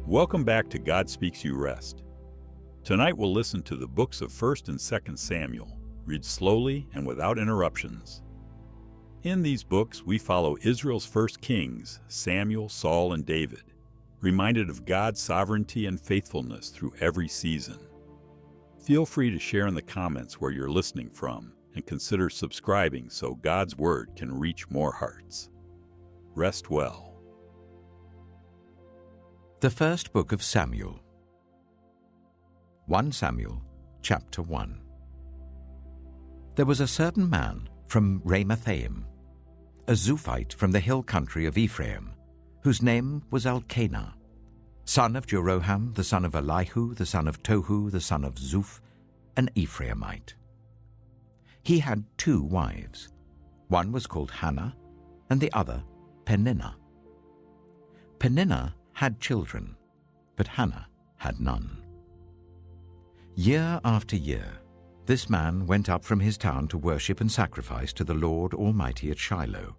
Welcome back to God Speaks You Rest. Tonight we'll listen to the books of 1st and 2nd Samuel. Read slowly and without interruptions. In these books, we follow Israel's first kings, Samuel, Saul, and David, reminded of God's sovereignty and faithfulness through every season. Feel free to share in the comments where you're listening from and consider subscribing so God's Word can reach more hearts. Rest well. The first book of Samuel. 1 Samuel, chapter 1. There was a certain man from Ramathaim, a Zuphite from the hill country of Ephraim, whose name was Elkanah, son of Jeroham, the son of Elihu, the son of Tohu, the son of Zuph, an Ephraimite. He had 2 wives. One was called Hannah, and the other Peninnah. Peninnah had children, but Hannah had none. Year after year, this man went up from his town to worship and sacrifice to the Lord Almighty at Shiloh,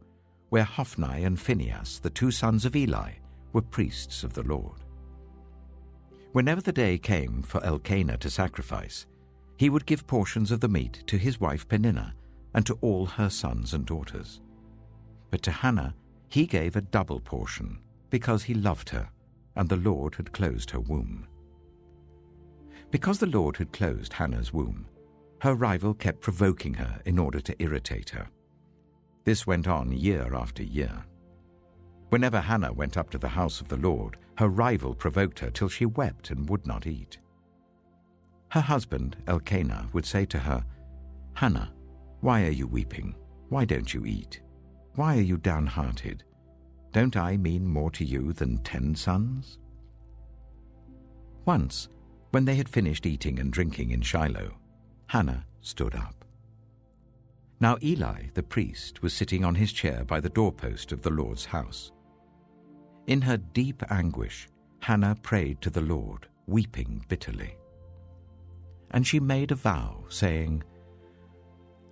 where Hophni and Phinehas, the 2 sons of Eli, were priests of the Lord. Whenever the day came for Elkanah to sacrifice, he would give portions of the meat to his wife Peninnah and to all her sons and daughters. But to Hannah he gave a double portion, because he loved her, and the Lord had closed her womb. Because the Lord had closed Hannah's womb, her rival kept provoking her in order to irritate her. This went on year after year. Whenever Hannah went up to the house of the Lord, her rival provoked her till she wept and would not eat. Her husband, Elkanah, would say to her, "Hannah, why are you weeping? Why don't you eat? Why are you downhearted? Don't I mean more to you than 10 sons?" Once, when they had finished eating and drinking in Shiloh, Hannah stood up. Now Eli, the priest, was sitting on his chair by the doorpost of the Lord's house. In her deep anguish, Hannah prayed to the Lord, weeping bitterly. And she made a vow, saying,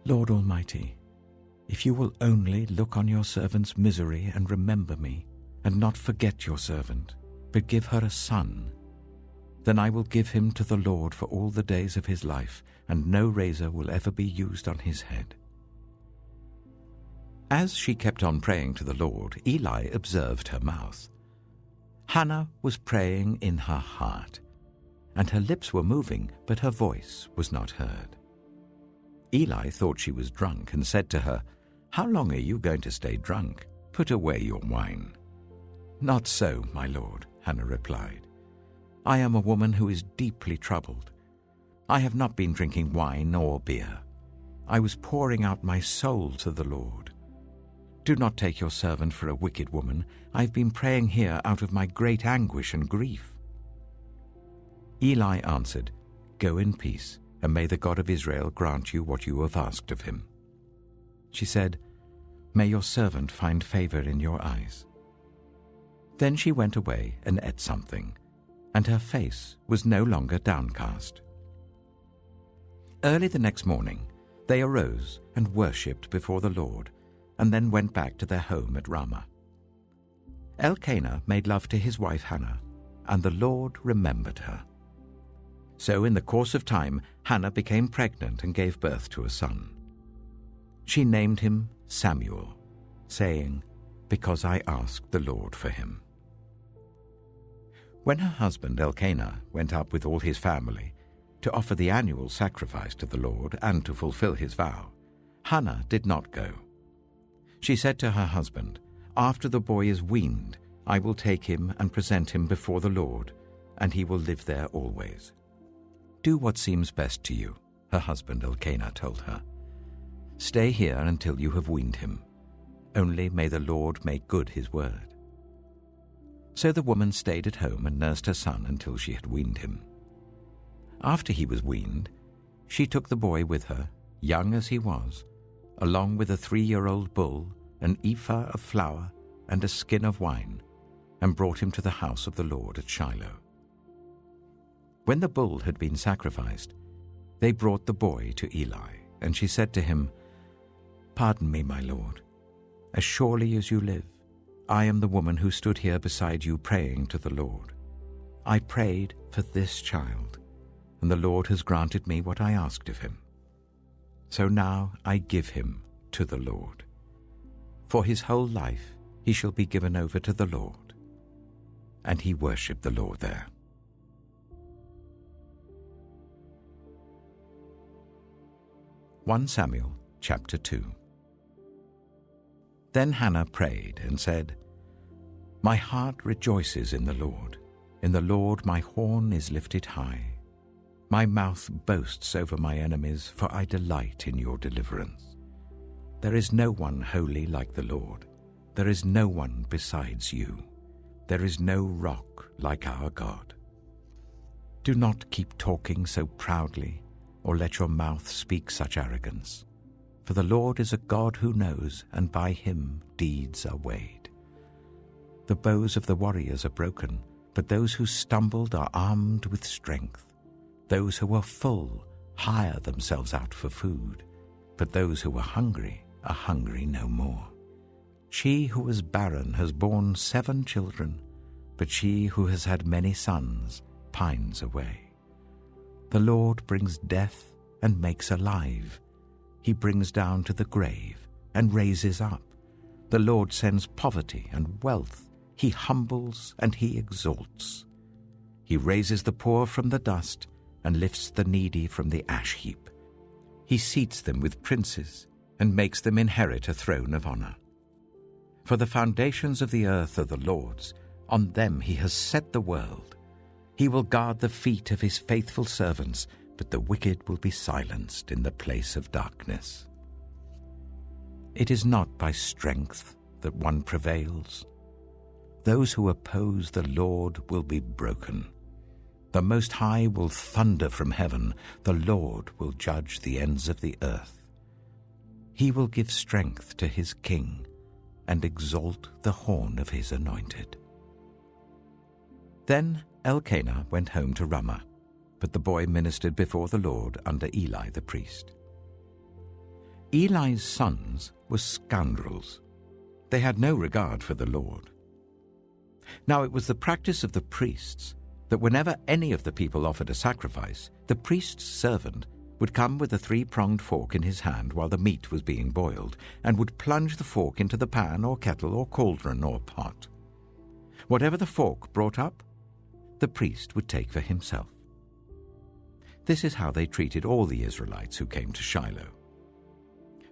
"Lord Almighty, if you will only look on your servant's misery and remember me, and not forget your servant, but give her a son, then I will give him to the Lord for all the days of his life, and no razor will ever be used on his head." As she kept on praying to the Lord, Eli observed her mouth. Hannah was praying in her heart, and her lips were moving, but her voice was not heard. Eli thought she was drunk and said to her, "How long are you going to stay drunk? Put away your wine." "Not so, my lord," Hannah replied. "I am a woman who is deeply troubled. I have not been drinking wine or beer. I was pouring out my soul to the Lord. Do not take your servant for a wicked woman. I have been praying here out of my great anguish and grief." Eli answered, "Go in peace, and may the God of Israel grant you what you have asked of him." She said, "May your servant find favor in your eyes." Then she went away and ate something, and her face was no longer downcast. Early the next morning, they arose and worshipped before the Lord, and then went back to their home at Ramah. Elkanah made love to his wife Hannah, and the Lord remembered her. So in the course of time, Hannah became pregnant and gave birth to a son. She named him Samuel, saying, "Because I asked the Lord for him." When her husband Elkanah went up with all his family to offer the annual sacrifice to the Lord and to fulfill his vow, Hannah did not go. She said to her husband, "After the boy is weaned, I will take him and present him before the Lord, and he will live there always." "Do what seems best to you," her husband Elkanah told her. "Stay here until you have weaned him. Only may the Lord make good his word." So the woman stayed at home and nursed her son until she had weaned him. After he was weaned, she took the boy with her, young as he was, along with a 3-year-old bull, an ephah of flour, and a skin of wine, and brought him to the house of the Lord at Shiloh. When the bull had been sacrificed, they brought the boy to Eli, and she said to him, "Pardon me, my lord. As surely as you live, I am the woman who stood here beside you praying to the Lord. I prayed for this child, and the Lord has granted me what I asked of him. So now I give him to the Lord. For his whole life he shall be given over to the Lord. And he worshipped the Lord there. Samuel chapter 2. Then Hannah prayed and said, My heart rejoices in the Lord. In the Lord my horn is lifted high. My mouth boasts over my enemies, for I delight in your deliverance. There is no one holy like the Lord. There is no one besides you. There is no rock like our God. Do not keep talking so proudly, or let your mouth speak such arrogance. For the Lord is a God who knows, and by him deeds are weighed. The bows of the warriors are broken, but those who stumbled are armed with strength. Those who are full hire themselves out for food, but those who are hungry no more. She who was barren has borne 7 children, but she who has had many sons pines away. The Lord brings death and makes alive. He brings down to the grave and raises up. The Lord sends poverty and wealth. He humbles and he exalts. He raises the poor from the dust and lifts the needy from the ash heap. He seats them with princes and makes them inherit a throne of honor. For the foundations of the earth are the Lord's. On them he has set the world. He will guard the feet of his faithful servants, but the wicked will be silenced in the place of darkness. It is not by strength that one prevails. Those who oppose the Lord will be broken. The Most High will thunder from heaven. The Lord will judge the ends of the earth. He will give strength to his king and exalt the horn of his anointed. Then Elkanah went home to Ramah, but the boy ministered before the Lord under Eli the priest. Eli's sons were scoundrels. They had no regard for the Lord. Now it was the practice of the priests that whenever any of the people offered a sacrifice, the priest's servant would come with a 3-pronged fork in his hand while the meat was being boiled, and would plunge the fork into the pan or kettle or cauldron or pot. Whatever the fork brought up, the priest would take for himself. This is how they treated all the Israelites who came to Shiloh.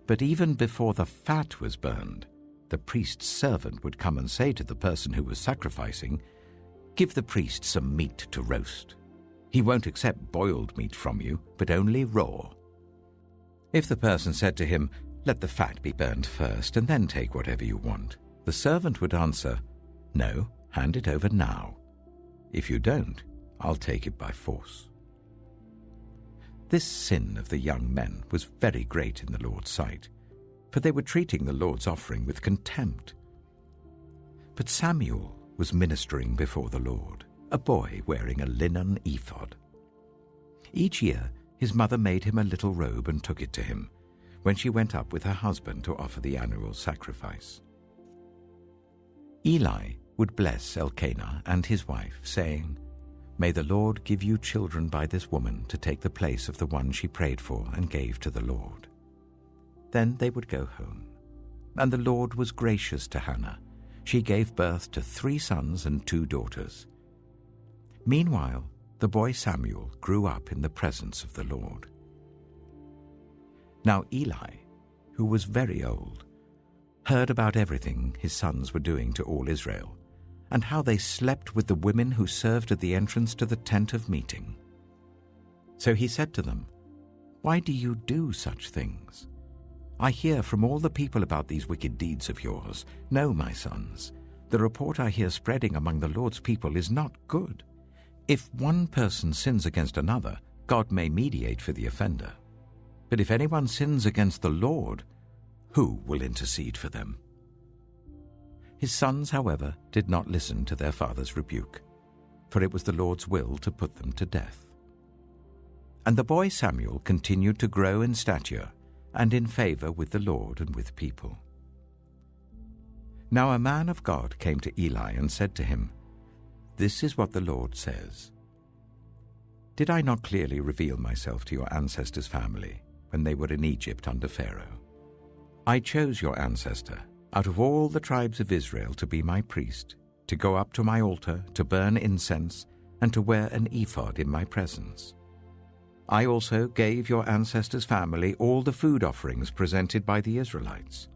But even before the fat was burned, the priest's servant would come and say to the person who was sacrificing, "Give the priest some meat to roast. He won't accept boiled meat from you, but only raw." If the person said to him, "Let the fat be burned first, and then take whatever you want," the servant would answer, "No, hand it over now. If you don't, I'll take it by force." This sin of the young men was very great in the Lord's sight, for they were treating the Lord's offering with contempt. But Samuel was ministering before the Lord, a boy wearing a linen ephod. Each year his mother made him a little robe and took it to him, when she went up with her husband to offer the annual sacrifice. Eli would bless Elkanah and his wife, saying, "May the Lord give you children by this woman to take the place of the one she prayed for and gave to the Lord." Then they would go home. And the Lord was gracious to Hannah. She gave birth to 3 sons and 2 daughters. Meanwhile, the boy Samuel grew up in the presence of the Lord. Now Eli, who was very old, heard about everything his sons were doing to all Israel, and how they slept with the women who served at the entrance to the tent of meeting. So he said to them, "Why do you do such things? I hear from all the people about these wicked deeds of yours. No, my sons, the report I hear spreading among the Lord's people is not good. If one person sins against another, God may mediate for the offender. But if anyone sins against the Lord, who will intercede for them?" His sons, however, did not listen to their father's rebuke, for it was the Lord's will to put them to death. And the boy Samuel continued to grow in stature and in favor with the Lord and with people. Now a man of God came to Eli and said to him, This is what the Lord says. Did I not clearly reveal myself to your ancestors' family when they were in Egypt under Pharaoh? I chose your ancestor out of all the tribes of Israel to be my priest, to go up to my altar, to burn incense, and to wear an ephod in my presence. I also gave your ancestors' family all the food offerings presented by the Israelites.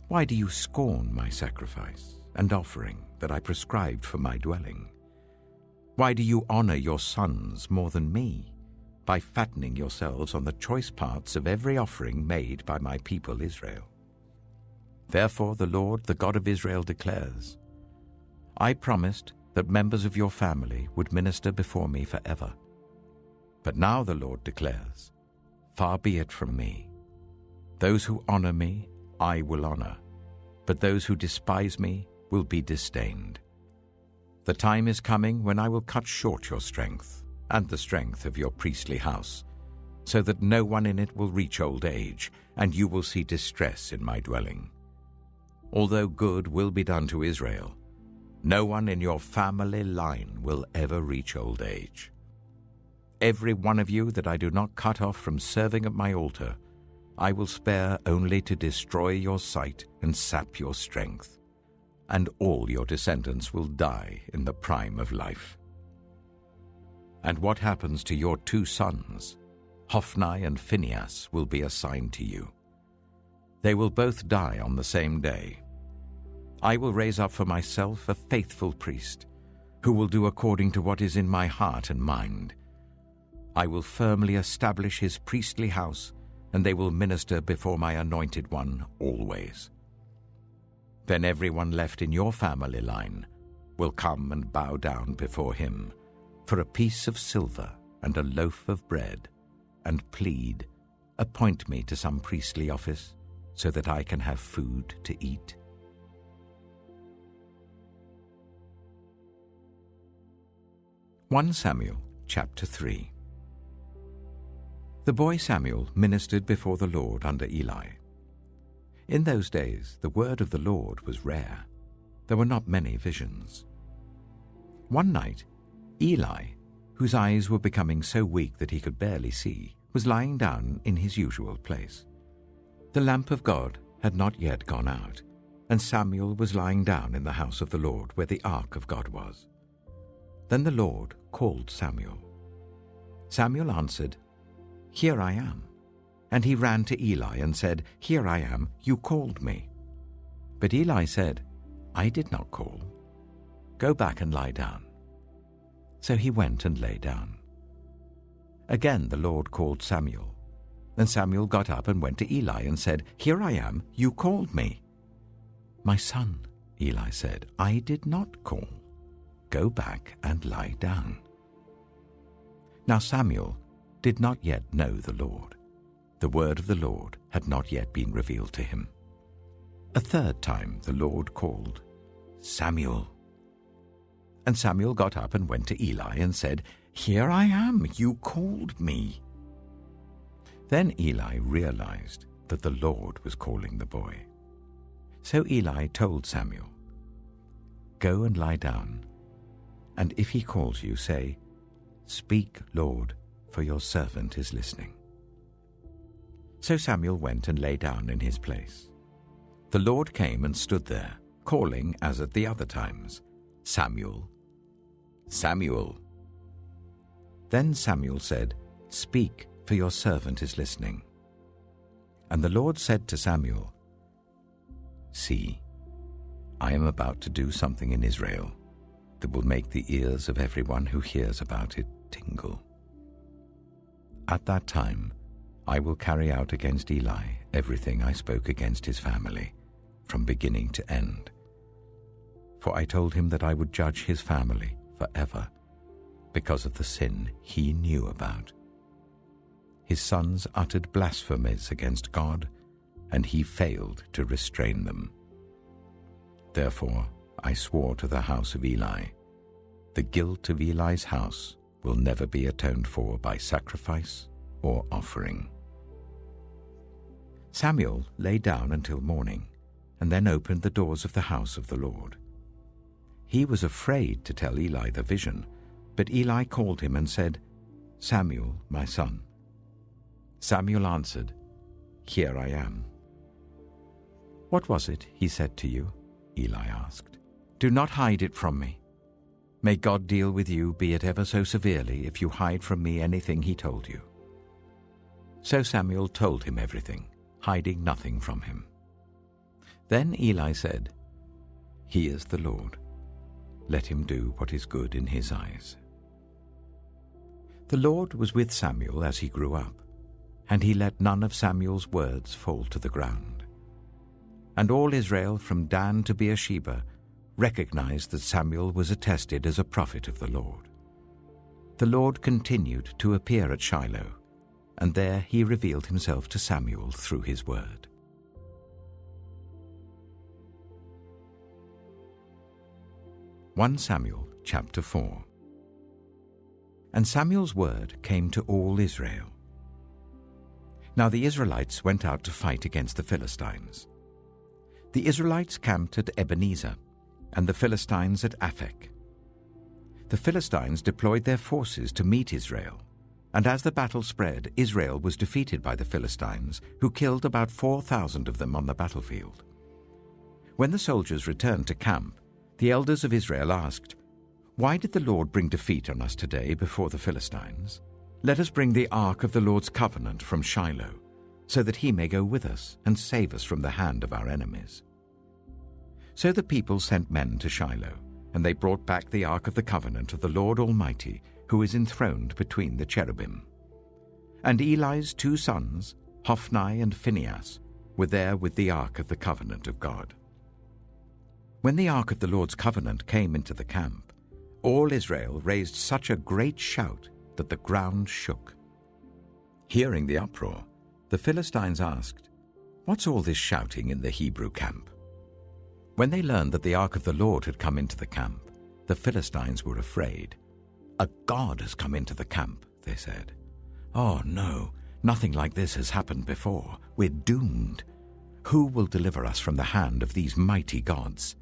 Why do you scorn my sacrifice and offering that I prescribed for my dwelling? Why do you honor your sons more than me, by fattening yourselves on the choice parts of every offering made by my people Israel? Therefore the Lord, the God of Israel, declares, I promised that members of your family would minister before me forever. But now the Lord declares, far be it from me. Those who honor me, I will honor, but those who despise me will be disdained. The time is coming when I will cut short your strength and the strength of your priestly house, so that no one in it will reach old age, and you will see distress in my dwelling. Although good will be done to Israel, no one in your family line will ever reach old age. Every one of you that I do not cut off from serving at my altar, I will spare only to destroy your sight and sap your strength, and all your descendants will die in the prime of life. And what happens to your 2 sons, Hophni and Phinehas, will be assigned to you. They will both die on the same day. I will raise up for myself a faithful priest, who will do according to what is in my heart and mind. I will firmly establish his priestly house, and they will minister before my anointed one always. Then everyone left in your family line will come and bow down before him for a piece of silver and a loaf of bread, and plead, appoint me to some priestly office so that I can have food to eat. Samuel chapter 3. The boy Samuel ministered before the Lord under Eli. In those days the word of the Lord was rare. There were not many visions. One night, Eli, whose eyes were becoming so weak that he could barely see, was lying down in his usual place. The lamp of God had not yet gone out, and Samuel was lying down in the house of the Lord where the ark of God was. Then the Lord called Samuel. Samuel answered, Here I am. And he ran to Eli and said, Here I am, you called me. But Eli said, I did not call. Go back and lie down. So he went and lay down. Again the Lord called Samuel. Then Samuel got up and went to Eli and said, Here I am, you called me. My son, Eli said, I did not call. Go back and lie down. Now Samuel did not yet know the Lord. The word of the Lord had not yet been revealed to him. A third time the Lord called, Samuel. And Samuel got up and went to Eli and said, Here I am, you called me. Then Eli realized that the Lord was calling the boy. So Eli told Samuel, Go and lie down, and if he calls you, say, Speak, Lord, for your servant is listening. So Samuel went and lay down in his place. The Lord came and stood there, calling as at the other times, Samuel, Samuel. Then Samuel said, Speak, for your servant is listening. And the Lord said to Samuel, See, I am about to do something in Israel that will make the ears of everyone who hears about it tingle. At that time, I will carry out against Eli everything I spoke against his family, from beginning to end. For I told him that I would judge his family forever, because of the sin he knew about. His sons uttered blasphemies against God, and he failed to restrain them. Therefore I swore to the house of Eli, the guilt of Eli's house will never be atoned for by sacrifice or offering. Samuel lay down until morning, and then opened the doors of the house of the Lord. He was afraid to tell Eli the vision, but Eli called him and said, "Samuel, my son." Samuel answered, "Here I am." "What was it he said to you?" Eli asked. "Do not hide it from me. May God deal with you, be it ever so severely, if you hide from me anything he told you." So Samuel told him everything, hiding nothing from him. Then Eli said, "He is the Lord. Let him do what is good in his eyes." The Lord was with Samuel as he grew up, and he let none of Samuel's words fall to the ground. And all Israel from Dan to Beersheba recognized that Samuel was attested as a prophet of the Lord. The Lord continued to appear at Shiloh, and there he revealed himself to Samuel through his word. 1 Samuel chapter 4. And Samuel's word came to all Israel. Now the Israelites went out to fight against the Philistines. The Israelites camped at Ebenezer, and the Philistines at Aphek. The Philistines deployed their forces to meet Israel, and as the battle spread, Israel was defeated by the Philistines, who killed about 4,000 of them on the battlefield. When the soldiers returned to camp, the elders of Israel asked, "Why did the Lord bring defeat on us today before the Philistines? Let us bring the ark of the Lord's covenant from Shiloh, so that he may go with us and save us from the hand of our enemies." So the people sent men to Shiloh, and they brought back the ark of the covenant of the Lord Almighty, who is enthroned between the cherubim. And Eli's 2 sons, Hophni and Phinehas, were there with the ark of the covenant of God. When the ark of the Lord's covenant came into the camp, all Israel raised such a great shout that the ground shook. Hearing the uproar, the Philistines asked, "What's all this shouting in the Hebrew camp?" When they learned that the ark of the Lord had come into the camp, the Philistines were afraid. "A god has come into the camp," they said. "Oh no, nothing like this has happened before. We're doomed. Who will deliver us from the hand of these mighty gods?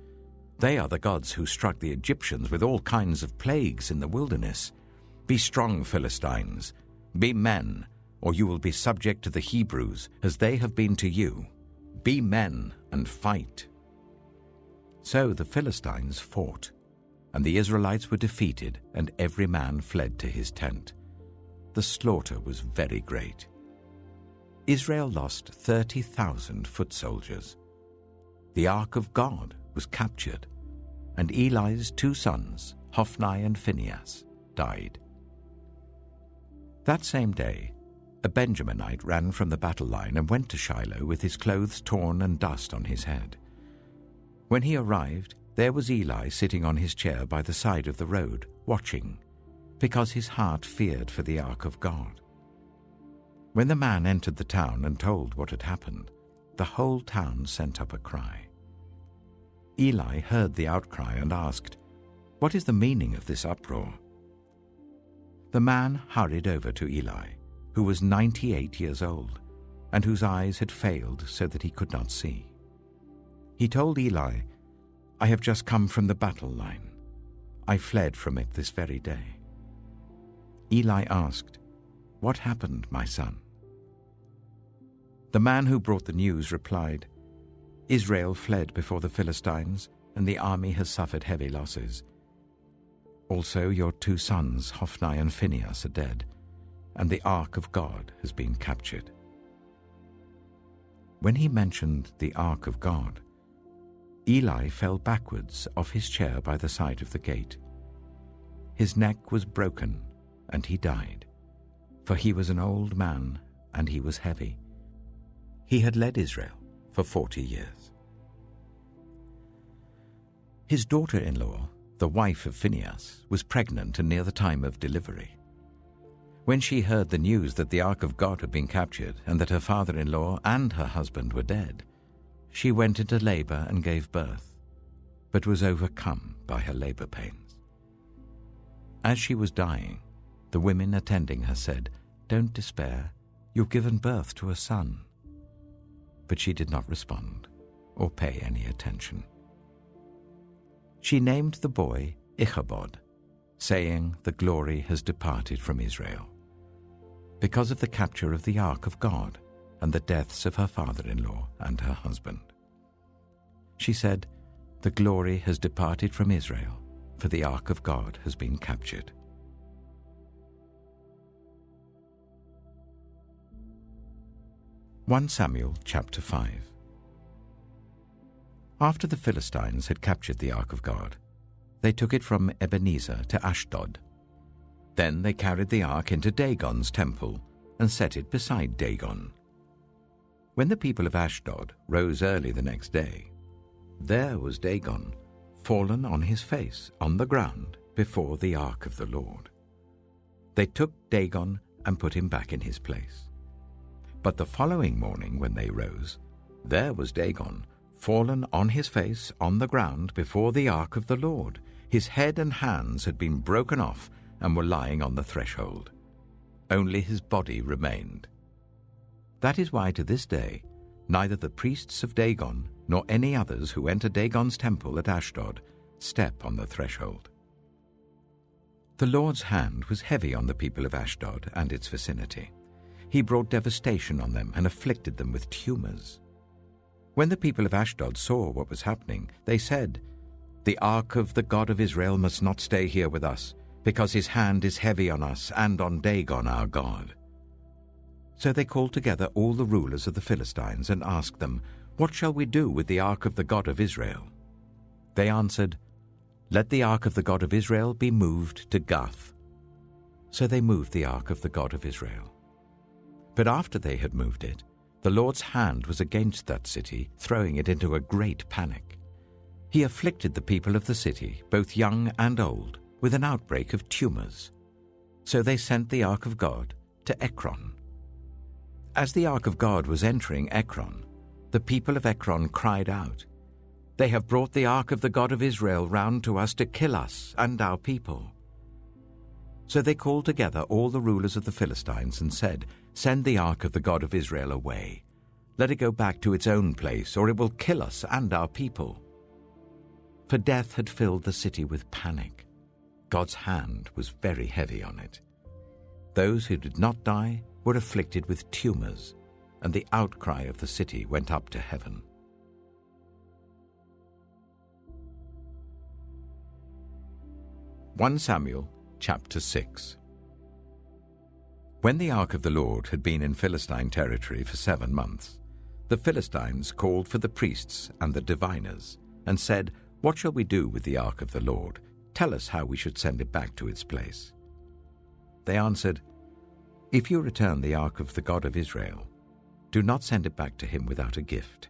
They are the gods who struck the Egyptians with all kinds of plagues in the wilderness. Be strong, Philistines. Be men, or you will be subject to the Hebrews, as they have been to you. Be men and fight." So the Philistines fought, and the Israelites were defeated, and every man fled to his tent. The slaughter was very great. Israel lost 30,000 foot soldiers. The ark of God was captured, and Eli's 2 sons, Hophni and Phinehas, died. That same day, a Benjaminite ran from the battle line and went to Shiloh with his clothes torn and dust on his head. When he arrived, there was Eli sitting on his chair by the side of the road, watching, because his heart feared for the ark of God. When the man entered the town and told what had happened, the whole town sent up a cry. Eli heard the outcry and asked, "What is the meaning of this uproar?" The man hurried over to Eli, who was 98 years old, and whose eyes had failed so that he could not see. He told Eli, "I have just come from the battle line. I fled from it this very day." Eli asked, "What happened, my son?" The man who brought the news replied, "Israel fled before the Philistines, and the army has suffered heavy losses. Also your 2 sons, Hophni and Phinehas, are dead, and the ark of God has been captured." When he mentioned the ark of God, Eli fell backwards off his chair by the side of the gate. His neck was broken, and he died, for he was an old man, and he was heavy. He had led Israel for 40 years. His daughter-in-law, the wife of Phinehas, was pregnant and near the time of delivery. When she heard the news that the ark of God had been captured and that her father-in-law and her husband were dead, she went into labor and gave birth, but was overcome by her labor pains. As she was dying, the women attending her said, "Don't despair, you've given birth to a son." But she did not respond or pay any attention. She named the boy Ichabod, saying, "The glory has departed from Israel," because of the capture of the ark of God and the deaths of her father-in-law and her husband. She said, "The glory has departed from Israel, for the ark of God has been captured." (1 Samuel chapter 5). After the Philistines had captured the ark of God, they took it from Ebenezer to Ashdod. Then they carried the ark into Dagon's temple and set it beside Dagon. When the people of Ashdod rose early the next day, there was Dagon, fallen on his face on the ground before the ark of the Lord. They took Dagon and put him back in his place. But the following morning when they rose, there was Dagon, fallen on his face on the ground before the ark of the Lord. His head and hands had been broken off and were lying on the threshold. Only his body remained. That is why to this day neither the priests of Dagon nor any others who enter Dagon's temple at Ashdod step on the threshold. The Lord's hand was heavy on the people of Ashdod and its vicinity. He brought devastation on them and afflicted them with tumors. When the people of Ashdod saw what was happening, they said, "The ark of the God of Israel must not stay here with us, because his hand is heavy on us and on Dagon our God." So they called together all the rulers of the Philistines and asked them, "What shall we do with the ark of the God of Israel?" They answered, "Let the ark of the God of Israel be moved to Gath." So they moved the ark of the God of Israel. But after they had moved it, the Lord's hand was against that city, throwing it into a great panic. He afflicted the people of the city, both young and old, with an outbreak of tumors. So they sent the ark of God to Ekron. As the ark of God was entering Ekron, the people of Ekron cried out, "They have brought the ark of the God of Israel round to us to kill us and our people." So they called together all the rulers of the Philistines and said, "Send the ark of the God of Israel away. Let it go back to its own place, or it will kill us and our people." For death had filled the city with panic. God's hand was very heavy on it. Those who did not die were afflicted with tumors, and the outcry of the city went up to heaven. (1 Samuel chapter 6). When the ark of the Lord had been in Philistine territory for 7 months, the Philistines called for the priests and the diviners and said, "What shall we do with the ark of the Lord? Tell us how we should send it back to its place." They answered, "If you return the ark of the God of Israel, do not send it back to him without a gift.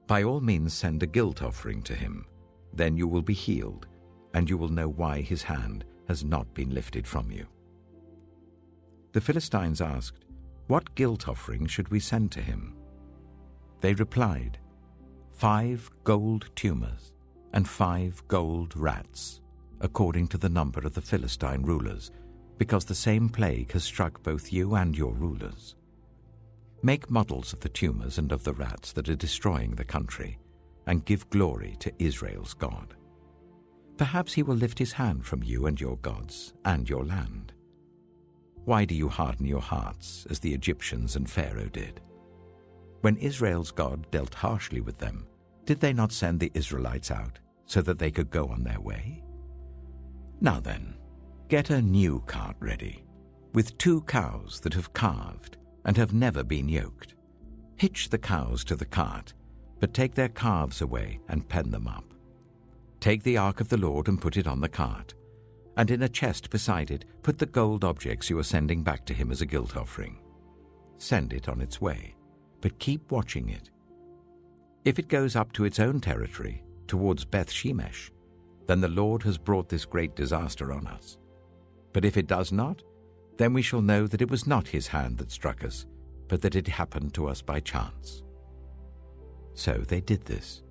By all means send a guilt offering to him. Then you will be healed, and you will know why his hand has not been lifted from you." The Philistines asked, "What guilt offering should we send to him?" They replied, 5 gold tumors and 5 gold rats, according to the number of the Philistine rulers, because the same plague has struck both you and your rulers. Make models of the tumors and of the rats that are destroying the country, and give glory to Israel's God. Perhaps he will lift his hand from you and your gods and your land. Why do you harden your hearts as the Egyptians and Pharaoh did? When Israel's God dealt harshly with them, did they not send the Israelites out so that they could go on their way? Now then, get a new cart ready, with 2 cows that have calved and have never been yoked. Hitch the cows to the cart, but take their calves away and pen them up. Take the ark of the Lord and put it on the cart, and in a chest beside it put the gold objects you are sending back to him as a guilt offering. Send it on its way, but keep watching it. If it goes up to its own territory, towards Beth Shemesh, then the Lord has brought this great disaster on us. But if it does not, then we shall know that it was not his hand that struck us, but that it happened to us by chance." So they did this.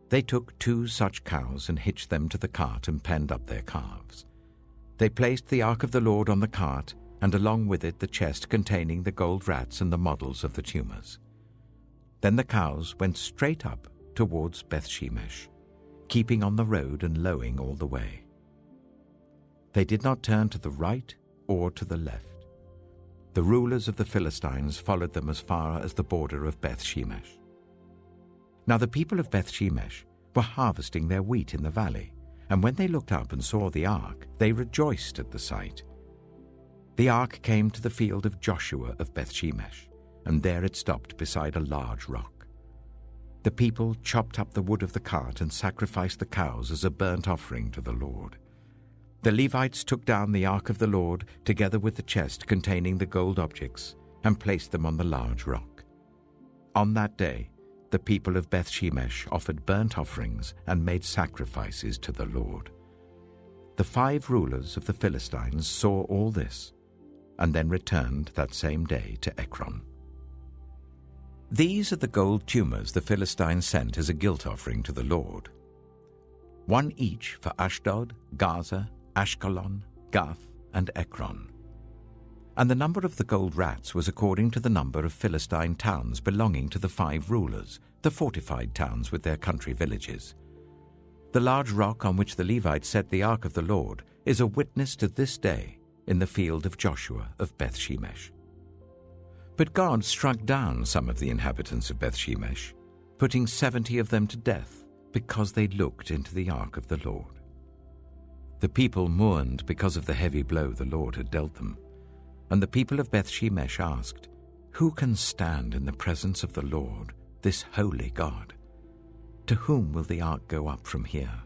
They took 2 such cows and hitched them to the cart and penned up their calves. They placed the ark of the Lord on the cart, and along with it the chest containing the gold rats and the models of the tumors. Then the cows went straight up towards Beth Shemesh, keeping on the road and lowing all the way. They did not turn to the right or to the left. The rulers of the Philistines followed them as far as the border of Beth-shemesh. Now the people of Beth-shemesh were harvesting their wheat in the valley, and when they looked up and saw the ark, they rejoiced at the sight. The ark came to the field of Joshua of Beth-shemesh, and there it stopped beside a large rock. The people chopped up the wood of the cart and sacrificed the cows as a burnt offering to the Lord. The Levites took down the ark of the Lord, together with the chest containing the gold objects, and placed them on the large rock. On that day, the people of Beth-shemesh offered burnt offerings and made sacrifices to the Lord. The 5 rulers of the Philistines saw all this, and then returned that same day to Ekron. These are the gold tumors the Philistines sent as a guilt offering to the Lord, 1 each for Ashdod, Gaza, Ashkelon, Gath, and Ekron. And the number of the gold rats was according to the number of Philistine towns belonging to the 5 rulers, the fortified towns with their country villages. The large rock on which the Levites set the ark of the Lord is a witness to this day in the field of Joshua of Beth-shemesh. But God struck down some of the inhabitants of Beth-shemesh, putting 70 of them to death because they looked into the ark of the Lord. The people mourned because of the heavy blow the Lord had dealt them, and the people of Beth-shemesh asked, "Who can stand in the presence of the Lord, this holy God? To whom will the ark go up from here?"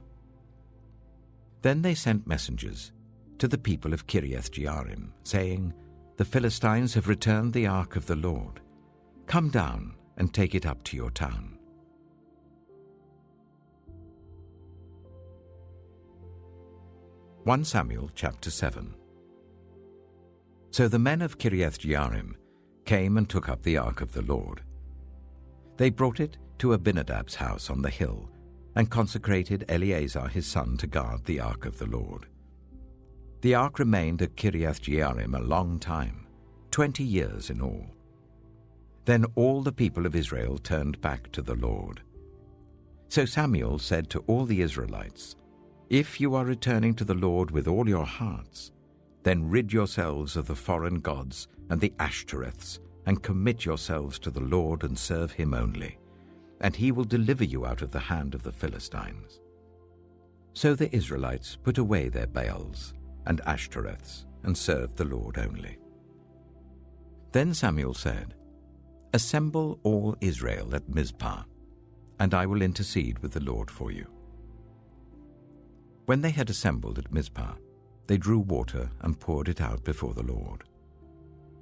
Then they sent messengers to the people of Kiriath-jearim, saying, "The Philistines have returned the ark of the Lord. Come down and take it up to your town." 1 Samuel chapter 7. So the men of Kiriath-jearim came and took up the ark of the Lord. They brought it to Abinadab's house on the hill and consecrated Eleazar his son to guard the ark of the Lord. The ark remained at Kiriath-jearim a long time, 20 years in all. Then all the people of Israel turned back to the Lord. So Samuel said to all the Israelites, "If you are returning to the Lord with all your hearts, then rid yourselves of the foreign gods and the Ashtoreths, and commit yourselves to the Lord and serve him only, and he will deliver you out of the hand of the Philistines." So the Israelites put away their Baals and Ashtoreths and served the Lord only. Then Samuel said, "Assemble all Israel at Mizpah, and I will intercede with the Lord for you." When they had assembled at Mizpah, they drew water and poured it out before the Lord.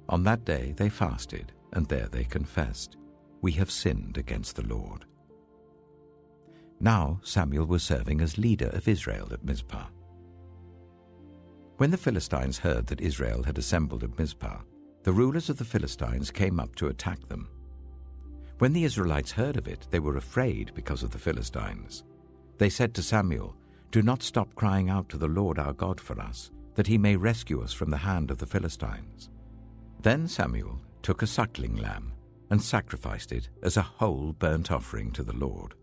On that day they fasted, and there they confessed, "We have sinned against the Lord." Now Samuel was serving as leader of Israel at Mizpah. When the Philistines heard that Israel had assembled at Mizpah, the rulers of the Philistines came up to attack them. When the Israelites heard of it, they were afraid because of the Philistines. They said to Samuel, "Do not stop crying out to the Lord our God for us, that he may rescue us from the hand of the Philistines." Then Samuel took a suckling lamb and sacrificed it as a whole burnt offering to the Lord.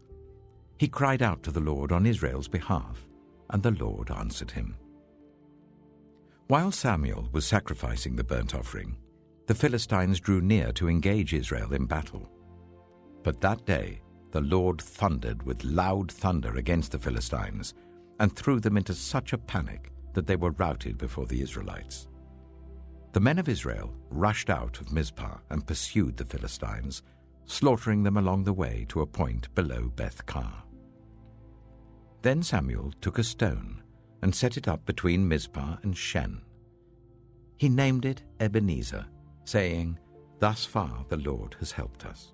He cried out to the Lord on Israel's behalf, and the Lord answered him. While Samuel was sacrificing the burnt offering, the Philistines drew near to engage Israel in battle. But that day the Lord thundered with loud thunder against the Philistines, and threw them into such a panic that they were routed before the Israelites. The men of Israel rushed out of Mizpah and pursued the Philistines, slaughtering them along the way to a point below Beth-kar. Then Samuel took a stone and set it up between Mizpah and Shen. He named it Ebenezer, saying, "Thus far the Lord has helped us."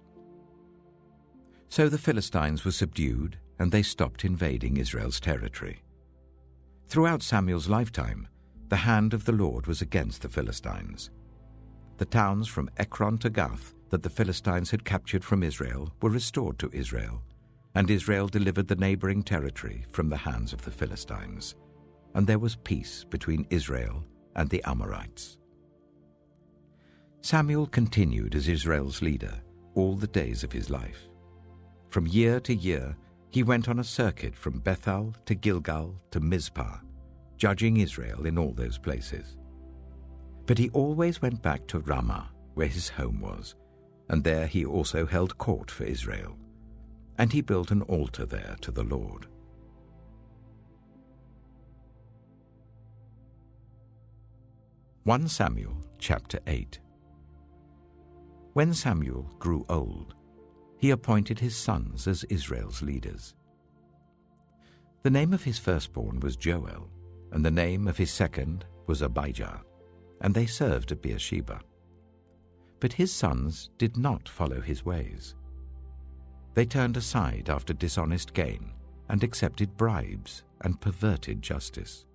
So the Philistines were subdued, and they stopped invading Israel's territory. Throughout Samuel's lifetime, the hand of the Lord was against the Philistines. The towns from Ekron to Gath that the Philistines had captured from Israel were restored to Israel, and Israel delivered the neighboring territory from the hands of the Philistines, and there was peace between Israel and the Amorites. Samuel continued as Israel's leader all the days of his life. From year to year, he went on a circuit from Bethel to Gilgal to Mizpah, judging Israel in all those places. But he always went back to Ramah, where his home was, and there he also held court for Israel. And he built an altar there to the Lord. Samuel chapter 8. When Samuel grew old, he appointed his sons as Israel's leaders. The name of his firstborn was Joel, and the name of his second was Abijah, and they served at Beersheba. But his sons did not follow his ways. They turned aside after dishonest gain and accepted bribes and perverted justice.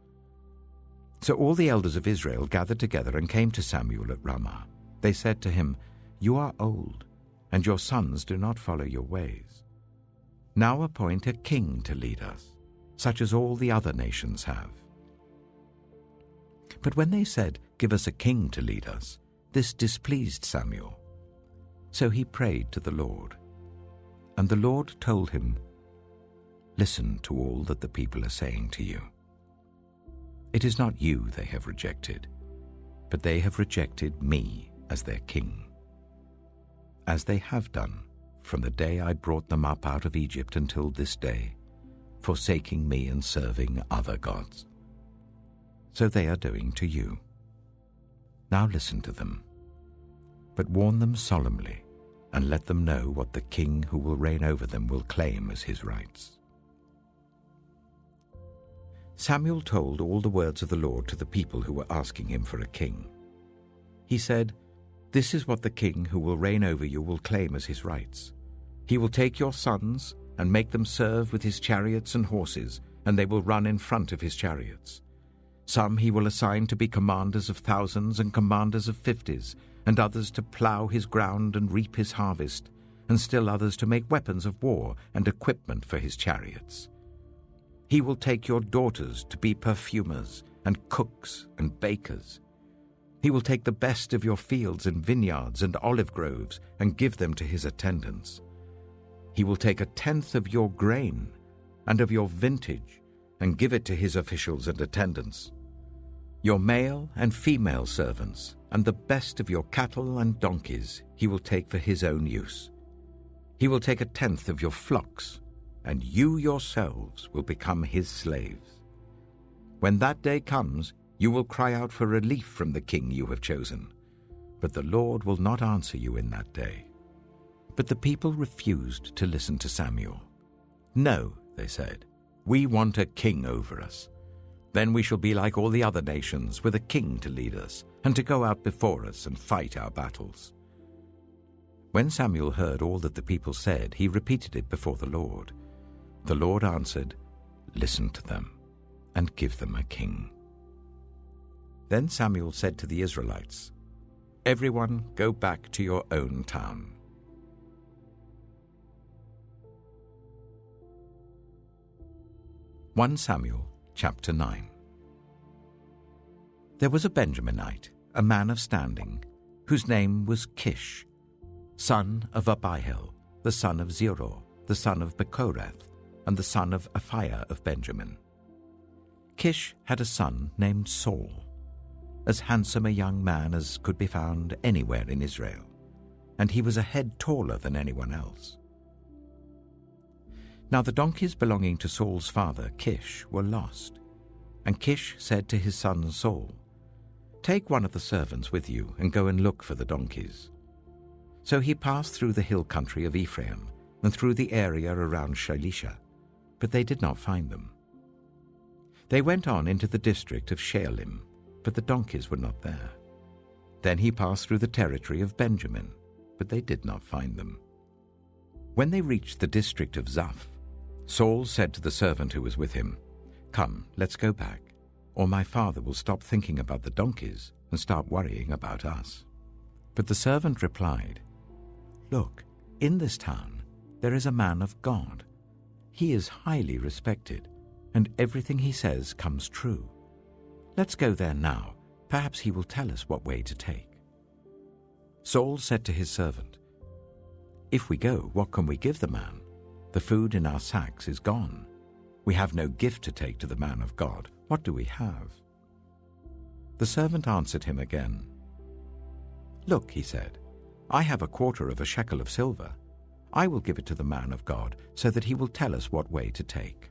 So all the elders of Israel gathered together and came to Samuel at Ramah. They said to him, "You are old, and your sons do not follow your ways. Now appoint a king to lead us, such as all the other nations have." But when they said, "Give us a king to lead us," this displeased Samuel. So he prayed to the Lord. And the Lord told him, "Listen to all that the people are saying to you. It is not you they have rejected, but they have rejected me as their king, as they have done from the day I brought them up out of Egypt until this day, forsaking me and serving other gods. So they are doing to you. Now listen to them, but warn them solemnly, and let them know what the king who will reign over them will claim as his rights." Samuel told all the words of the Lord to the people who were asking him for a king. He said, "This is what the king who will reign over you will claim as his rights. He will take your sons and make them serve with his chariots and horses, and they will run in front of his chariots. Some he will assign to be commanders of thousands and commanders of 50s, and others to plough his ground and reap his harvest, and still others to make weapons of war and equipment for his chariots. He will take your daughters to be perfumers and cooks and bakers. He will take the best of your fields and vineyards and olive groves and give them to his attendants. He will take 1/10 of your grain and of your vintage and give it to his officials and attendants. Your male and female servants and the best of your cattle and donkeys he will take for his own use. He will take 1/10 of your flocks, and you yourselves will become his slaves. When that day comes, you will cry out for relief from the king you have chosen, but the Lord will not answer you in that day." But the people refused to listen to Samuel. "No," they said, "we want a king over us. Then we shall be like all the other nations, with a king to lead us, and to go out before us and fight our battles." When Samuel heard all that the people said, he repeated it before the Lord. The Lord answered, "Listen to them, and give them a king." Then Samuel said to the Israelites, "Everyone go back to your own town." Samuel chapter 9. There was a Benjaminite, a man of standing, whose name was Kish, son of Abihail, the son of Zeror, the son of Bechorath, and the son of Aphiah of Benjamin. Kish had a son named Saul, as handsome a young man as could be found anywhere in Israel, and he was a head taller than anyone else. Now the donkeys belonging to Saul's father, Kish, were lost, and Kish said to his son Saul, "Take one of the servants with you and go and look for the donkeys." So he passed through the hill country of Ephraim and through the area around Shalisha, but they did not find them. They went on into the district of Shaalim, but the donkeys were not there. Then he passed through the territory of Benjamin, but they did not find them. When they reached the district of Zaph, Saul said to the servant who was with him, "Come, let's go back, or my father will stop thinking about the donkeys and start worrying about us." But the servant replied, "Look, in this town there is a man of God. He is highly respected, and everything he says comes true. Let's go there now. Perhaps he will tell us what way to take." Saul said to his servant, "If we go, what can we give the man? The food in our sacks is gone. We have no gift to take to the man of God. What do we have?" The servant answered him again. "Look," he said, "I have a quarter of a shekel of silver. I will give it to the man of God, so that he will tell us what way to take."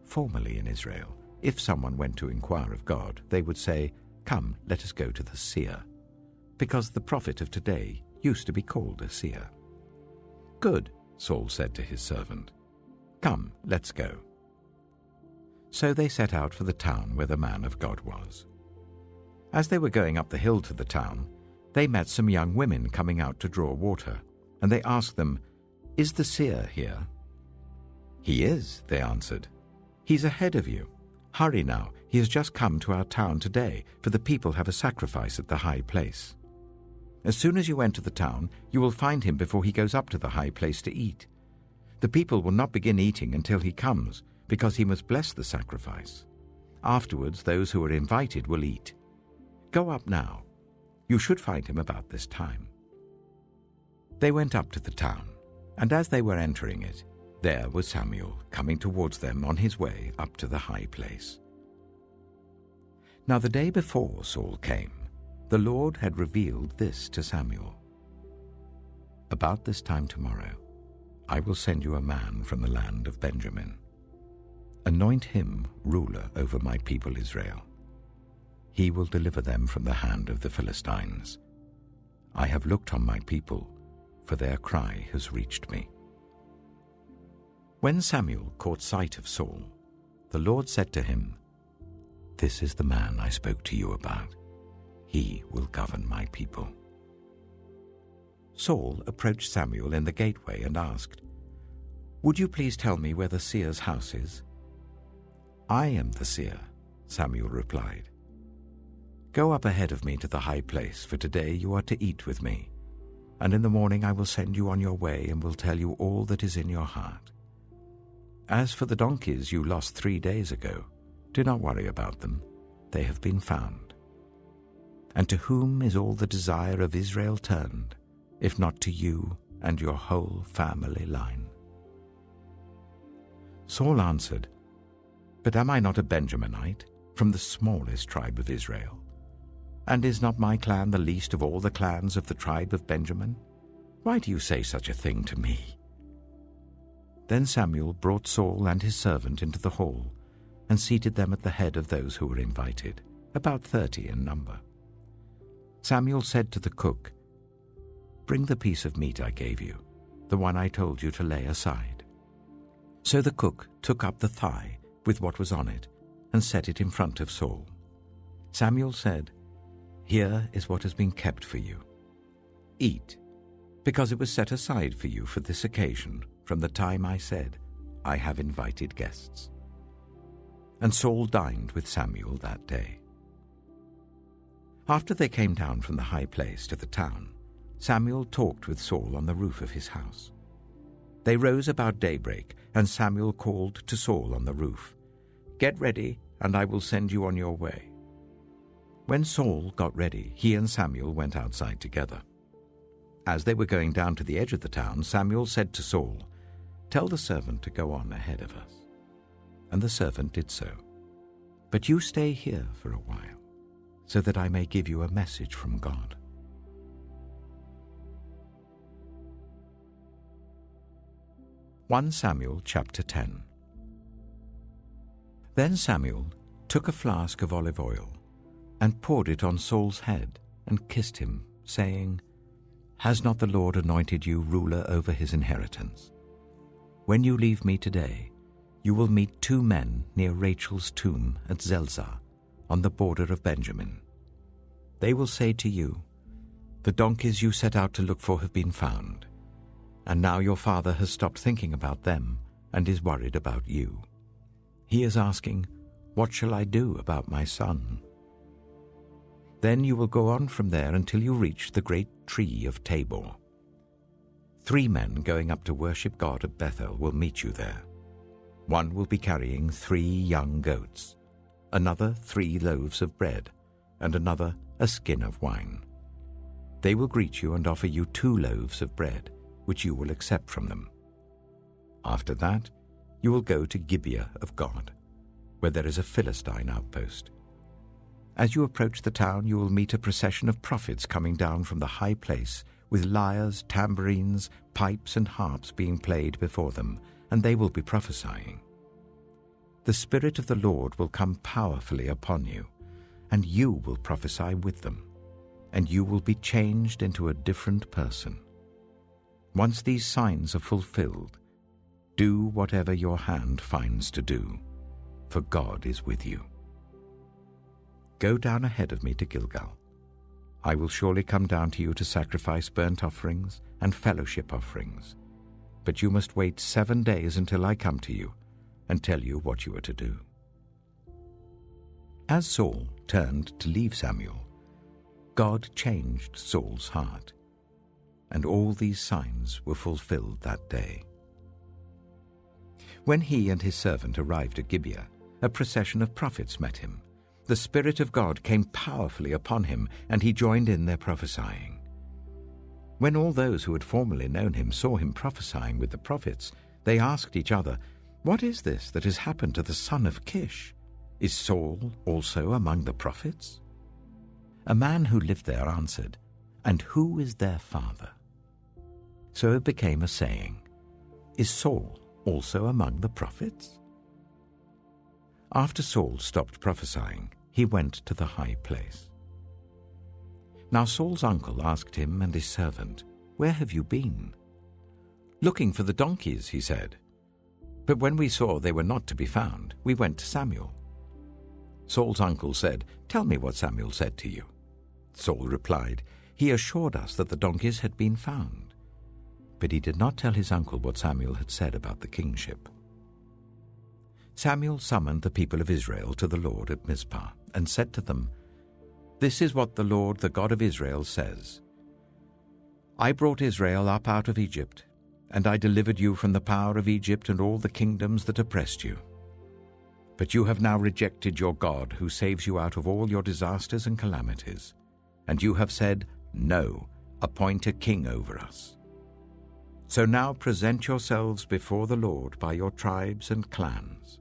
Formerly in Israel, if someone went to inquire of God, they would say, "Come, let us go to the seer," because the prophet of today used to be called a seer. "Good," Saul said to his servant. "Come, let's go." So they set out for the town where the man of God was. As they were going up the hill to the town, they met some young women coming out to draw water, and they asked them, "Is the seer here?" "He is," they answered. "He's ahead of you. Hurry now, he has just come to our town today, for the people have a sacrifice at the high place. As soon as you enter the town, you will find him before he goes up to the high place to eat. The people will not begin eating until he comes, because he must bless the sacrifice. Afterwards, those who are invited will eat. Go up now. You should find him about this time." They went up to the town, and as they were entering it, there was Samuel coming towards them on his way up to the high place. Now the day before Saul came, the Lord had revealed this to Samuel. "About this time tomorrow, I will send you a man from the land of Benjamin. Anoint him ruler over my people Israel. He will deliver them from the hand of the Philistines. I have looked on my people, for their cry has reached me." When Samuel caught sight of Saul, the Lord said to him, "This is the man I spoke to you about. He will govern my people." Saul approached Samuel in the gateway and asked, "Would you please tell me where the seer's house is?" "I am the seer," Samuel replied. "Go up ahead of me to the high place, for today you are to eat with me, and in the morning I will send you on your way and will tell you all that is in your heart. As for the donkeys you lost 3 days ago, do not worry about them. They have been found. And to whom is all the desire of Israel turned, if not to you and your whole family line?" Saul answered, "But am I not a Benjaminite, from the smallest tribe of Israel? And is not my clan the least of all the clans of the tribe of Benjamin? Why do you say such a thing to me?" Then Samuel brought Saul and his servant into the hall and seated them at the head of those who were invited, about 30 in number. Samuel said to the cook, "Bring the piece of meat I gave you, the one I told you to lay aside." So the cook took up the thigh with what was on it and set it in front of Saul. Samuel said, "Here is what has been kept for you. Eat, because it was set aside for you for this occasion from the time I said, 'I have invited guests.'" And Saul dined with Samuel that day. After they came down from the high place to the town, Samuel talked with Saul on the roof of his house. They rose about daybreak, and Samuel called to Saul on the roof, "Get ready, and I will send you on your way." When Saul got ready, he and Samuel went outside together. As they were going down to the edge of the town, Samuel said to Saul, "Tell the servant to go on ahead of us." And the servant did so. "But you stay here for a while, so that I may give you a message from God." 1 Samuel chapter 10. Then Samuel took a flask of olive oil and poured it on Saul's head and kissed him, saying, "Has not the Lord anointed you ruler over his inheritance? When you leave me today, you will meet 2 men near Rachel's tomb at Zelzah, on the border of Benjamin. They will say to you, 'The donkeys you set out to look for have been found, and now your father has stopped thinking about them and is worried about you. He is asking, "What shall I do about my son?" Then you will go on from there until you reach the great tree of Tabor. 3 men going up to worship God at Bethel will meet you there. One will be carrying 3 young goats, another 3 loaves of bread, and another a skin of wine. They will greet you and offer you 2 loaves of bread, which you will accept from them. After that, you will go to Gibeah of God, where there is a Philistine outpost. As you approach the town, you will meet a procession of prophets coming down from the high place, with lyres, tambourines, pipes, and harps being played before them, and they will be prophesying. The Spirit of the Lord will come powerfully upon you, and you will prophesy with them, and you will be changed into a different person. Once these signs are fulfilled, do whatever your hand finds to do, for God is with you. Go down ahead of me to Gilgal. I will surely come down to you to sacrifice burnt offerings and fellowship offerings, but you must wait 7 days until I come to you and tell you what you are to do." As Saul turned to leave Samuel, God changed Saul's heart, and all these signs were fulfilled that day. When he and his servant arrived at Gibeah, a procession of prophets met him. The Spirit of God came powerfully upon him, and he joined in their prophesying. When all those who had formerly known him saw him prophesying with the prophets, they asked each other, "What is this that has happened to the son of Kish? Is Saul also among the prophets?" A man who lived there answered, "And who is their father?" So it became a saying, "Is Saul also among the prophets?" After Saul stopped prophesying, he went to the high place. Now Saul's uncle asked him and his servant, "Where have you been?" "Looking for the donkeys," he said. "But when we saw they were not to be found, we went to Samuel." Saul's uncle said, "Tell me what Samuel said to you." Saul replied, "He assured us that the donkeys had been found." But he did not tell his uncle what Samuel had said about the kingship. Samuel summoned the people of Israel to the Lord at Mizpah and said to them, "This is what the Lord, the God of Israel, says. I brought Israel up out of Egypt, and I delivered you from the power of Egypt and all the kingdoms that oppressed you. But you have now rejected your God, who saves you out of all your disasters and calamities. And you have said, 'No, appoint a king over us.' So now present yourselves before the Lord by your tribes and clans."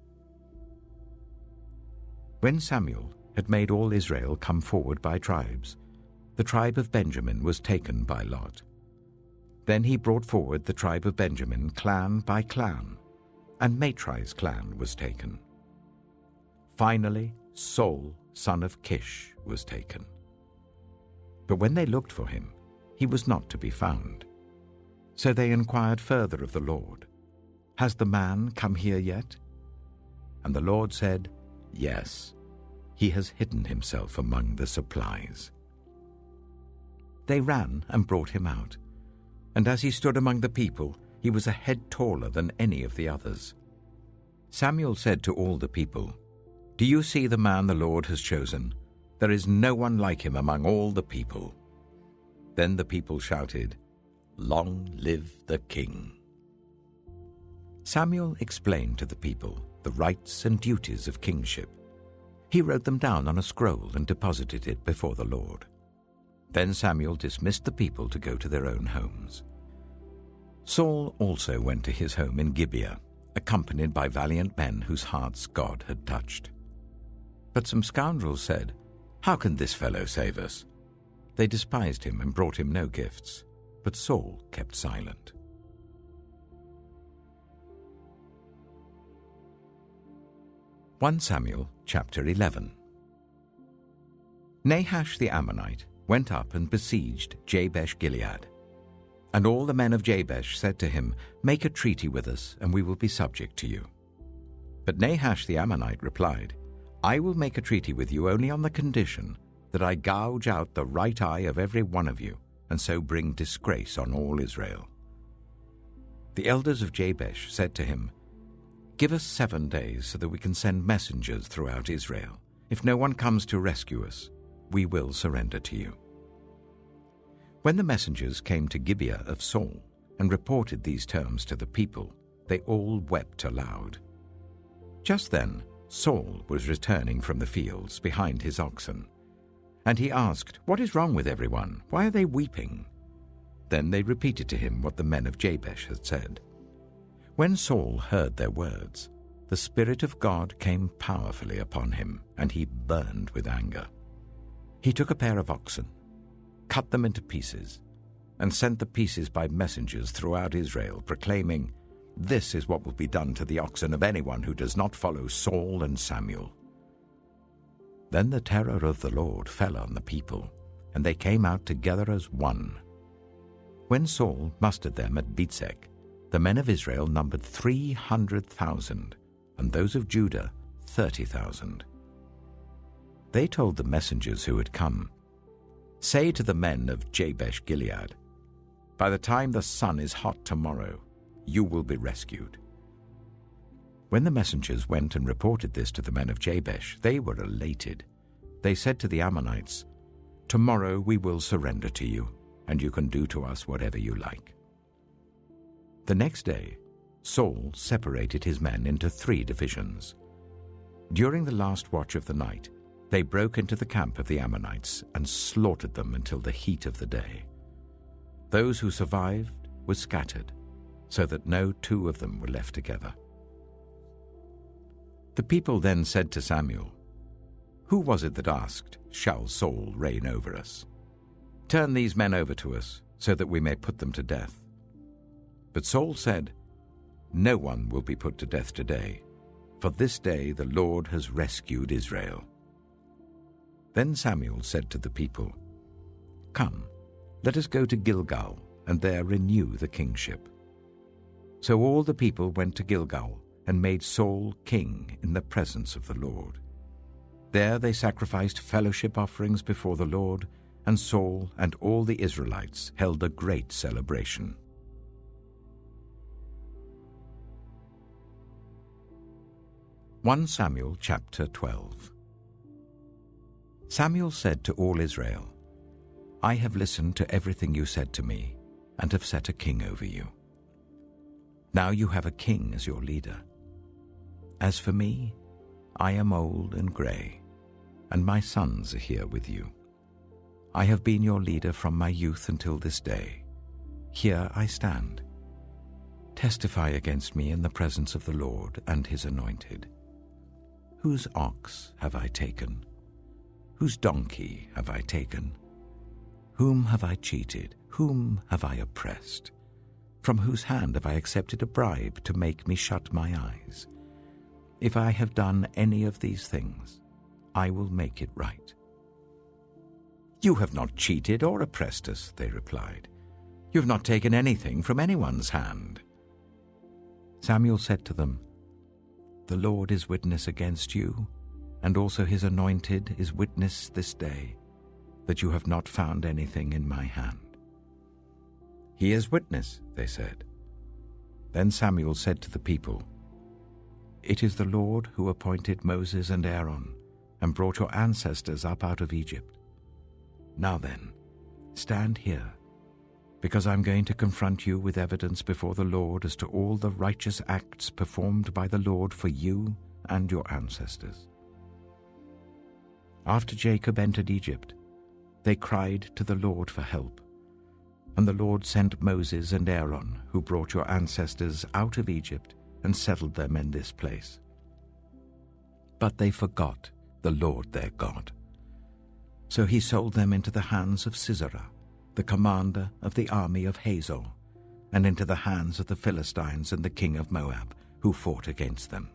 When Samuel had made all Israel come forward by tribes, the tribe of Benjamin was taken by lot. Then he brought forward the tribe of Benjamin clan by clan, and Matri's clan was taken. Finally, Saul, son of Kish, was taken. But when they looked for him, he was not to be found. So they inquired further of the Lord, "Has the man come here yet?" And the Lord said, "Yes, he has hidden himself among the supplies." They ran and brought him out, and as he stood among the people, he was a head taller than any of the others. Samuel said to all the people, "Do you see the man the Lord has chosen? There is no one like him among all the people." Then the people shouted, "Long live the king." Samuel explained to the people the rights and duties of kingship. He wrote them down on a scroll and deposited it before the Lord. Then Samuel dismissed the people to go to their own homes. Saul also went to his home in Gibeah, accompanied by valiant men whose hearts God had touched. But some scoundrels said, "How can this fellow save us?" They despised him and brought him no gifts, but Saul kept silent. Samuel chapter 11. Nahash the Ammonite went up and besieged Jabesh-Gilead. And all the men of Jabesh said to him, "Make a treaty with us, and we will be subject to you." But Nahash the Ammonite replied, "I will make a treaty with you only on the condition that I gouge out the right eye of every one of you, and so bring disgrace on all Israel." The elders of Jabesh said to him, "Give us 7 days so that we can send messengers throughout Israel. If no one comes to rescue us, we will surrender to you." When the messengers came to Gibeah of Saul and reported these terms to the people, they all wept aloud. Just then Saul was returning from the fields behind his oxen, and he asked, "What is wrong with everyone? Why are they weeping?" Then they repeated to him what the men of Jabesh had said. When Saul heard their words, the Spirit of God came powerfully upon him, and he burned with anger. He took a pair of oxen, cut them into pieces, and sent the pieces by messengers throughout Israel, proclaiming, "This is what will be done to the oxen of anyone who does not follow Saul and Samuel." Then the terror of the Lord fell on the people, and they came out together as one. When Saul mustered them at Bezek, the men of Israel numbered 300,000, and those of Judah 30,000. They told the messengers who had come, "Say to the men of Jabesh Gilead, by the time the sun is hot tomorrow, you will be rescued." When the messengers went and reported this to the men of Jabesh, they were elated. They said to the Ammonites, "Tomorrow we will surrender to you, and you can do to us whatever you like." The next day, Saul separated his men into 3 divisions. During the last watch of the night, they broke into the camp of the Ammonites and slaughtered them until the heat of the day. Those who survived were scattered, so that no 2 of them were left together. The people then said to Samuel, "Who was it that asked, 'Shall Saul reign over us?' Turn these men over to us, so that we may put them to death." But Saul said, "No one will be put to death today, for this day the Lord has rescued Israel." Then Samuel said to the people, "Come, let us go to Gilgal, and there renew the kingship." So all the people went to Gilgal and made Saul king in the presence of the Lord. There they sacrificed fellowship offerings before the Lord, and Saul and all the Israelites held a great celebration. (1 Samuel chapter 12). Samuel said to all Israel, "I have listened to everything you said to me, and have set a king over you. Now you have a king as your leader. As for me, I am old and gray, and my sons are here with you. I have been your leader from my youth until this day. Here I stand. Testify against me in the presence of the Lord and his anointed. Whose ox have I taken? Whose donkey have I taken? Whom have I cheated? Whom have I oppressed? From whose hand have I accepted a bribe to make me shut my eyes? If I have done any of these things, I will make it right." "You have not cheated or oppressed us," they replied. "You have not taken anything from anyone's hand." Samuel said to them, "The Lord is witness against you, and also his anointed is witness this day, that you have not found anything in my hand." "He is witness," they said. Then Samuel said to the people, "It is the Lord who appointed Moses and Aaron, and brought your ancestors up out of Egypt. Now then, stand here, because I'm going to confront you with evidence before the Lord as to all the righteous acts performed by the Lord for you and your ancestors. After Jacob entered Egypt, they cried to the Lord for help, and the Lord sent Moses and Aaron, who brought your ancestors out of Egypt and settled them in this place. But they forgot the Lord their God. So he sold them into the hands of Sisera, the commander of the army of Hazor, and into the hands of the Philistines and the king of Moab, who fought against them.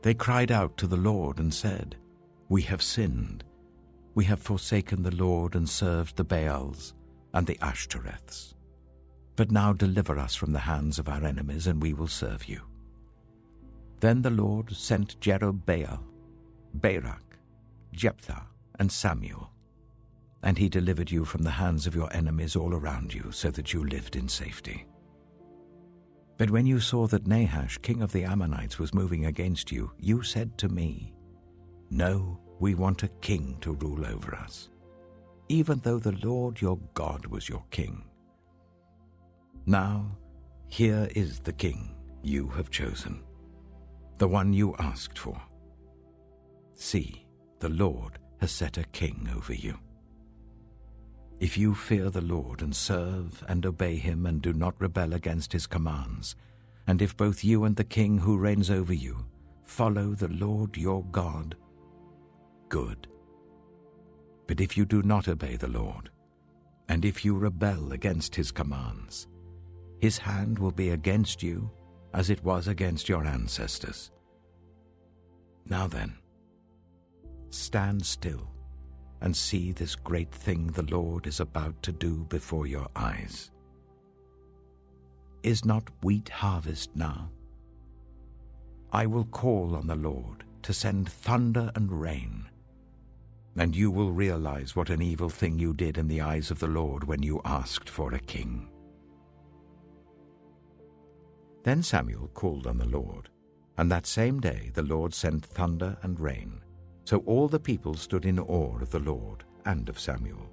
They cried out to the Lord and said, "We have sinned. We have forsaken the Lord and served the Baals and the Ashtoreths. But now deliver us from the hands of our enemies, and we will serve you." Then the Lord sent Jerubbaal, Barak, Jephthah, and Samuel, and he delivered you from the hands of your enemies all around you, so that you lived in safety. But when you saw that Nahash, king of the Ammonites, was moving against you, you said to me, "No, we want a king to rule over us, even though the Lord your God was your king. Now, here is the king you have chosen, the one you asked for. See, the Lord has set a king over you. If you fear the Lord and serve and obey him and do not rebel against his commands, and if both you and the king who reigns over you follow the Lord your God, good. But if you do not obey the Lord, and if you rebel against his commands, his hand will be against you as it was against your ancestors. Now then, stand still and see this great thing the Lord is about to do before your eyes. Is not wheat harvest now? I will call on the Lord to send thunder and rain, and you will realize what an evil thing you did in the eyes of the Lord when you asked for a king. Then Samuel called on the Lord, and that same day the Lord sent thunder and rain. So all the people stood in awe of the Lord and of Samuel.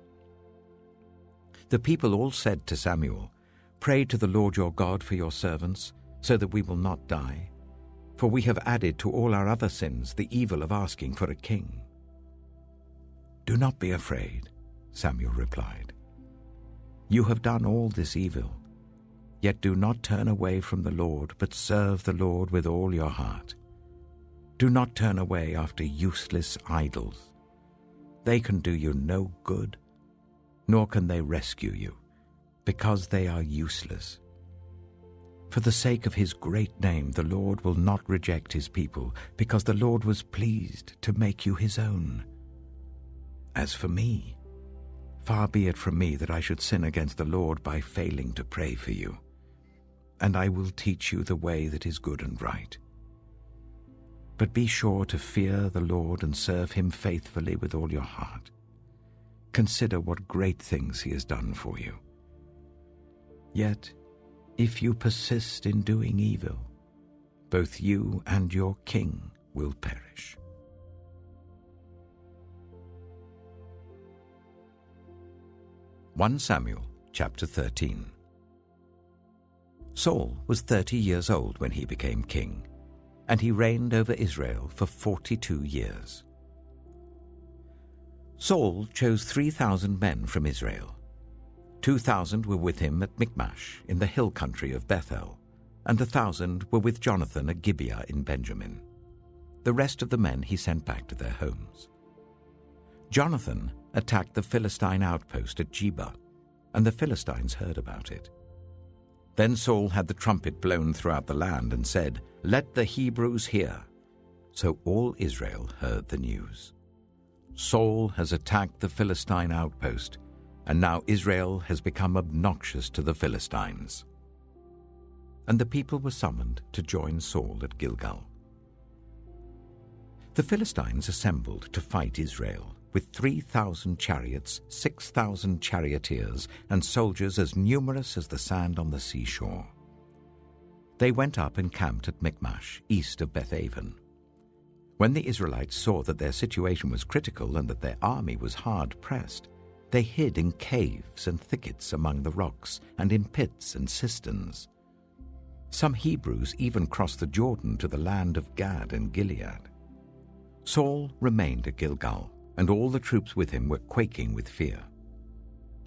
The people all said to Samuel, "Pray to the Lord your God for your servants, so that we will not die. For we have added to all our other sins the evil of asking for a king." "Do not be afraid," Samuel replied. "You have done all this evil. Yet do not turn away from the Lord, but serve the Lord with all your heart. Do not turn away after useless idols. They can do you no good, nor can they rescue you, because they are useless. For the sake of his great name, the Lord will not reject his people, because the Lord was pleased to make you his own. As for me, far be it from me that I should sin against the Lord by failing to pray for you. And I will teach you the way that is good and right. But be sure to fear the Lord and serve him faithfully with all your heart. Consider what great things he has done for you. Yet, if you persist in doing evil, both you and your king will perish." Samuel chapter 13. Saul was 30 years old when he became king, and he reigned over Israel for 42 years. Saul chose 3,000 men from Israel. 2,000 were with him at Michmash in the hill country of Bethel, and 1,000 were with Jonathan at Gibeah in Benjamin. The rest of the men he sent back to their homes. Jonathan attacked the Philistine outpost at Geba, and the Philistines heard about it. Then Saul had the trumpet blown throughout the land and said, "Let the Hebrews hear." So all Israel heard the news. Saul has attacked the Philistine outpost, and now Israel has become obnoxious to the Philistines. And the people were summoned to join Saul at Gilgal. The Philistines assembled to fight Israel, with 3,000 chariots, 6,000 charioteers, and soldiers as numerous as the sand on the seashore. They went up and camped at Michmash, east of Bethaven. When the Israelites saw that their situation was critical and that their army was hard-pressed, they hid in caves and thickets among the rocks and in pits and cisterns. Some Hebrews even crossed the Jordan to the land of Gad and Gilead. Saul remained at Gilgal, and all the troops with him were quaking with fear.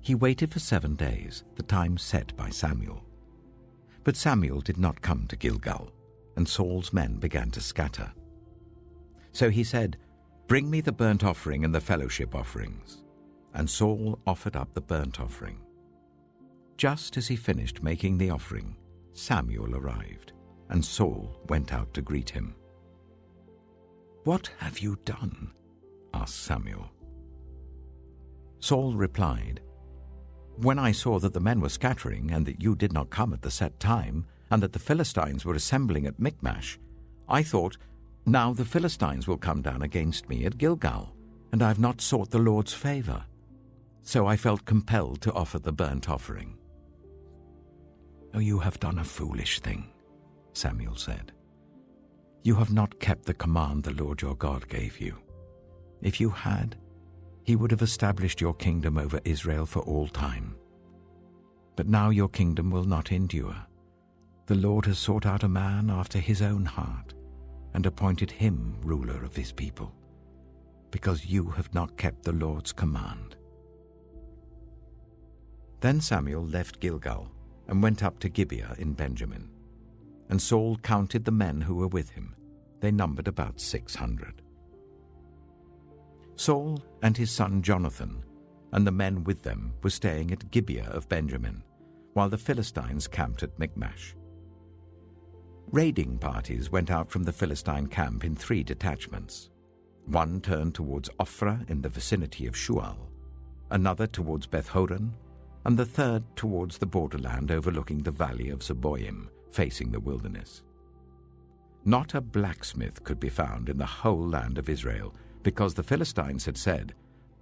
He waited for 7 days, the time set by Samuel. But Samuel did not come to Gilgal, and Saul's men began to scatter. So he said, "Bring me the burnt offering and the fellowship offerings." And Saul offered up the burnt offering. Just as he finished making the offering, Samuel arrived, and Saul went out to greet him. "What have you done?" asked Samuel. Saul replied, "When I saw that the men were scattering and that you did not come at the set time, and that the Philistines were assembling at Michmash, I thought, now the Philistines will come down against me at Gilgal, and I have not sought the Lord's favor. So I felt compelled to offer the burnt offering." "Oh, you have done a foolish thing," Samuel said. "You have not kept the command the Lord your God gave you. If you had, he would have established your kingdom over Israel for all time. But now your kingdom will not endure. The Lord has sought out a man after his own heart and appointed him ruler of his people, because you have not kept the Lord's command." Then Samuel left Gilgal and went up to Gibeah in Benjamin. and Saul counted the men who were with him. They numbered about 600. Saul and his son Jonathan and the men with them were staying at Gibeah of Benjamin, while the Philistines camped at Michmash. Raiding parties went out from the Philistine camp in 3 detachments. One turned towards Ophrah in the vicinity of Shual, another towards Beth-horon, and the third towards the borderland overlooking the valley of Zeboim, facing the wilderness. Not a blacksmith could be found in the whole land of Israel, because the Philistines had said,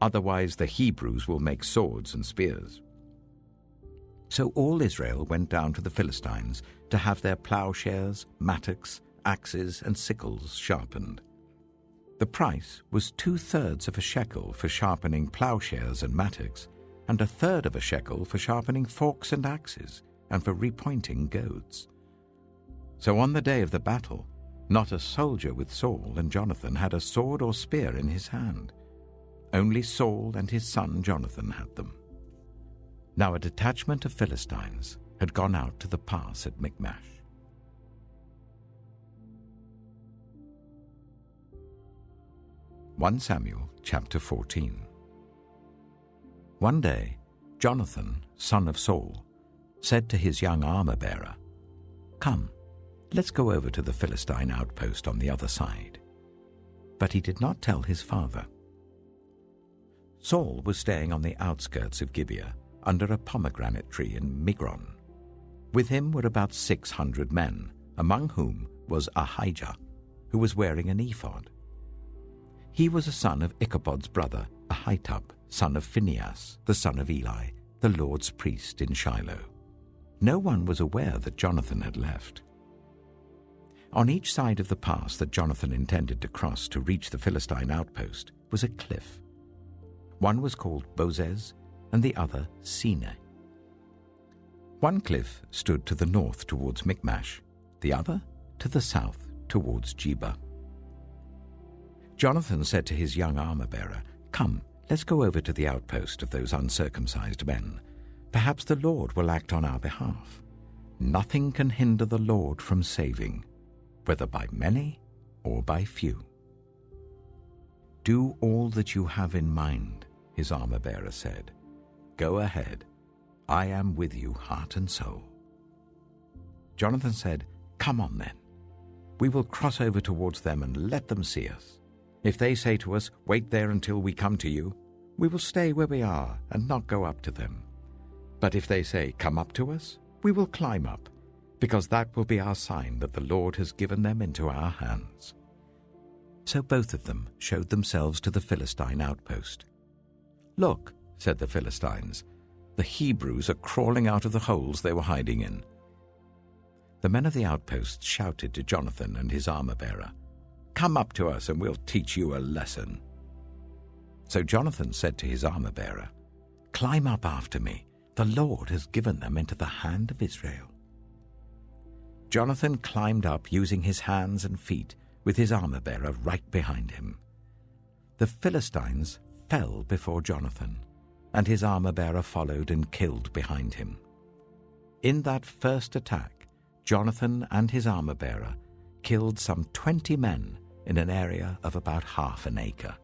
"Otherwise the Hebrews will make swords and spears." So all Israel went down to the Philistines to have their plowshares, mattocks, axes, and sickles sharpened. The price was 2/3 of a shekel for sharpening plowshares and mattocks, and 1/3 of a shekel for sharpening forks and axes, and for repointing goads. So on the day of the battle, not a soldier with Saul and Jonathan had a sword or spear in his hand. Only Saul and his son Jonathan had them. Now a detachment of Philistines had gone out to the pass at Michmash. Samuel chapter 14. One day, Jonathan, son of Saul, said to his young armor-bearer, "Come, let's go over to the Philistine outpost on the other side." But he did not tell his father. Saul was staying on the outskirts of Gibeah, under a pomegranate tree in Migron. With him were about 600 men, among whom was Ahijah, who was wearing an ephod. He was a son of Ichabod's brother, Ahitub, son of Phinehas, the son of Eli, the Lord's priest in Shiloh. No one was aware that Jonathan had left. On each side of the pass that Jonathan intended to cross to reach the Philistine outpost was a cliff. One was called Bozez, and the other Sineh. One cliff stood to the north towards Michmash, the other to the south towards Geba. Jonathan said to his young armor-bearer, "Come, let's go over to the outpost of those uncircumcised men. Perhaps the Lord will act on our behalf. Nothing can hinder the Lord from saving, whether by many or by few." "Do all that you have in mind," his armor-bearer said. "Go ahead. I am with you, heart and soul." Jonathan said, "Come on then. We will cross over towards them and let them see us. If they say to us, 'Wait there until we come to you,' we will stay where we are and not go up to them. But if they say, 'Come up to us,' we will climb up, because that will be our sign that the Lord has given them into our hands." So both of them showed themselves to the Philistine outpost. "Look," said the Philistines, "the Hebrews are crawling out of the holes they were hiding in." The men of the outpost shouted to Jonathan and his armor-bearer, "Come up to us and we'll teach you a lesson." So Jonathan said to his armor-bearer, "Climb up after me. The Lord has given them into the hand of Israel." Jonathan climbed up using his hands and feet, with his armor-bearer right behind him. The Philistines fell before Jonathan, and his armor-bearer followed and killed behind him. In that first attack, Jonathan and his armor-bearer killed some 20 men in an area of about half an acre.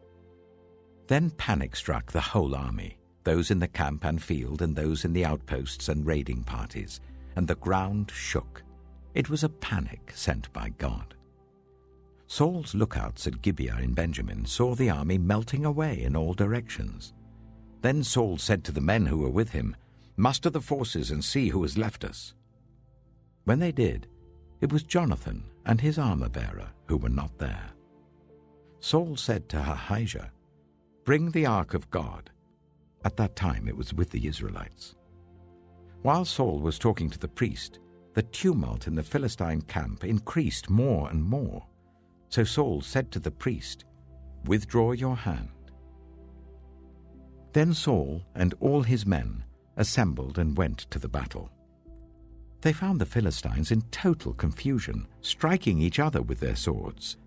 Then panic struck the whole army, those in the camp and field and those in the outposts and raiding parties, and the ground shook. It was a panic sent by God. Saul's lookouts at Gibeah in Benjamin saw the army melting away in all directions. Then Saul said to the men who were with him, "Muster the forces and see who has left us." When they did, it was Jonathan and his armor-bearer who were not there. Saul said to Ahijah, "Bring the ark of God." At that time it was with the Israelites. While Saul was talking to the priest, the tumult in the Philistine camp increased more and more. So Saul said to the priest, "Withdraw your hand." Then Saul and all his men assembled and went to the battle. They found the Philistines in total confusion, striking each other with their swords.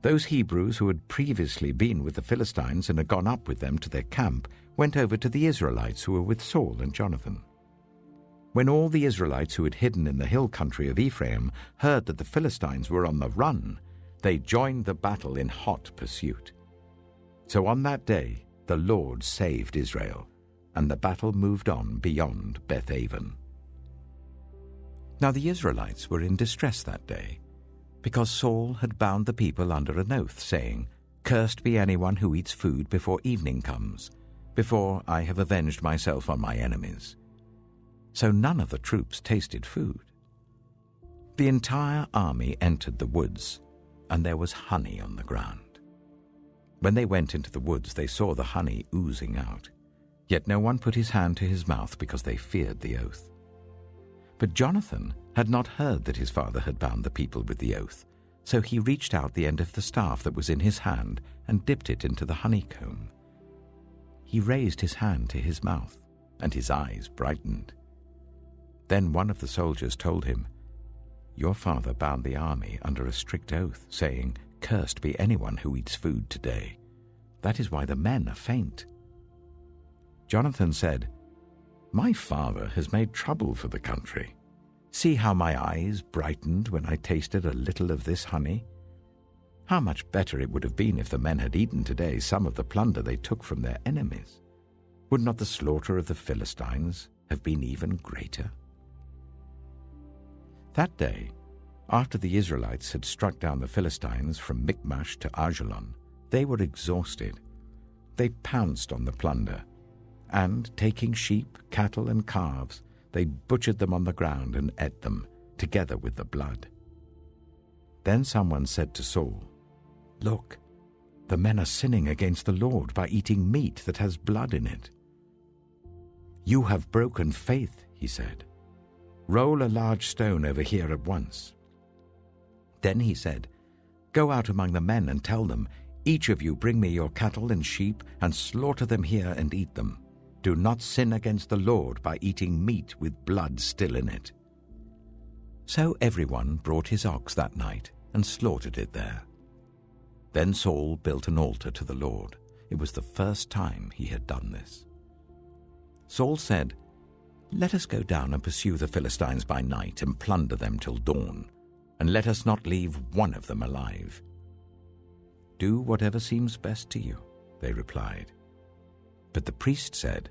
Those Hebrews who had previously been with the Philistines and had gone up with them to their camp went over to the Israelites who were with Saul and Jonathan. When all the Israelites who had hidden in the hill country of Ephraim heard that the Philistines were on the run, they joined the battle in hot pursuit. So on that day the Lord saved Israel, and the battle moved on beyond Beth-aven. Now the Israelites were in distress that day, because Saul had bound the people under an oath, saying, "Cursed be anyone who eats food before evening comes, before I have avenged myself on my enemies." So none of the troops tasted food. The entire army entered the woods, and there was honey on the ground. When they went into the woods, they saw the honey oozing out. Yet no one put his hand to his mouth because they feared the oath. But Jonathan had not heard that his father had bound the people with the oath, so he reached out the end of the staff that was in his hand and dipped it into the honeycomb. He raised his hand to his mouth, and his eyes brightened. Then one of the soldiers told him, "Your father bound the army under a strict oath, saying, 'Cursed be anyone who eats food today.' That is why the men are faint." Jonathan said, "My father has made trouble for the country. See how my eyes brightened when I tasted a little of this honey. How much better it would have been if the men had eaten today some of the plunder they took from their enemies. Would not the slaughter of the Philistines have been even greater?" That day, after the Israelites had struck down the Philistines from Michmash to Ajalon, they were exhausted. They pounced on the plunder, and, taking sheep, cattle, and calves, they butchered them on the ground and ate them, together with the blood. Then someone said to Saul, "Look, the men are sinning against the Lord by eating meat that has blood in it." "You have broken faith," he said. "Roll a large stone over here at once." Then he said, "Go out among the men and tell them, 'Each of you bring me your cattle and sheep and slaughter them here and eat them. Do not sin against the Lord by eating meat with blood still in it.'" So everyone brought his ox that night and slaughtered it there. Then Saul built an altar to the Lord. It was the first time he had done this. Saul said, "Let us go down and pursue the Philistines by night and plunder them till dawn, and let us not leave one of them alive." "Do whatever seems best to you," they replied. But the priest said,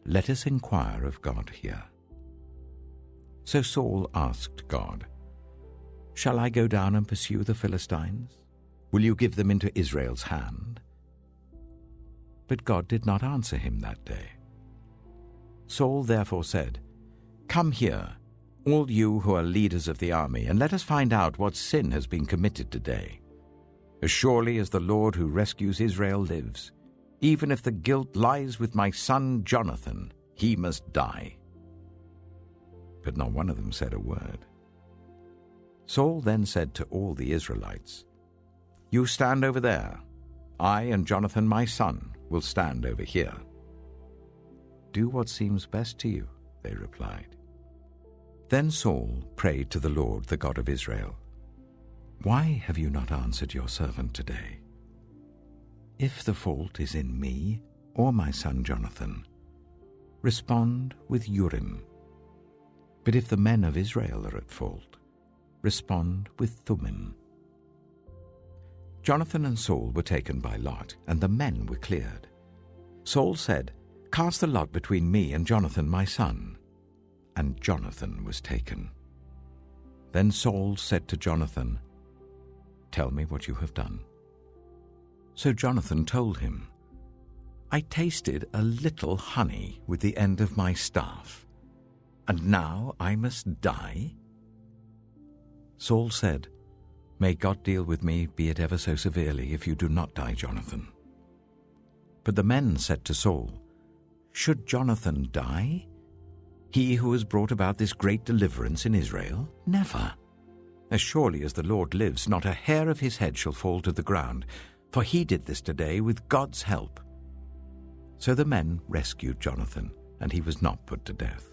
"Let us inquire of God here." So Saul asked God, "Shall I go down and pursue the Philistines? Will you give them into Israel's hand?" But God did not answer him that day. Saul therefore said, "Come here, all you who are leaders of the army, and let us find out what sin has been committed today. As surely as the Lord who rescues Israel lives, even if the guilt lies with my son Jonathan, he must die." But not one of them said a word. Saul then said to all the Israelites, "You stand over there. I and Jonathan my son will stand over here." "Do what seems best to you," they replied. Then Saul prayed to the Lord, the God of Israel, "Why have you not answered your servant today? If the fault is in me or my son Jonathan, respond with Urim. But if the men of Israel are at fault, respond with Thummim." Jonathan and Saul were taken by lot, and the men were cleared. Saul said, "Cast the lot between me and Jonathan my son." And Jonathan was taken. Then Saul said to Jonathan, "Tell me what you have done." So Jonathan told him, "I tasted a little honey with the end of my staff, and now I must die?" Saul said, "May God deal with me, be it ever so severely, if you do not die, Jonathan." But the men said to Saul, "Should Jonathan die? He who has brought about this great deliverance in Israel? Never. As surely as the Lord lives, not a hair of his head shall fall to the ground, for he did this today with God's help." So the men rescued Jonathan, and he was not put to death.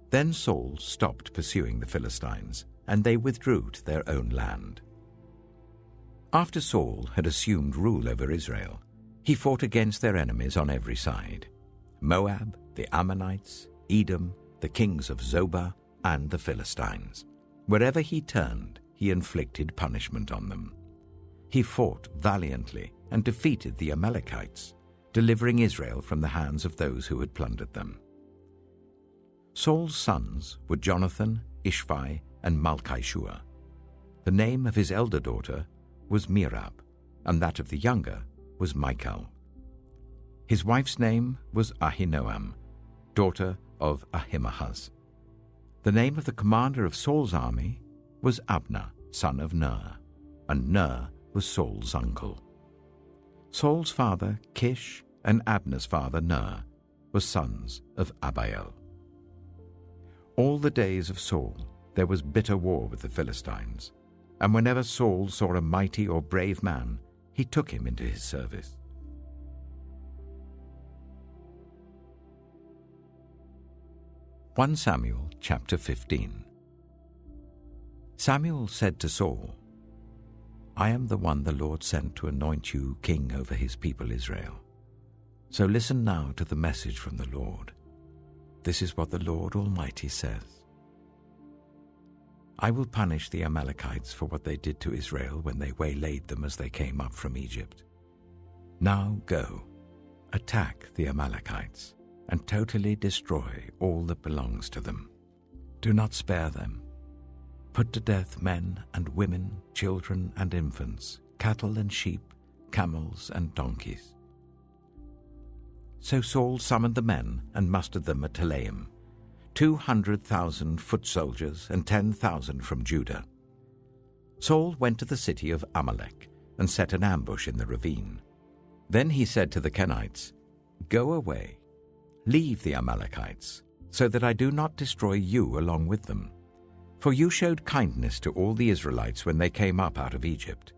Then Saul stopped pursuing the Philistines, and they withdrew to their own land. After Saul had assumed rule over Israel, he fought against their enemies on every side: Moab, the Ammonites, Edom, the kings of Zobah, and the Philistines. Wherever he turned, he inflicted punishment on them. He fought valiantly and defeated the Amalekites, delivering Israel from the hands of those who had plundered them. Saul's sons were Jonathan, Ishvi, and Malchishua. The name of his elder daughter was Merab, and that of the younger was Michal. His wife's name was Ahinoam, daughter of Ahimaaz. The name of the commander of Saul's army was Abner, son of Ner, and Ner was Saul's uncle. Saul's father, Kish, and Abner's father, Ner, were sons of Abiel. All the days of Saul there was bitter war with the Philistines, and whenever Saul saw a mighty or brave man, he took him into his service. Samuel chapter 15. Samuel said to Saul, "I am the one the Lord sent to anoint you king over his people Israel. So listen now to the message from the Lord. This is what the Lord Almighty says. I will punish the Amalekites for what they did to Israel when they waylaid them as they came up from Egypt. Now go, attack the Amalekites, and totally destroy all that belongs to them. Do not spare them. Put to death men and women, children and infants, cattle and sheep, camels and donkeys." So Saul summoned the men and mustered them at Telaim, 200,000 foot soldiers and 10,000 from Judah. Saul went to the city of Amalek and set an ambush in the ravine. Then he said to the Kenites, "Go away, leave the Amalekites, so that I do not destroy you along with them. For you showed kindness to all the Israelites when they came up out of Egypt."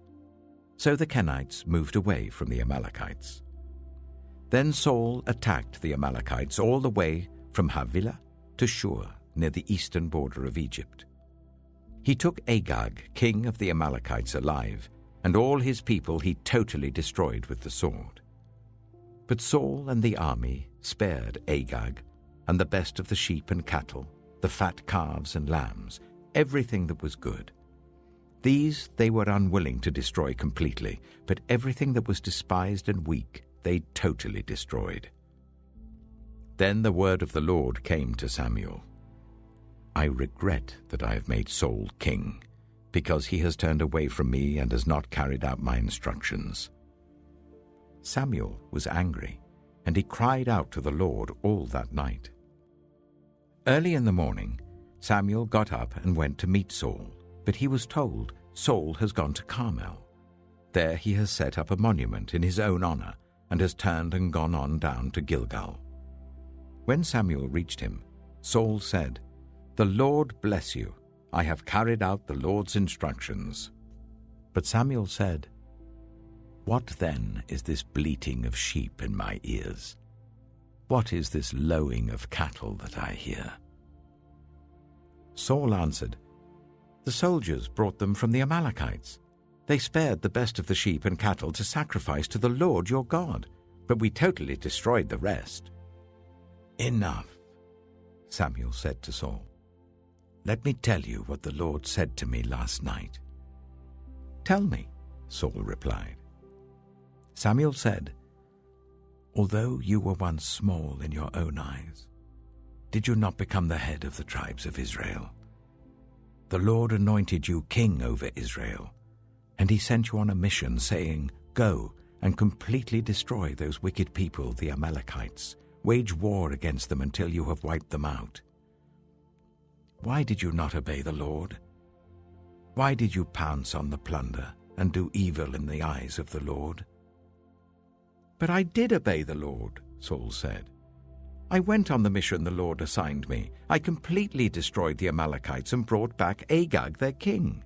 So the Kenites moved away from the Amalekites. Then Saul attacked the Amalekites all the way from Havilah to Shur, near the eastern border of Egypt. He took Agag, king of the Amalekites, alive, and all his people he totally destroyed with the sword. But Saul and the army spared Agag and the best of the sheep and cattle, the fat calves and lambs, everything that was good. These they were unwilling to destroy completely, but everything that was despised and weak they totally destroyed. Then the word of the Lord came to Samuel. "I regret that I have made Saul king, because he has turned away from me and has not carried out my instructions." Samuel was angry, and he cried out to the Lord all that night. Early in the morning, Samuel got up and went to meet Saul, but he was told, "Saul has gone to Carmel. There he has set up a monument in his own honor and has turned and gone on down to Gilgal." When Samuel reached him, Saul said, "The Lord bless you. I have carried out the Lord's instructions." But Samuel said, "What then is this bleating of sheep in my ears? What is this lowing of cattle that I hear?" Saul answered, "The soldiers brought them from the Amalekites. They spared the best of the sheep and cattle to sacrifice to the Lord your God, but we totally destroyed the rest." "Enough," Samuel said to Saul. "Let me tell you what the Lord said to me last night." "Tell me," Saul replied. Samuel said, "Although you were once small in your own eyes, did you not become the head of the tribes of Israel? The Lord anointed you king over Israel, and he sent you on a mission, saying, 'Go and completely destroy those wicked people, the Amalekites. Wage war against them until you have wiped them out.' Why did you not obey the Lord? Why did you pounce on the plunder and do evil in the eyes of the Lord?" "But I did obey the Lord," Saul said. "I went on the mission the Lord assigned me. I completely destroyed the Amalekites and brought back Agag, their king.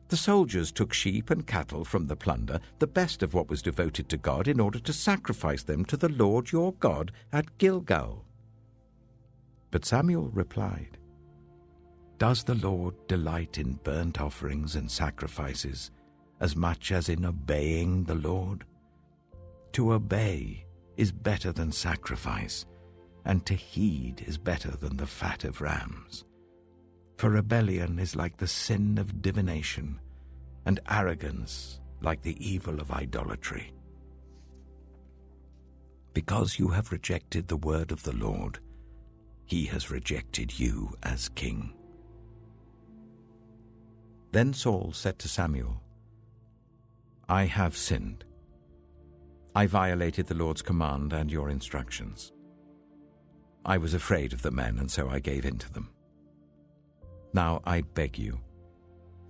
The soldiers took sheep and cattle from the plunder, the best of what was devoted to God, in order to sacrifice them to the Lord your God at Gilgal." But Samuel replied, "Does the Lord delight in burnt offerings and sacrifices as much as in obeying the Lord? To obey is better than sacrifice, and to heed is better than the fat of rams. For rebellion is like the sin of divination, and arrogance like the evil of idolatry. Because you have rejected the word of the Lord, he has rejected you as king." Then Saul said to Samuel, "I have sinned. I violated the Lord's command and your instructions. I was afraid of the men, and so I gave in to them. Now I beg you,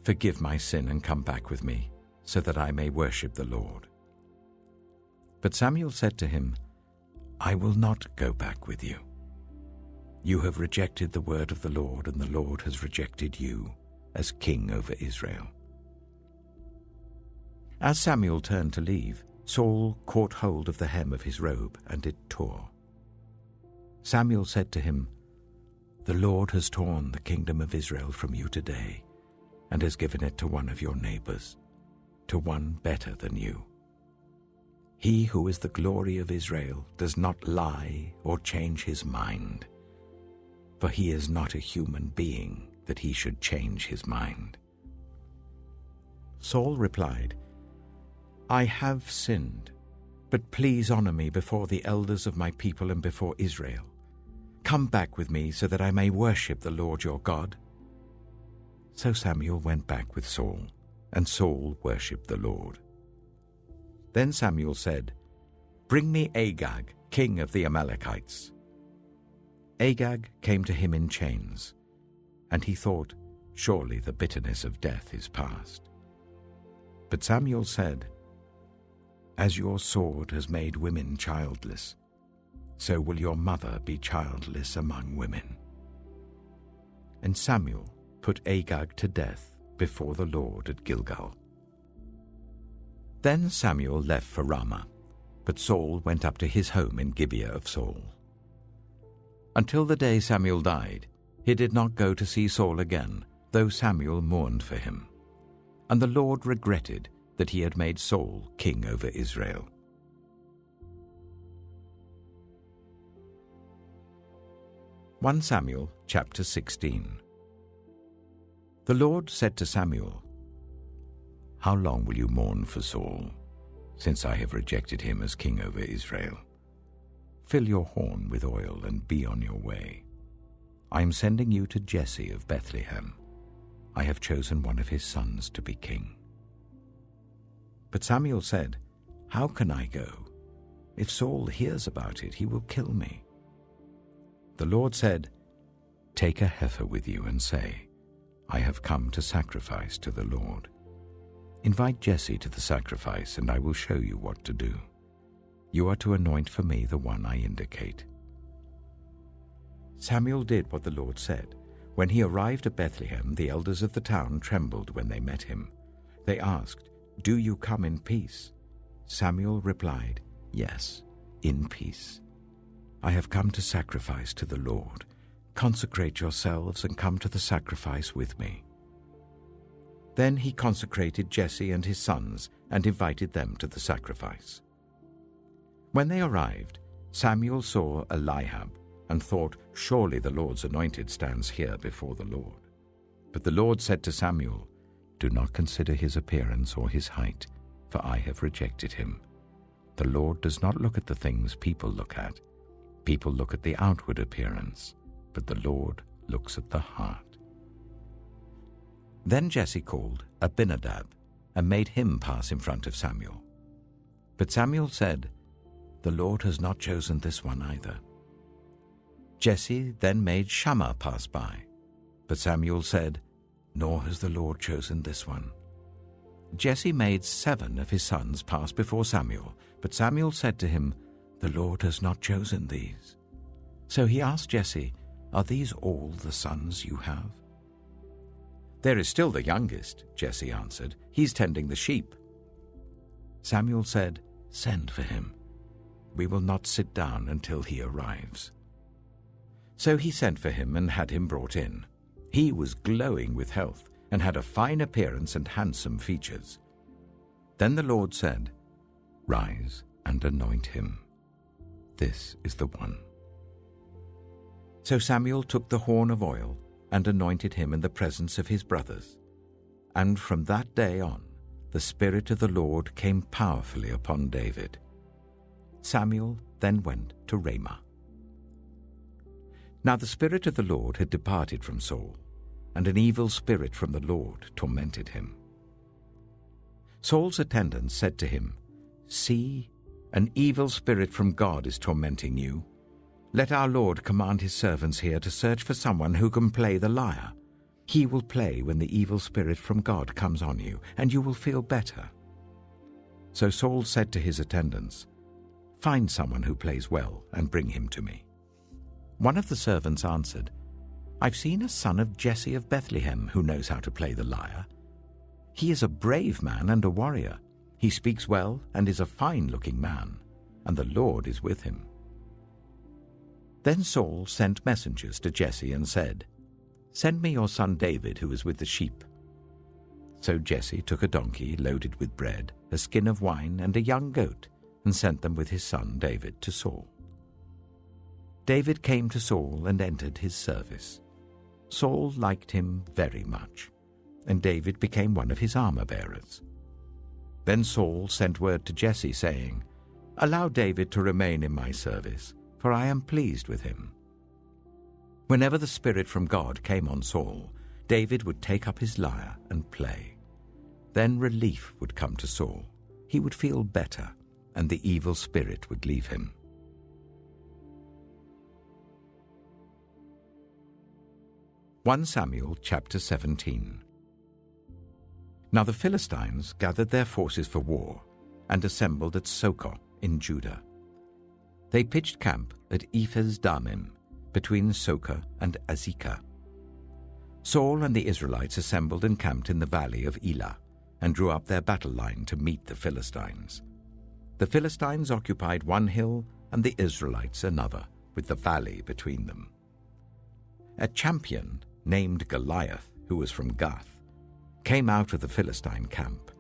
forgive my sin and come back with me, so that I may worship the Lord." But Samuel said to him, "I will not go back with you. You have rejected the word of the Lord, and the Lord has rejected you as king over Israel." As Samuel turned to leave, Saul caught hold of the hem of his robe, and it tore. Samuel said to him, "The Lord has torn the kingdom of Israel from you today, and has given it to one of your neighbors, to one better than you. He who is the glory of Israel does not lie or change his mind, for he is not a human being that he should change his mind." Saul replied, "I have sinned, but please honor me before the elders of my people and before Israel. Come back with me so that I may worship the Lord your God." So Samuel went back with Saul, and Saul worshipped the Lord. Then Samuel said, "Bring me Agag, king of the Amalekites." Agag came to him in chains, and he thought, "Surely the bitterness of death is past." But Samuel said, "As your sword has made women childless, so will your mother be childless among women." And Samuel put Agag to death before the Lord at Gilgal. Then Samuel left for Ramah, but Saul went up to his home in Gibeah of Saul. Until the day Samuel died, he did not go to see Saul again, though Samuel mourned for him. And the Lord regretted that he had made Saul king over Israel. 1 Samuel chapter 16. The Lord said to Samuel, "How long will you mourn for Saul, since I have rejected him as king over Israel? Fill your horn with oil and be on your way. I am sending you to Jesse of Bethlehem. I have chosen one of his sons to be king." But Samuel said, "How can I go? If Saul hears about it, he will kill me." The Lord said, "Take a heifer with you and say, 'I have come to sacrifice to the Lord.' Invite Jesse to the sacrifice, and I will show you what to do. You are to anoint for me the one I indicate." Samuel did what the Lord said. When he arrived at Bethlehem, the elders of the town trembled when they met him. They asked, "Do you come in peace?" Samuel replied, "Yes, in peace. I have come to sacrifice to the Lord. Consecrate yourselves and come to the sacrifice with me." Then he consecrated Jesse and his sons and invited them to the sacrifice. When they arrived, Samuel saw Eliab and thought, "Surely the Lord's anointed stands here before the Lord." But the Lord said to Samuel, "Do not consider his appearance or his height, for I have rejected him. The Lord does not look at the things people look at. People look at the outward appearance, but the Lord looks at the heart." Then Jesse called Abinadab and made him pass in front of Samuel. But Samuel said, "The Lord has not chosen this one either." Jesse then made Shammah pass by, but Samuel said, "Nor has the Lord chosen this one." Jesse made 7 of his sons pass before Samuel, but Samuel said to him, "The Lord has not chosen these." So he asked Jesse, "Are these all the sons you have?" "There is still the youngest," Jesse answered. "He's tending the sheep." Samuel said, "Send for him. We will not sit down until he arrives." So he sent for him and had him brought in. He was glowing with health and had a fine appearance and handsome features. Then the Lord said, "Rise and anoint him. This is the one." So Samuel took the horn of oil and anointed him in the presence of his brothers. And from that day on, the Spirit of the Lord came powerfully upon David. Samuel then went to Ramah. Now the Spirit of the Lord had departed from Saul, and an evil spirit from the Lord tormented him. Saul's attendants said to him, "See, an evil spirit from God is tormenting you. Let our Lord command his servants here to search for someone who can play the lyre. He will play when the evil spirit from God comes on you, and you will feel better." So Saul said to his attendants, "Find someone who plays well and bring him to me." One of the servants answered, "I've seen a son of Jesse of Bethlehem who knows how to play the lyre. He is a brave man and a warrior. He speaks well and is a fine-looking man, and the Lord is with him." Then Saul sent messengers to Jesse and said, "Send me your son David, who is with the sheep." So Jesse took a donkey loaded with bread, a skin of wine, and a young goat, and sent them with his son David to Saul. David came to Saul and entered his service. Saul liked him very much, and David became one of his armor-bearers. Then Saul sent word to Jesse, saying, "Allow David to remain in my service, for I am pleased with him." Whenever the Spirit from God came on Saul, David would take up his lyre and play. Then relief would come to Saul. He would feel better, and the evil spirit would leave him. 1 Samuel chapter 17. Now the Philistines gathered their forces for war and assembled at Socoh in Judah. They pitched camp at Ephes-Dammim, between Socoh and Azekah. Saul and the Israelites assembled and camped in the valley of Elah, and drew up their battle line to meet the Philistines. The Philistines occupied one hill, and the Israelites another, with the valley between them. A champion named Goliath, who was from Gath, came out of the Philistine camp.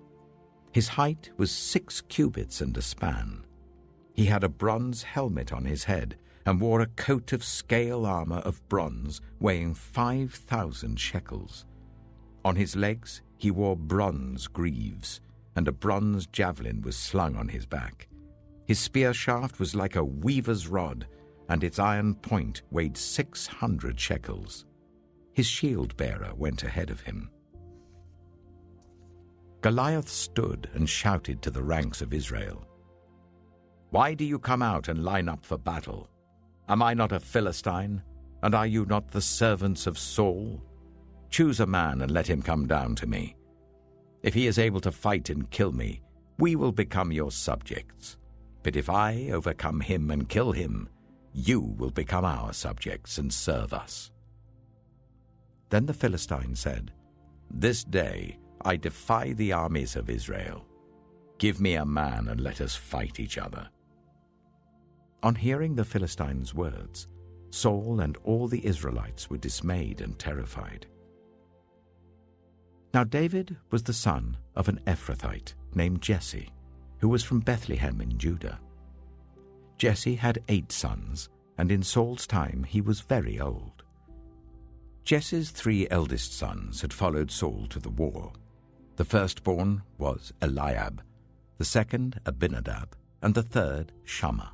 His height was 6 cubits and a span. He had a bronze helmet on his head, and wore a coat of scale armor of bronze weighing 5,000 shekels. On his legs he wore bronze greaves, and a bronze javelin was slung on his back. His spear shaft was like a weaver's rod, and its iron point weighed 600 shekels. His shield-bearer went ahead of him. Goliath stood and shouted to the ranks of Israel, "Why do you come out and line up for battle? Am I not a Philistine, and are you not the servants of Saul? Choose a man and let him come down to me. If he is able to fight and kill me, we will become your subjects. But if I overcome him and kill him, you will become our subjects and serve us." Then the Philistine said, "This day I defy the armies of Israel. Give me a man and let us fight each other." On hearing the Philistines' words, Saul and all the Israelites were dismayed and terrified. Now David was the son of an Ephrathite named Jesse, who was from Bethlehem in Judah. Jesse had 8 sons, and in Saul's time he was very old. Jesse's 3 eldest sons had followed Saul to the war. The firstborn was Eliab, the second Abinadab, and the third Shammah.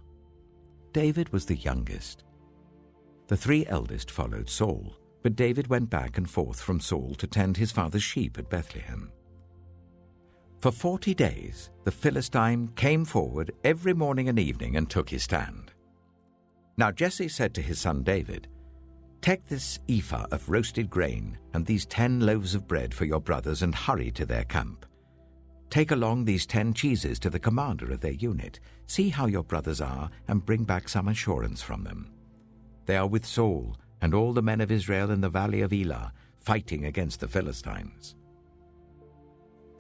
David was the youngest. The 3 eldest followed Saul, but David went back and forth from Saul to tend his father's sheep at Bethlehem. For 40 days the Philistine came forward every morning and evening and took his stand. Now Jesse said to his son David, "Take this ephah of roasted grain and these 10 loaves of bread for your brothers and hurry to their camp. Take along these 10 cheeses to the commander of their unit. See how your brothers are and bring back some assurance from them. They are with Saul and all the men of Israel in the valley of Elah, fighting against the Philistines."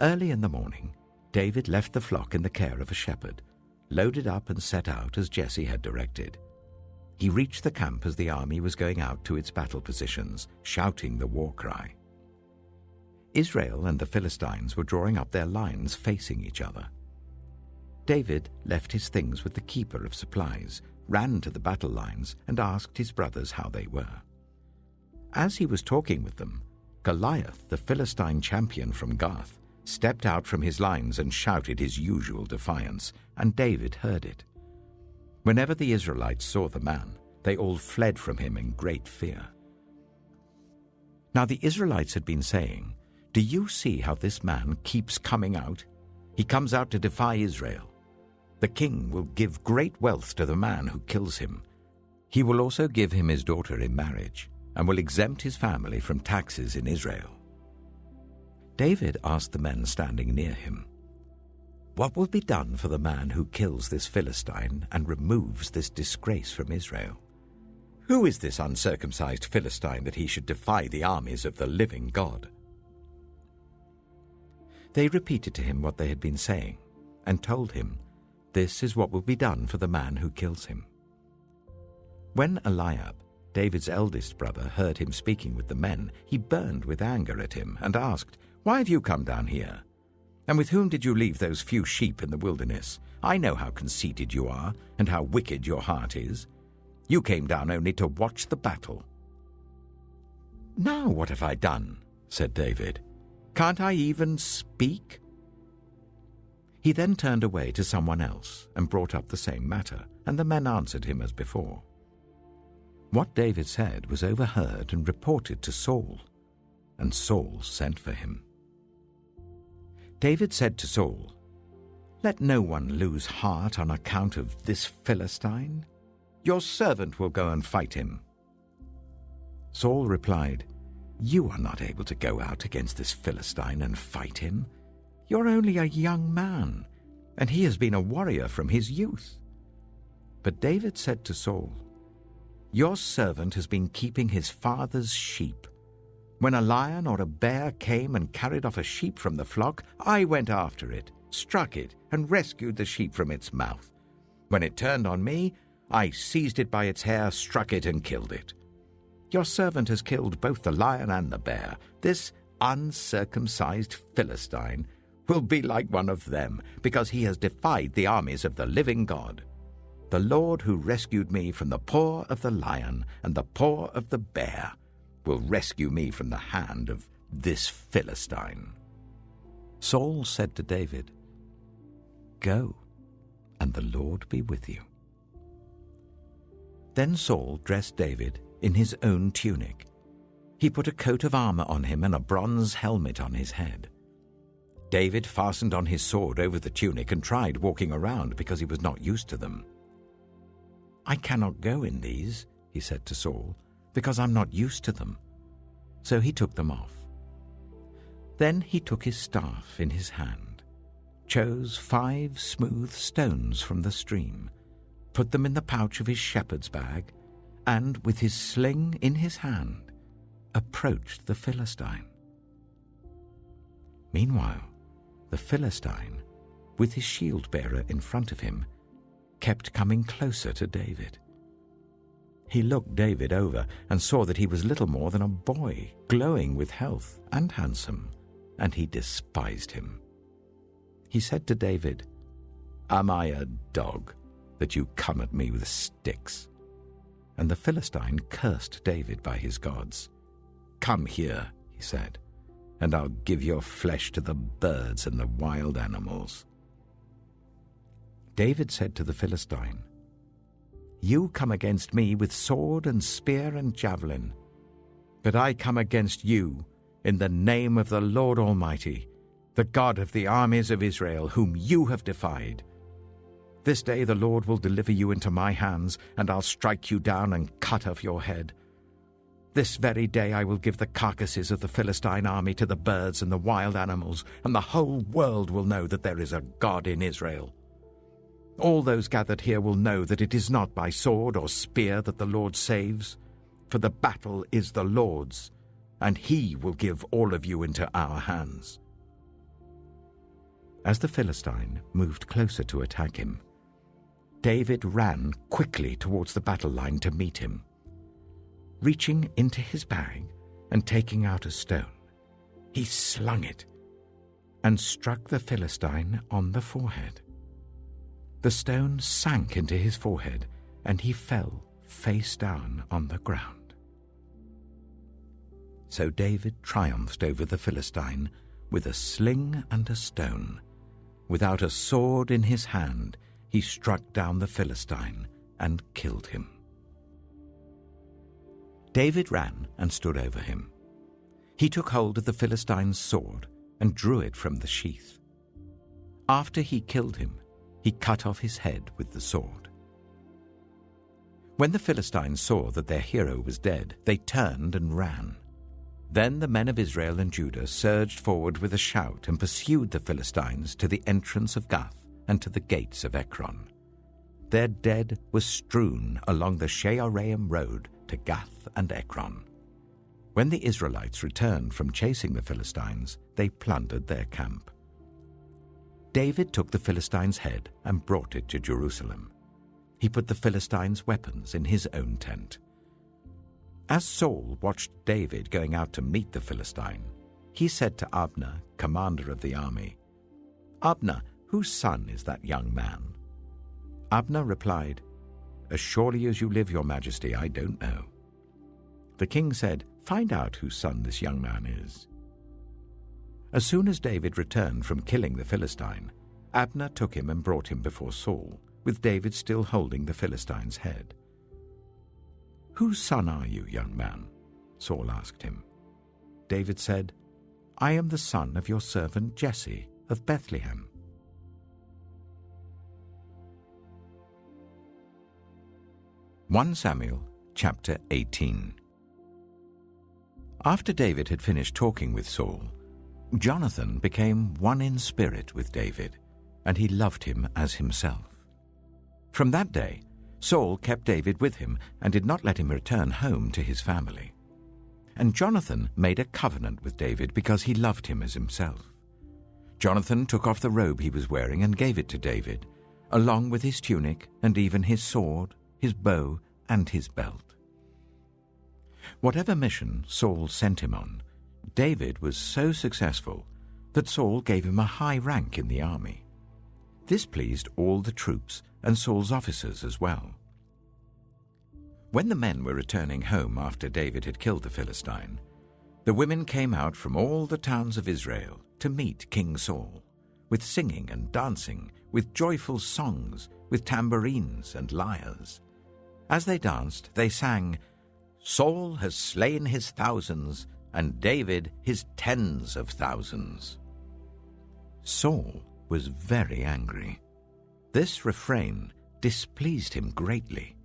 Early in the morning, David left the flock in the care of a shepherd, loaded up and set out as Jesse had directed. He reached the camp as the army was going out to its battle positions, shouting the war cry. Israel and the Philistines were drawing up their lines facing each other. David left his things with the keeper of supplies, ran to the battle lines, and asked his brothers how they were. As he was talking with them, Goliath, the Philistine champion from Gath, stepped out from his lines and shouted his usual defiance, and David heard it. Whenever the Israelites saw the man, they all fled from him in great fear. Now the Israelites had been saying, "Do you see how this man keeps coming out? He comes out to defy Israel. The king will give great wealth to the man who kills him. He will also give him his daughter in marriage, and will exempt his family from taxes in Israel." David asked the men standing near him, "What will be done for the man who kills this Philistine and removes this disgrace from Israel? Who is this uncircumcised Philistine that he should defy the armies of the living God?" They repeated to him what they had been saying, and told him, "This is what will be done for the man who kills him." When Eliab, David's eldest brother, heard him speaking with the men, he burned with anger at him and asked, "Why have you come down here? And with whom did you leave those few sheep in the wilderness? I know how conceited you are and how wicked your heart is. You came down only to watch the battle." "Now what have I done?" said David. "Can't I even speak?" He then turned away to someone else and brought up the same matter, and the men answered him as before. What David said was overheard and reported to Saul, and Saul sent for him. David said to Saul, "Let no one lose heart on account of this Philistine. Your servant will go and fight him." Saul replied, "You are not able to go out against this Philistine and fight him. You're only a young man, and he has been a warrior from his youth." But David said to Saul, "Your servant has been keeping his father's sheep. When a lion or a bear came and carried off a sheep from the flock, I went after it, struck it, and rescued the sheep from its mouth. When it turned on me, I seized it by its hair, struck it, and killed it. Your servant has killed both the lion and the bear. This uncircumcised Philistine will be like one of them, because he has defied the armies of the living God. The Lord who rescued me from the paw of the lion and the paw of the bear will rescue me from the hand of this Philistine." Saul said to David, "Go, and the Lord be with you." Then Saul dressed David in his own tunic. He put a coat of armor on him and a bronze helmet on his head. David fastened on his sword over the tunic and tried walking around because he was not used to them. "I cannot go in these," he said to Saul, "because I'm not used to them." So he took them off. Then he took his staff in his hand, chose 5 smooth stones from the stream, put them in the pouch of his shepherd's bag, and with his sling in his hand, approached the Philistine. Meanwhile, the Philistine, with his shield-bearer in front of him, kept coming closer to David. He looked David over and saw that he was little more than a boy, glowing with health and handsome, and he despised him. He said to David, "Am I a dog that you come at me with sticks?" And the Philistine cursed David by his gods. "Come here," he said, "and I'll give your flesh to the birds and the wild animals." David said to the Philistine, "You come against me with sword and spear and javelin, but I come against you in the name of the Lord Almighty, the God of the armies of Israel, whom you have defied. This day the Lord will deliver you into my hands, and I'll strike you down and cut off your head. This very day I will give the carcasses of the Philistine army to the birds and the wild animals, and the whole world will know that there is a God in Israel. All those gathered here will know that it is not by sword or spear that the Lord saves, for the battle is the Lord's, and he will give all of you into our hands." As the Philistine moved closer to attack him, David ran quickly towards the battle line to meet him. Reaching into his bag and taking out a stone, he slung it and struck the Philistine on the forehead. the stone sank into his forehead, and he fell face down on the ground. So David triumphed over the Philistine with a sling and a stone. Without a sword in his hand, he struck down the Philistine and killed him. David ran and stood over him. He took hold of the Philistine's sword and drew it from the sheath. After he killed him, he cut off his head with the sword. When the Philistines saw that their hero was dead, they turned and ran. Then the men of Israel and Judah surged forward with a shout and pursued the Philistines to the entrance of Gath and to the gates of Ekron. Their dead were strewn along the Shearaim road to Gath and Ekron. When the Israelites returned from chasing the Philistines, they plundered their camp. David took the Philistine's head and brought it to Jerusalem. He put the Philistines' weapons in his own tent. As Saul watched David going out to meet the Philistine, he said to Abner, commander of the army, "Abner, whose son is that young man?" Abner replied, "As surely as you live, your majesty, I don't know." The king said, "Find out whose son this young man is." As soon as David returned from killing the Philistine, Abner took him and brought him before Saul, with David still holding the Philistine's head. "Whose son are you, young man?" Saul asked him. David said, "I am the son of your servant Jesse of Bethlehem." (1 Samuel chapter 18). After David had finished talking with Saul, Jonathan became one in spirit with David, and he loved him as himself. From that day, Saul kept David with him and did not let him return home to his family. And Jonathan made a covenant with David because he loved him as himself. Jonathan took off the robe he was wearing and gave it to David, along with his tunic and even his sword, his bow, and his belt. Whatever mission Saul sent him on, David was so successful that Saul gave him a high rank in the army. This pleased all the troops and Saul's officers as well. When the men were returning home after David had killed the Philistine, the women came out from all the towns of Israel to meet King Saul, with singing and dancing, with joyful songs, with tambourines and lyres. As they danced, they sang, "Saul has slain his thousands, and David his tens of thousands." Saul was very angry. This refrain displeased him greatly.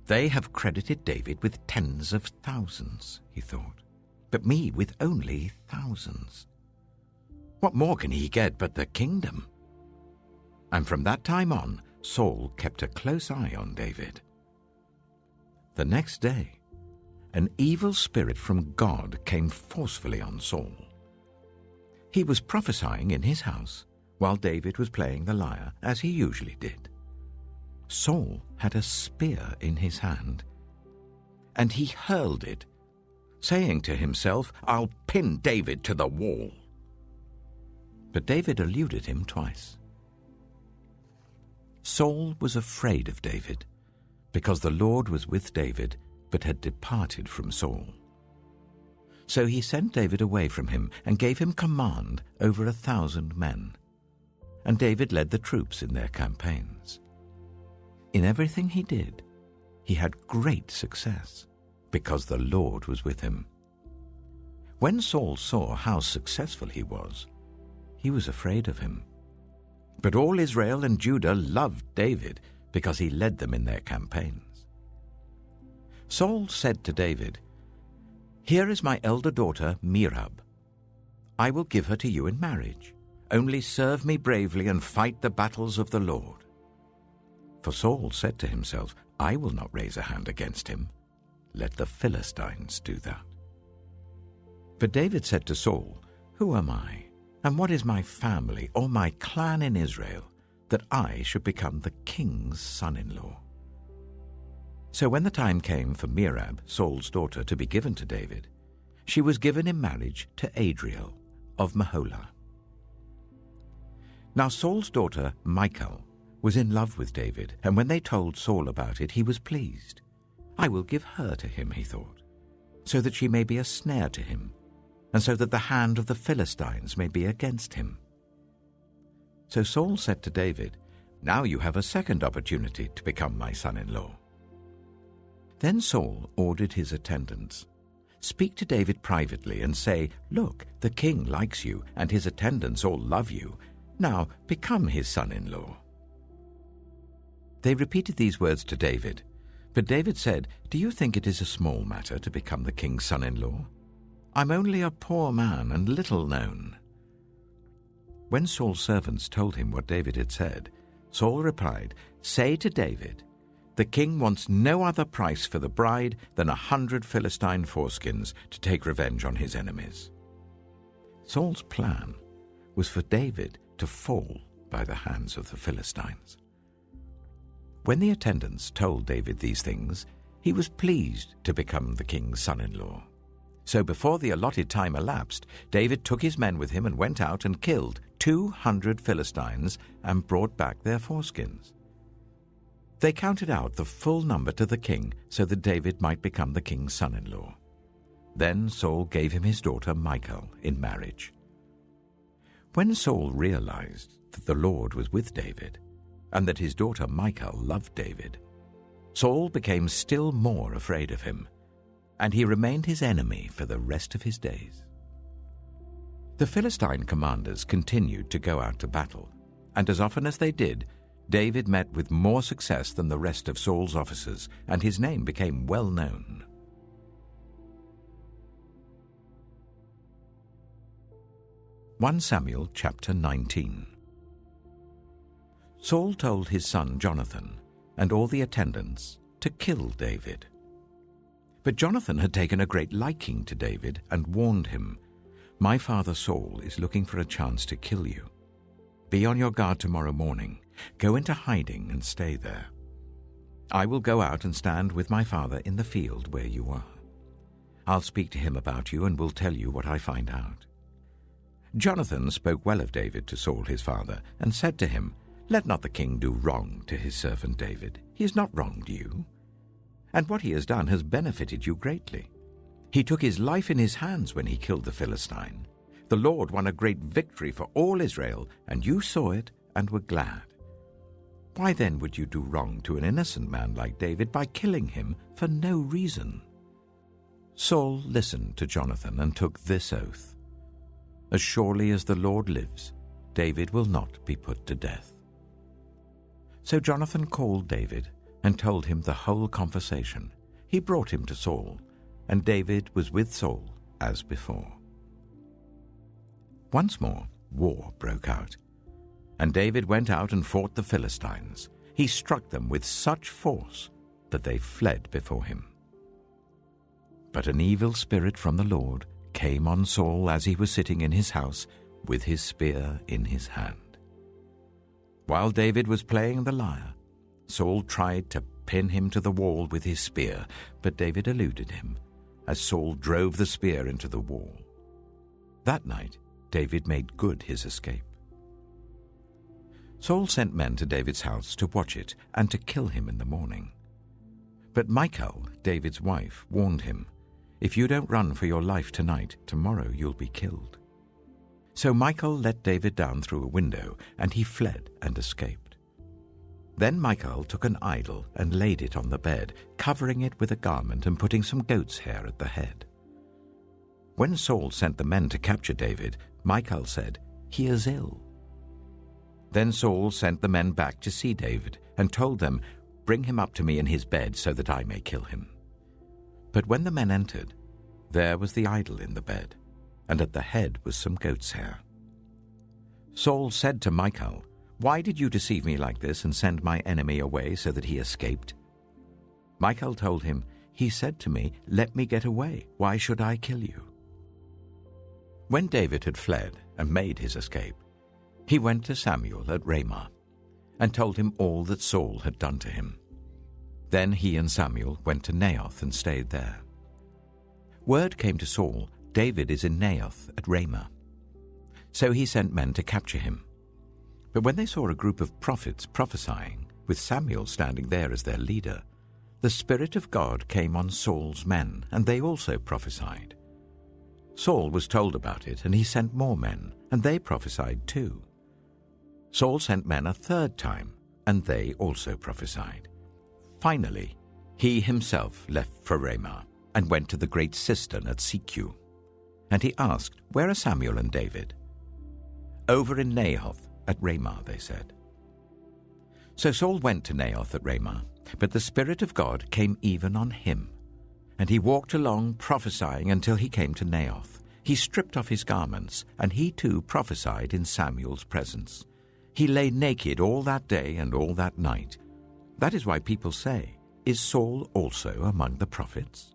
"They have credited David with tens of thousands," he thought, "but me with only thousands. What more can he get but the kingdom?" And from that time on, Saul kept a close eye on David. The next day, an evil spirit from God came forcefully on Saul. He was prophesying in his house while David was playing the lyre, as he usually did. Saul had a spear in his hand, and he hurled it, saying to himself, "I'll pin David to the wall." But David eluded him twice. Saul was afraid of David, because the Lord was with David, but had departed from Saul. So he sent David away from him and gave him command over 1,000 men. And David led the troops in their campaigns. In everything he did, he had great success, because the Lord was with him. When Saul saw how successful he was afraid of him. But all Israel and Judah loved David because he led them in their campaigns. Saul said to David, "Here is my elder daughter, Merab. I will give her to you in marriage. Only serve me bravely and fight the battles of the Lord." For Saul said to himself, "I will not raise a hand against him. Let the Philistines do that." But David said to Saul, "Who am I, and what is my family or my clan in Israel, that I should become the king's son-in-law?" So when the time came for Merab, Saul's daughter, to be given to David, she was given in marriage to Adriel of Meholah. Now Saul's daughter Michal was in love with David, and when they told Saul about it, he was pleased. I will give her to him, he thought, so that she may be a snare to him, and so that the hand of the Philistines may be against him. So Saul said to David, Now you have a second opportunity to become my son-in-law. Then Saul ordered his attendants, Speak to David privately and say, Look, the king likes you, and his attendants all love you. Now become his son-in-law. They repeated these words to David, but David said, Do you think it is a small matter to become the king's son-in-law? I'm only a poor man and little known. When Saul's servants told him what David had said, Saul replied, Say to David, The king wants no other price for the bride than 100 Philistine foreskins to take revenge on his enemies. Saul's plan was for David to fall by the hands of the Philistines. When the attendants told David these things, he was pleased to become the king's son-in-law. So before the allotted time elapsed, David took his men with him and went out and killed 200 Philistines and brought back their foreskins. They counted out the full number to the king so that David might become the king's son-in-law. Then Saul gave him his daughter Michal in marriage. When Saul realized that the Lord was with David and that his daughter Michal loved David, Saul became still more afraid of him, and he remained his enemy for the rest of his days. The Philistine commanders continued to go out to battle, and as often as they did, David met with more success than the rest of Saul's officers, and his name became well known. Samuel chapter 19. Saul told his son Jonathan and all the attendants to kill David. But Jonathan had taken a great liking to David and warned him, My father Saul is looking for a chance to kill you. Be on your guard tomorrow morning. Go into hiding and stay there. I will go out and stand with my father in the field where you are. I'll speak to him about you and will tell you what I find out. Jonathan spoke well of David to Saul his father and said to him, Let not the king do wrong to his servant David. He has not wronged you. And what he has done has benefited you greatly. He took his life in his hands when he killed the Philistine. The Lord won a great victory for all Israel, and you saw it and were glad. Why then would you do wrong to an innocent man like David by killing him for no reason? Saul listened to Jonathan and took this oath, As surely as the Lord lives, David will not be put to death. So Jonathan called David and told him the whole conversation. He brought him to Saul, and David was with Saul as before. Once more, war broke out, and David went out and fought the Philistines. He struck them with such force that they fled before him. But an evil spirit from the Lord came on Saul as he was sitting in his house with his spear in his hand. While David was playing the lyre, Saul tried to pin him to the wall with his spear, but David eluded him as Saul drove the spear into the wall. That night, David made good his escape. Saul sent men to David's house to watch it and to kill him in the morning. But Michal, David's wife, warned him, If you don't run for your life tonight, tomorrow you'll be killed. So Michal let David down through a window, and he fled and escaped. Then Michal took an idol and laid it on the bed, covering it with a garment and putting some goat's hair at the head. When Saul sent the men to capture David, Michal said, He is ill. Then Saul sent the men back to see David and told them, Bring him up to me in his bed so that I may kill him. But when the men entered, there was the idol in the bed, and at the head was some goat's hair. Saul said to Michal, Why did you deceive me like this and send my enemy away so that he escaped? Michal told him, He said to me, Let me get away. Why should I kill you? When David had fled and made his escape, he went to Samuel at Ramah and told him all that Saul had done to him. Then he and Samuel went to Naioth and stayed there. Word came to Saul, David is in Naioth at Ramah. So he sent men to capture him. But when they saw a group of prophets prophesying, with Samuel standing there as their leader, the Spirit of God came on Saul's men, and they also prophesied. Saul was told about it, and he sent more men, and they prophesied too. Saul sent men a third time, and they also prophesied. Finally, he himself left for Ramah, and went to the great cistern at Seku. And he asked, "Where are Samuel and David?" "Over in Naioth at Ramah," they said. So Saul went to Naioth at Ramah, but the Spirit of God came even on him. And he walked along prophesying until he came to Naioth. He stripped off his garments, and he too prophesied in Samuel's presence. He lay naked all that day and all that night. That is why people say, "Is Saul also among the prophets?"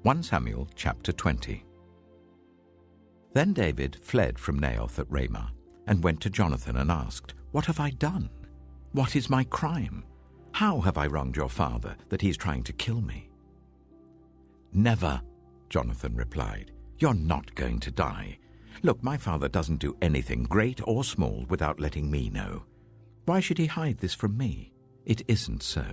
1 Samuel chapter 20. Then David fled from Naioth at Ramah, and went to Jonathan and asked, "What have I done? What is my crime? How have I wronged your father that he is trying to kill me?" "Never," Jonathan replied. "You're not going to die. Look, my father doesn't do anything, great or small, without letting me know. Why should he hide this from me? It isn't so."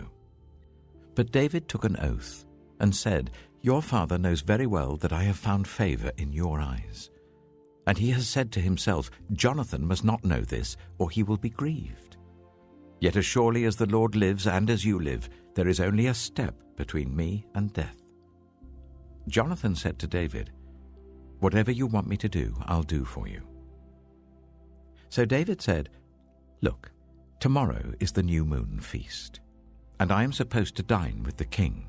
But David took an oath and said, "Your father knows very well that I have found favor in your eyes. And he has said to himself, 'Jonathan must not know this, or he will be grieved.' Yet as surely as the Lord lives and as you live, there is only a step between me and death." Jonathan said to David, "Whatever you want me to do, I'll do for you." So David said, "Look, tomorrow is the new moon feast, and I am supposed to dine with the king.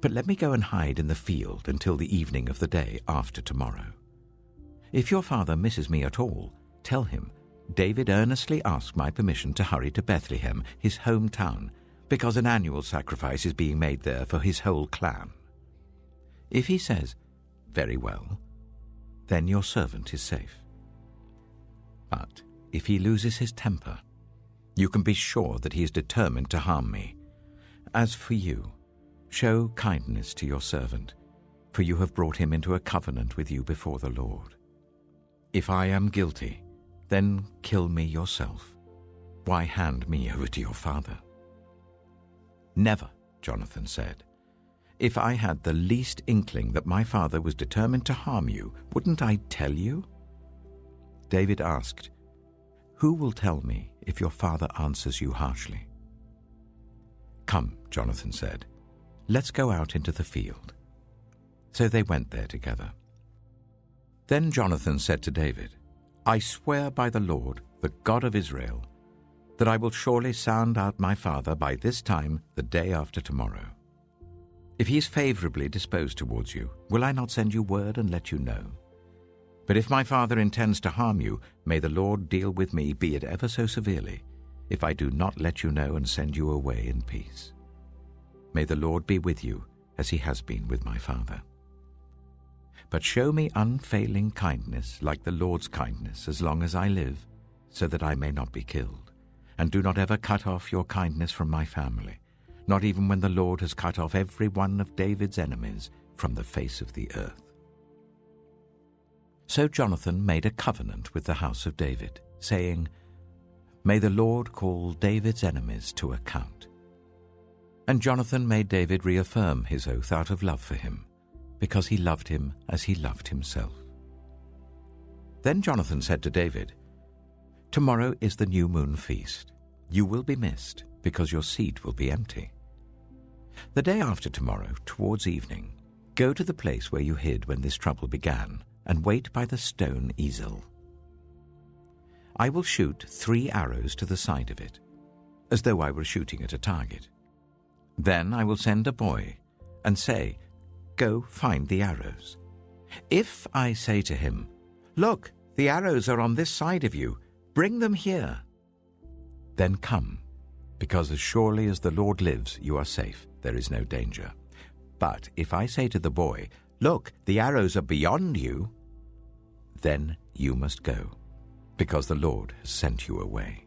But let me go and hide in the field until the evening of the day after tomorrow. If your father misses me at all, tell him, 'David earnestly asked my permission to hurry to Bethlehem, his hometown, because an annual sacrifice is being made there for his whole clan.' If he says, 'Very well,' then your servant is safe. But if he loses his temper, you can be sure that he is determined to harm me. As for you, show kindness to your servant, for you have brought him into a covenant with you before the Lord. If I am guilty, then kill me yourself. Why hand me over to your father?" "Never," Jonathan said. "If I had the least inkling that my father was determined to harm you, wouldn't I tell you?" David asked, "Who will tell me if your father answers you harshly?" "Come," Jonathan said, "let's go out into the field." So they went there together. Then Jonathan said to David, "I swear by the Lord, the God of Israel, that I will surely sound out my father by this time the day after tomorrow. If he is favorably disposed towards you, will I not send you word and let you know? But if my father intends to harm you, may the Lord deal with me, be it ever so severely, if I do not let you know and send you away in peace. May the Lord be with you, as he has been with my father. But show me unfailing kindness like the Lord's kindness as long as I live, so that I may not be killed. And do not ever cut off your kindness from my family, not even when the Lord has cut off every one of David's enemies from the face of the earth." So Jonathan made a covenant with the house of David, saying, "May the Lord call David's enemies to account." And Jonathan made David reaffirm his oath out of love for him, because he loved him as he loved himself. Then Jonathan said to David, "Tomorrow is the new moon feast. You will be missed, because your seat will be empty. The day after tomorrow, towards evening, go to the place where you hid when this trouble began, and wait by the stone easel. I will shoot 3 arrows to the side of it, as though I were shooting at a target. Then I will send a boy and say, 'Go find the arrows.' If I say to him, 'Look, the arrows are on this side of you, bring them here,' then come, because as surely as the Lord lives, you are safe, there is no danger. But if I say to the boy, 'Look, the arrows are beyond you,' then you must go, because the Lord has sent you away.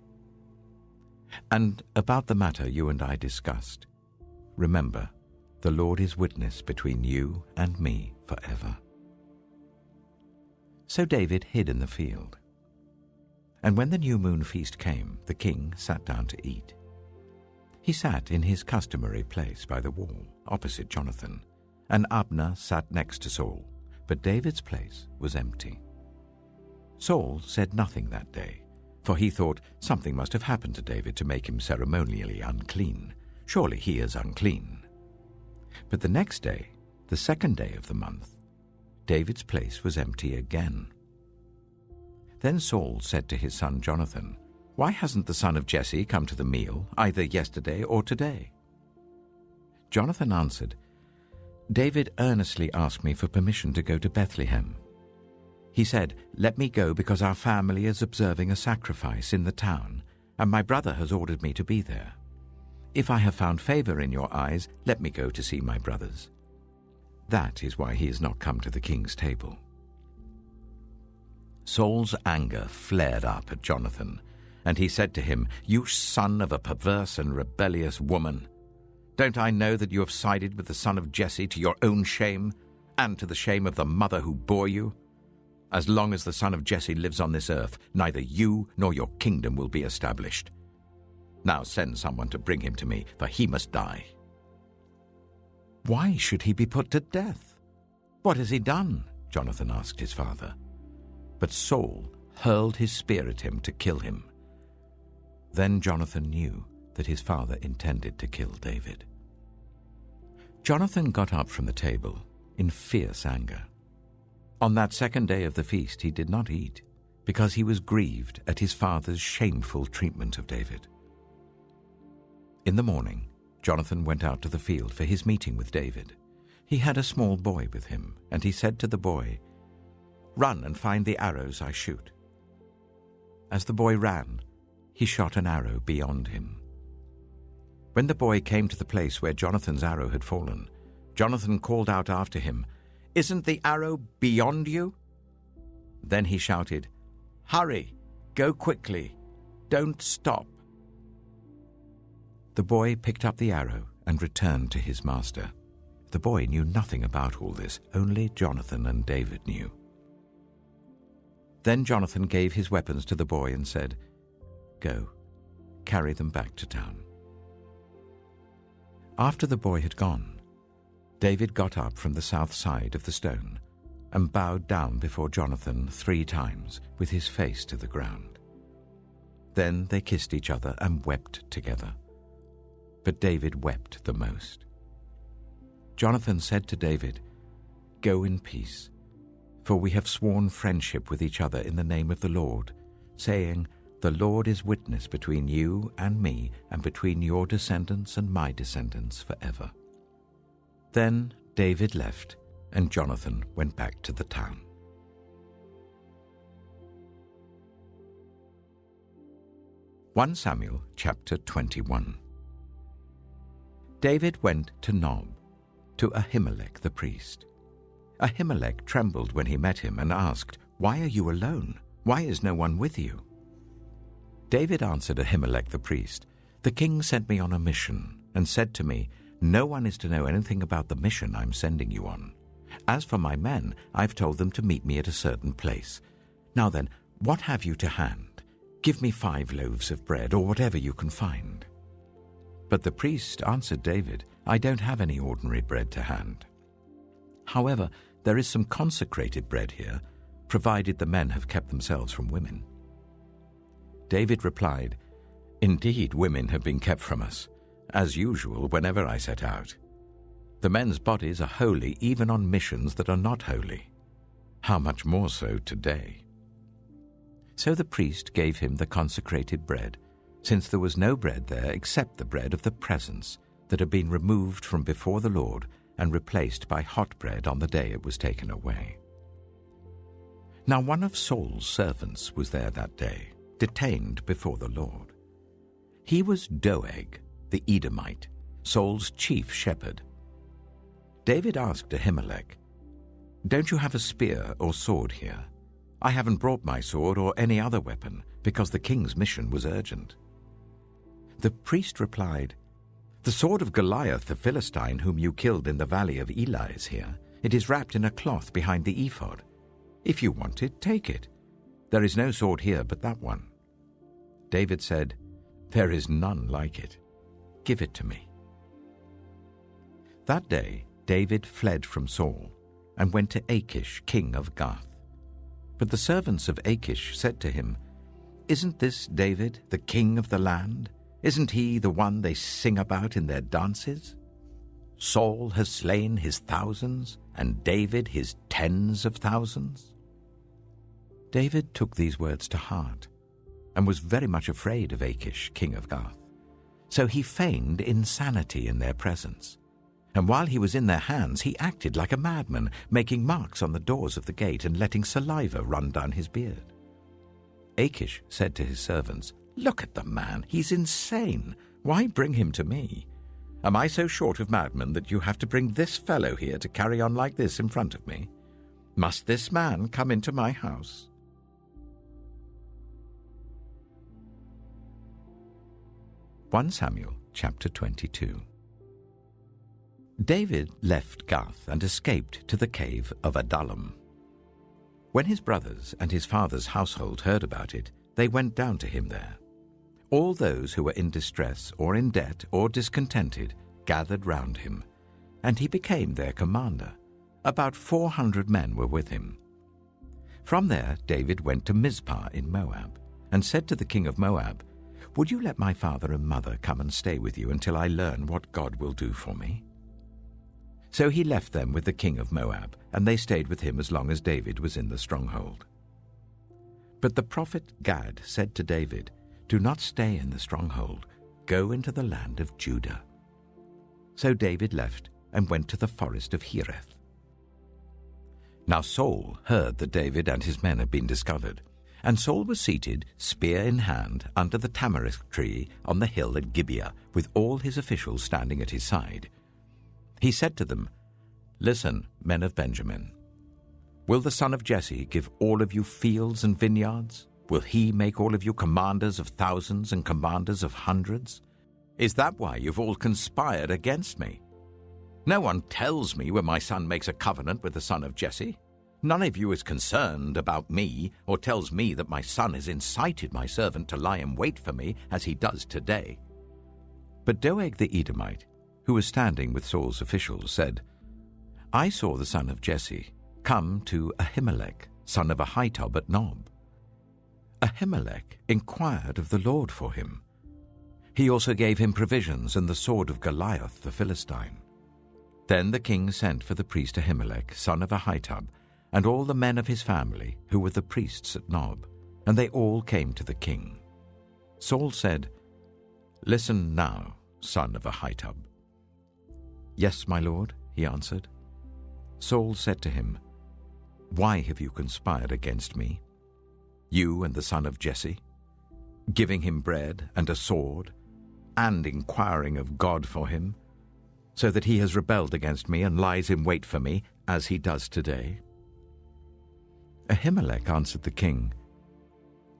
And about the matter you and I discussed, remember, the Lord is witness between you and me forever." So David hid in the field. And when the new moon feast came, the king sat down to eat. He sat in his customary place by the wall, opposite Jonathan, and Abner sat next to Saul, but David's place was empty. Saul said nothing that day, for he thought something must have happened to David to make him ceremonially unclean. Surely he is unclean. But the next day, the second day of the month, David's place was empty again. Then Saul said to his son Jonathan, "Why hasn't the son of Jesse come to the meal, either yesterday or today?" Jonathan answered, "David earnestly asked me for permission to go to Bethlehem. He said, 'Let me go because our family is observing a sacrifice in the town, and my brother has ordered me to be there. If I have found favor in your eyes, let me go to see my brothers.' That is why he has not come to the king's table." Saul's anger flared up at Jonathan, and he said to him, "You son of a perverse and rebellious woman! Don't I know that you have sided with the son of Jesse to your own shame, and to the shame of the mother who bore you? As long as the son of Jesse lives on this earth, neither you nor your kingdom will be established. Now send someone to bring him to me, for he must die." "Why should he be put to death? What has he done?" Jonathan asked his father. But Saul hurled his spear at him to kill him. Then Jonathan knew that his father intended to kill David. Jonathan got up from the table in fierce anger. On that second day of the feast he did not eat, because he was grieved at his father's shameful treatment of David. In the morning, Jonathan went out to the field for his meeting with David. He had a small boy with him, and he said to the boy, "Run and find the arrows I shoot." As the boy ran, he shot an arrow beyond him. When the boy came to the place where Jonathan's arrow had fallen, Jonathan called out after him, "Isn't the arrow beyond you?" Then he shouted, "Hurry, go quickly, don't stop." The boy picked up the arrow and returned to his master. The boy knew nothing about all this, only Jonathan and David knew. Then Jonathan gave his weapons to the boy and said, "Go, carry them back to town." After the boy had gone, David got up from the south side of the stone and bowed down before Jonathan 3 times with his face to the ground. Then they kissed each other and wept together. But David wept the most. Jonathan said to David, "Go in peace, for we have sworn friendship with each other in the name of the Lord, saying, 'The Lord is witness between you and me, and between your descendants and my descendants forever.'" Then David left, and Jonathan went back to the town. 1 Samuel chapter 21. David went to Nob, to Ahimelech the priest. Ahimelech trembled when he met him and asked, "Why are you alone? Why is no one with you?" David answered Ahimelech the priest, "The king sent me on a mission and said to me, 'No one is to know anything about the mission I'm sending you on. As for my men, I've told them to meet me at a certain place. Now then, what have you to hand? Give me 5 loaves of bread, or whatever you can find.' But the priest answered David, 'I don't have any ordinary bread to hand. However, there is some consecrated bread here, provided the men have kept themselves from women.' David replied, 'Indeed, women have been kept from us, as usual whenever I set out. The men's bodies are holy even on missions that are not holy. How much more so today?' So the priest gave him the consecrated bread, since there was no bread there except the bread of the presence that had been removed from before the Lord and replaced by hot bread on the day it was taken away. Now one of Saul's servants was there that day, detained before the Lord. He was Doeg, the Edomite, Saul's chief shepherd. David asked Ahimelech, 'Don't you have a spear or sword here? I haven't brought my sword or any other weapon, because the king's mission was urgent.' The priest replied, 'The sword of Goliath the Philistine, whom you killed in the valley of Elah, is here. It is wrapped in a cloth behind the ephod. If you want it, take it. There is no sword here but that one." David said, "There is none like it. Give it to me." That day David fled from Saul and went to Achish, king of Gath. But the servants of Achish said to him, "Isn't this David, the king of the land? Isn't he the one they sing about in their dances? Saul has slain his thousands, and David his tens of thousands." David took these words to heart and was very much afraid of Achish, king of Gath. So he feigned insanity in their presence. And while he was in their hands, he acted like a madman, making marks on the doors of the gate and letting saliva run down his beard. Achish said to his servants, "Look at the man, he's insane. Why bring him to me? Am I so short of madmen that you have to bring this fellow here to carry on like this in front of me? Must this man come into my house?" 1 Samuel chapter 22. David left Gath and escaped to the cave of Adullam. When his brothers and his father's household heard about it, they went down to him there. All those who were in distress or in debt or discontented gathered round him, and he became their commander. About 400 men were with him. From there David went to Mizpah in Moab, and said to the king of Moab, "Would you let my father and mother come and stay with you until I learn what God will do for me?" So he left them with the king of Moab, and they stayed with him as long as David was in the stronghold. But the prophet Gad said to David, "Do not stay in the stronghold. Go into the land of Judah." So David left and went to the forest of Hereth. Now Saul heard that David and his men had been discovered, and Saul was seated, spear in hand, under the tamarisk tree on the hill at Gibeah, with all his officials standing at his side. He said to them, "Listen, men of Benjamin. Will the son of Jesse give all of you fields and vineyards? Will he make all of you commanders of thousands and commanders of hundreds? Is that why you've all conspired against me? No one tells me when my son makes a covenant with the son of Jesse. None of you is concerned about me or tells me that my son has incited my servant to lie in wait for me as he does today." But Doeg the Edomite, who was standing with Saul's officials, said, "I saw the son of Jesse come to Ahimelech, son of Ahitub at Nob. Ahimelech inquired of the Lord for him. He also gave him provisions and the sword of Goliath the Philistine." Then the king sent for the priest Ahimelech, son of Ahitub, and all the men of his family who were the priests at Nob, and they all came to the king. Saul said, "Listen now, son of Ahitub." "Yes, my lord," he answered. Saul said to him, "Why have you conspired against me, you and the son of Jesse, giving him bread and a sword, and inquiring of God for him, so that he has rebelled against me and lies in wait for me, as he does today?" Ahimelech answered the king,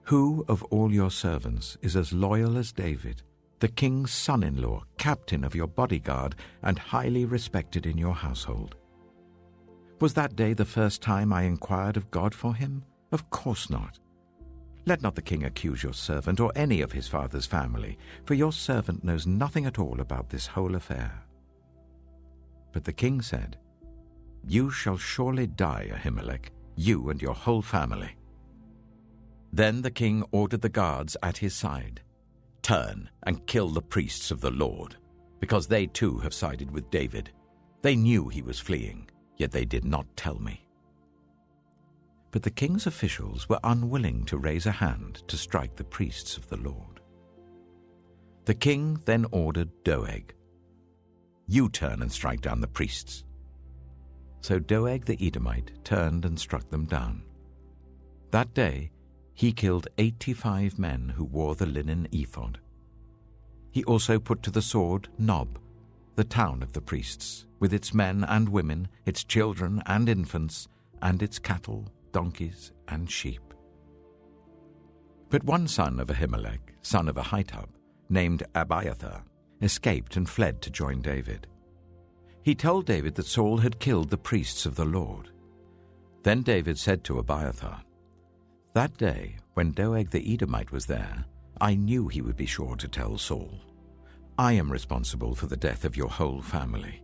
"Who of all your servants is as loyal as David, the king's son-in-law, captain of your bodyguard, and highly respected in your household? Was that day the first time I inquired of God for him? Of course not. Let not the king accuse your servant or any of his father's family, for your servant knows nothing at all about this whole affair." But the king said, "You shall surely die, Ahimelech, you and your whole family." Then the king ordered the guards at his side, "Turn and kill the priests of the Lord, because they too have sided with David. They knew he was fleeing, yet they did not tell me." But the king's officials were unwilling to raise a hand to strike the priests of the Lord. The king then ordered Doeg, "You turn and strike down the priests." So Doeg the Edomite turned and struck them down. That day he killed 85 men who wore the linen ephod. He also put to the sword Nob, the town of the priests, with its men and women, its children and infants, and its cattle, donkeys, and sheep. But one son of Ahimelech, son of Ahitub, named Abiathar, escaped and fled to join David. He told David that Saul had killed the priests of the Lord. Then David said to Abiathar, "That day, when Doeg the Edomite was there, I knew he would be sure to tell Saul. I am responsible for the death of your whole family.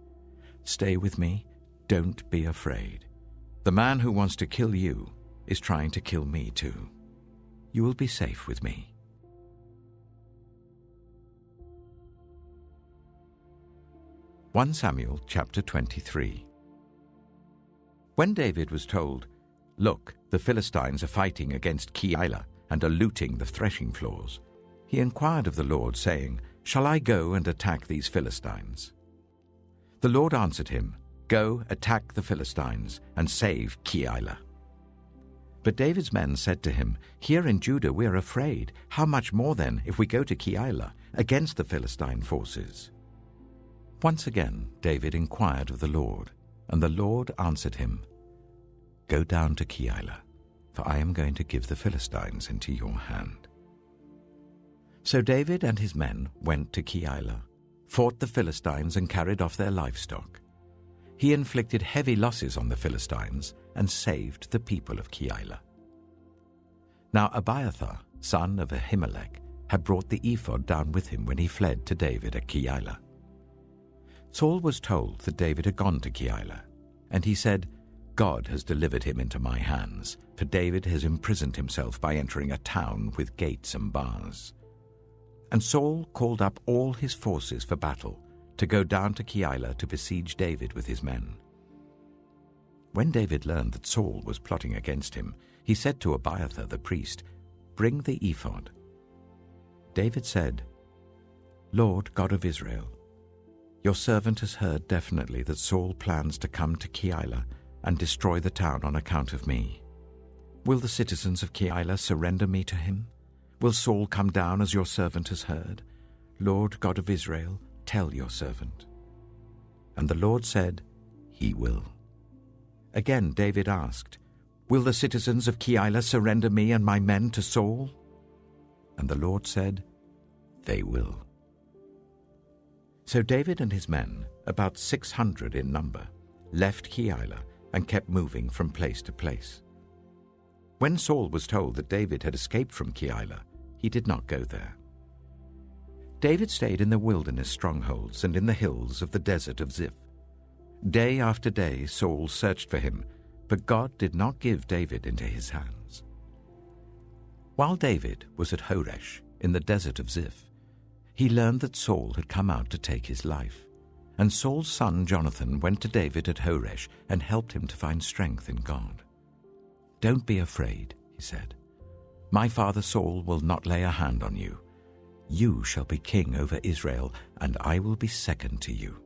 Stay with me. Don't be afraid. The man who wants to kill you is trying to kill me too. You will be safe with me." 1 Samuel chapter 23. When David was told, "Look, the Philistines are fighting against Keilah and are looting the threshing floors," he inquired of the Lord, saying, "Shall I go and attack these Philistines?" The Lord answered him, "Go, attack the Philistines, and save Keilah." But David's men said to him, "Here in Judah we are afraid. How much more then if we go to Keilah against the Philistine forces?" Once again David inquired of the Lord, and the Lord answered him, "Go down to Keilah, for I am going to give the Philistines into your hand." So David and his men went to Keilah, fought the Philistines, and carried off their livestock. He inflicted heavy losses on the Philistines and saved the people of Keilah. Now Abiathar, son of Ahimelech, had brought the ephod down with him when he fled to David at Keilah. Saul was told that David had gone to Keilah, and he said, "God has delivered him into my hands, for David has imprisoned himself by entering a town with gates and bars." And Saul called up all his forces for battle to go down to Keilah to besiege David with his men. When David learned that Saul was plotting against him, he said to Abiathar the priest, "Bring the ephod." David said, "Lord God of Israel, your servant has heard definitely that Saul plans to come to Keilah and destroy the town on account of me. Will the citizens of Keilah surrender me to him? Will Saul come down as your servant has heard? Lord God of Israel, tell your servant." And the Lord said, "He will." Again David asked, "Will the citizens of Keilah surrender me and my men to Saul?" And the Lord said, "They will." So David and his men, about 600 in number, left Keilah and kept moving from place to place. When Saul was told that David had escaped from Keilah, he did not go there. David stayed in the wilderness strongholds and in the hills of the desert of Ziph. Day after day Saul searched for him, but God did not give David into his hands. While David was at Horesh in the desert of Ziph, he learned that Saul had come out to take his life, and Saul's son Jonathan went to David at Horesh and helped him to find strength in God. "Don't be afraid," he said. "My father Saul will not lay a hand on you. You shall be king over Israel, and I will be second to you.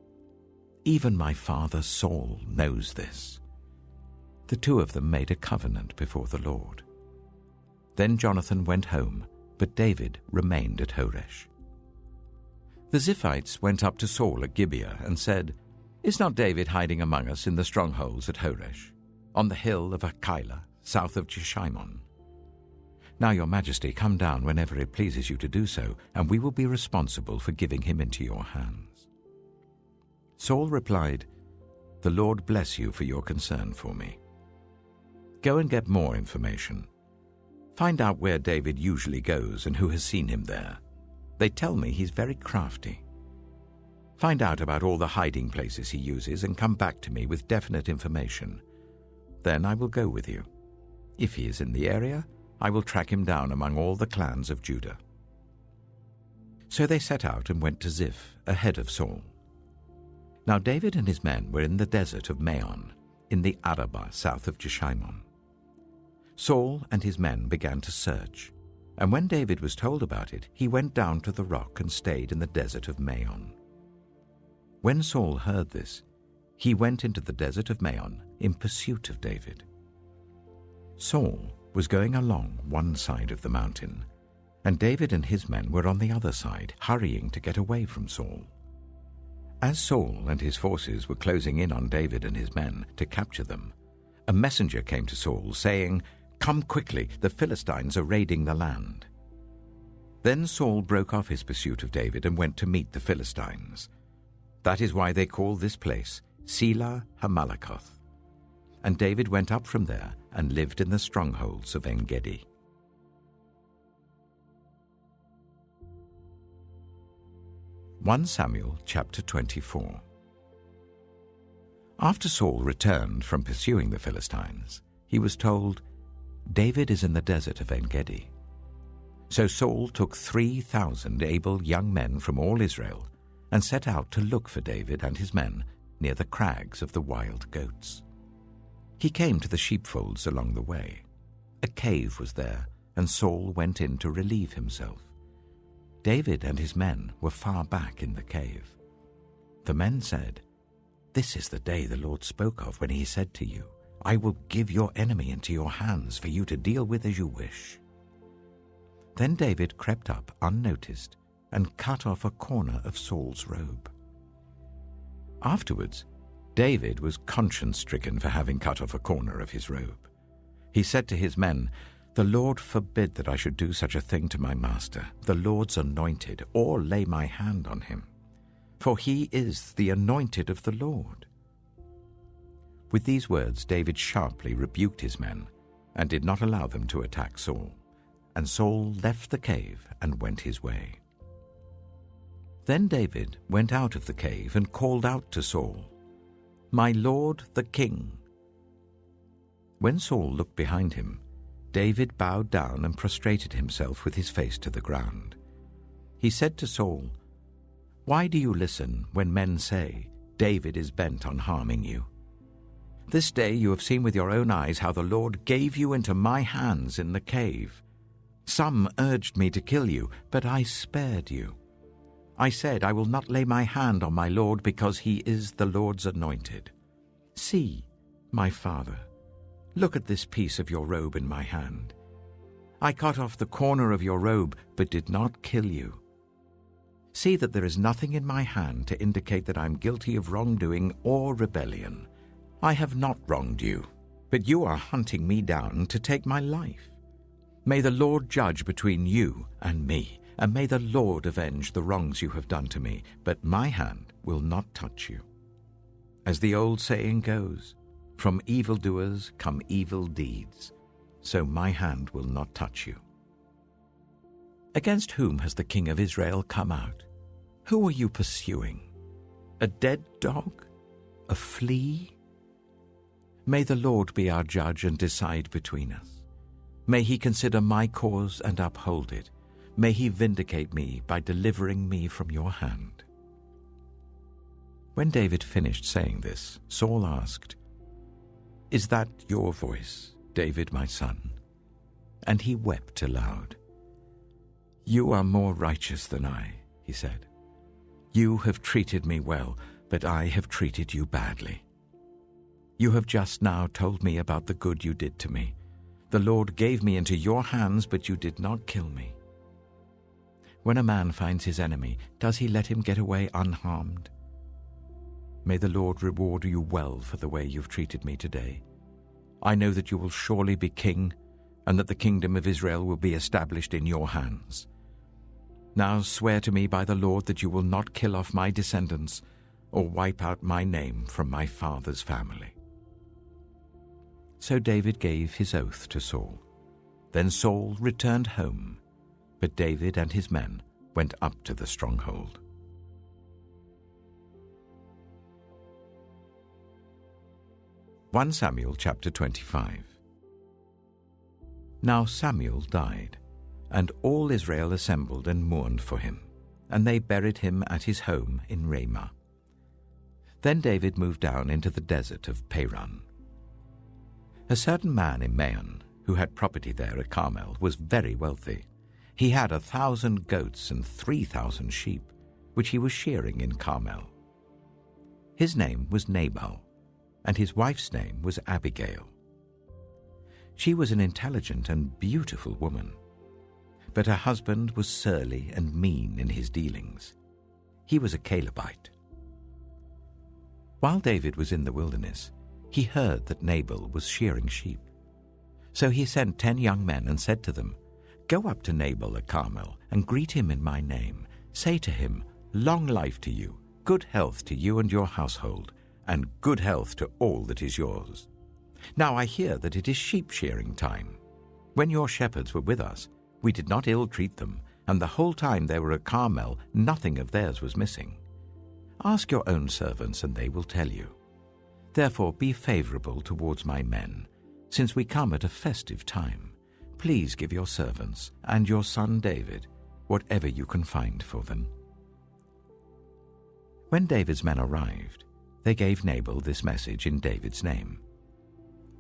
Even my father Saul knows this." The two of them made a covenant before the Lord. Then Jonathan went home, but David remained at Horesh. The Ziphites went up to Saul at Gibeah and said, "Is not David hiding among us in the strongholds at Horesh, on the hill of Keilah, south of Jeshimon? Now, your majesty, come down whenever it pleases you to do so, and we will be responsible for giving him into your hands." Saul replied, "The Lord bless you for your concern for me. Go and get more information. Find out where David usually goes and who has seen him there. They tell me he's very crafty. Find out about all the hiding places he uses and come back to me with definite information. Then I will go with you. If he is in the area, I will track him down among all the clans of Judah." So they set out and went to Ziph ahead of Saul. Now David and his men were in the desert of Maon, in the Arabah south of Jeshimon. Saul and his men began to search, and when David was told about it, he went down to the rock and stayed in the desert of Maon. When Saul heard this, he went into the desert of Maon in pursuit of David. Saul was going along one side of the mountain, and David and his men were on the other side, hurrying to get away from Saul. As Saul and his forces were closing in on David and his men to capture them, a messenger came to Saul, saying, "Come quickly, the Philistines are raiding the land." Then Saul broke off his pursuit of David and went to meet the Philistines. That is why they call this place Selah Hammalakoth. and David went up from there and lived in the strongholds of En-gedi. Samuel chapter 24. After Saul returned from pursuing the Philistines, he was told, "David is in the desert of En-gedi." So Saul took 3,000 able young men from all Israel and set out to look for David and his men near the crags of the wild goats. He came to the sheepfolds along the way. A cave was there, and Saul went in to relieve himself. David and his men were far back in the cave. The men said, "This is the day the Lord spoke of when he said to you, 'I will give your enemy into your hands for you to deal with as you wish.'" Then David crept up unnoticed and cut off a corner of Saul's robe. Afterwards, David was conscience-stricken for having cut off a corner of his robe. He said to his men, "The Lord forbid that I should do such a thing to my master, the Lord's anointed, or lay my hand on him. For he is the anointed of the Lord." With these words, David sharply rebuked his men and did not allow them to attack Saul. And Saul left the cave and went his way. Then David went out of the cave and called out to Saul, "My lord the king." When Saul looked behind him, David bowed down and prostrated himself with his face to the ground. He said to Saul, "Why do you listen when men say, 'David is bent on harming you'? This day you have seen with your own eyes how the Lord gave you into my hands in the cave. Some urged me to kill you, but I spared you. I said, 'I will not lay my hand on my Lord because he is the Lord's anointed.' See, my father, look at this piece of your robe in my hand. I cut off the corner of your robe, but did not kill you. See that there is nothing in my hand to indicate that I am guilty of wrongdoing or rebellion. I have not wronged you, but you are hunting me down to take my life. May the Lord judge between you and me, and may the Lord avenge the wrongs you have done to me, but my hand will not touch you. As the old saying goes, 'From evildoers come evil deeds,' so my hand will not touch you. Against whom has the king of Israel come out? Who are you pursuing? A dead dog? A flea? May the Lord be our judge and decide between us. May he consider my cause and uphold it. May he vindicate me by delivering me from your hand." When David finished saying this, Saul asked, "Is that your voice, David, my son?" And he wept aloud. "You are more righteous than I," he said. "You have treated me well, but I have treated you badly. You have just now told me about the good you did to me. The Lord gave me into your hands, but you did not kill me. When a man finds his enemy, does he let him get away unharmed? May the Lord reward you well for the way you've treated me today. I know that you will surely be king, and that the kingdom of Israel will be established in your hands. Now swear to me by the Lord that you will not kill off my descendants or wipe out my name from my father's family." So David gave his oath to Saul. Then Saul returned home, but David and his men went up to the stronghold. Samuel chapter 25. Now Samuel died, and all Israel assembled and mourned for him, and they buried him at his home in Ramah. Then David moved down into the desert of Paran. A certain man in Maon, who had property there at Carmel, was very wealthy. He had 1,000 goats and 3,000 sheep, which he was shearing in Carmel. His name was Nabal, and his wife's name was Abigail. She was an intelligent and beautiful woman, but her husband was surly and mean in his dealings. He was a Calebite. While David was in the wilderness, he heard that Nabal was shearing sheep. So he sent 10 young men and said to them, "Go up to Nabal at Carmel and greet him in my name. Say to him, 'Long life to you, good health to you and your household, and good health to all that is yours.' Now I hear that it is sheep-shearing time. When your shepherds were with us, we did not ill-treat them, and the whole time they were at Carmel, nothing of theirs was missing. Ask your own servants, and they will tell you. Therefore be favorable towards my men, since we come at a festive time. Please give your servants and your son David whatever you can find for them." When David's men arrived, they gave Nabal this message in David's name.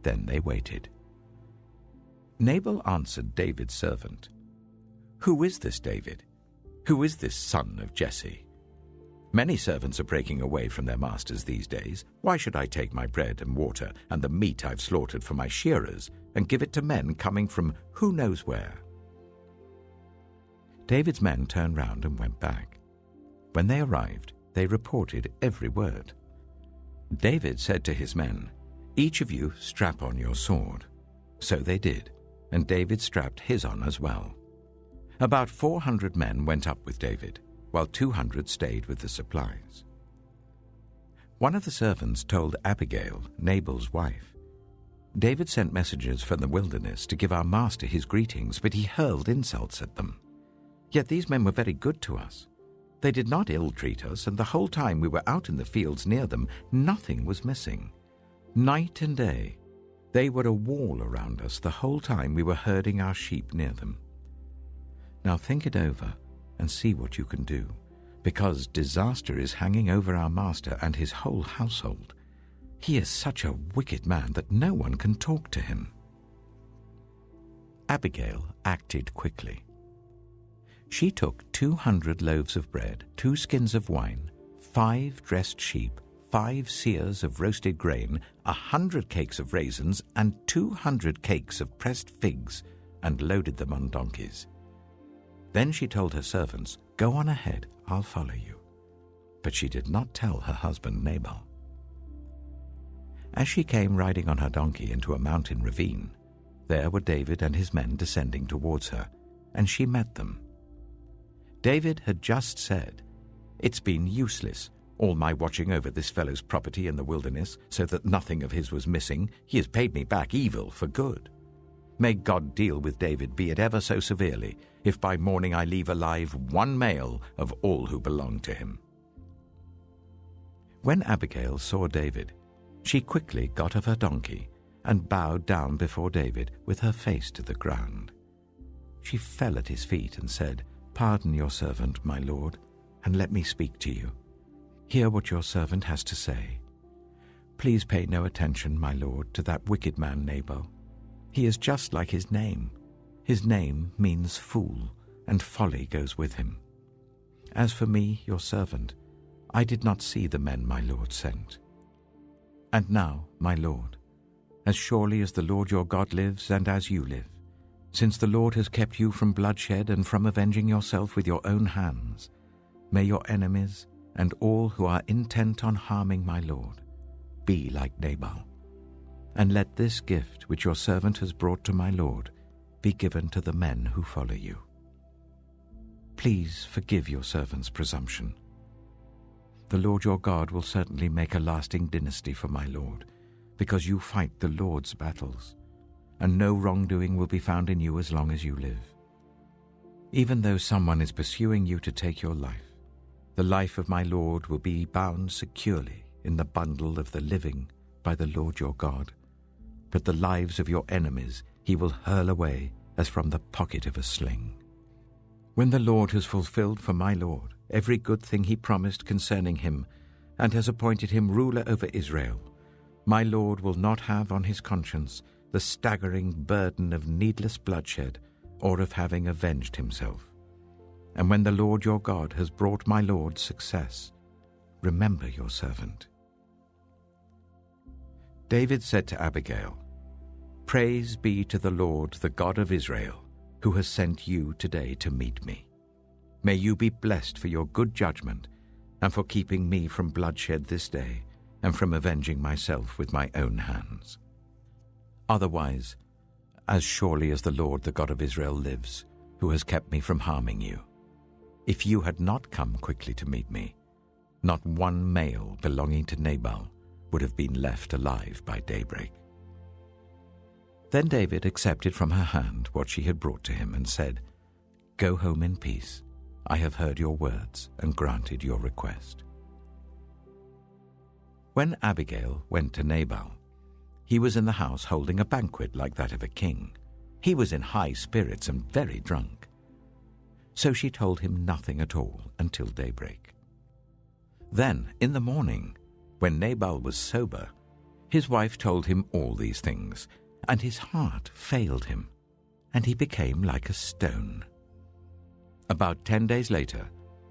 Then they waited. Nabal answered David's servant, "Who is this David? Who is this son of Jesse? Many servants are breaking away from their masters these days. Why should I take my bread and water and the meat I've slaughtered for my shearers and give it to men coming from who knows where?" David's men turned round and went back. When they arrived, they reported every word. David said to his men, "Each of you strap on your sword." So they did, and David strapped his on as well. About 400 men went up with David, while 200 stayed with the supplies. One of the servants told Abigail, Nabal's wife, "David sent messengers from the wilderness to give our master his greetings, but he hurled insults at them. Yet these men were very good to us. They did not ill-treat us, and the whole time we were out in the fields near them, nothing was missing. Night and day, they were a wall around us the whole time we were herding our sheep near them. Now think it over and see what you can do, because disaster is hanging over our master and his whole household. He is such a wicked man that no one can talk to him." Abigail acted quickly. She took 200 loaves of bread, 2 skins of wine, 5 dressed sheep, 5 seahs of roasted grain, 100 cakes of raisins, and 200 cakes of pressed figs, and loaded them on donkeys. Then she told her servants, "Go on ahead, I'll follow you." But she did not tell her husband Nabal. As she came riding on her donkey into a mountain ravine, there were David and his men descending towards her, and she met them. David had just said, "It's been useless, all my watching over this fellow's property in the wilderness, so that nothing of his was missing. He has paid me back evil for good. May God deal with David, be it ever so severely, if by morning I leave alive one male of all who belong to him." When Abigail saw David, she quickly got off her donkey and bowed down before David with her face to the ground. She fell at his feet and said, "Pardon your servant, my lord, and let me speak to you. Hear what your servant has to say. Please pay no attention, my lord, to that wicked man Nabal. He is just like his name. His name means fool, and folly goes with him. As for me, your servant, I did not see the men my lord sent. And now, my lord, as surely as the Lord your God lives and as you live, since the Lord has kept you from bloodshed and from avenging yourself with your own hands, may your enemies and all who are intent on harming my lord be like Nabal. And let this gift which your servant has brought to my lord be given to the men who follow you. Please forgive your servant's presumption. The Lord your God will certainly make a lasting dynasty for my lord, because you fight the Lord's battles, and no wrongdoing will be found in you as long as you live. Even though someone is pursuing you to take your life, the life of my lord will be bound securely in the bundle of the living by the Lord your God, but the lives of your enemies he will hurl away as from the pocket of a sling. When the Lord has fulfilled for my lord every good thing he promised concerning him, and has appointed him ruler over Israel, my lord will not have on his conscience the staggering burden of needless bloodshed or of having avenged himself. And when the Lord your God has brought my lord success, remember your servant." David said to Abigail, "Praise be to the Lord, the God of Israel, who has sent you today to meet me. May you be blessed for your good judgment and for keeping me from bloodshed this day and from avenging myself with my own hands. Otherwise, as surely as the Lord, the God of Israel, lives, who has kept me from harming you, if you had not come quickly to meet me, not one male belonging to Nabal would have been left alive by daybreak." Then David accepted from her hand what she had brought to him and said, "Go home in peace. I have heard your words and granted your request." When Abigail went to Nabal, he was in the house holding a banquet like that of a king. He was in high spirits and very drunk. So she told him nothing at all until daybreak. Then, in the morning, when Nabal was sober, his wife told him all these things, and his heart failed him, and he became like a stone. About 10 days later,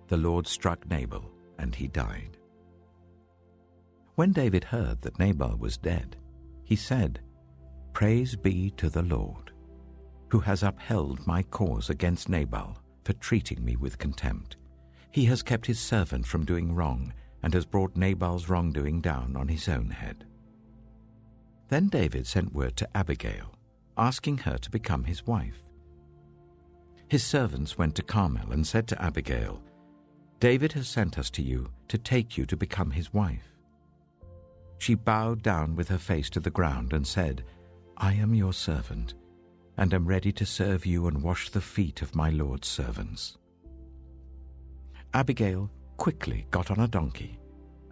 the Lord struck Nabal, and he died. When David heard that Nabal was dead, he said, "Praise be to the Lord, who has upheld my cause against Nabal for treating me with contempt. He has kept his servant from doing wrong and has brought Nabal's wrongdoing down on his own head." Then David sent word to Abigail, asking her to become his wife. His servants went to Carmel and said to Abigail, "David has sent us to you to take you to become his wife." She bowed down with her face to the ground and said, "I am your servant, and am ready to serve you and wash the feet of my Lord's servants." Abigail quickly got on a donkey,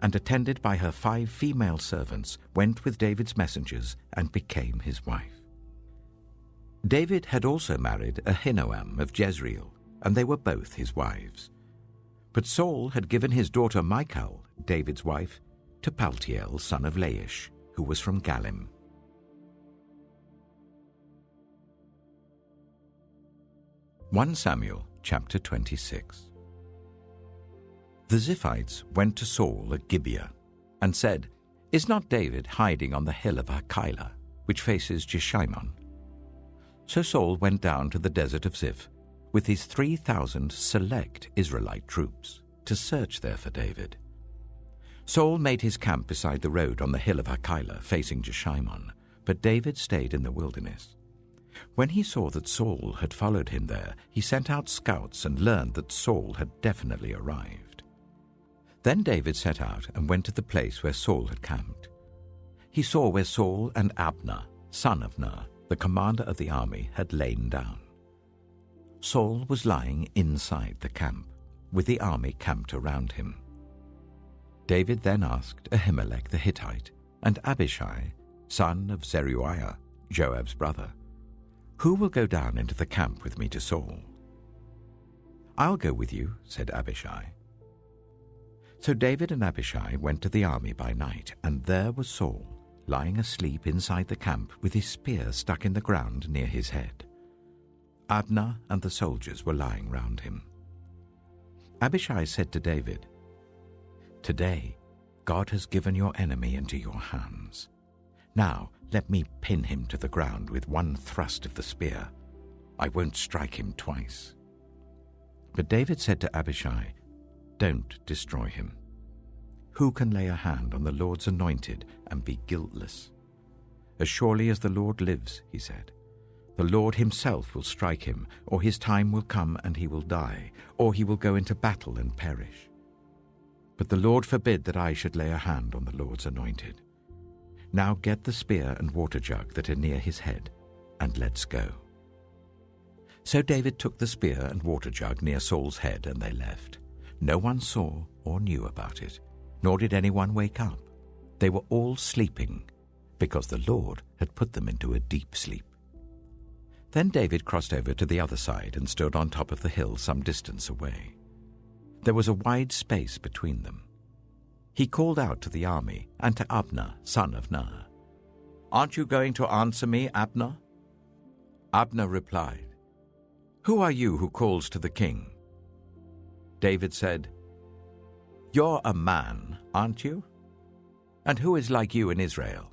and attended by her 5 female servants, went with David's messengers and became his wife. David had also married Ahinoam of Jezreel, and they were both his wives. But Saul had given his daughter Michal, David's wife, to Paltiel, son of Laish, who was from Galim. Samuel chapter 26. The Ziphites went to Saul at Gibeah and said, "Is not David hiding on the hill of Hachilah, which faces Jeshimon?" So Saul went down to the desert of Ziph with his 3,000 select Israelite troops to search there for David. Saul made his camp beside the road on the hill of Hachilah facing Jeshimon, but David stayed in the wilderness. When he saw that Saul had followed him there, he sent out scouts and learned that Saul had definitely arrived. Then David set out and went to the place where Saul had camped. He saw where Saul and Abner, son of Ner, the commander of the army, had lain down. Saul was lying inside the camp, with the army camped around him. David then asked Ahimelech the Hittite and Abishai, son of Zeruiah, Joab's brother, "Who will go down into the camp with me to Saul?" "I'll go with you," said Abishai. So David and Abishai went to the army by night, and there was Saul, lying asleep inside the camp with his spear stuck in the ground near his head. Abner and the soldiers were lying round him. Abishai said to David, "Today God has given your enemy into your hands. Now let me pin him to the ground with one thrust of the spear. I won't strike him twice." But David said to Abishai, "Don't destroy him. Who can lay a hand on the Lord's anointed and be guiltless? As surely as the Lord lives," he said, "the Lord himself will strike him, or his time will come and he will die, or he will go into battle and perish. But the Lord forbid that I should lay a hand on the Lord's anointed. Now get the spear and water jug that are near his head, and let's go." So David took the spear and water jug near Saul's head, and they left. No one saw or knew about it, nor did anyone wake up. They were all sleeping, because the Lord had put them into a deep sleep. Then David crossed over to the other side and stood on top of the hill some distance away. There was a wide space between them. He called out to the army and to Abner, son of Ner, "Aren't you going to answer me, Abner?" Abner replied, "Who are you who calls to the king?" David said, "You're a man, aren't you? And who is like you in Israel?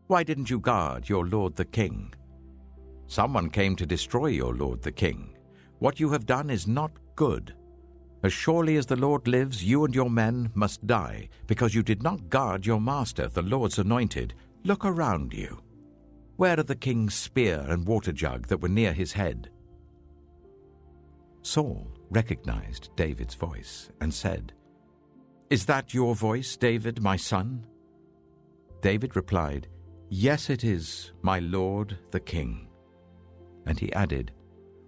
Why didn't you guard your lord the king? Someone came to destroy your lord the king. What you have done is not good. As surely as the Lord lives, you and your men must die, because you did not guard your master, the Lord's anointed. Look around you. Where are the king's spear and water jug that were near his head?" Saul recognized David's voice and said, "Is that your voice, David, my son?" David replied, "Yes, it is, my lord the king." And he added,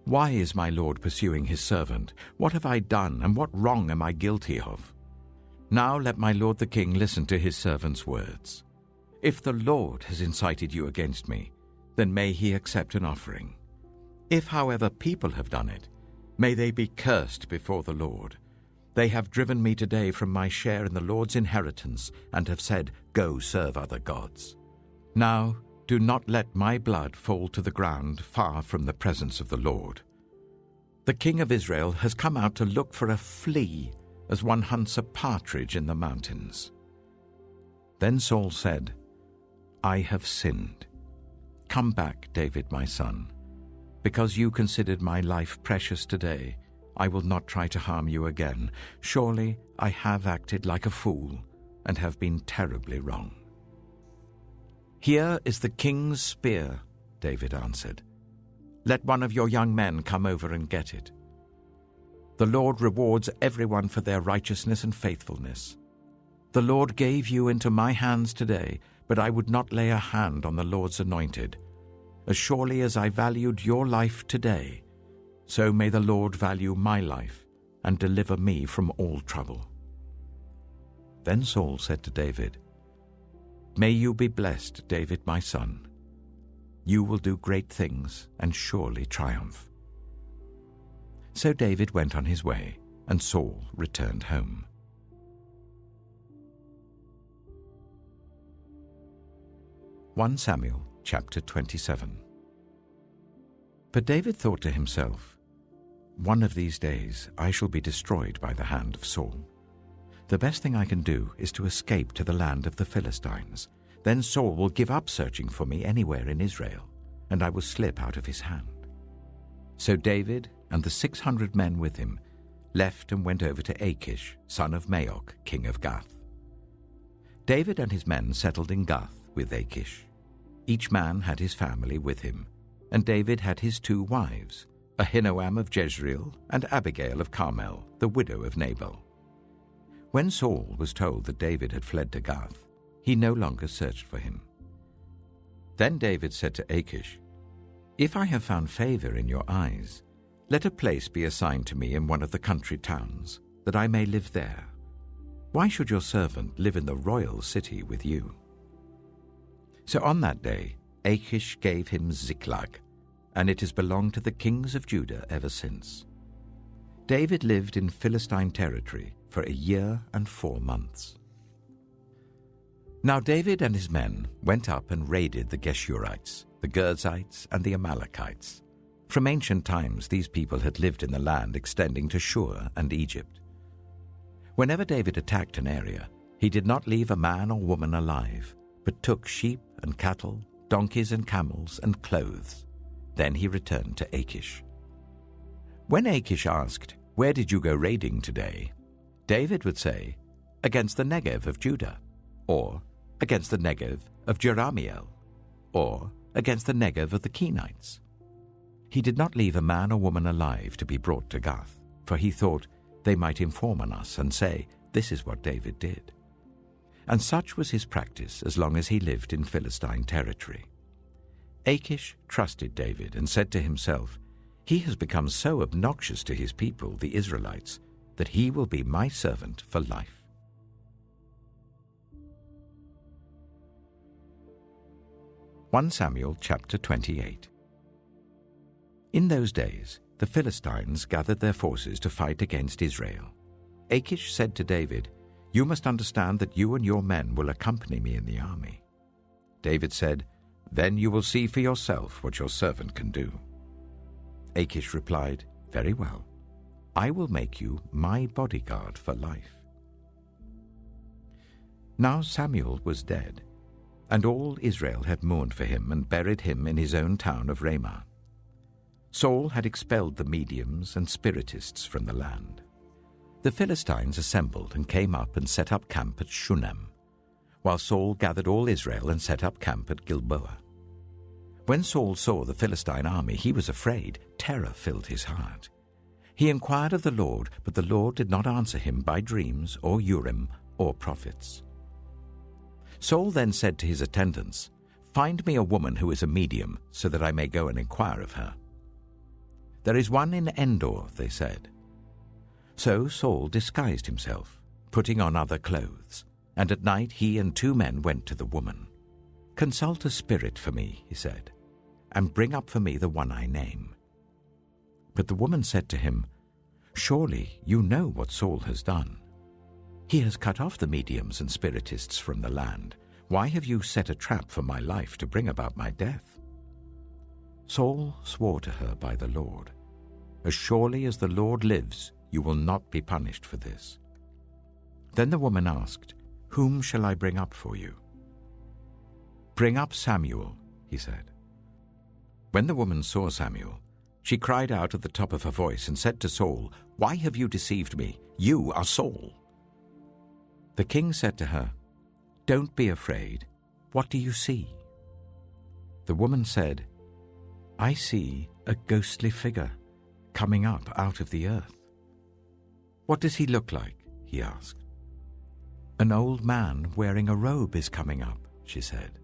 "Why is my lord pursuing his servant? What have I done, and what wrong am I guilty of? Now let my lord the king listen to his servant's words. If the Lord has incited you against me, then may he accept an offering. If, however, people have done it, may they be cursed before the Lord. They have driven me today from my share in the Lord's inheritance and have said, 'Go serve other gods.' Now do not let my blood fall to the ground far from the presence of the Lord. The king of Israel has come out to look for a flea as one hunts a partridge in the mountains." Then Saul said, "I have sinned. Come back, David, my son. Because you considered my life precious today, I will not try to harm you again. Surely I have acted like a fool and have been terribly wrong." "Here is the king's spear," David answered. "Let one of your young men come over and get it. The Lord rewards everyone for their righteousness and faithfulness. The Lord gave you into my hands today, but I would not lay a hand on the Lord's anointed. As surely as I valued your life today, so may the Lord value my life and deliver me from all trouble." Then Saul said to David, "May you be blessed, David, my son. You will do great things and surely triumph." So David went on his way, and Saul returned home. 1 Samuel chapter 27. But David thought to himself, "One of these days I shall be destroyed by the hand of Saul. The best thing I can do is to escape to the land of the Philistines. Then Saul will give up searching for me anywhere in Israel, and I will slip out of his hand." So David and the 600 men with him left and went over to Achish, son of Maok, king of Gath. David and his men settled in Gath with Achish. Each man had his family with him, and David had his 2 wives, Ahinoam of Jezreel and Abigail of Carmel, the widow of Nabal. When Saul was told that David had fled to Gath, he no longer searched for him. Then David said to Achish, "If I have found favor in your eyes, let a place be assigned to me in one of the country towns, that I may live there. Why should your servant live in the royal city with you?" So on that day Achish gave him Ziklag, and it has belonged to the kings of Judah ever since. David lived in Philistine territory for 1 year and 4 months. Now David and his men went up and raided the Geshurites, the Girzites, and the Amalekites. From ancient times these people had lived in the land extending to Shur and Egypt. Whenever David attacked an area, he did not leave a man or woman alive, but took sheep and cattle, donkeys and camels, and clothes. Then he returned to Achish. When Achish asked, "Where did you go raiding today?" David would say, "Against the Negev of Judah," or "Against the Negev of Jerahmeel," or "Against the Negev of the Kenites." He did not leave a man or woman alive to be brought to Gath, for he thought they might inform on us and say, "This is what David did." And such was his practice as long as he lived in Philistine territory. Achish trusted David and said to himself, "He has become so obnoxious to his people, the Israelites, that he will be my servant for life." (1 Samuel chapter 28). In those days the Philistines gathered their forces to fight against Israel. Achish said to David, "You must understand that you and your men will accompany me in the army." David said, "Then you will see for yourself what your servant can do." Achish replied, "Very well. I will make you my bodyguard for life." Now Samuel was dead, and all Israel had mourned for him and buried him in his own town of Ramah. Saul had expelled the mediums and spiritists from the land. The Philistines assembled and came up and set up camp at Shunem, while Saul gathered all Israel and set up camp at Gilboa. When Saul saw the Philistine army, he was afraid. Terror filled his heart. He inquired of the Lord, but the Lord did not answer him by dreams or Urim or prophets. Saul then said to his attendants, Find me a woman who is a medium, so that I may go and inquire of her." "There is one in Endor," they said. So Saul disguised himself, putting on other clothes, and at night he and 2 men went to the woman. "Consult a spirit for me," he said, "and bring up for me the one I name." But the woman said to him, "Surely you know what Saul has done. He has cut off the mediums and spiritists from the land. Why have you set a trap for my life to bring about my death?" Saul swore to her by the Lord, "As surely as the Lord lives, you will not be punished for this." Then the woman asked, "Whom shall I bring up for you?" "Bring up Samuel," he said. When the woman saw Samuel, she cried out at the top of her voice and said to Saul, "Why have you deceived me? You are Saul." The king said to her, "Don't be afraid. What do you see?" The woman said, "I see a ghostly figure coming up out of the earth." "What does he look like?" he asked. "An old man wearing a robe is coming up," she said.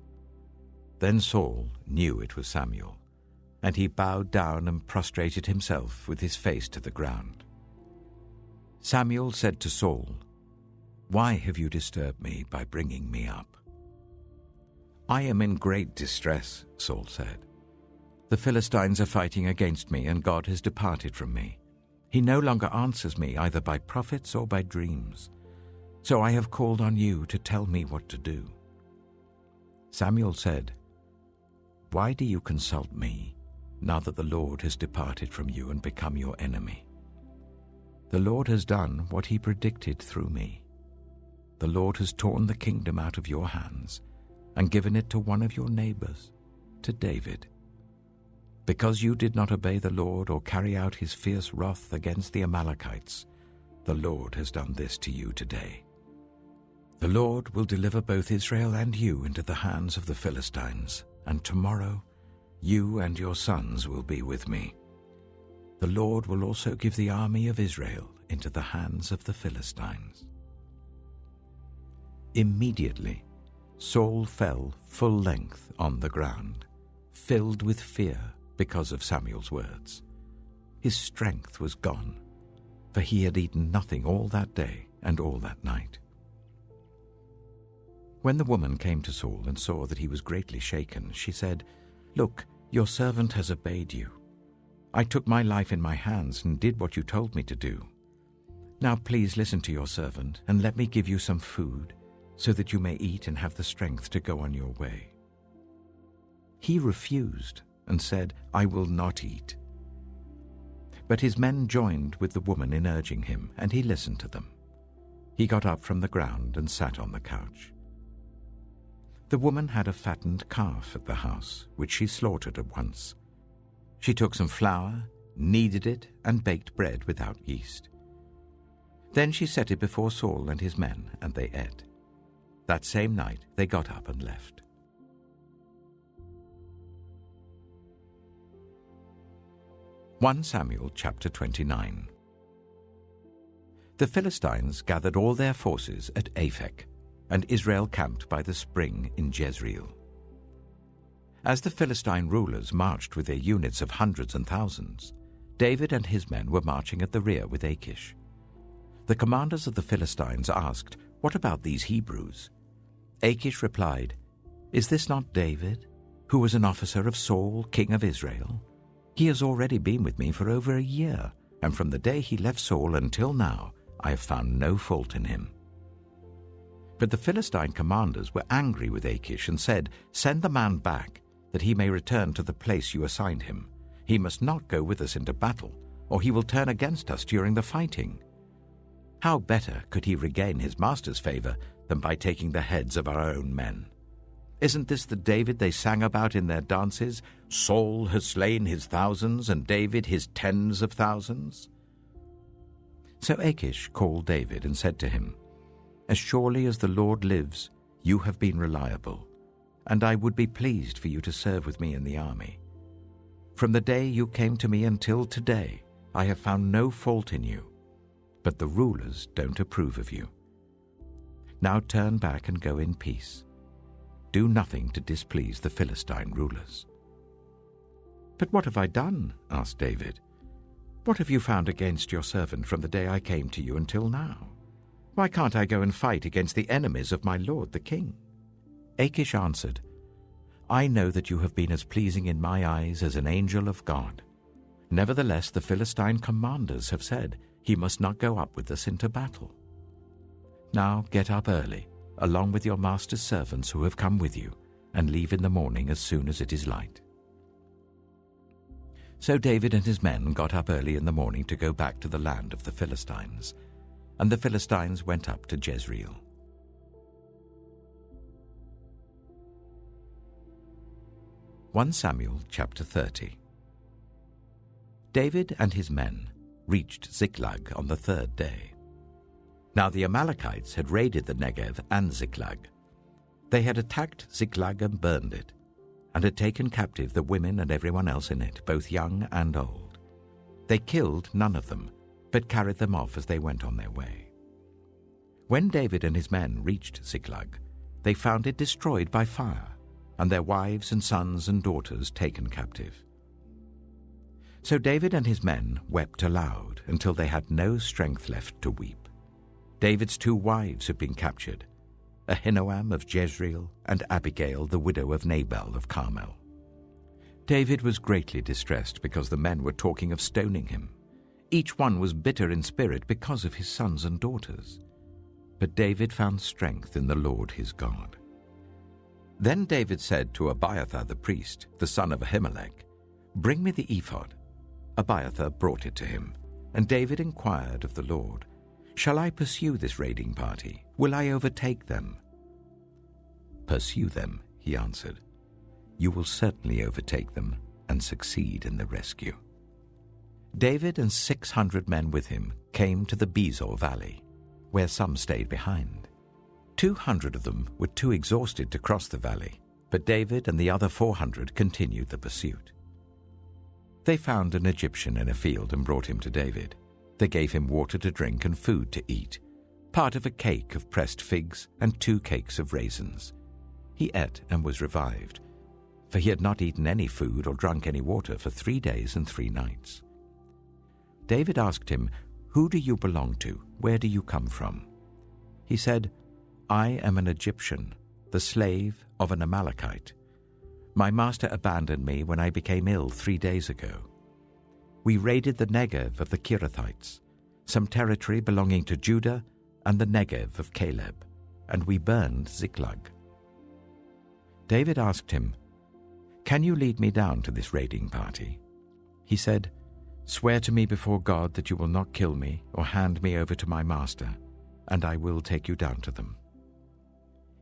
Then Saul knew it was Samuel, and he bowed down and prostrated himself with his face to the ground. Samuel said to Saul, "Why have you disturbed me by bringing me up?" "I am in great distress," Saul said. "The Philistines are fighting against me, and God has departed from me. He no longer answers me either by prophets or by dreams. So I have called on you to tell me what to do." Samuel said, "Why do you consult me, now that the Lord has departed from you and become your enemy? The Lord has done what he predicted through me. The Lord has torn the kingdom out of your hands and given it to one of your neighbors, to David. Because you did not obey the Lord or carry out his fierce wrath against the Amalekites, the Lord has done this to you today. The Lord will deliver both Israel and you into the hands of the Philistines, and tomorrow you and your sons will be with me. The Lord will also give the army of Israel into the hands of the Philistines." Immediately Saul fell full length on the ground, filled with fear because of Samuel's words. His strength was gone, for he had eaten nothing all that day and all that night. When the woman came to Saul and saw that he was greatly shaken, she said, "Look, your servant has obeyed you. I took my life in my hands and did what you told me to do. Now please listen to your servant and let me give you some food, so that you may eat and have the strength to go on your way." He refused and said, "I will not eat." But his men joined with the woman in urging him, and he listened to them. He got up from the ground and sat on the couch. The woman had a fattened calf at the house, which she slaughtered at once. She took some flour, kneaded it, and baked bread without yeast. Then she set it before Saul and his men, and they ate. That same night they got up and left. 1 Samuel chapter 29. The Philistines gathered all their forces at Aphek, and Israel camped by the spring in Jezreel. As the Philistine rulers marched with their units of hundreds and thousands, David and his men were marching at the rear with Achish. The commanders of the Philistines asked, "What about these Hebrews?" Achish replied, "Is this not David, who was an officer of Saul, king of Israel? He has already been with me for over a year, and from the day he left Saul until now, I have found no fault in him." But the Philistine commanders were angry with Achish and said, "Send the man back, that he may return to the place you assigned him. He must not go with us into battle, or he will turn against us during the fighting. How better could he regain his master's favor than by taking the heads of our own men? Isn't this the David they sang about in their dances? Saul has slain his thousands, and David his tens of thousands." So Achish called David and said to him, "As surely as the Lord lives, you have been reliable, and I would be pleased for you to serve with me in the army. From the day you came to me until today, I have found no fault in you, but the rulers don't approve of you. Now turn back and go in peace. do nothing to displease the Philistine rulers. "But what have I done?" asked David. "What have you found against your servant from the day I came to you until now? Why can't I go and fight against the enemies of my lord the king?" Achish answered, "I know that you have been as pleasing in my eyes as an angel of God. Nevertheless, the Philistine commanders have said, 'He must not go up with us into battle.' Now get up early, along with your master's servants who have come with you, and leave in the morning as soon as it is light." So David and his men got up early in the morning to go back to the land of the Philistines, and the Philistines went up to Jezreel. 1 Samuel chapter 30. David and his men reached Ziklag on the third day. Now the Amalekites had raided the Negev and Ziklag. They had attacked Ziklag and burned it, and had taken captive the women and everyone else in it, both young and old. They killed none of them, but carried them off as they went on their way. When David and his men reached Ziklag, they found it destroyed by fire, and their wives and sons and daughters taken captive. So David and his men wept aloud until they had no strength left to weep. David's 2 wives had been captured, Ahinoam of Jezreel and Abigail, the widow of Nabal of Carmel. David was greatly distressed because the men were talking of stoning him. Each one was bitter in spirit because of his sons and daughters. But David found strength in the Lord his God. Then David said to Abiathar the priest, the son of Ahimelech, "Bring me the ephod." Abiathar brought it to him, and David inquired of the Lord, "Shall I pursue this raiding party? Will I overtake them?" "Pursue them," he answered. "You will certainly overtake them and succeed in the rescue." David and 600 men with him came to the Bezor valley, where some stayed behind. 200 of them were too exhausted to cross the valley, but David and the other 400 continued the pursuit. They found an Egyptian in a field and brought him to David. They gave him water to drink and food to eat, part of a cake of pressed figs and 2 cakes of raisins. He ate and was revived, for he had not eaten any food or drunk any water for 3 days and 3 nights. David asked him, "Who do you belong to? Where do you come from?" He said, "I am an Egyptian, the slave of an Amalekite. My master abandoned me when I became ill 3 days ago. We raided the Negev of the Kirithites, some territory belonging to Judah, and the Negev of Caleb, and we burned Ziklag." David asked him, "Can you lead me down to this raiding party?" He said, "Swear to me before God that you will not kill me or hand me over to my master, and I will take you down to them."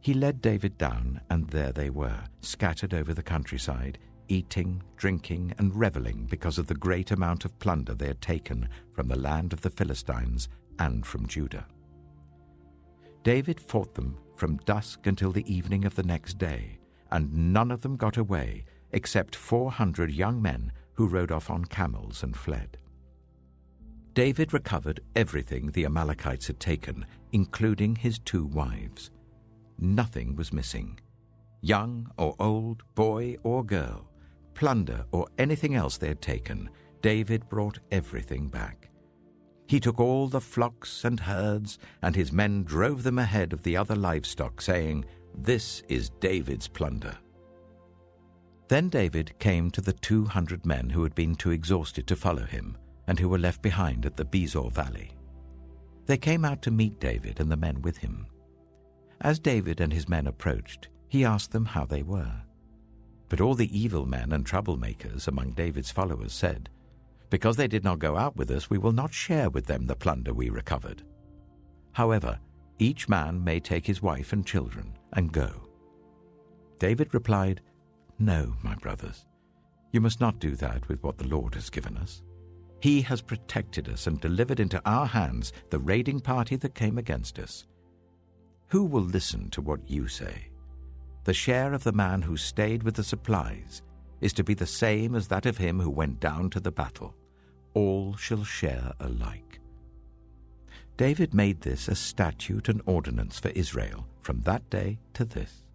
He led David down, and there they were, scattered over the countryside, eating, drinking, and reveling because of the great amount of plunder they had taken from the land of the Philistines and from Judah. David fought them from dusk until the evening of the next day, and none of them got away except 400 young men who rode off on camels and fled. David recovered everything the Amalekites had taken, including his 2 wives. Nothing was missing. Young or old, boy or girl, plunder or anything else they had taken, David brought everything back. He took all the flocks and herds, and his men drove them ahead of the other livestock, saying, "This is David's plunder." Then David came to the 200 men who had been too exhausted to follow him, and who were left behind at the Bezor valley. They came out to meet David and the men with him. As David and his men approached, he asked them how they were. But all the evil men and troublemakers among David's followers said, "Because they did not go out with us, we will not share with them the plunder we recovered. However, each man may take his wife and children and go." David replied, "No, my brothers, you must not do that with what the Lord has given us. He has protected us and delivered into our hands the raiding party that came against us. Who will listen to what you say? The share of the man who stayed with the supplies is to be the same as that of him who went down to the battle. All shall share alike." David made this a statute and ordinance for Israel from that day to this.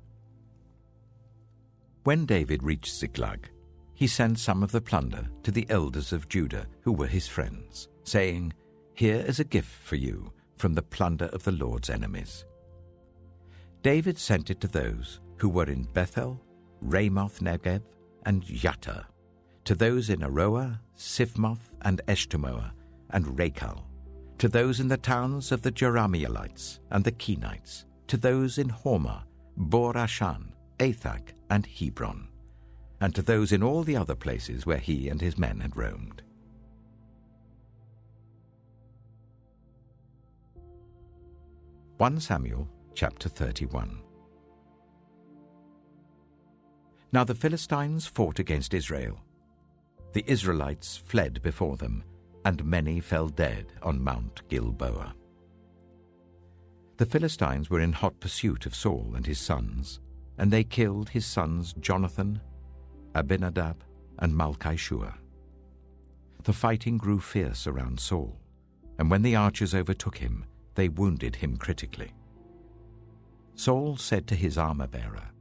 When David reached Ziklag, he sent some of the plunder to the elders of Judah who were his friends, saying, "Here is a gift for you from the plunder of the Lord's enemies." David sent it to those who were in Bethel, Ramoth Negev, and Yattah, to those in Aroah, Sifmoth, and Eshtemoa, and Rachal, to those in the towns of the Jerahmeelites and the Kenites, to those in Hormah, Bor-Ashan, Athak, and Hebron, and to those in all the other places where he and his men had roamed. Samuel chapter 31. Now the Philistines fought against Israel. The Israelites fled before them, and many fell dead on Mount Gilboa. The Philistines were in hot pursuit of Saul and his sons, and they killed his sons Jonathan, Abinadab, and Malchishua. The fighting grew fierce around Saul, and when the archers overtook him, they wounded him critically. Saul said to his armor-bearer,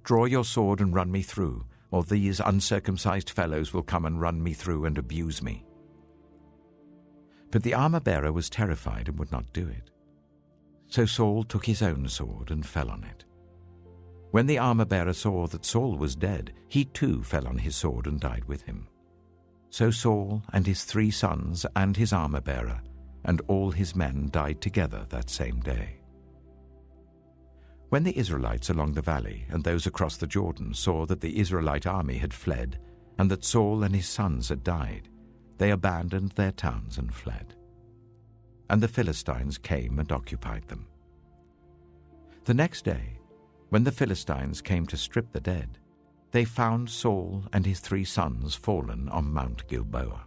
"Draw your sword and run me through, or these uncircumcised fellows will come and run me through and abuse me." But the armor-bearer was terrified and would not do it. So Saul took his own sword and fell on it. When the armor-bearer saw that Saul was dead, he too fell on his sword and died with him. So Saul and his 3 sons and his armor-bearer and all his men died together that same day. When the Israelites along the valley and those across the Jordan saw that the Israelite army had fled and that Saul and his sons had died, they abandoned their towns and fled. And the Philistines came and occupied them. The next day, when the Philistines came to strip the dead, they found Saul and his 3 sons fallen on Mount Gilboa.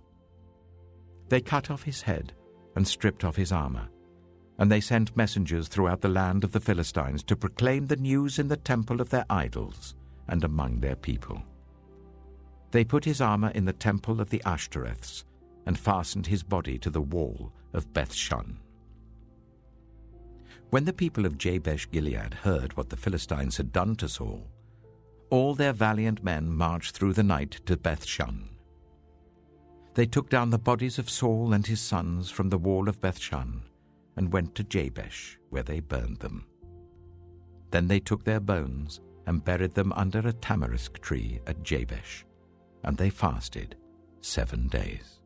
They cut off his head and stripped off his armor, and they sent messengers throughout the land of the Philistines to proclaim the news in the temple of their idols and among their people. They put his armor in the temple of the Ashtoreths and fastened his body to the wall of Beth-shan. When the people of Jabesh-Gilead heard what the Philistines had done to Saul, all their valiant men marched through the night to Beth-shan. They took down the bodies of Saul and his sons from the wall of Beth-shan and went to Jabesh, where they burned them. Then they took their bones and buried them under a tamarisk tree at Jabesh, and they fasted 7 days.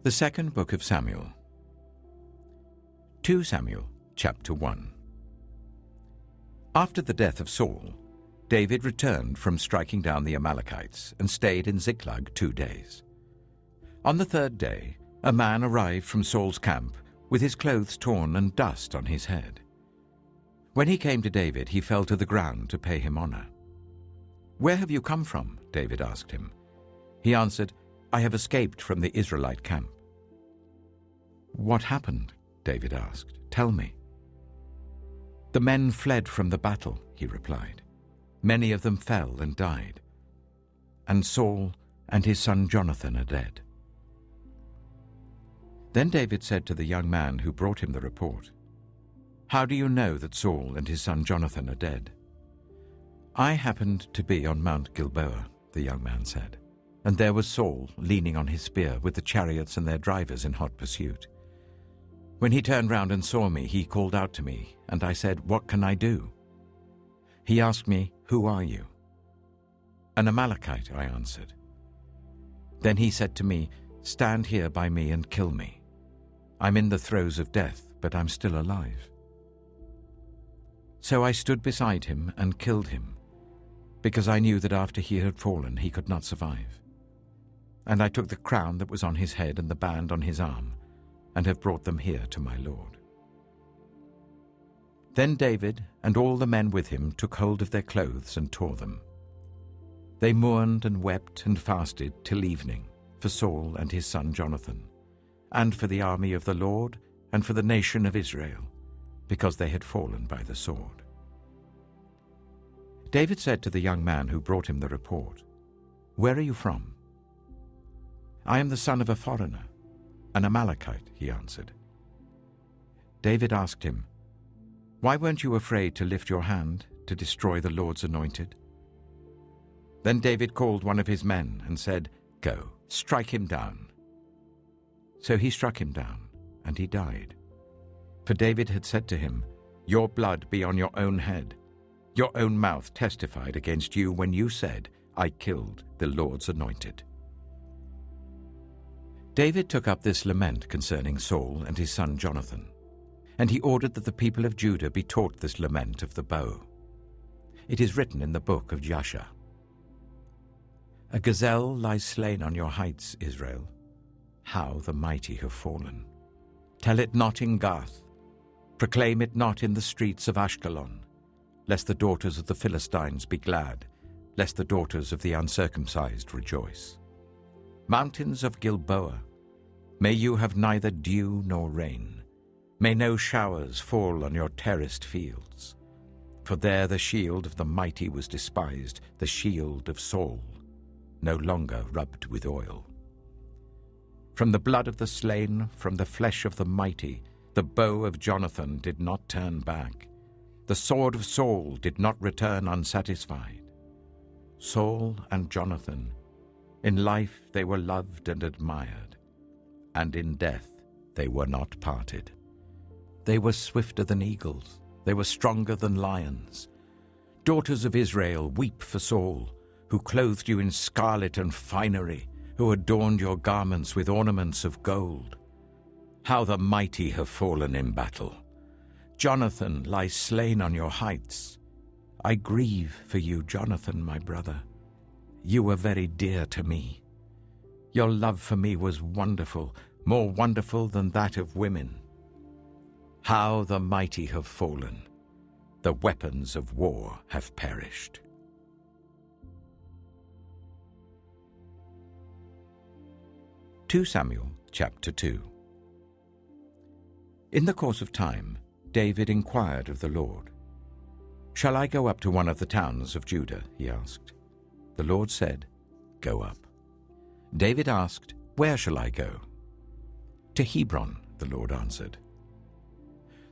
The second book of Samuel. 2 Samuel chapter 1. After the death of Saul, David returned from striking down the Amalekites and stayed in Ziklag 2 days. On the 3rd day, a man arrived from Saul's camp with his clothes torn and dust on his head. When he came to David, he fell to the ground to pay him honor. "Where have you come from?" David asked him. He answered, "I have escaped from the Israelite camp." "What happened?" David asked. "Tell me." "The men fled from the battle," he replied. "Many of them fell and died. And Saul and his son Jonathan are dead." Then David said to the young man who brought him the report, "How do you know that Saul and his son Jonathan are dead?" "I happened to be on Mount Gilboa," the young man said, "and there was Saul leaning on his spear with the chariots and their drivers in hot pursuit. When he turned round and saw me, he called out to me, and I said, 'What can I do?' He asked me, 'Who are you?' 'An Amalekite,' I answered. Then he said to me, 'Stand here by me and kill me. I'm in the throes of death, but I'm still alive.' So I stood beside him and killed him, because I knew that after he had fallen he could not survive. And I took the crown that was on his head and the band on his arm, and have brought them here to my lord." Then David and all the men with him took hold of their clothes and tore them. They mourned and wept and fasted till evening for Saul and his son Jonathan, and for the army of the Lord and for the nation of Israel, because they had fallen by the sword. David said to the young man who brought him the report, "Where are you from?" "I am the son of a foreigner, an Amalekite," he answered. David asked him, Why weren't you afraid to lift your hand to destroy the Lord's anointed?" Then David called one of his men and said, "Go, strike him down." So he struck him down, and he died. For David had said to him, "Your blood be on your own head. Your own mouth testified against you when you said, 'I killed the Lord's anointed.'" David took up this lament concerning Saul and his son Jonathan, and he ordered that the people of Judah be taught this lament of the bow. It is written in the book of Jasher. "A gazelle lies slain on your heights, Israel. How the mighty have fallen. Tell it not in Gath. Proclaim it not in the streets of Ashkelon, lest the daughters of the Philistines be glad, lest the daughters of the uncircumcised rejoice. Mountains of Gilboa, may you have neither dew nor rain. May no showers fall on your terraced fields. For there the shield of the mighty was despised, the shield of Saul, no longer rubbed with oil. From the blood of the slain, from the flesh of the mighty, the bow of Jonathan did not turn back. The sword of Saul did not return unsatisfied. Saul and Jonathan, in life they were loved and admired, and in death they were not parted. They were swifter than eagles, they were stronger than lions. Daughters of Israel, weep for Saul, who clothed you in scarlet and finery, who adorned your garments with ornaments of gold. How the mighty have fallen in battle. Jonathan lies slain on your heights. I grieve for you, Jonathan, my brother. You were very dear to me. Your love for me was wonderful, more wonderful than that of women. How the mighty have fallen. The weapons of war have perished." 2 Samuel chapter 2. In the course of time, David inquired of the Lord. "Shall I go up to one of the towns of Judah?" he asked. The Lord said, "Go up." David asked, "Where shall I go?" "To Hebron," the Lord answered.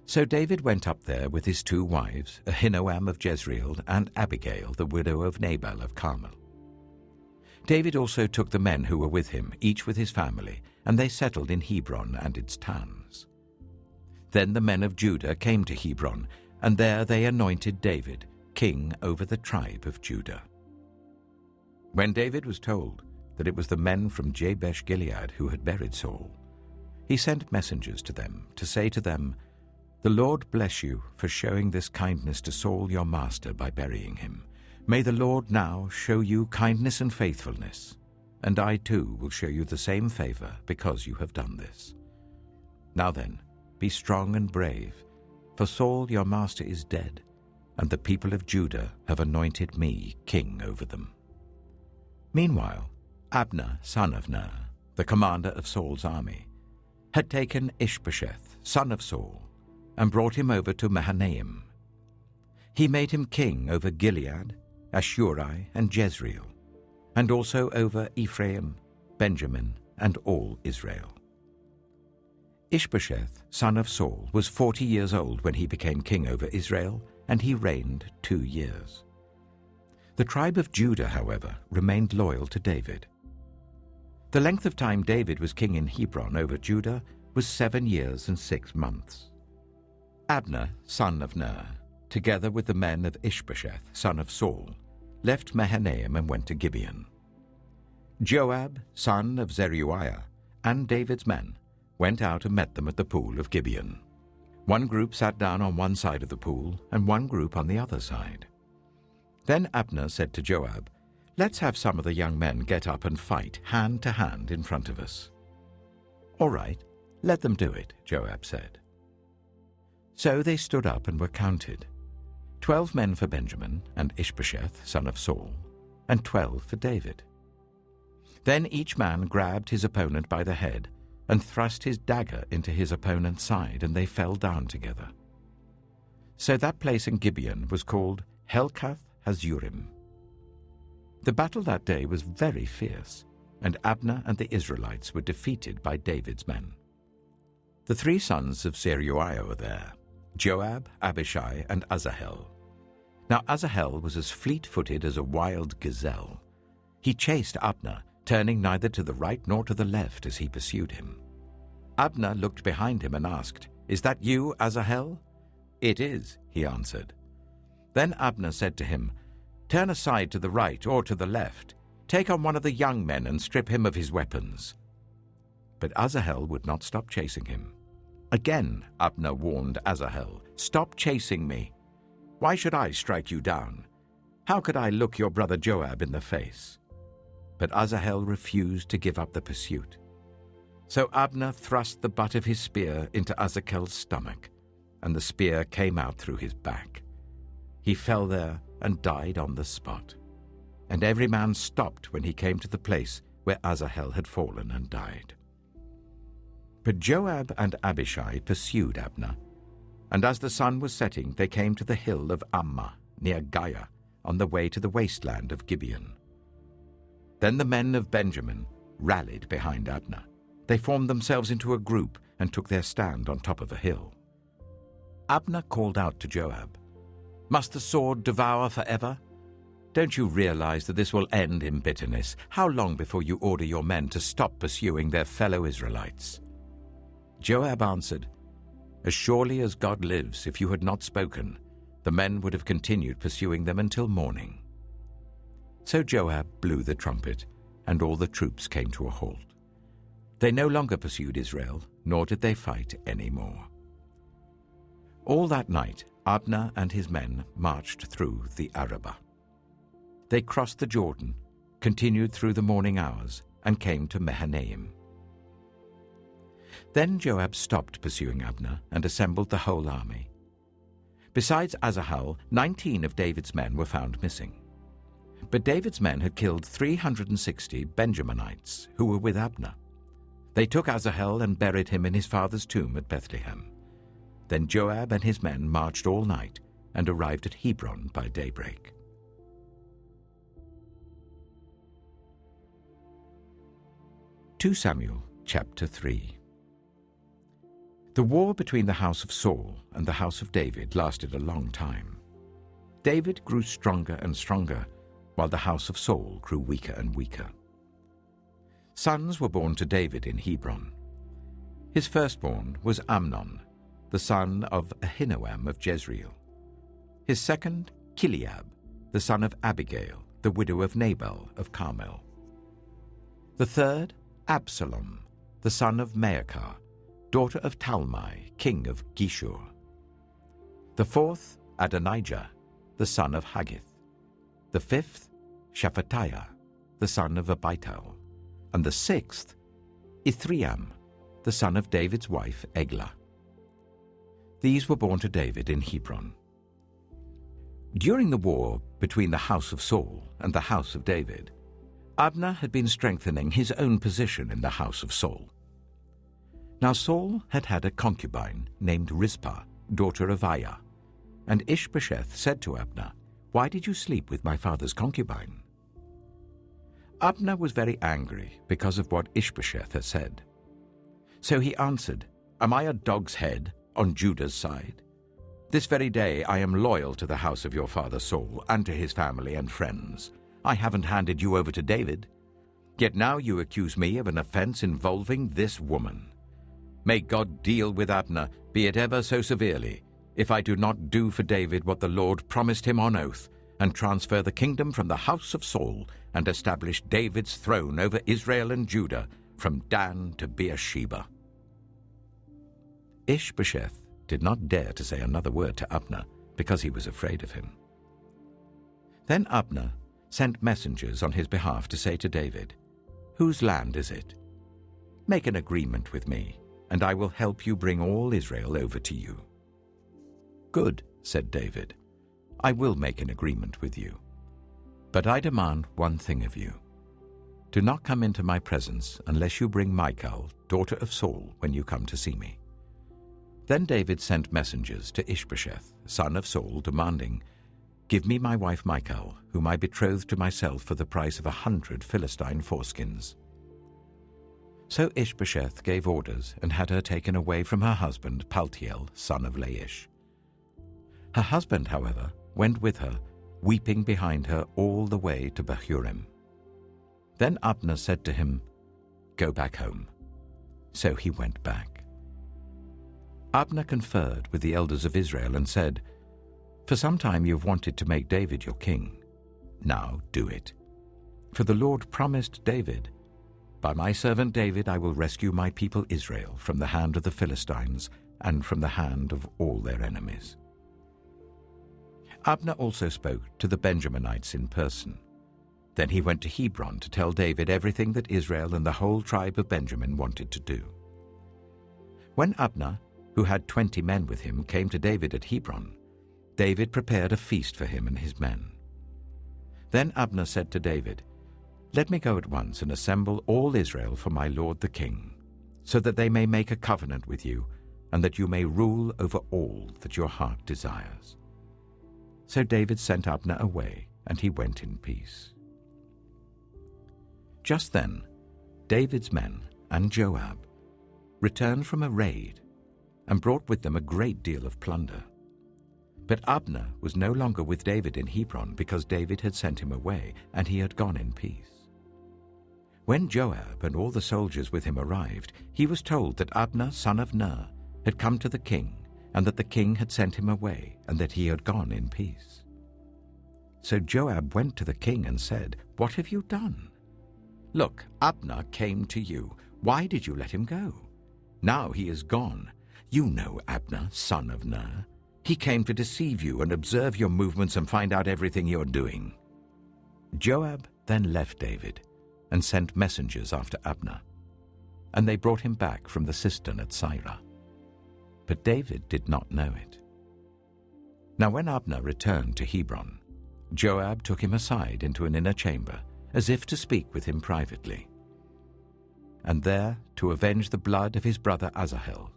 So David went up there with his 2 wives, Ahinoam of Jezreel and Abigail, the widow of Nabal of Carmel. David also took the men who were with him, each with his family, and they settled in Hebron and its towns. Then the men of Judah came to Hebron, and there they anointed David king over the tribe of Judah. When David was told that it was the men from Jabesh Gilead who had buried Saul, he sent messengers to them to say to them, "The Lord bless you for showing this kindness to Saul your master by burying him. May the Lord now show you kindness and faithfulness, and I too will show you the same favor because you have done this. Now then, be strong and brave, for Saul your master is dead, and the people of Judah have anointed me king over them." Meanwhile, Abner, son of Ner, the commander of Saul's army, had taken Ishbosheth, son of Saul, and brought him over to Mahanaim. He made him king over Gilead, Ashuri, and Jezreel, and also over Ephraim, Benjamin, and all Israel. Ishbosheth, son of Saul, was 40 years old when he became king over Israel, and he reigned 2 years. The tribe of Judah, however, remained loyal to David. The length of time David was king in Hebron over Judah was 7 years and 6 months. Abner, son of Ner, together with the men of Ishbosheth, son of Saul, left Mahanaim and went to Gibeon. Joab, son of Zeruiah, and David's men went out and met them at the pool of Gibeon. One group sat down on one side of the pool, and one group on the other side. Then Abner said to Joab, "Let's have some of the young men get up and fight hand to hand in front of us." "All right, let them do it," Joab said. So they stood up and were counted, 12 men for Benjamin and Ishbosheth, son of Saul, and 12 for David. Then each man grabbed his opponent by the head and thrust his dagger into his opponent's side, and they fell down together. So that place in Gibeon was called Helkath Hazurim. The battle that day was very fierce, and Abner and the Israelites were defeated by David's men. The 3 sons of Zeruiah were there, Joab, Abishai, and Asahel. Now Asahel was as fleet-footed as a wild gazelle. He chased Abner, turning neither to the right nor to the left as he pursued him. Abner looked behind him and asked, "Is that you, Asahel?" "It is," he answered. Then Abner said to him, "Turn aside to the right or to the left. Take on one of the young men and strip him of his weapons." But Asahel would not stop chasing him. Again Abner warned Asahel, "Stop chasing me. Why should I strike you down? How could I look your brother Joab in the face?" But Asahel refused to give up the pursuit. So Abner thrust the butt of his spear into Asahel's stomach, and the spear came out through his back. He fell there and died on the spot. And every man stopped when he came to the place where Asahel had fallen and died. But Joab and Abishai pursued Abner, and as the sun was setting, they came to the hill of Ammah, near Giah, on the way to the wasteland of Gibeon. Then the men of Benjamin rallied behind Abner. They formed themselves into a group and took their stand on top of a hill. Abner called out to Joab, "Must the sword devour forever? Don't you realize that this will end in bitterness? How long before you order your men to stop pursuing their fellow Israelites?" Joab answered, "As surely as God lives, if you had not spoken, the men would have continued pursuing them until morning." So Joab blew the trumpet, and all the troops came to a halt. They no longer pursued Israel, nor did they fight any more. All that night, Abner and his men marched through the Arabah. They crossed the Jordan, continued through the morning hours, and came to Mahanaim. Then Joab stopped pursuing Abner and assembled the whole army. Besides Asahel, 19 of David's men were found missing. But David's men had killed 360 Benjaminites who were with Abner. They took Asahel and buried him in his father's tomb at Bethlehem. Then Joab and his men marched all night and arrived at Hebron by daybreak. 2 Samuel chapter 3. The war between the house of Saul and the house of David lasted a long time. David grew stronger and stronger, while the house of Saul grew weaker and weaker. Sons were born to David in Hebron. His firstborn was Amnon, the son of Ahinoam of Jezreel. His second, Chileab, the son of Abigail, the widow of Nabal of Carmel. The third, Absalom, the son of Maacah, daughter of Talmai, king of Geshur. The fourth, Adonijah, the son of Haggith. The fifth, Shephatiah, the son of Abital. And the sixth, Ithream, the son of David's wife Eglah. These were born to David in Hebron. During the war between the house of Saul and the house of David, Abner had been strengthening his own position in the house of Saul. Now Saul had had a concubine named Rizpah, daughter of Aiah, and Ishbosheth said to Abner, "Why did you sleep with my father's concubine?" Abner was very angry because of what Ishbosheth had said. So he answered, "Am I a dog's head on Judah's side? This very day I am loyal to the house of your father Saul and to his family and friends. I haven't handed you over to David. Yet now you accuse me of an offense involving this woman. May God deal with Abner, be it ever so severely, if I do not do for David what the Lord promised him on oath, and transfer the kingdom from the house of Saul, and establish David's throne over Israel and Judah, from Dan to Beersheba." Ishbosheth did not dare to say another word to Abner, because he was afraid of him. Then Abner sent messengers on his behalf to say to David, "Whose land is it? Make an agreement with me, and I will help you bring all Israel over to you." "Good," said David, "I will make an agreement with you. But I demand one thing of you. Do not come into my presence unless you bring Michal, daughter of Saul, when you come to see me." Then David sent messengers to Ishbosheth, son of Saul, demanding, "Give me my wife Michal, whom I betrothed to myself for the price of 100 Philistine foreskins." So Ishbosheth gave orders and had her taken away from her husband Paltiel, son of Laish. Her husband, however, went with her, weeping behind her all the way to Bahurim. Then Abner said to him, "Go back home." So he went back. Abner conferred with the elders of Israel and said, "For some time you have wanted to make David your king. Now do it. For the Lord promised David, 'By my servant David I will rescue my people Israel from the hand of the Philistines and from the hand of all their enemies.'" Abner also spoke to the Benjaminites in person. Then he went to Hebron to tell David everything that Israel and the whole tribe of Benjamin wanted to do. When Abner, who had 20 men with him, came to David at Hebron, David prepared a feast for him and his men. Then Abner said to David, "Let me go at once and assemble all Israel for my lord the king, so that they may make a covenant with you, and that you may rule over all that your heart desires." So David sent Abner away, and he went in peace. Just then, David's men and Joab returned from a raid and brought with them a great deal of plunder. But Abner was no longer with David in Hebron because David had sent him away, and he had gone in peace. When Joab and all the soldiers with him arrived, he was told that Abner, son of Ner, had come to the king, and that the king had sent him away, and that he had gone in peace. So Joab went to the king and said, "What have you done? Look, Abner came to you. Why did you let him go? Now he is gone. You know Abner, son of Ner. He came to deceive you and observe your movements and find out everything you're doing." Joab then left David and sent messengers after Abner, and they brought him back from the cistern at Sirah. But David did not know it. Now when Abner returned to Hebron, Joab took him aside into an inner chamber, as if to speak with him privately. And there, to avenge the blood of his brother Asahel,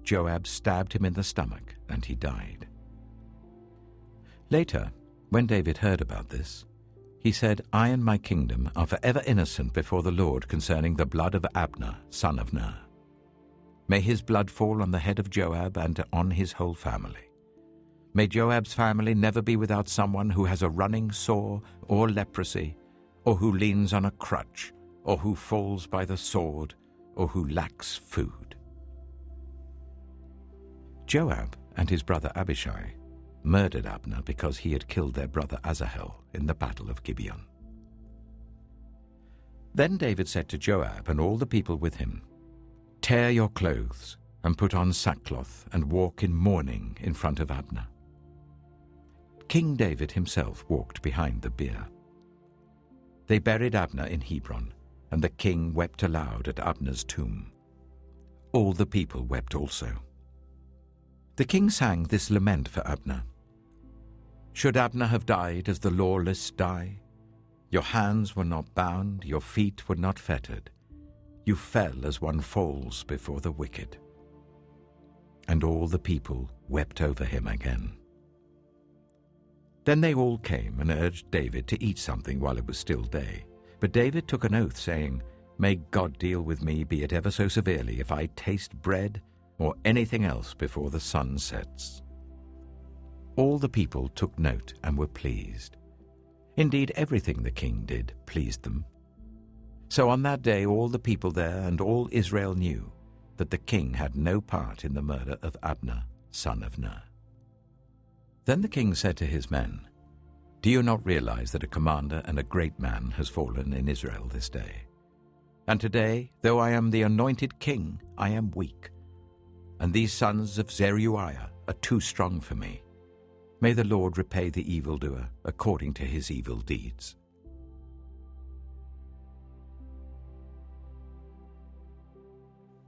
Joab stabbed him in the stomach, and he died. Later, when David heard about this, he said, "I and my kingdom are forever innocent before the Lord concerning the blood of Abner, son of Ner. May his blood fall on the head of Joab and on his whole family. May Joab's family never be without someone who has a running sore or leprosy, or who leans on a crutch, or who falls by the sword, or who lacks food." Joab and his brother Abishai murdered Abner because he had killed their brother Asahel in the battle of Gibeon. Then David said to Joab and all the people with him, "Tear your clothes and put on sackcloth and walk in mourning in front of Abner." King David himself walked behind the bier. They buried Abner in Hebron, and the king wept aloud at Abner's tomb. All the people wept also. The king sang this lament for Abner. "Should Abner have died as the lawless die? Your hands were not bound, your feet were not fettered. You fell as one falls before the wicked." And all the people wept over him again. Then they all came and urged David to eat something while it was still day. But David took an oath, saying, "May God deal with me, be it ever so severely, if I taste bread or anything else before the sun sets." All the people took note and were pleased. Indeed, everything the king did pleased them. So on that day all the people there and all Israel knew that the king had no part in the murder of Abner, son of Ner. Then the king said to his men, "Do you not realize that a commander and a great man has fallen in Israel this day? And today, though I am the anointed king, I am weak. And these sons of Zeruiah are too strong for me. May the Lord repay the evildoer according to his evil deeds."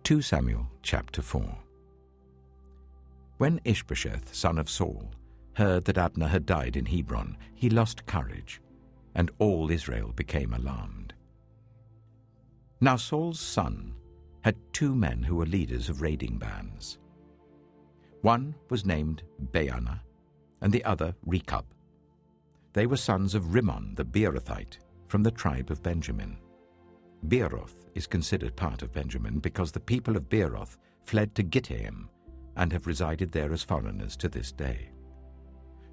2 Samuel chapter 4. When Ishbosheth, son of Saul, heard that Abner had died in Hebron, he lost courage, and all Israel became alarmed. Now Saul's son had 2 men who were leaders of raiding bands. One was named Baanah, and the other Rechab. They were sons of Rimmon the Beerothite, from the tribe of Benjamin. Beeroth is considered part of Benjamin because the people of Beeroth fled to Gittaim and have resided there as foreigners to this day.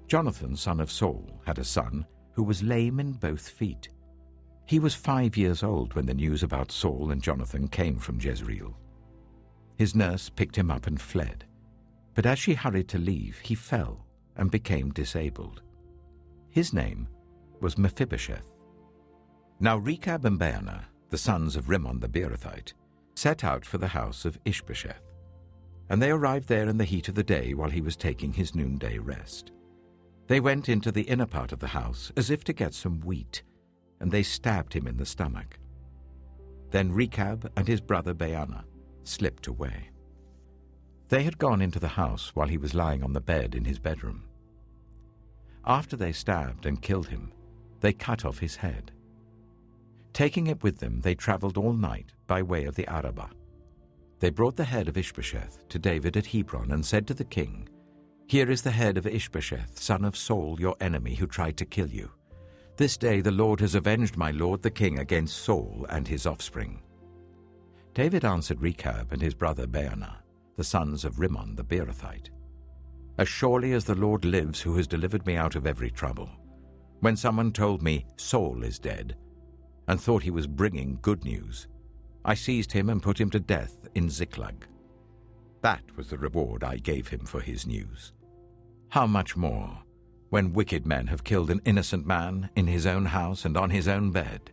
Jonathan, son of Saul, had a son who was lame in both feet. He was 5 years old when the news about Saul and Jonathan came from Jezreel. His nurse picked him up and fled, but as she hurried to leave, he fell and became disabled. His name was Mephibosheth. Now Rechab and Baanah, the sons of Rimmon the Beerothite, set out for the house of Ishbosheth, and they arrived there in the heat of the day while he was taking his noonday rest. They went into the inner part of the house as if to get some wheat, and they stabbed him in the stomach. Then Rechab and his brother Baanah slipped away. They had gone into the house while he was lying on the bed in his bedroom. After they stabbed and killed him, they cut off his head. Taking it with them, they traveled all night by way of the Arabah. They brought the head of Ishbosheth to David at Hebron and said to the king, "Here is the head of Ishbosheth, son of Saul, your enemy, who tried to kill you. This day the Lord has avenged my lord the king against Saul and his offspring." David answered Rechab and his brother Baanah, the sons of Rimmon the Beerothite, "As surely as the Lord lives, who has delivered me out of every trouble, when someone told me Saul is dead, and thought he was bringing good news, I seized him and put him to death in Ziklag. That was the reward I gave him for his news. How much more, when wicked men have killed an innocent man in his own house and on his own bed?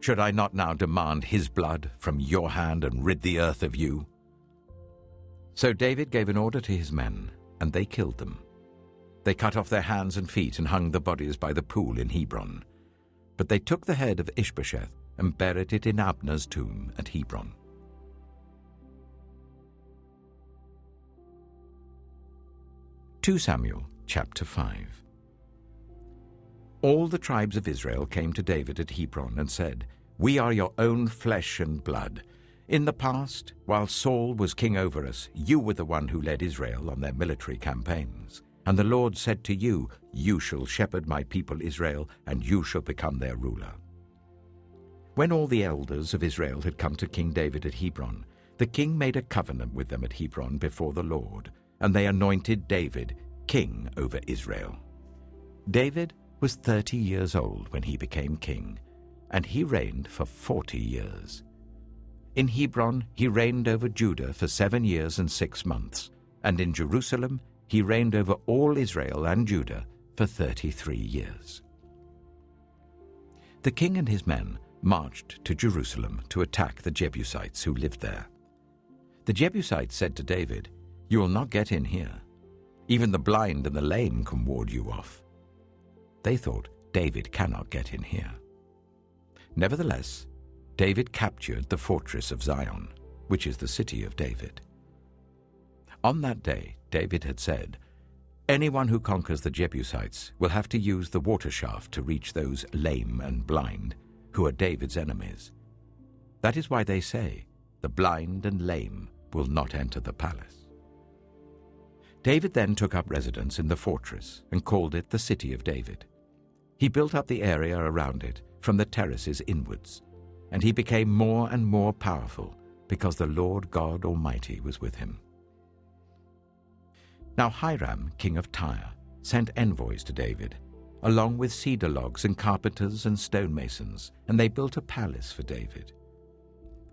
Should I not now demand his blood from your hand and rid the earth of you?" So David gave an order to his men, and they killed them. They cut off their hands and feet and hung the bodies by the pool in Hebron. But they took the head of Ishbosheth and buried it in Abner's tomb at Hebron. Samuel chapter 5. All the tribes of Israel came to David at Hebron and said, "We are your own flesh and blood. In the past, while Saul was king over us, you were the one who led Israel on their military campaigns. And the Lord said to you, 'You shall shepherd my people Israel, and you shall become their ruler.'" When all the elders of Israel had come to King David at Hebron, the king made a covenant with them at Hebron before the Lord, and they anointed David king over Israel. David was 30 years old when he became king, and he reigned for 40 years. In Hebron he reigned over Judah for 7 years and 6 months, and in Jerusalem he reigned over all Israel and Judah for 33 years. The king and his men marched to Jerusalem to attack the Jebusites who lived there. The Jebusites said to David, "You will not get in here. Even the blind and the lame can ward you off." They thought, "David cannot get in here." Nevertheless, David captured the fortress of Zion, which is the city of David. On that day, David had said, "Anyone who conquers the Jebusites will have to use the water shaft to reach those lame and blind, who are David's enemies. That is why they say, 'The blind and lame will not enter the palace.'" David then took up residence in the fortress and called it the City of David. He built up the area around it from the terraces inwards, and he became more and more powerful because the Lord God Almighty was with him. Now Hiram, king of Tyre, sent envoys to David, along with cedar logs and carpenters and stonemasons, and they built a palace for David.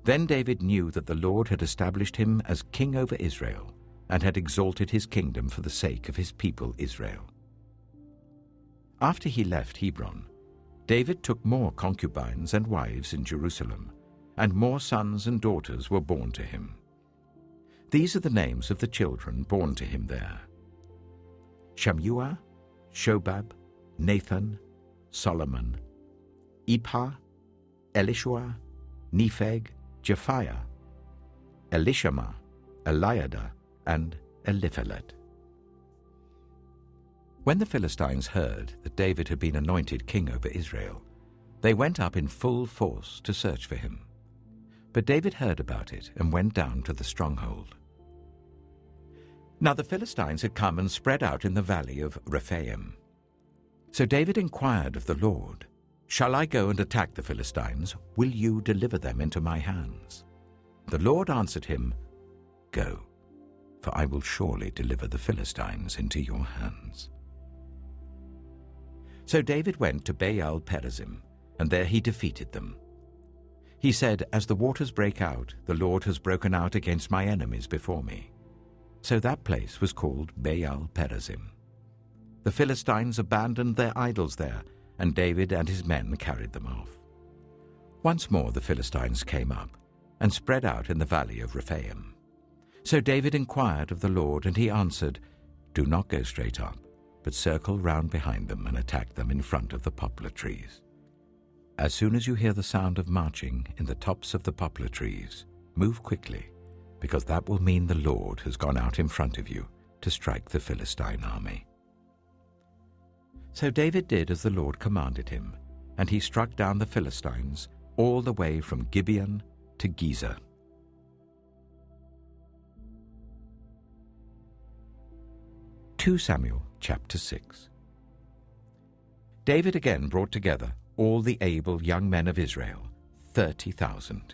Then David knew that the Lord had established him as king over Israel and had exalted his kingdom for the sake of his people Israel. After he left Hebron, David took more concubines and wives in Jerusalem, and more sons and daughters were born to him. These are the names of the children born to him there: Shammua, Shobab, Nathan, Solomon, Ipah, Elishua, Nepheg, Japhiah, Elishama, Eliada, and Eliphalet. When the Philistines heard that David had been anointed king over Israel, they went up in full force to search for him. But David heard about it and went down to the stronghold. Now the Philistines had come and spread out in the valley of Rephaim. So David inquired of the Lord, "Shall I go and attack the Philistines? Will you deliver them into my hands?" The Lord answered him, "Go, for I will surely deliver the Philistines into your hands." So David went to Baal-perazim, and there he defeated them. He said, "As the waters break out, the Lord has broken out against my enemies before me." So that place was called Baal-perazim. The Philistines abandoned their idols there, and David and his men carried them off. Once more the Philistines came up and spread out in the valley of Rephaim. So David inquired of the Lord, and he answered, "Do not go straight up, but circle round behind them and attack them in front of the poplar trees. As soon as you hear the sound of marching in the tops of the poplar trees, move quickly, because that will mean the Lord has gone out in front of you to strike the Philistine army." So David did as the Lord commanded him, and he struck down the Philistines all the way from Gibeon to Gezer. Samuel chapter 6. David again brought together all the able young men of Israel, 30,000.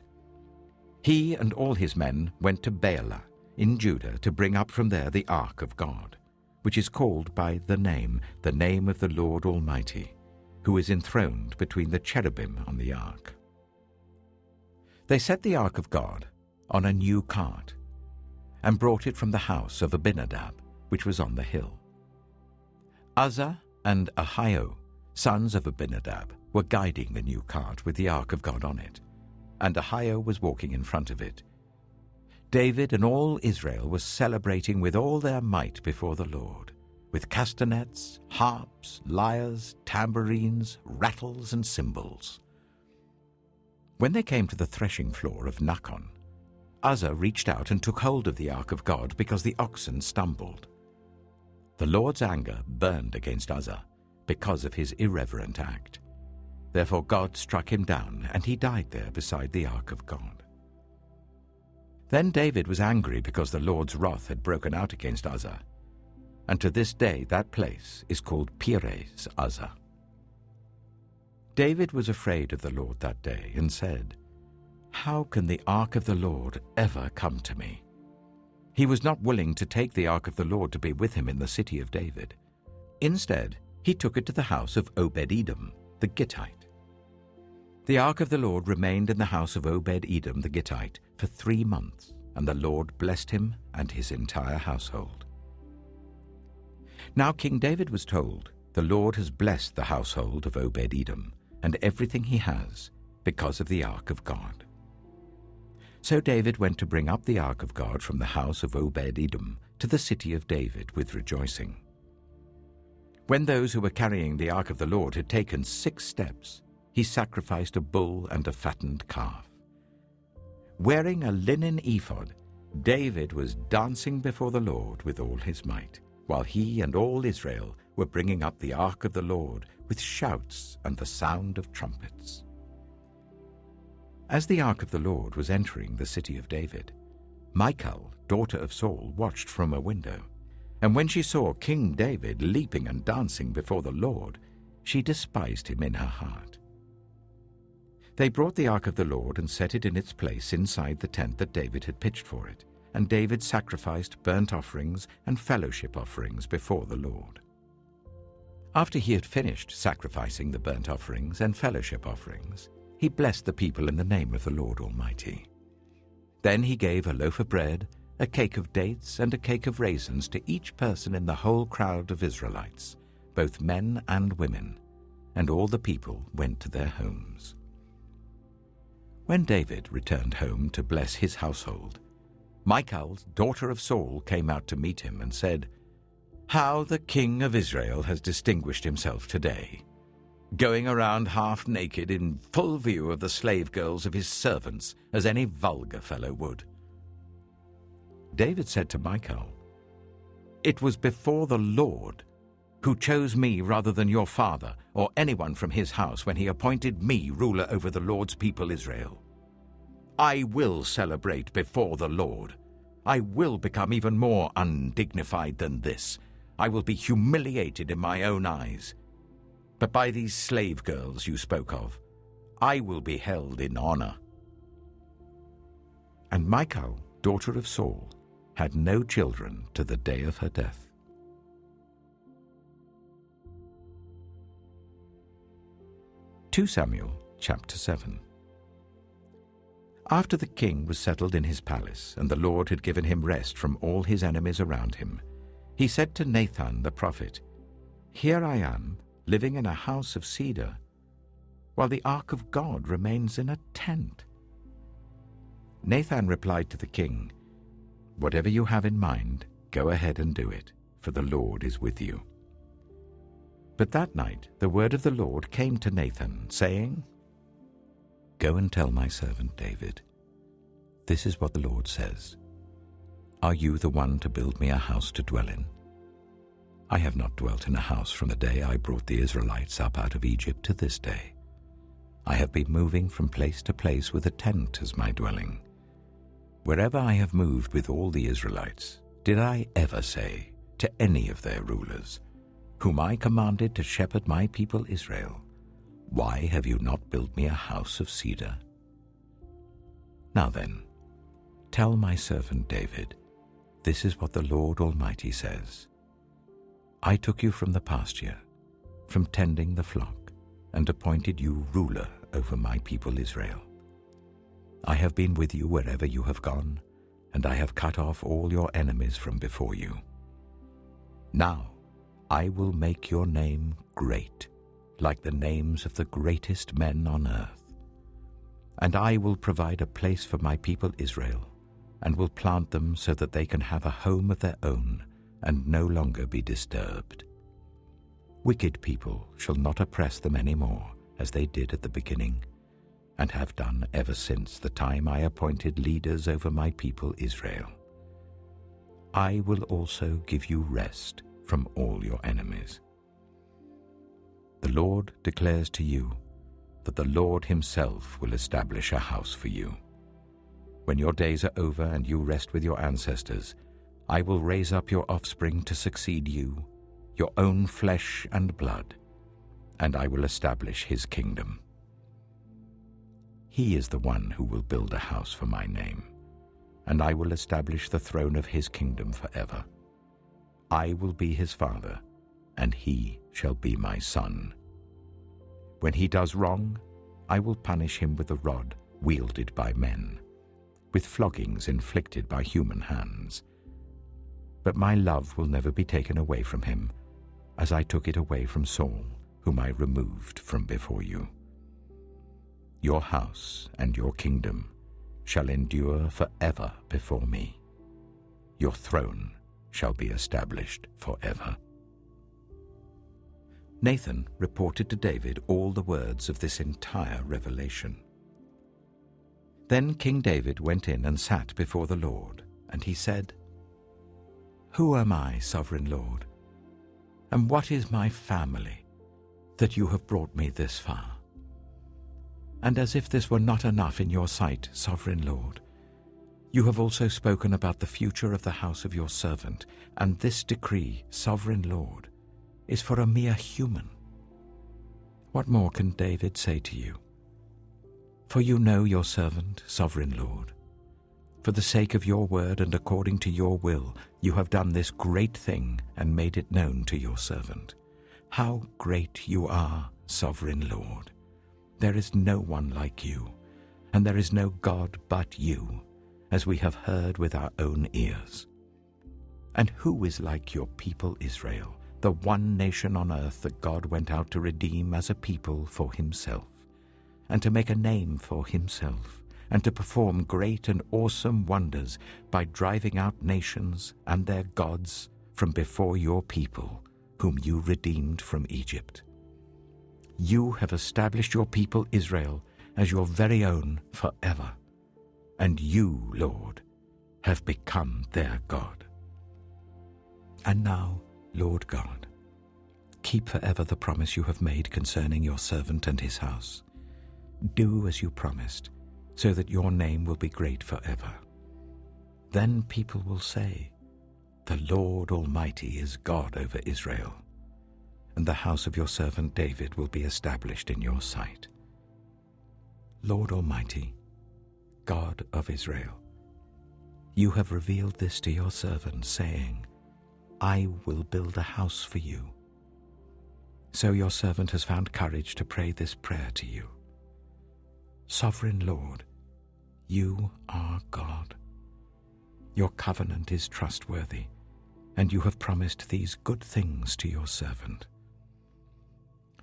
He and all his men went to Baalah in Judah to bring up from there the ark of God, which is called by the name of the Lord Almighty, who is enthroned between the cherubim on the ark. They set the ark of God on a new cart and brought it from the house of Abinadab, which was on the hill. Uzzah and Ahio, sons of Abinadab, were guiding the new cart with the ark of God on it, and Ahio was walking in front of it. David and all Israel were celebrating with all their might before the Lord, with castanets, harps, lyres, tambourines, rattles, and cymbals. When they came to the threshing floor of Nakon, Uzzah reached out and took hold of the ark of God because the oxen stumbled. The Lord's anger burned against Uzzah because of his irreverent act. Therefore God struck him down, and he died there beside the ark of God. Then David was angry because the Lord's wrath had broken out against Uzzah, and to this day that place is called Perez Uzzah. David was afraid of the Lord that day and said, "How can the ark of the Lord ever come to me?" He was not willing to take the ark of the Lord to be with him in the city of David. Instead, he took it to the house of Obed-Edom, the Gittite. The ark of the Lord remained in the house of Obed-Edom the Gittite for 3 months, and the Lord blessed him and his entire household. Now King David was told, "The Lord has blessed the household of Obed-Edom and everything he has because of the ark of God." So David went to bring up the ark of God from the house of Obed-Edom to the city of David with rejoicing. When those who were carrying the ark of the Lord had taken 6 steps, he sacrificed a bull and a fattened calf. Wearing a linen ephod, David was dancing before the Lord with all his might, while he and all Israel were bringing up the ark of the Lord with shouts and the sound of trumpets. As the ark of the Lord was entering the city of David, Michal, daughter of Saul, watched from a window, and when she saw King David leaping and dancing before the Lord, she despised him in her heart. They brought the ark of the Lord and set it in its place inside the tent that David had pitched for it, and David sacrificed burnt offerings and fellowship offerings before the Lord. After he had finished sacrificing the burnt offerings and fellowship offerings, he blessed the people in the name of the Lord Almighty. Then he gave a loaf of bread, a cake of dates, and a cake of raisins to each person in the whole crowd of Israelites, both men and women, and all the people went to their homes. When David returned home to bless his household, Michal, daughter of Saul, came out to meet him and said, "How the king of Israel has distinguished himself today, going around half naked in full view of the slave girls of his servants, as any vulgar fellow would." David said to Michal, "It was before the Lord, who chose me rather than your father or anyone from his house when he appointed me ruler over the Lord's people Israel. I will celebrate before the Lord. I will become even more undignified than this. I will be humiliated in my own eyes. But by these slave girls you spoke of, I will be held in honor." And Michal, daughter of Saul, had no children to the day of her death. 2 Samuel chapter 7. After the king was settled in his palace, and the Lord had given him rest from all his enemies around him, he said to Nathan the prophet, "Here I am, living in a house of cedar, while the ark of God remains in a tent." Nathan replied to the king, "Whatever you have in mind, go ahead and do it, for the Lord is with you." But that night the word of the Lord came to Nathan, saying, "Go and tell my servant David, this is what the Lord says. Are you the one to build me a house to dwell in? I have not dwelt in a house from the day I brought the Israelites up out of Egypt to this day. I have been moving from place to place with a tent as my dwelling. Wherever I have moved with all the Israelites, did I ever say to any of their rulers, whom I commanded to shepherd my people Israel, 'Why have you not built me a house of cedar?' Now then, tell my servant David, this is what the Lord Almighty says. I took you from the pasture, from tending the flock, and appointed you ruler over my people Israel. I have been with you wherever you have gone, and I have cut off all your enemies from before you. Now I will make your name great, like the names of the greatest men on earth. And I will provide a place for my people Israel, and will plant them so that they can have a home of their own and no longer be disturbed. Wicked people shall not oppress them any more, as they did at the beginning, and have done ever since the time I appointed leaders over my people Israel. I will also give you rest from all your enemies. The Lord declares to you that the Lord himself will establish a house for you. When your days are over and you rest with your ancestors, I will raise up your offspring to succeed you, your own flesh and blood, and I will establish his kingdom. He is the one who will build a house for my name, and I will establish the throne of his kingdom forever. I will be his father, and he shall be my son. When he does wrong, I will punish him with a rod wielded by men, with floggings inflicted by human hands. But my love will never be taken away from him, as I took it away from Saul, whom I removed from before you. Your house and your kingdom shall endure forever before me. Your throne shall be established forever." Nathan reported to David all the words of this entire revelation. Then King David went in and sat before the Lord, and he said, "Who am I, sovereign Lord? And what is my family, that you have brought me this far? And as if this were not enough in your sight, sovereign Lord, you have also spoken about the future of the house of your servant, and this decree, sovereign Lord, is for a mere human. What more can David say to you? For you know your servant, sovereign Lord. For the sake of your word and according to your will, you have done this great thing and made it known to your servant. How great you are, sovereign Lord! There is no one like you, and there is no God but you, as we have heard with our own ears. And who is like your people Israel, the one nation on earth that God went out to redeem as a people for himself, and to make a name for himself, and to perform great and awesome wonders by driving out nations and their gods from before your people, whom you redeemed from Egypt? You have established your people Israel as your very own forever, and you, Lord, have become their God. And now, Lord God, keep forever the promise you have made concerning your servant and his house. Do as you promised, so that your name will be great forever. Then people will say, 'The Lord Almighty is God over Israel,' and the house of your servant David will be established in your sight. Lord Almighty, God of Israel, you have revealed this to your servant, saying, 'I will build a house for you.' So your servant has found courage to pray this prayer to you. Sovereign Lord, you are God. Your covenant is trustworthy, and you have promised these good things to your servant.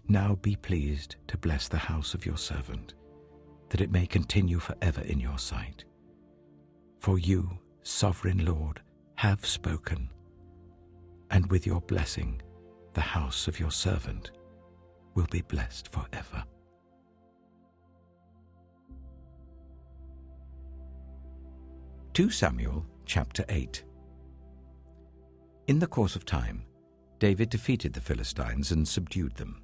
Now be pleased to bless the house of your servant, that it may continue forever in your sight. For you, Sovereign Lord, have spoken, and with your blessing, the house of your servant will be blessed forever. Samuel chapter 8. In the course of time, David defeated the Philistines and subdued them.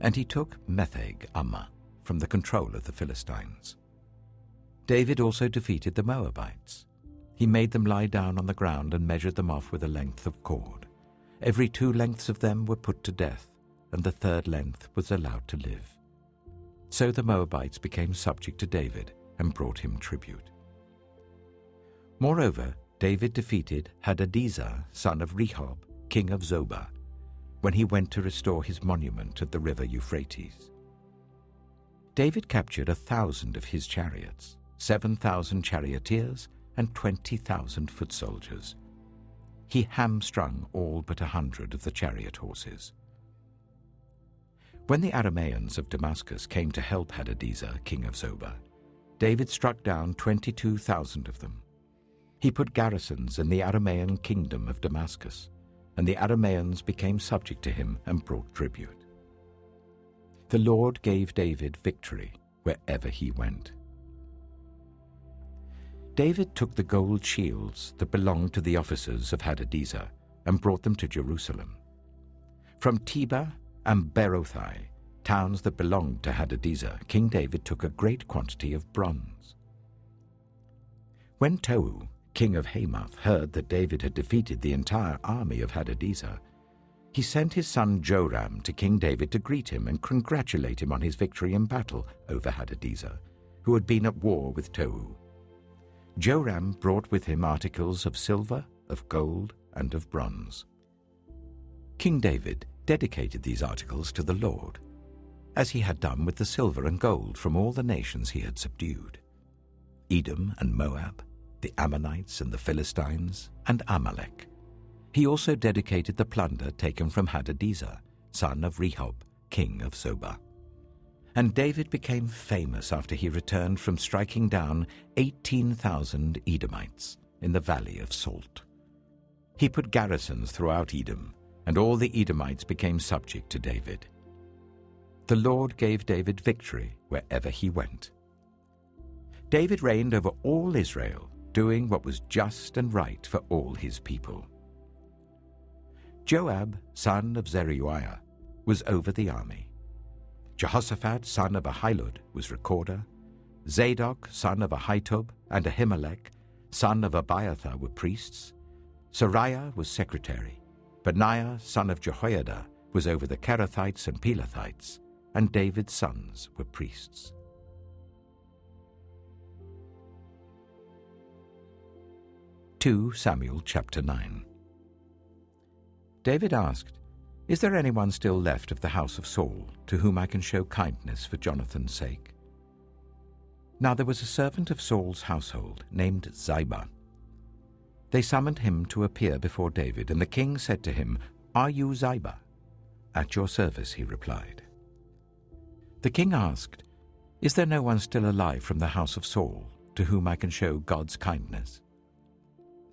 And he took Metheg-Ammah from the control of the Philistines. David also defeated the Moabites. He made them lie down on the ground and measured them off with a length of cord. Every 2 lengths of them were put to death, and the 3rd length was allowed to live. So the Moabites became subject to David and brought him tribute. Moreover, David defeated Hadadezer, son of Rehob, king of Zobah, when he went to restore his monument at the river Euphrates. David captured 1,000 of his chariots, 7,000 charioteers, and 20,000 foot soldiers. He hamstrung all but 100 of the chariot horses. When the Arameans of Damascus came to help Hadadezer, king of Zobah, David struck down 22,000 of them. He put garrisons in the Aramean kingdom of Damascus, and the Arameans became subject to him and brought tribute. The Lord gave David victory wherever he went. David took the gold shields that belonged to the officers of Hadadezer and brought them to Jerusalem. From Tebah and Berothai, towns that belonged to Hadadezer, King David took a great quantity of bronze. When Tou, king of Hamath, heard that David had defeated the entire army of Hadadezer, he sent his son Joram to King David to greet him and congratulate him on his victory in battle over Hadadezer, who had been at war with Tou. Joram brought with him articles of silver, of gold, and of bronze. King David dedicated these articles to the Lord, as he had done with the silver and gold from all the nations he had subdued: Edom and Moab, the Ammonites and the Philistines, and Amalek. He also dedicated the plunder taken from Hadadezer, son of Rehob, king of Zobah. And David became famous after he returned from striking down 18,000 Edomites in the valley of Salt. He put garrisons throughout Edom, and all the Edomites became subject to David. The Lord gave David victory wherever he went. David reigned over all Israel, doing what was just and right for all his people. Joab, son of Zeruiah, was over the army. Jehoshaphat, son of Ahilud, was recorder. Zadok, son of Ahitub, and Ahimelech, son of Abiathar, were priests. Sariah was secretary. Benaiah, son of Jehoiada, was over the Kerethites and Pelethites, and David's sons were priests. Samuel chapter 9. David asked, "Is there anyone still left of the house of Saul to whom I can show kindness for Jonathan's sake?" Now there was a servant of Saul's household named Ziba. They summoned him to appear before David, and the king said to him, "Are you Ziba?" "At your service," he replied. The king asked, "Is there no one still alive from the house of Saul to whom I can show God's kindness?"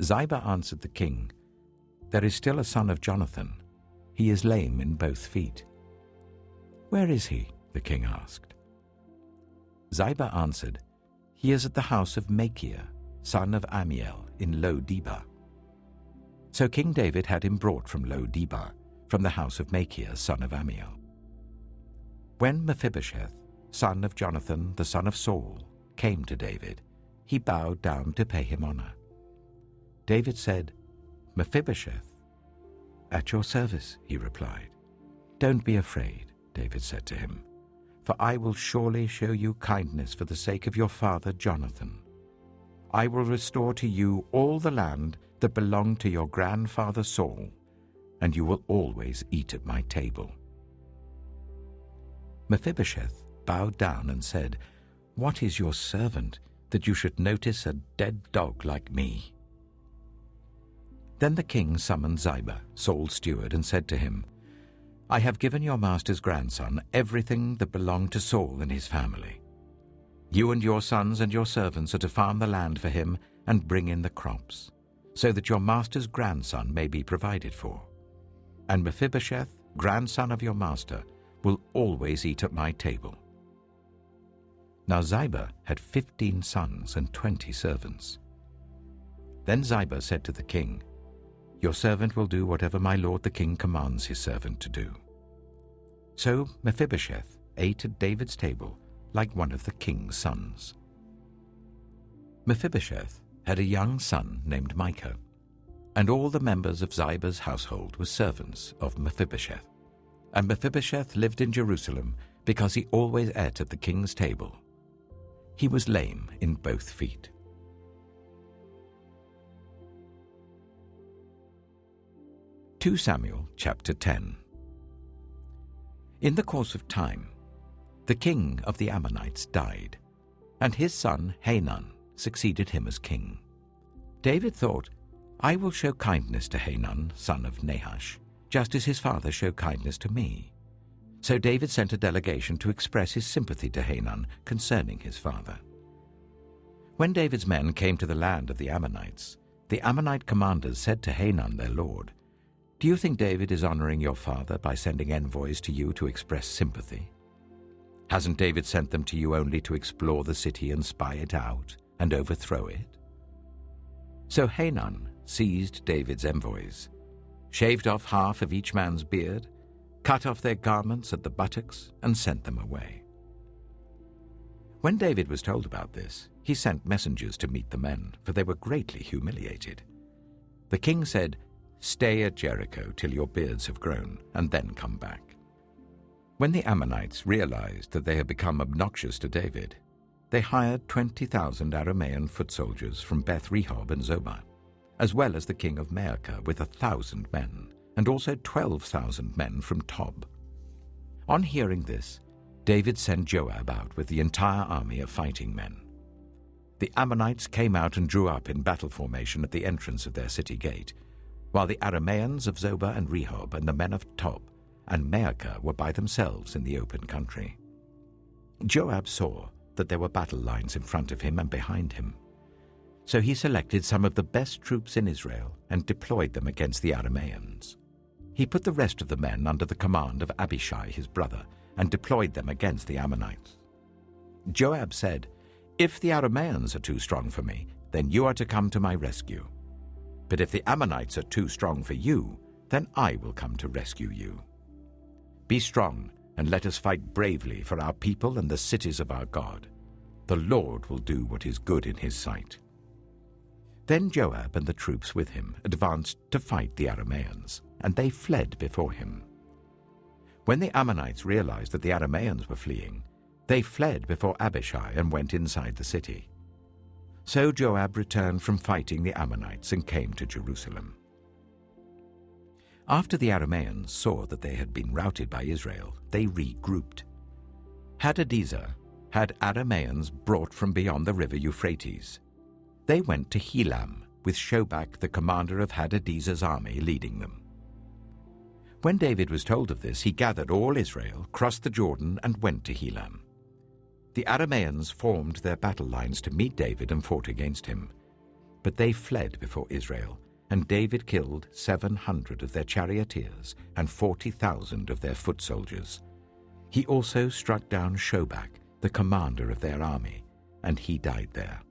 Ziba answered the king, "There is still a son of Jonathan. He is lame in both feet." "Where is he?" the king asked. Ziba answered, "He is at the house of Machir, son of Amiel, in Lo-Debar." So King David had him brought from Lo-Debar, from the house of Machir, son of Amiel. When Mephibosheth, son of Jonathan, the son of Saul, came to David, he bowed down to pay him honor. David said, "Mephibosheth." "At your service," he replied. "Don't be afraid," David said to him, "for I will surely show you kindness for the sake of your father Jonathan. I will restore to you all the land that belonged to your grandfather Saul, and you will always eat at my table." Mephibosheth bowed down and said, "What is your servant, that you should notice a dead dog like me?" Then the king summoned Ziba, Saul's steward, and said to him, "I have given your master's grandson everything that belonged to Saul and his family. You and your sons and your servants are to farm the land for him and bring in the crops, so that your master's grandson may be provided for. And Mephibosheth, grandson of your master, will always eat at my table." Now Ziba had 15 sons and 20 servants. Then Ziba said to the king, "Your servant will do whatever my lord the king commands his servant to do." So Mephibosheth ate at David's table like one of the king's sons. Mephibosheth had a young son named Micah, and all the members of Ziba's household were servants of Mephibosheth. And Mephibosheth lived in Jerusalem because he always ate at the king's table. He was lame in both feet. Samuel chapter 10. In the course of time, the king of the Ammonites died, and his son Hanun succeeded him as king. David thought, "I will show kindness to Hanun, son of Nahash, just as his father showed kindness to me." So David sent a delegation to express his sympathy to Hanun concerning his father. When David's men came to the land of the Ammonites, the Ammonite commanders said to Hanun their lord, "Do you think David is honoring your father by sending envoys to you to express sympathy? Hasn't David sent them to you only to explore the city and spy it out and overthrow it?" So Hanun seized David's envoys, shaved off half of each man's beard, cut off their garments at the buttocks, and sent them away. When David was told about this, he sent messengers to meet the men, for they were greatly humiliated. The king said, "Stay at Jericho till your beards have grown, and then come back." When the Ammonites realized that they had become obnoxious to David, they hired 20,000 Aramean foot soldiers from Beth Rehob and Zobah, as well as the king of Maacah with 1,000 men, and also 12,000 men from Tob. On hearing this, David sent Joab out with the entire army of fighting men. The Ammonites came out and drew up in battle formation at the entrance of their city gate, while the Arameans of Zobah and Rehob and the men of Tob and Maacah were by themselves in the open country. Joab saw that there were battle lines in front of him and behind him. So he selected some of the best troops in Israel and deployed them against the Arameans. He put the rest of the men under the command of Abishai his brother and deployed them against the Ammonites. Joab said, "If the Arameans are too strong for me, then you are to come to my rescue. But if the Ammonites are too strong for you, then I will come to rescue you. Be strong, and let us fight bravely for our people and the cities of our God. The Lord will do what is good in his sight." Then Joab and the troops with him advanced to fight the Arameans, and they fled before him. When the Ammonites realized that the Arameans were fleeing, they fled before Abishai and went inside the city. So Joab returned from fighting the Ammonites and came to Jerusalem. After the Arameans saw that they had been routed by Israel, they regrouped. Hadadezer had Arameans brought from beyond the river Euphrates. They went to Helam, with Shobach, the commander of Hadadezer's army, leading them. When David was told of this, he gathered all Israel, crossed the Jordan, and went to Helam. The Arameans formed their battle lines to meet David and fought against him. But they fled before Israel, and David killed 700 of their charioteers and 40,000 of their foot soldiers. He also struck down Shobach, the commander of their army, and he died there.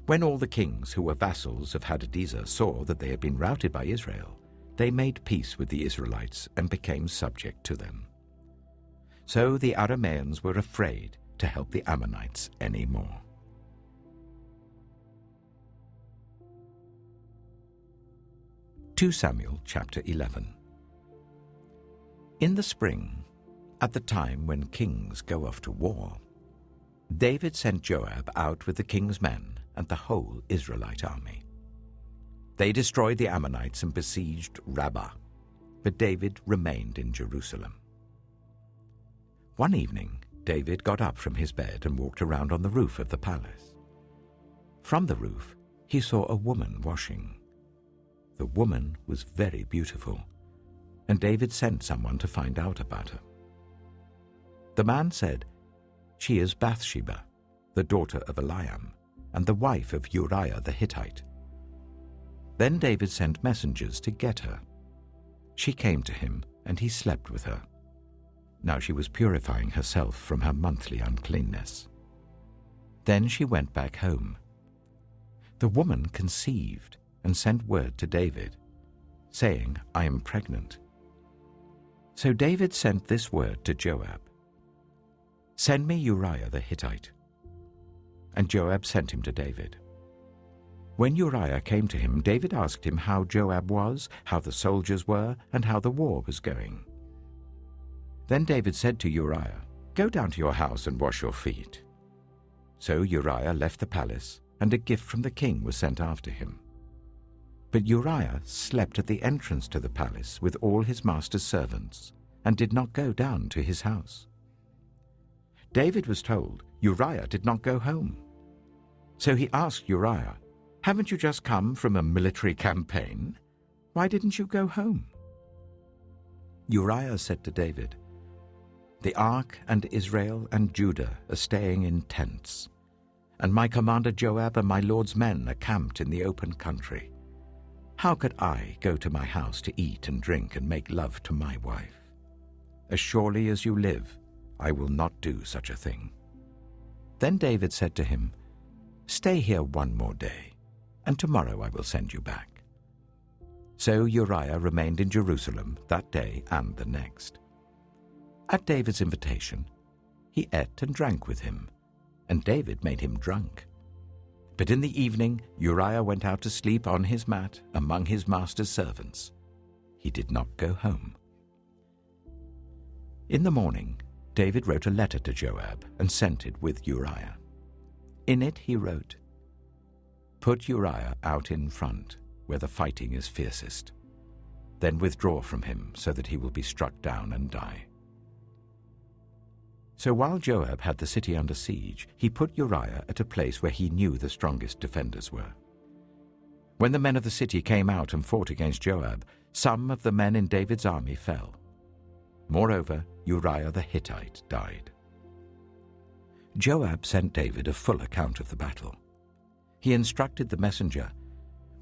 When all the kings who were vassals of Hadadezer saw that they had been routed by Israel, they made peace with the Israelites and became subject to them. So the Arameans were afraid to help the Ammonites any more. Samuel chapter 11. In the spring, at the time when kings go off to war, David sent Joab out with the king's men and the whole Israelite army. They destroyed the Ammonites and besieged Rabbah, but David remained in Jerusalem. One evening, David got up from his bed and walked around on the roof of the palace. From the roof, he saw a woman washing. The woman was very beautiful, and David sent someone to find out about her. The man said, "She is Bathsheba, the daughter of Eliam, and the wife of Uriah the Hittite." Then David sent messengers to get her. She came to him, and he slept with her. Now she was purifying herself from her monthly uncleanness. Then she went back home. The woman conceived and sent word to David, saying, "I am pregnant." So David sent this word to Joab, "Send me Uriah the Hittite." And Joab sent him to David. When Uriah came to him, David asked him how Joab was, how the soldiers were, and how the war was going. Then David said to Uriah, "Go down to your house and wash your feet." So Uriah left the palace, and a gift from the king was sent after him. But Uriah slept at the entrance to the palace with all his master's servants, and did not go down to his house. David was told Uriah did not go home. So he asked Uriah, "Haven't you just come from a military campaign? Why didn't you go home?" Uriah said to David, "The ark and Israel and Judah are staying in tents, and my commander Joab and my lord's men are camped in the open country. How could I go to my house to eat and drink and make love to my wife? As surely as you live, I will not do such a thing." Then David said to him, "Stay here one more day, and tomorrow I will send you back." So Uriah remained in Jerusalem that day and the next. At David's invitation, he ate and drank with him, and David made him drunk. But in the evening Uriah went out to sleep on his mat among his master's servants. He did not go home. In the morning, David wrote a letter to Joab and sent it with Uriah. In it he wrote, "Put Uriah out in front, where the fighting is fiercest. Then withdraw from him, so that he will be struck down and die." So while Joab had the city under siege, he put Uriah at a place where he knew the strongest defenders were. When the men of the city came out and fought against Joab, some of the men in David's army fell. Moreover, Uriah the Hittite died. Joab sent David a full account of the battle. He instructed the messenger,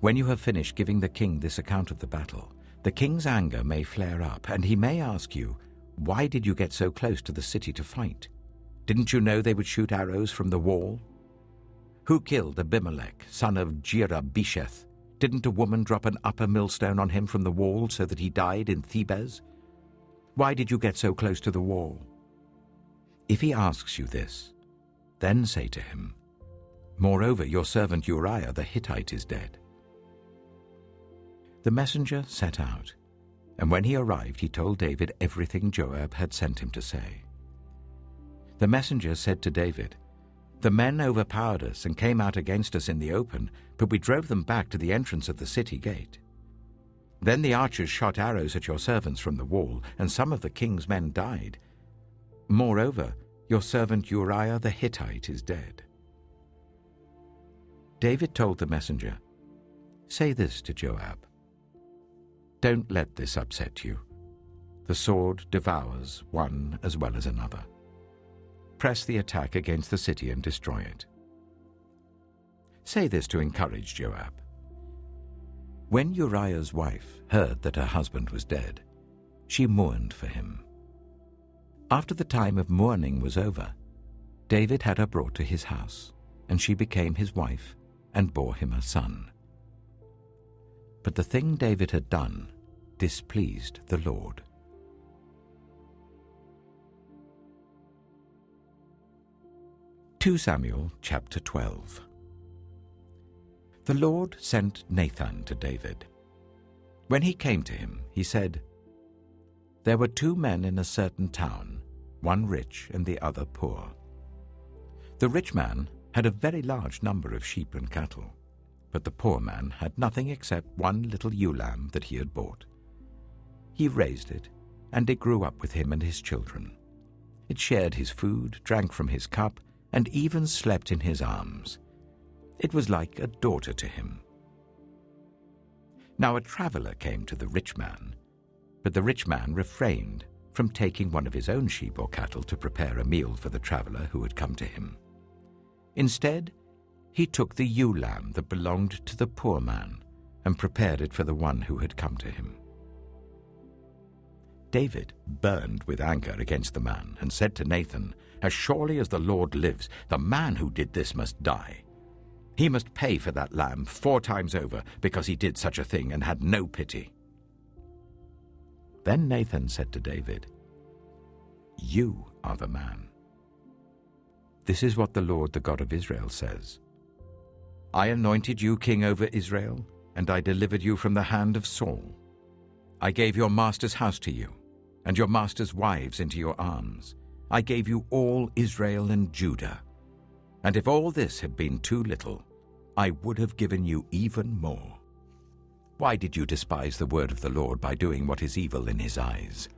"When you have finished giving the king this account of the battle, the king's anger may flare up, and he may ask you, 'Why did you get so close to the city to fight? Didn't you know they would shoot arrows from the wall? Who killed Abimelech, son of Jerubesheth? Didn't a woman drop an upper millstone on him from the wall so that he died in Thebez? Why did you get so close to the wall?' If he asks you this, then say to him, 'Moreover, your servant Uriah the Hittite is dead.'" The messenger set out, and when he arrived he told David everything Joab had sent him to say. The messenger said to David, "The men overpowered us and came out against us in the open, but we drove them back to the entrance of the city gate. Then the archers shot arrows at your servants from the wall, and some of the king's men died. Moreover, your servant Uriah the Hittite is dead." David told the messenger, "Say this to Joab. Don't let this upset you. The sword devours one as well as another. Press the attack against the city and destroy it." Say this to encourage Joab. When Uriah's wife heard that her husband was dead, she mourned for him. After the time of mourning was over, David had her brought to his house, and she became his wife and bore him a son. But the thing David had done displeased the Lord. 2 Samuel chapter 12. The Lord sent Nathan to David. When he came to him, he said, "There were 2 men in a certain town, one rich and the other poor. The rich man had a very large number of sheep and cattle, but the poor man had nothing except one little ewe lamb that he had bought. He raised it, and it grew up with him and his children. It shared his food, drank from his cup, and even slept in his arms. It was like a daughter to him. Now a traveler came to the rich man, but the rich man refrained from taking one of his own sheep or cattle to prepare a meal for the traveler who had come to him. Instead, he took the ewe lamb that belonged to the poor man and prepared it for the one who had come to him. David burned with anger against the man and said to Nathan, "As surely as the Lord lives, the man who did this must die. He must pay for that lamb 4 times over because he did such a thing and had no pity." Then Nathan said to David, "You are the man. This is what the Lord, the God of Israel, says. I anointed you king over Israel, and I delivered you from the hand of Saul. I gave your master's house to you, and your master's wives into your arms. I gave you all Israel and Judah. And if all this had been too little, I would have given you even more. Why did you despise the word of the Lord by doing what is evil in his eyes?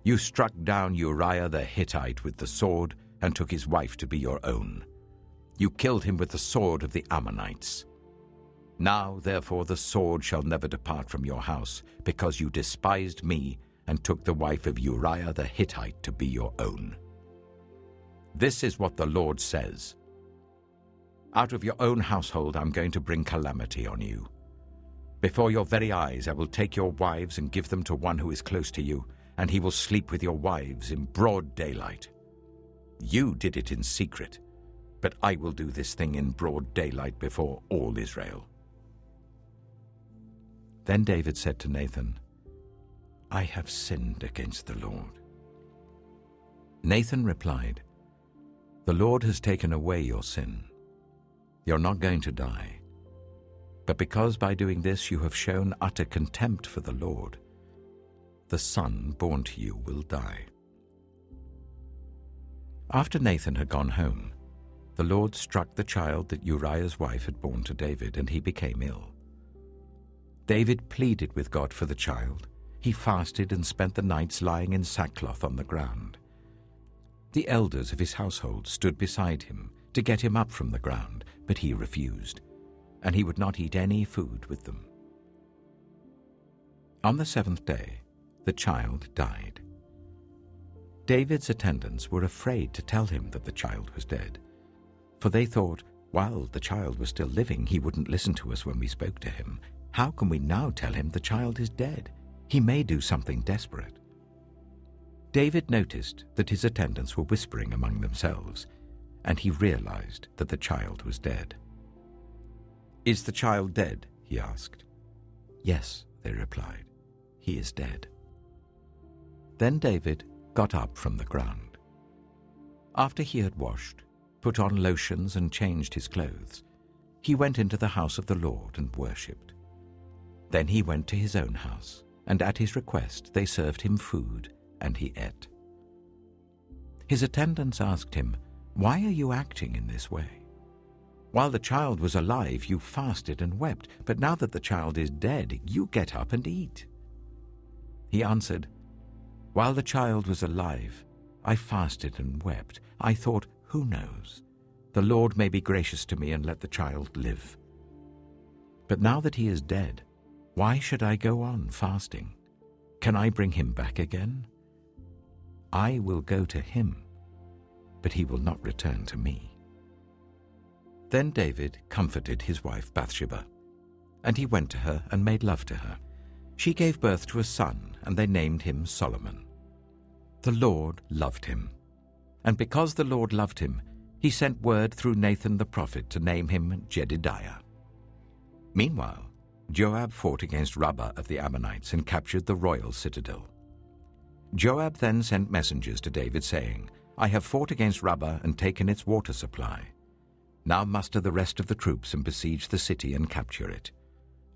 You struck down Uriah the Hittite with the sword and took his wife to be your own. You killed him with the sword of the Ammonites. Now, therefore, the sword shall never depart from your house, because you despised me and took the wife of Uriah the Hittite to be your own. This is what the Lord says. Out of your own household I'm going to bring calamity on you. Before your very eyes I will take your wives and give them to one who is close to you, and he will sleep with your wives in broad daylight. You did it in secret, but I will do this thing in broad daylight before all Israel." Then David said to Nathan, "I have sinned against the Lord." Nathan replied, "The Lord has taken away your sin. You're not going to die. But because by doing this you have shown utter contempt for the Lord, the son born to you will die." After Nathan had gone home, the Lord struck the child that Uriah's wife had borne to David, and he became ill. David pleaded with God for the child. He fasted and spent the nights lying in sackcloth on the ground. The elders of his household stood beside him to get him up from the ground, but he refused, and he would not eat any food with them. On the 7th day, the child died. David's attendants were afraid to tell him that the child was dead, for they thought, while the child was still living, he wouldn't listen to us when we spoke to him. How can we now tell him the child is dead? He may do something desperate. David noticed that his attendants were whispering among themselves, and he realized that the child was dead. "Is the child dead?" he asked. "Yes," they replied. "He is dead." Then David got up from the ground. After he had washed, put on lotions and changed his clothes, he went into the house of the Lord and worshipped. Then he went to his own house, and at his request they served him food, and he ate. His attendants asked him, "Why are you acting in this way? While the child was alive, you fasted and wept, but now that the child is dead, you get up and eat." He answered, "While the child was alive, I fasted and wept. I thought, who knows? The Lord may be gracious to me and let the child live. But now that he is dead, why should I go on fasting? Can I bring him back again? I will go to him, but he will not return to me." Then David comforted his wife Bathsheba, and he went to her and made love to her. She gave birth to a son, and they named him Solomon. The Lord loved him, and because the Lord loved him, he sent word through Nathan the prophet to name him Jedidiah. Meanwhile, Joab fought against Rabbah of the Ammonites and captured the royal citadel. Joab then sent messengers to David saying, "I have fought against Rabbah and taken its water supply. Now muster the rest of the troops and besiege the city and capture it.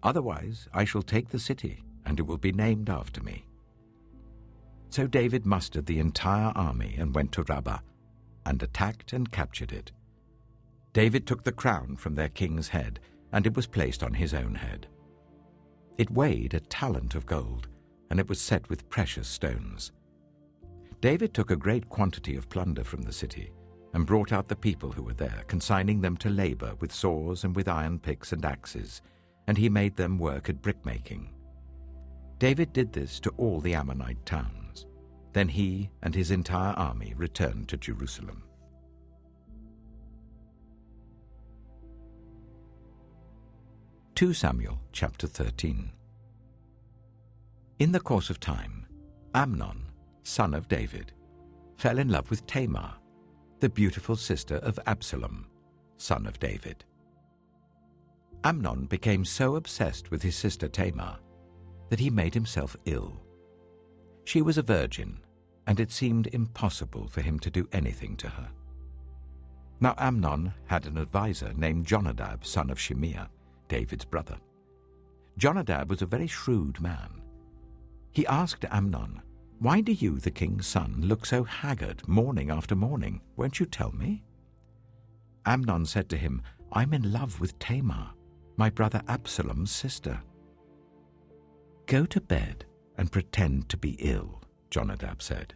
Otherwise I shall take the city, and it will be named after me." So David mustered the entire army and went to Rabbah, and attacked and captured it. David took the crown from their king's head, and it was placed on his own head. It weighed 1 talent of gold, and it was set with precious stones. David took a great quantity of plunder from the city and brought out the people who were there, consigning them to labor with saws and with iron picks and axes, and he made them work at brickmaking. David did this to all the Ammonite towns. Then he and his entire army returned to Jerusalem. Samuel chapter 13. In the course of time, Amnon, son of David, fell in love with Tamar, the beautiful sister of Absalom, son of David. Amnon became so obsessed with his sister Tamar that he made himself ill. She was a virgin, and it seemed impossible for him to do anything to her. Now Amnon had an advisor named Jonadab, son of Shimeah, David's brother. Jonadab was a very shrewd man. He asked Amnon, "Why do you, the king's son, look so haggard morning after morning? Won't you tell me?" Amnon said to him, "I'm in love with Tamar, my brother Absalom's sister." "Go to bed and pretend to be ill," Jonadab said.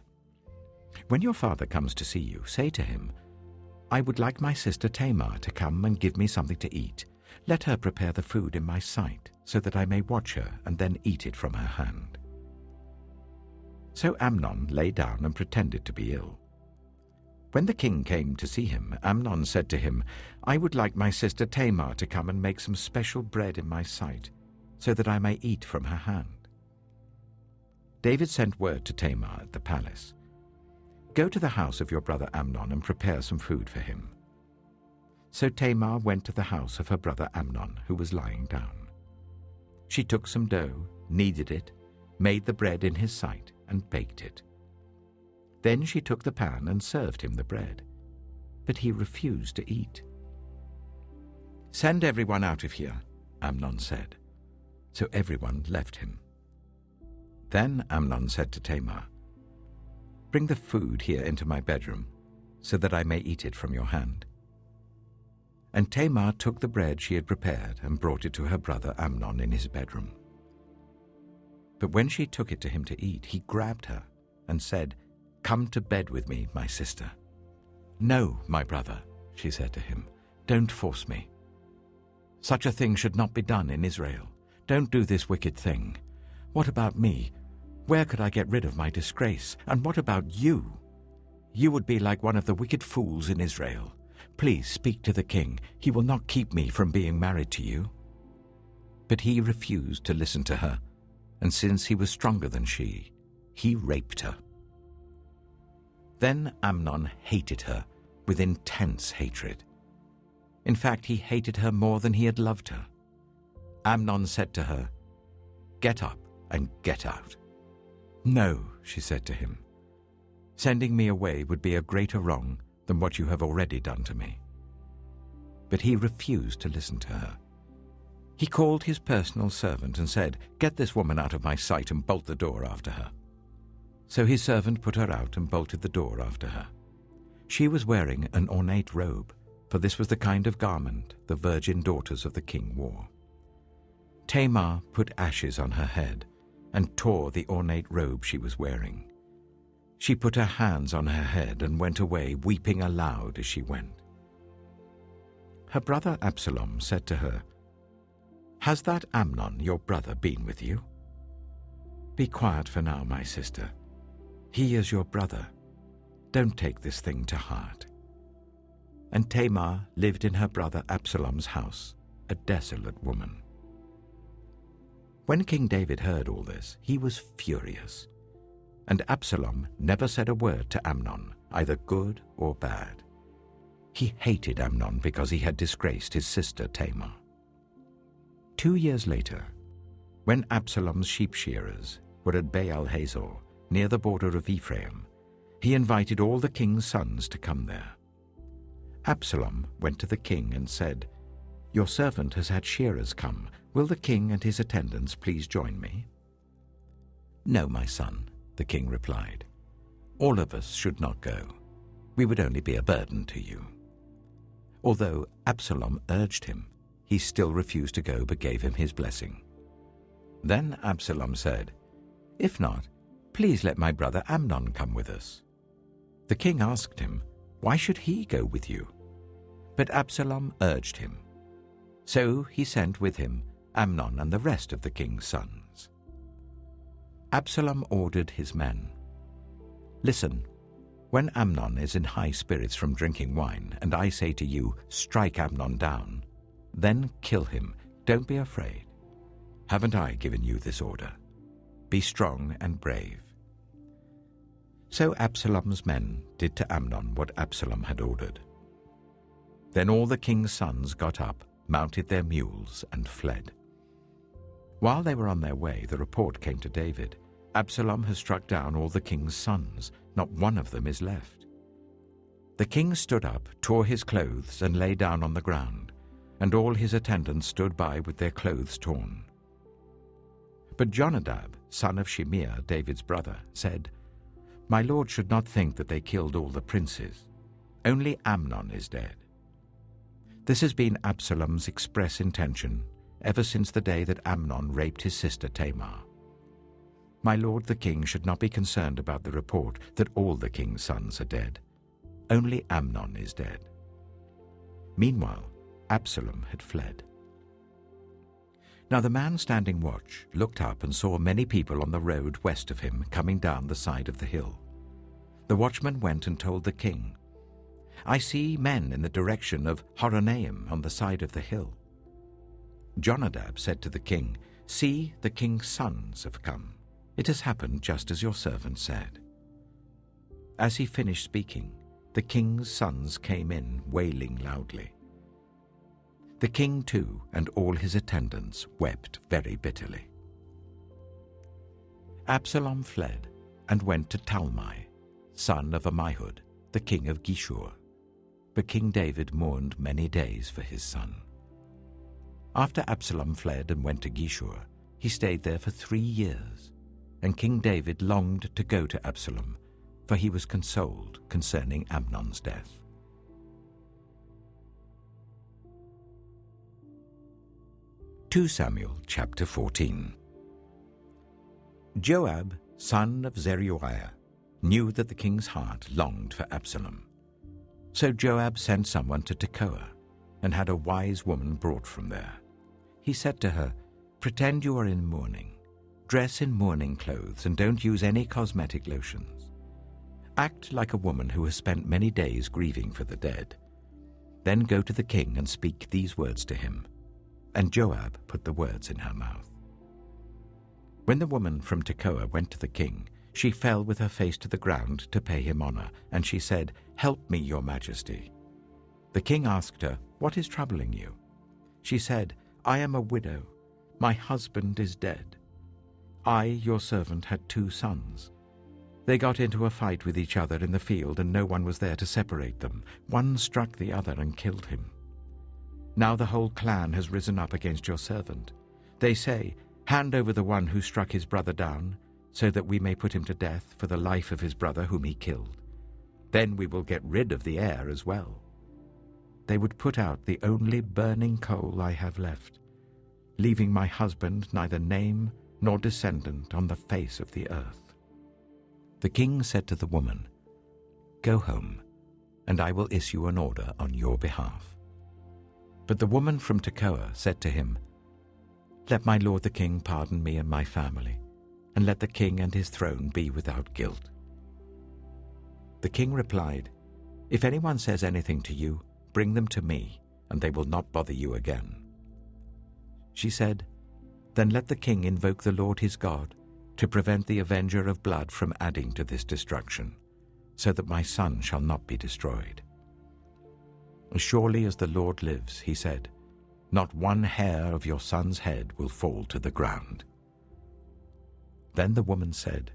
"When your father comes to see you, say to him, 'I would like my sister Tamar to come and give me something to eat. Let her prepare the food in my sight, so that I may watch her and then eat it from her hand.'" So Amnon lay down and pretended to be ill. When the king came to see him, Amnon said to him, "I would like my sister Tamar to come and make some special bread in my sight, so that I may eat from her hand." David sent word to Tamar at the palace, "Go to the house of your brother Amnon and prepare some food for him." So Tamar went to the house of her brother Amnon, who was lying down. She took some dough, kneaded it, made the bread in his sight, and baked it. Then she took the pan and served him the bread, but he refused to eat. "Send everyone out of here," Amnon said. So everyone left him. Then Amnon said to Tamar, "Bring the food here into my bedroom, so that I may eat it from your hand." And Tamar took the bread she had prepared and brought it to her brother Amnon in his bedroom. But when she took it to him to eat, he grabbed her and said, "Come to bed with me, my sister." "No, my brother," she said to him, "don't force me. Such a thing should not be done in Israel. Don't do this wicked thing. What about me? Where could I get rid of my disgrace? And what about you? You would be like one of the wicked fools in Israel. Please speak to the king. He will not keep me from being married to you." But he refused to listen to her, and since he was stronger than she, he raped her. Then Amnon hated her with intense hatred. In fact, he hated her more than he had loved her. Amnon said to her, "Get up and get out." "No," she said to him. "Sending me away would be a greater wrong than what you have already done to me." But he refused to listen to her. He called his personal servant and said, "Get this woman out of my sight and bolt the door after her." So his servant put her out and bolted the door after her. She was wearing an ornate robe, for this was the kind of garment the virgin daughters of the king wore. Tamar put ashes on her head and tore the ornate robe she was wearing. She put her hands on her head and went away, weeping aloud as she went. Her brother Absalom said to her, "Has that Amnon, your brother, been with you?" "Be quiet for now, my sister. He is your brother. Don't take this thing to heart." And Tamar lived in her brother Absalom's house, a desolate woman. When King David heard all this, he was furious. And Absalom never said a word to Amnon, either good or bad. He hated Amnon because he had disgraced his sister Tamar. 2 years later, when Absalom's sheep shearers were at Baal Hazor, near the border of Ephraim, he invited all the king's sons to come there. Absalom went to the king and said, "Your servant has had shearers come. Will the king and his attendants please join me?" "No, my son," the king replied. "All of us should not go. We would only be a burden to you." Although Absalom urged him, he still refused to go but gave him his blessing. Then Absalom said, "If not, "Please let my brother Amnon come with us." The king asked him, "Why should he go with you?" But Absalom urged him. So he sent with him Amnon and the rest of the king's sons. Absalom ordered his men, "Listen, when Amnon is in high spirits from drinking wine, and I say to you, 'Strike Amnon down,' then kill him. Don't be afraid. Haven't I given you this order? Be strong and brave." So Absalom's men did to Amnon what Absalom had ordered. Then all the king's sons got up, mounted their mules, and fled. While they were on their way, the report came to David, "Absalom has struck down all the king's sons. Not one of them is left." The king stood up, tore his clothes, and lay down on the ground, and all his attendants stood by with their clothes torn. But Jonadab, son of Shimeah, David's brother, said, "My lord should not think that they killed all the princes. Only Amnon is dead." This has been Absalom's express intention ever since the day that Amnon raped his sister Tamar. My lord the king should not be concerned about the report that all the king's sons are dead. Only Amnon is dead. Meanwhile, Absalom had fled. Now the man standing watch looked up and saw many people on the road west of him coming down the side of the hill. The watchman went and told the king, "I see men in the direction of Horonaim on the side of the hill." Jonadab said to the king, "See, the king's sons have come. It has happened just as your servant said." As he finished speaking, the king's sons came in, wailing loudly. The king too and all his attendants wept very bitterly. Absalom fled and went to Talmai, son of Ammihud, the king of Geshur. But King David mourned many days for his son. After Absalom fled and went to Geshur, he stayed there for 3 years, and King David longed to go to Absalom, for he was consoled concerning Amnon's death. 2 Samuel chapter 14. Joab, son of Zeruiah, knew that the king's heart longed for Absalom. So Joab sent someone to Tekoa, and had a wise woman brought from there. He said to her, "Pretend you are in mourning. Dress in mourning clothes, and don't use any cosmetic lotions. Act like a woman who has spent many days grieving for the dead. Then go to the king and speak these words to him." And Joab put the words in her mouth. When the woman from Tekoa went to the king, she fell with her face to the ground to pay him honor, and she said, "Help me, your majesty." The king asked her, "What is troubling you?" She said, "I am a widow. My husband is dead. I, your servant, had 2 sons. They got into a fight with each other in the field, and no one was there to separate them. One struck the other and killed him. Now the whole clan has risen up against your servant. They say, 'Hand over the one who struck his brother down, so that we may put him to death for the life of his brother whom he killed. Then we will get rid of the heir as well.' They would put out the only burning coal I have left, leaving my husband neither name nor descendant on the face of the earth." The king said to the woman, "Go home, and I will issue an order on your behalf." But the woman from Tekoa said to him, "Let my lord the king pardon me and my family, and let the king and his throne be without guilt." The king replied, "If anyone says anything to you, bring them to me, and they will not bother you again." She said, "Then let the king invoke the Lord his God to prevent the avenger of blood from adding to this destruction, so that my son shall not be destroyed." "As surely as the Lord lives," he said, "not one hair of your son's head will fall to the ground." Then the woman said,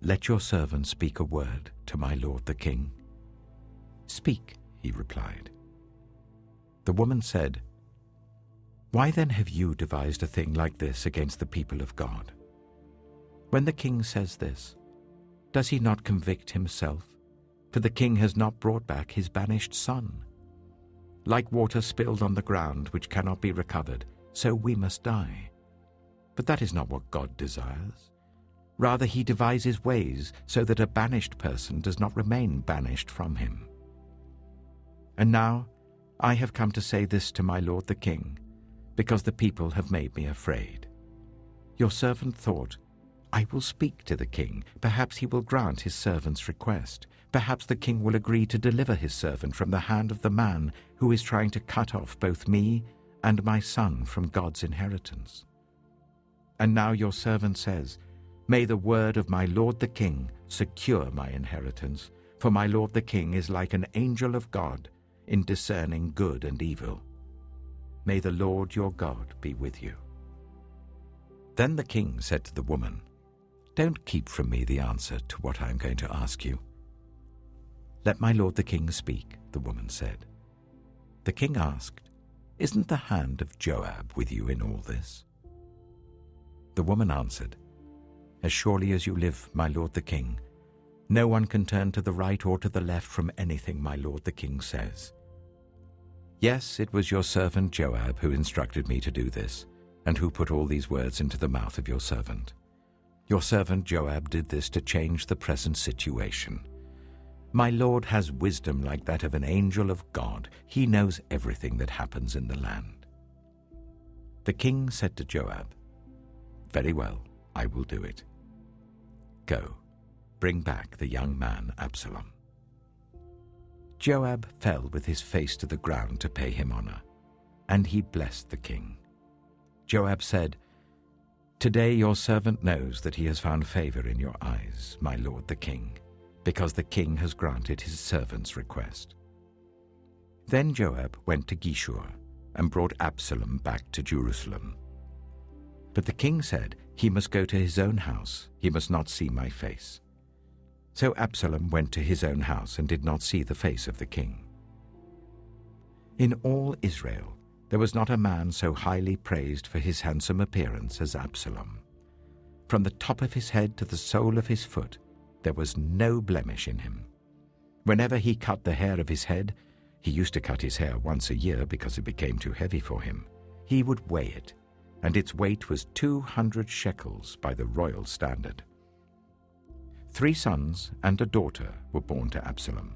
"Let your servant speak a word to my lord the king." "Speak," he replied. The woman said, "Why then have you devised a thing like this against the people of God? When the king says this, does he not convict himself? For the king has not brought back his banished son. Like water spilled on the ground which cannot be recovered, so we must die. But that is not what God desires. Rather, he devises ways so that a banished person does not remain banished from him. And now I have come to say this to my lord the king, because the people have made me afraid. Your servant thought, I will speak to the king. Perhaps he will grant his servant's request. Perhaps the king will agree to deliver his servant from the hand of the man who is trying to cut off both me and my son from God's inheritance. And now your servant says, may the word of my lord the king secure my inheritance, for my lord the king is like an angel of God in discerning good and evil. May the Lord your God be with you. Then the king said to the woman, don't keep from me the answer to what I am going to ask you. Let my lord the king speak, the woman said. The king asked, isn't the hand of Joab with you in all this? The woman answered, as surely as you live, my lord the king, no one can turn to the right or to the left from anything my lord the king says. Yes, it was your servant Joab who instructed me to do this, and who put all these words into the mouth of your servant. Your servant Joab did this to change the present situation. My lord has wisdom like that of an angel of God. He knows everything that happens in the land. The king said to Joab, very well, I will do it. Go, bring back the young man Absalom. Joab fell with his face to the ground to pay him honor, and he blessed the king. Joab said, today your servant knows that he has found favor in your eyes, my lord the king, because the king has granted his servant's request. Then Joab went to Geshur and brought Absalom back to Jerusalem. But the king said, he must go to his own house, he must not see my face. So Absalom went to his own house and did not see the face of the king. In all Israel, there was not a man so highly praised for his handsome appearance as Absalom. From the top of his head to the sole of his foot, there was no blemish in him. Whenever he cut the hair of his head, he used to cut his hair once a year because it became too heavy for him, he would weigh it, and its weight was 200 shekels by the royal standard. 3 sons and a daughter were born to Absalom.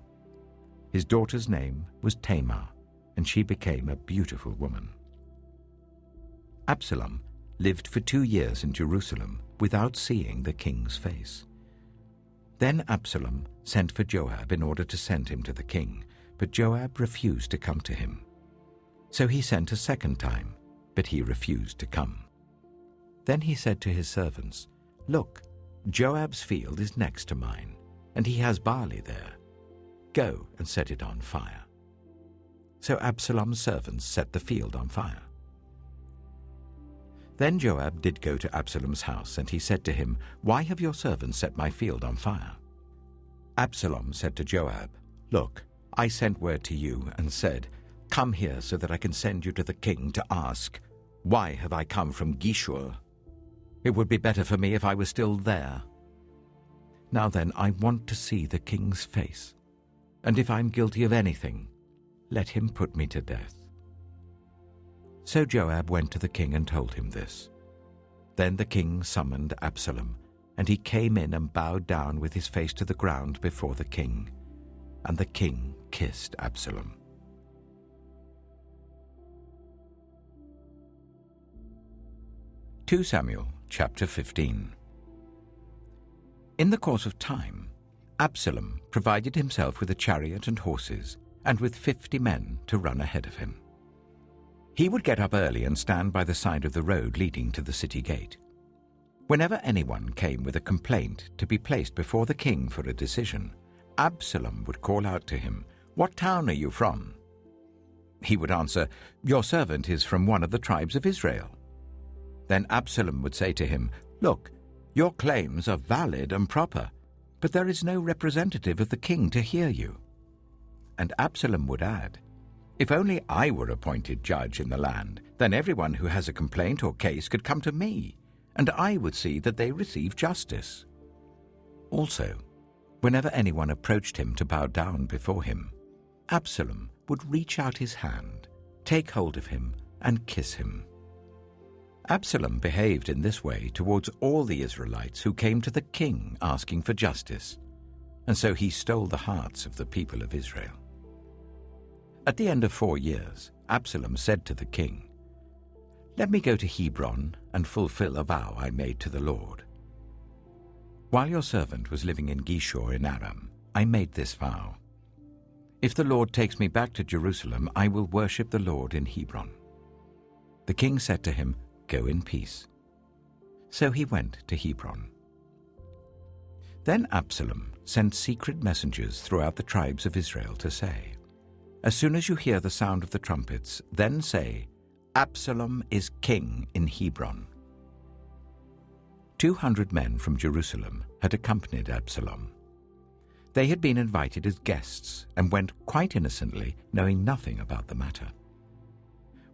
His daughter's name was Tamar, and she became a beautiful woman. Absalom lived for 2 years in Jerusalem without seeing the king's face. Then Absalom sent for Joab in order to send him to the king, but Joab refused to come to him. So he sent a second time, but he refused to come. Then he said to his servants, look, Joab's field is next to mine, and he has barley there. Go and set it on fire. So Absalom's servants set the field on fire. Then Joab did go to Absalom's house, and he said to him, why have your servants set my field on fire? Absalom said to Joab, look, I sent word to you and said, come here so that I can send you to the king to ask, why have I come from Geshur? It would be better for me if I were still there. Now then, I want to see the king's face, and if I'm guilty of anything, let him put me to death. So Joab went to the king and told him this. Then the king summoned Absalom, and he came in and bowed down with his face to the ground before the king, and the king kissed Absalom. 2 Samuel chapter 15. In the course of time, Absalom provided himself with a chariot and horses, and with 50 men to run ahead of him. He would get up early and stand by the side of the road leading to the city gate. Whenever anyone came with a complaint to be placed before the king for a decision, Absalom would call out to him, "What town are you from?" He would answer, "Your servant is from one of the tribes of Israel." Then Absalom would say to him, "Look, your claims are valid and proper, but there is no representative of the king to hear you." And Absalom would add, "If only I were appointed judge in the land, then everyone who has a complaint or case could come to me, and I would see that they receive justice." Also, whenever anyone approached him to bow down before him, Absalom would reach out his hand, take hold of him, and kiss him. Absalom behaved in this way towards all the Israelites who came to the king asking for justice, and so he stole the hearts of the people of Israel. At the end of 4 years, Absalom said to the king, "Let me go to Hebron and fulfill a vow I made to the Lord. While your servant was living in Geshur in Aram, I made this vow. If the Lord takes me back to Jerusalem, I will worship the Lord in Hebron." The king said to him, "Go in peace." So he went to Hebron. Then Absalom sent secret messengers throughout the tribes of Israel to say, "As soon as you hear the sound of the trumpets, then say, 'Absalom is king in Hebron.'" 200 men from Jerusalem had accompanied Absalom. They had been invited as guests and went quite innocently, knowing nothing about the matter.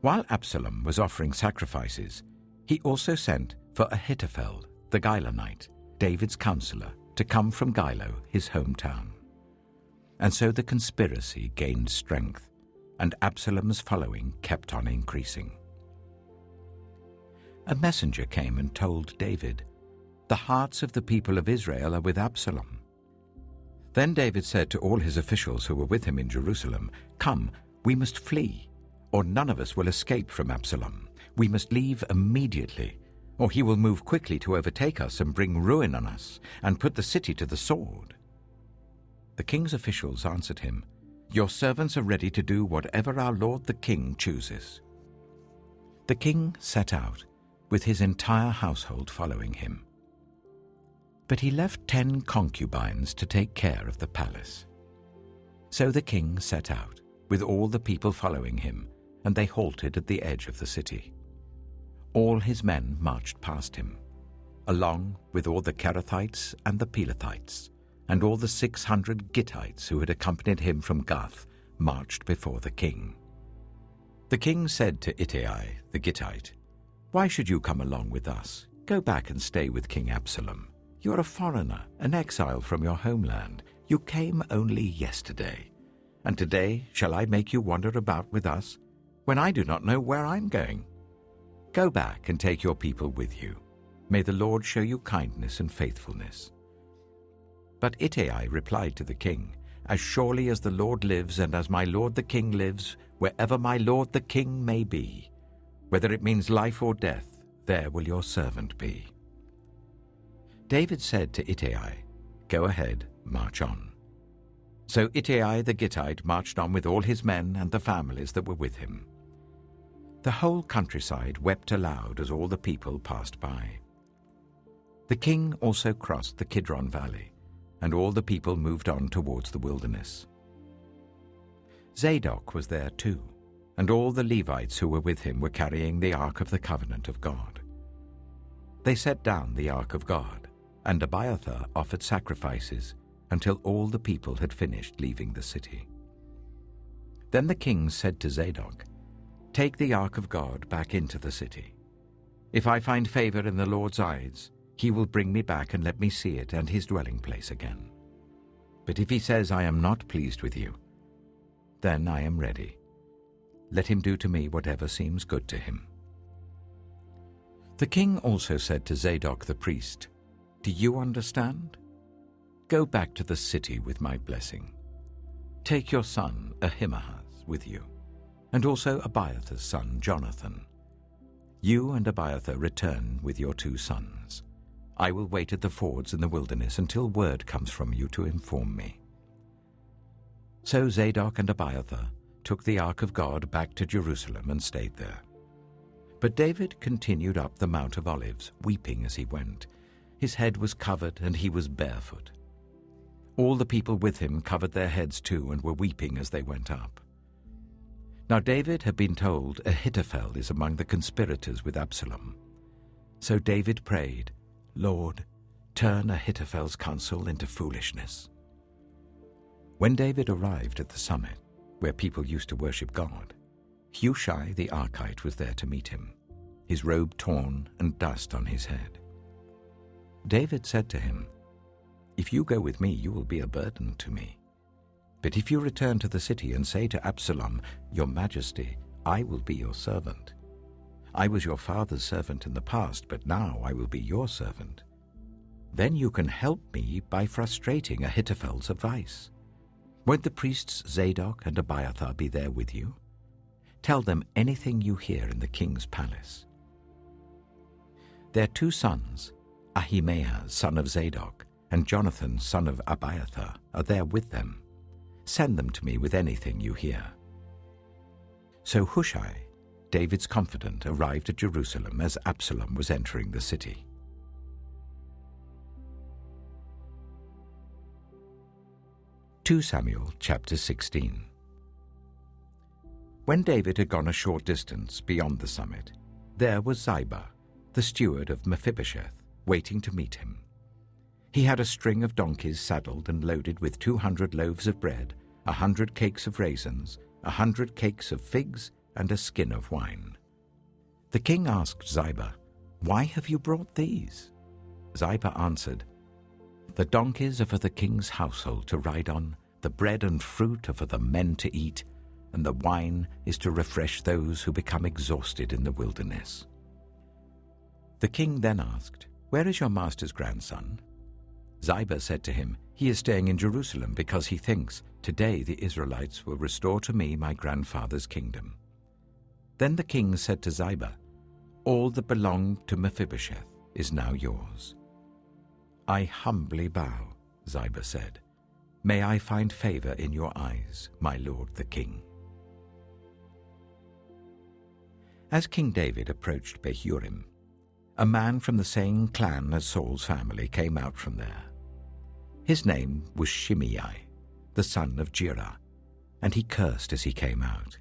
While Absalom was offering sacrifices, he also sent for Ahithophel, the Gilonite, David's counselor, to come from Gilo, his hometown. And so the conspiracy gained strength, and Absalom's following kept on increasing. A messenger came and told David, "The hearts of the people of Israel are with Absalom." Then David said to all his officials who were with him in Jerusalem, "Come, we must flee, or none of us will escape from Absalom. We must leave immediately, or he will move quickly to overtake us and bring ruin on us, and put the city to the sword." The king's officials answered him, "Your servants are ready to do whatever our lord the king chooses." The king set out, with his entire household following him. But he left 10 concubines to take care of the palace. So the king set out, with all the people following him, and they halted at the edge of the city. All his men marched past him, along with all the Kerethites and the Pelethites, and all the 600 Gittites who had accompanied him from Gath marched before the king. The king said to Ittai the Gittite, "Why should you come along with us? Go back and stay with King Absalom. You are a foreigner, an exile from your homeland. You came only yesterday. And today shall I make you wander about with us, when I do not know where I'm going? Go back and take your people with you. May the Lord show you kindness and faithfulness." But Ittai replied to the king, "As surely as the Lord lives and as my lord the king lives, wherever my lord the king may be, whether it means life or death, there will your servant be." David said to Ittai, "Go ahead, march on." So Ittai the Gittite marched on with all his men and the families that were with him. The whole countryside wept aloud as all the people passed by. The king also crossed the Kidron Valley, and all the people moved on towards the wilderness. Zadok was there too, and all the Levites who were with him were carrying the Ark of the Covenant of God. They set down the Ark of God, and Abiathar offered sacrifices until all the people had finished leaving the city. Then the king said to Zadok, "Take the Ark of God back into the city. If I find favor in the Lord's eyes, he will bring me back and let me see it and his dwelling place again. But if he says I am not pleased with you, then I am ready. Let him do to me whatever seems good to him." The king also said to Zadok the priest, "Do you understand? Go back to the city with my blessing. Take your son Ahimaaz with you, and also Abiathar's son Jonathan. You and Abiathar return with your 2 sons. I will wait at the fords in the wilderness until word comes from you to inform me." So Zadok and Abiathar took the Ark of God back to Jerusalem and stayed there. But David continued up the Mount of Olives, weeping as he went. His head was covered and he was barefoot. All the people with him covered their heads too and were weeping as they went up. Now David had been told Ahithophel is among the conspirators with Absalom. So David prayed, "Lord, turn Ahithophel's counsel into foolishness." When David arrived at the summit, where people used to worship God, Hushai the Archite was there to meet him, his robe torn and dust on his head. David said to him, "If you go with me, you will be a burden to me. But if you return to the city and say to Absalom, 'Your Majesty, I will be your servant. I was your father's servant in the past, but now I will be your servant. Then you can help me by frustrating Ahithophel's advice. Won't the priests Zadok and Abiathar be there with you? Tell them anything you hear in the king's palace. Their 2 sons, Ahimaaz, son of Zadok, and Jonathan, son of Abiathar, are there with them. Send them to me with anything you hear." So Hushai, David's confidant, arrived at Jerusalem as Absalom was entering the city. Samuel chapter 16. When David had gone a short distance beyond the summit, there was Ziba, the steward of Mephibosheth, waiting to meet him. He had a string of donkeys saddled and loaded with 200 loaves of bread, 100 cakes of raisins, 100 cakes of figs, and a skin of wine. The king asked Ziba, "Why have you brought these?" Ziba answered, "The donkeys are for the king's household to ride on, the bread and fruit are for the men to eat, and the wine is to refresh those who become exhausted in the wilderness." The king then asked, "Where is your master's grandson?" Ziba said to him, "He is staying in Jerusalem because he thinks, 'Today the Israelites will restore to me my grandfather's kingdom.'" Then the king said to Ziba, "All that belonged to Mephibosheth is now yours." "I humbly bow," Ziba said. "May I find favor in your eyes, my lord the king." As King David approached Bahurim, a man from the same clan as Saul's family came out from there. His name was Shimei, the son of Jirah, and he cursed as he came out.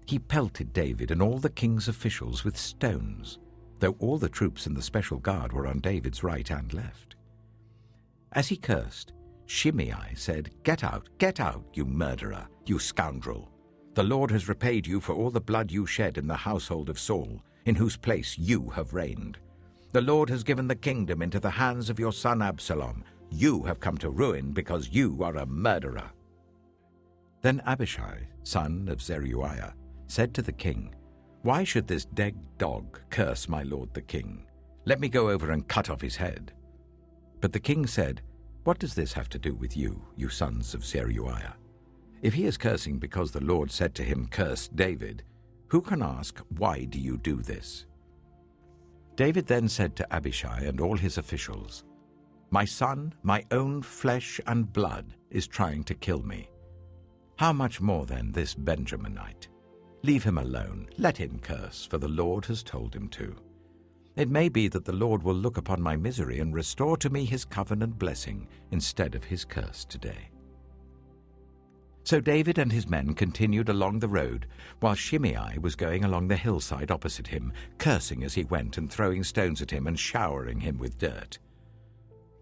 He pelted David and all the king's officials with stones, though all the troops in the special guard were on David's right and left. As he cursed, Shimei said, get out, you murderer, you scoundrel. The Lord has repaid you for all the blood you shed in the household of Saul, in whose place you have reigned. The Lord has given the kingdom into the hands of your son Absalom. You have come to ruin because you are a murderer." Then Abishai, son of Zeruiah, said to the king, "Why should this dead dog curse my lord the king? Let me go over and cut off his head." But the king said, "What does this have to do with you, you sons of Zeruiah? If he is cursing because the Lord said to him, 'Curse David,' who can ask, 'Why do you do this?'" David then said to Abishai and all his officials, "My son, my own flesh and blood, is trying to kill me. How much more then this Benjaminite? Leave him alone, let him curse, for the Lord has told him to. It may be that the Lord will look upon my misery and restore to me his covenant blessing instead of his curse today." So David and his men continued along the road, while Shimei was going along the hillside opposite him, cursing as he went and throwing stones at him and showering him with dirt.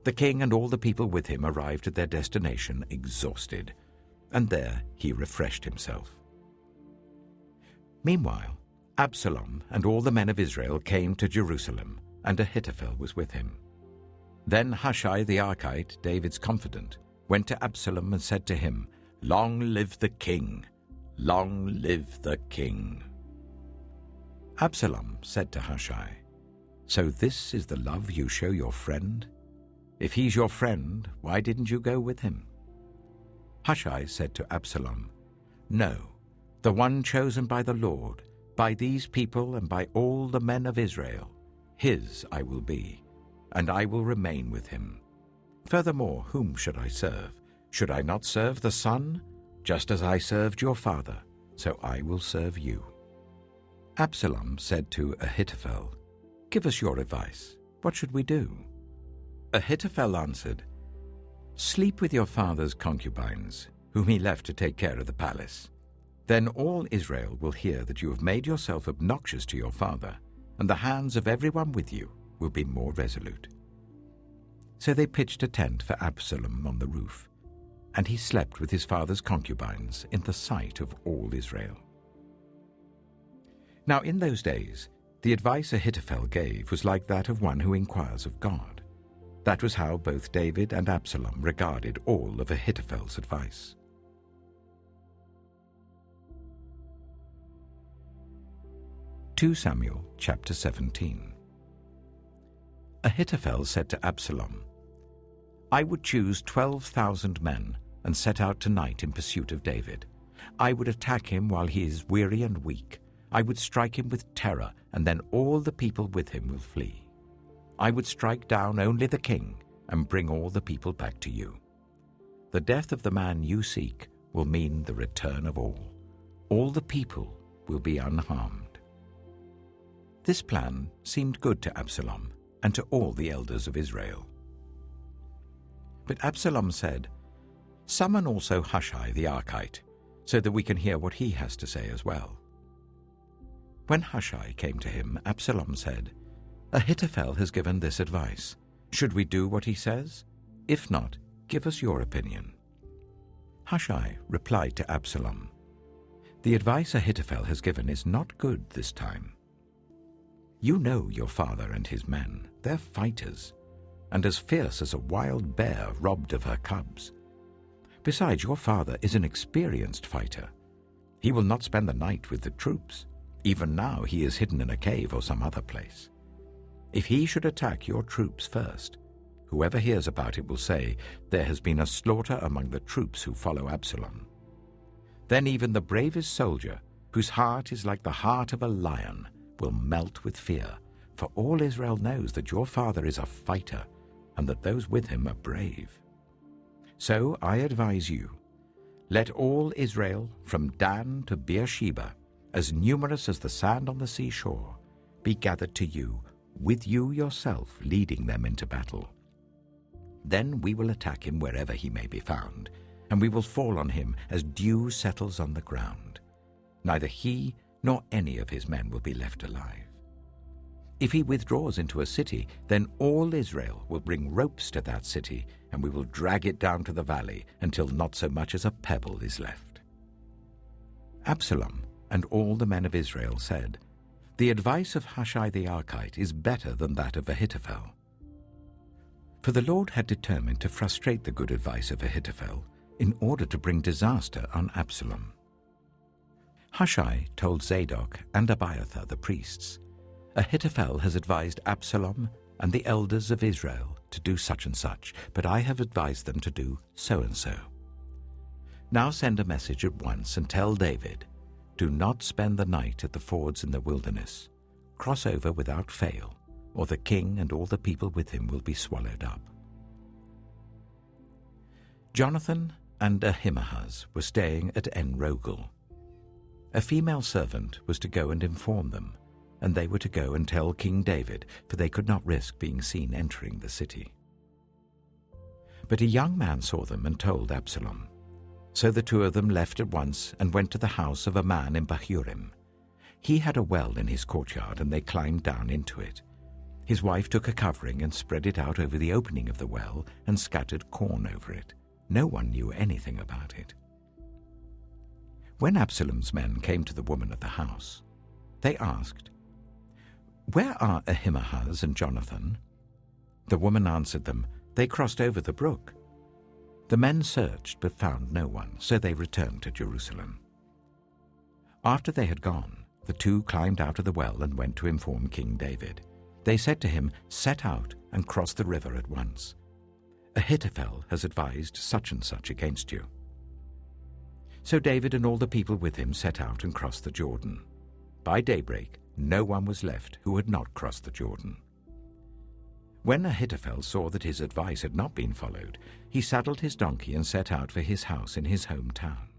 The king and all the people with him arrived at their destination exhausted, and there he refreshed himself. Meanwhile, Absalom and all the men of Israel came to Jerusalem, and Ahithophel was with him. Then Hushai the Archite, David's confidant, went to Absalom and said to him, "Long live the king! Long live the king!" Absalom said to Hushai, "So this is the love you show your friend? If he's your friend, why didn't you go with him?" Hushai said to Absalom, "No, the one chosen by the Lord, by these people and by all the men of Israel, his I will be, and I will remain with him. Furthermore, whom should I serve? Should I not serve the Son? Just as I served your father, so I will serve you." Absalom said to Ahithophel, "Give us your advice. What should we do?" Ahithophel answered, "Sleep with your father's concubines, whom he left to take care of the palace. Then all Israel will hear that you have made yourself obnoxious to your father, and the hands of everyone with you will be more resolute." So they pitched a tent for Absalom on the roof, and he slept with his father's concubines in the sight of all Israel. Now in those days, the advice Ahithophel gave was like that of one who inquires of God. That was how both David and Absalom regarded all of Ahithophel's advice. 2 Samuel chapter 17. Ahithophel said to Absalom, I would choose 12,000 men and set out tonight in pursuit of David. I would attack him while he is weary and weak. I would strike him with terror, and then all the people with him will flee. I would strike down only the king and bring all the people back to you. The death of the man you seek will mean the return of all. All the people will be unharmed. This plan seemed good to Absalom and to all the elders of Israel. But Absalom said, Summon also Hushai the Archite, so that we can hear what he has to say as well. When Hushai came to him, Absalom said, Ahithophel has given this advice. Should we do what he says? If not, give us your opinion. Hushai replied to Absalom, The advice Ahithophel has given is not good this time. You know your father and his men. They're fighters, and as fierce as a wild bear robbed of her cubs. Besides, your father is an experienced fighter. He will not spend the night with the troops. Even now he is hidden in a cave or some other place. If he should attack your troops first, whoever hears about it will say, There has been a slaughter among the troops who follow Absalom. Then even the bravest soldier, whose heart is like the heart of a lion, will melt with fear, for all Israel knows that your father is a fighter and that those with him are brave. So I advise you, let all Israel, from Dan to Beersheba, as numerous as the sand on the seashore, be gathered to you, with you yourself leading them into battle. Then we will attack him wherever he may be found, and we will fall on him as dew settles on the ground. Neither he nor any of his men will be left alive. If he withdraws into a city, then all Israel will bring ropes to that city, and we will drag it down to the valley until not so much as a pebble is left. Absalom and all the men of Israel said, The advice of Hushai the Archite is better than that of Ahithophel. For the Lord had determined to frustrate the good advice of Ahithophel in order to bring disaster on Absalom. Hushai told Zadok and Abiathar the priests, Ahithophel has advised Absalom and the elders of Israel to do such and such, but I have advised them to do so and so. Now send a message at once and tell David, Do not spend the night at the fords in the wilderness. Cross over without fail, or the king and all the people with him will be swallowed up. Jonathan and Ahimaaz were staying at En-Rogel. A female servant was to go and inform them, and they were to go and tell King David, for they could not risk being seen entering the city. But a young man saw them and told Absalom. So the two of them left at once and went to the house of a man in Bahurim. He had a well in his courtyard, and they climbed down into it. His wife took a covering and spread it out over the opening of the well and scattered corn over it. No one knew anything about it. When Absalom's men came to the woman at the house, they asked, Where are Ahimaaz and Jonathan? The woman answered them, They crossed over the brook. The men searched but found no one, so they returned to Jerusalem. After they had gone, the two climbed out of the well and went to inform King David. They said to him, Set out and cross the river at once. Ahithophel has advised such and such against you. So David and all the people with him set out and crossed the Jordan. By daybreak, no one was left who had not crossed the Jordan. When Ahithophel saw that his advice had not been followed, he saddled his donkey and set out for his house in his hometown.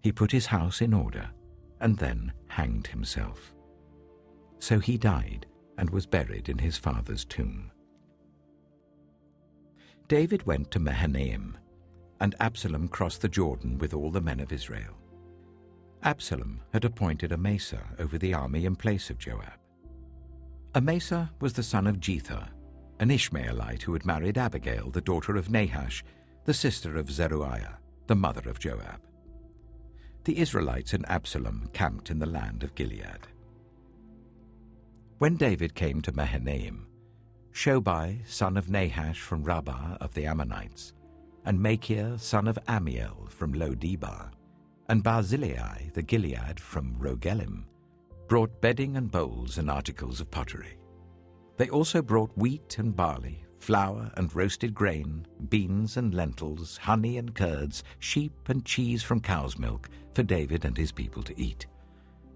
He put his house in order and then hanged himself. So he died and was buried in his father's tomb. David went to Mahanaim, and Absalom crossed the Jordan with all the men of Israel. Absalom had appointed Amasa over the army in place of Joab. Amasa was the son of Jether, an Ishmaelite who had married Abigail, the daughter of Nahash, the sister of Zeruiah, the mother of Joab. The Israelites and Absalom camped in the land of Gilead. When David came to Mahanaim, Shobai, son of Nahash from Rabbah of the Ammonites, and Machir, son of Amiel from Lo-Debar, and Barzillai the Gilead from Rogelim, brought bedding and bowls and articles of pottery. They also brought wheat and barley, flour and roasted grain, beans and lentils, honey and curds, sheep and cheese from cow's milk for David and his people to eat.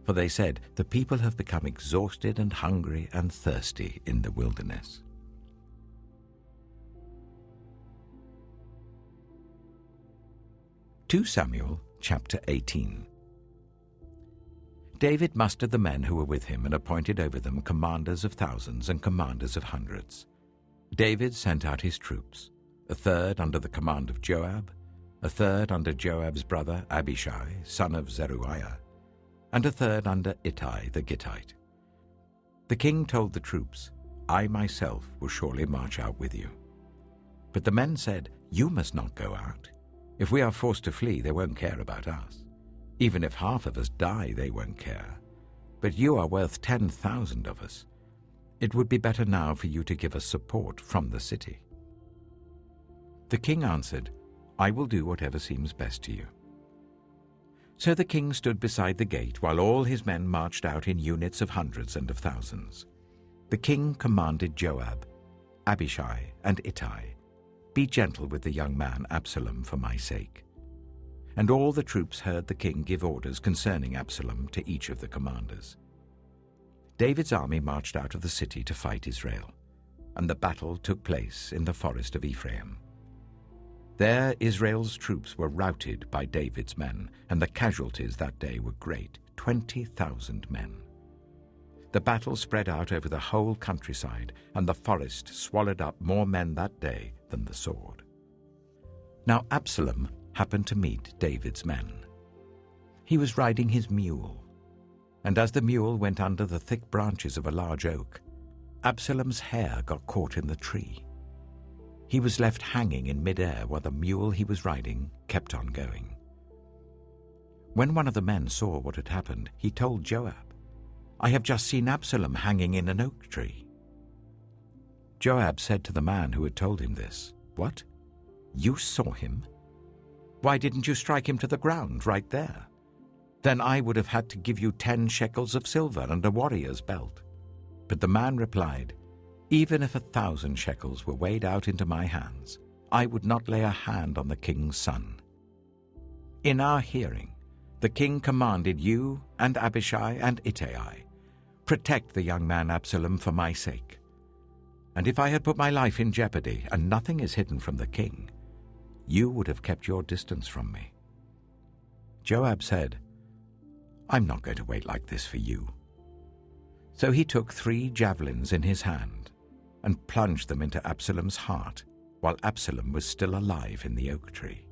For they said, "The people have become exhausted and hungry and thirsty in the wilderness." (2 Samuel chapter 18). David mustered the men who were with him and appointed over them commanders of thousands and commanders of hundreds. David sent out his troops, a third under the command of Joab, a third under Joab's brother Abishai, son of Zeruiah, and a third under Ittai the Gittite. The king told the troops, "I myself will surely march out with you." But the men said, "You must not go out. If we are forced to flee, they won't care about us. Even if half of us die, they won't care. But you are worth 10,000 of us. It would be better now for you to give us support from the city." The king answered, "I will do whatever seems best to you." So the king stood beside the gate while all his men marched out in units of hundreds and of thousands. The king commanded Joab, Abishai, and Ittai, "Be gentle with the young man Absalom for my sake." And all the troops heard the king give orders concerning Absalom to each of the commanders. David's army marched out of the city to fight Israel, and the battle took place in the forest of Ephraim. There Israel's troops were routed by David's men, and the casualties that day were great, 20,000 men. The battle spread out over the whole countryside, and the forest swallowed up more men that day than the sword. Now Absalom happened to meet David's men. He was riding his mule, and as the mule went under the thick branches of a large oak, Absalom's hair got caught in the tree. He was left hanging in midair while the mule he was riding kept on going. When one of the men saw what had happened, he told Joab, "I have just seen Absalom hanging in an oak tree." Joab said to the man who had told him this, "What? You saw him? Why didn't you strike him to the ground right there? Then I would have had to give you 10 shekels of silver and a warrior's belt." But the man replied, "Even if 1,000 shekels were weighed out into my hands, I would not lay a hand on the king's son. In our hearing, the king commanded you and Abishai and Ittai, protect the young man Absalom for my sake. And if I had put my life in jeopardy, and nothing is hidden from the king, you would have kept your distance from me." Joab said, "I'm not going to wait like this for you." So he took 3 javelins in his hand and plunged them into Absalom's heart while Absalom was still alive in the oak tree.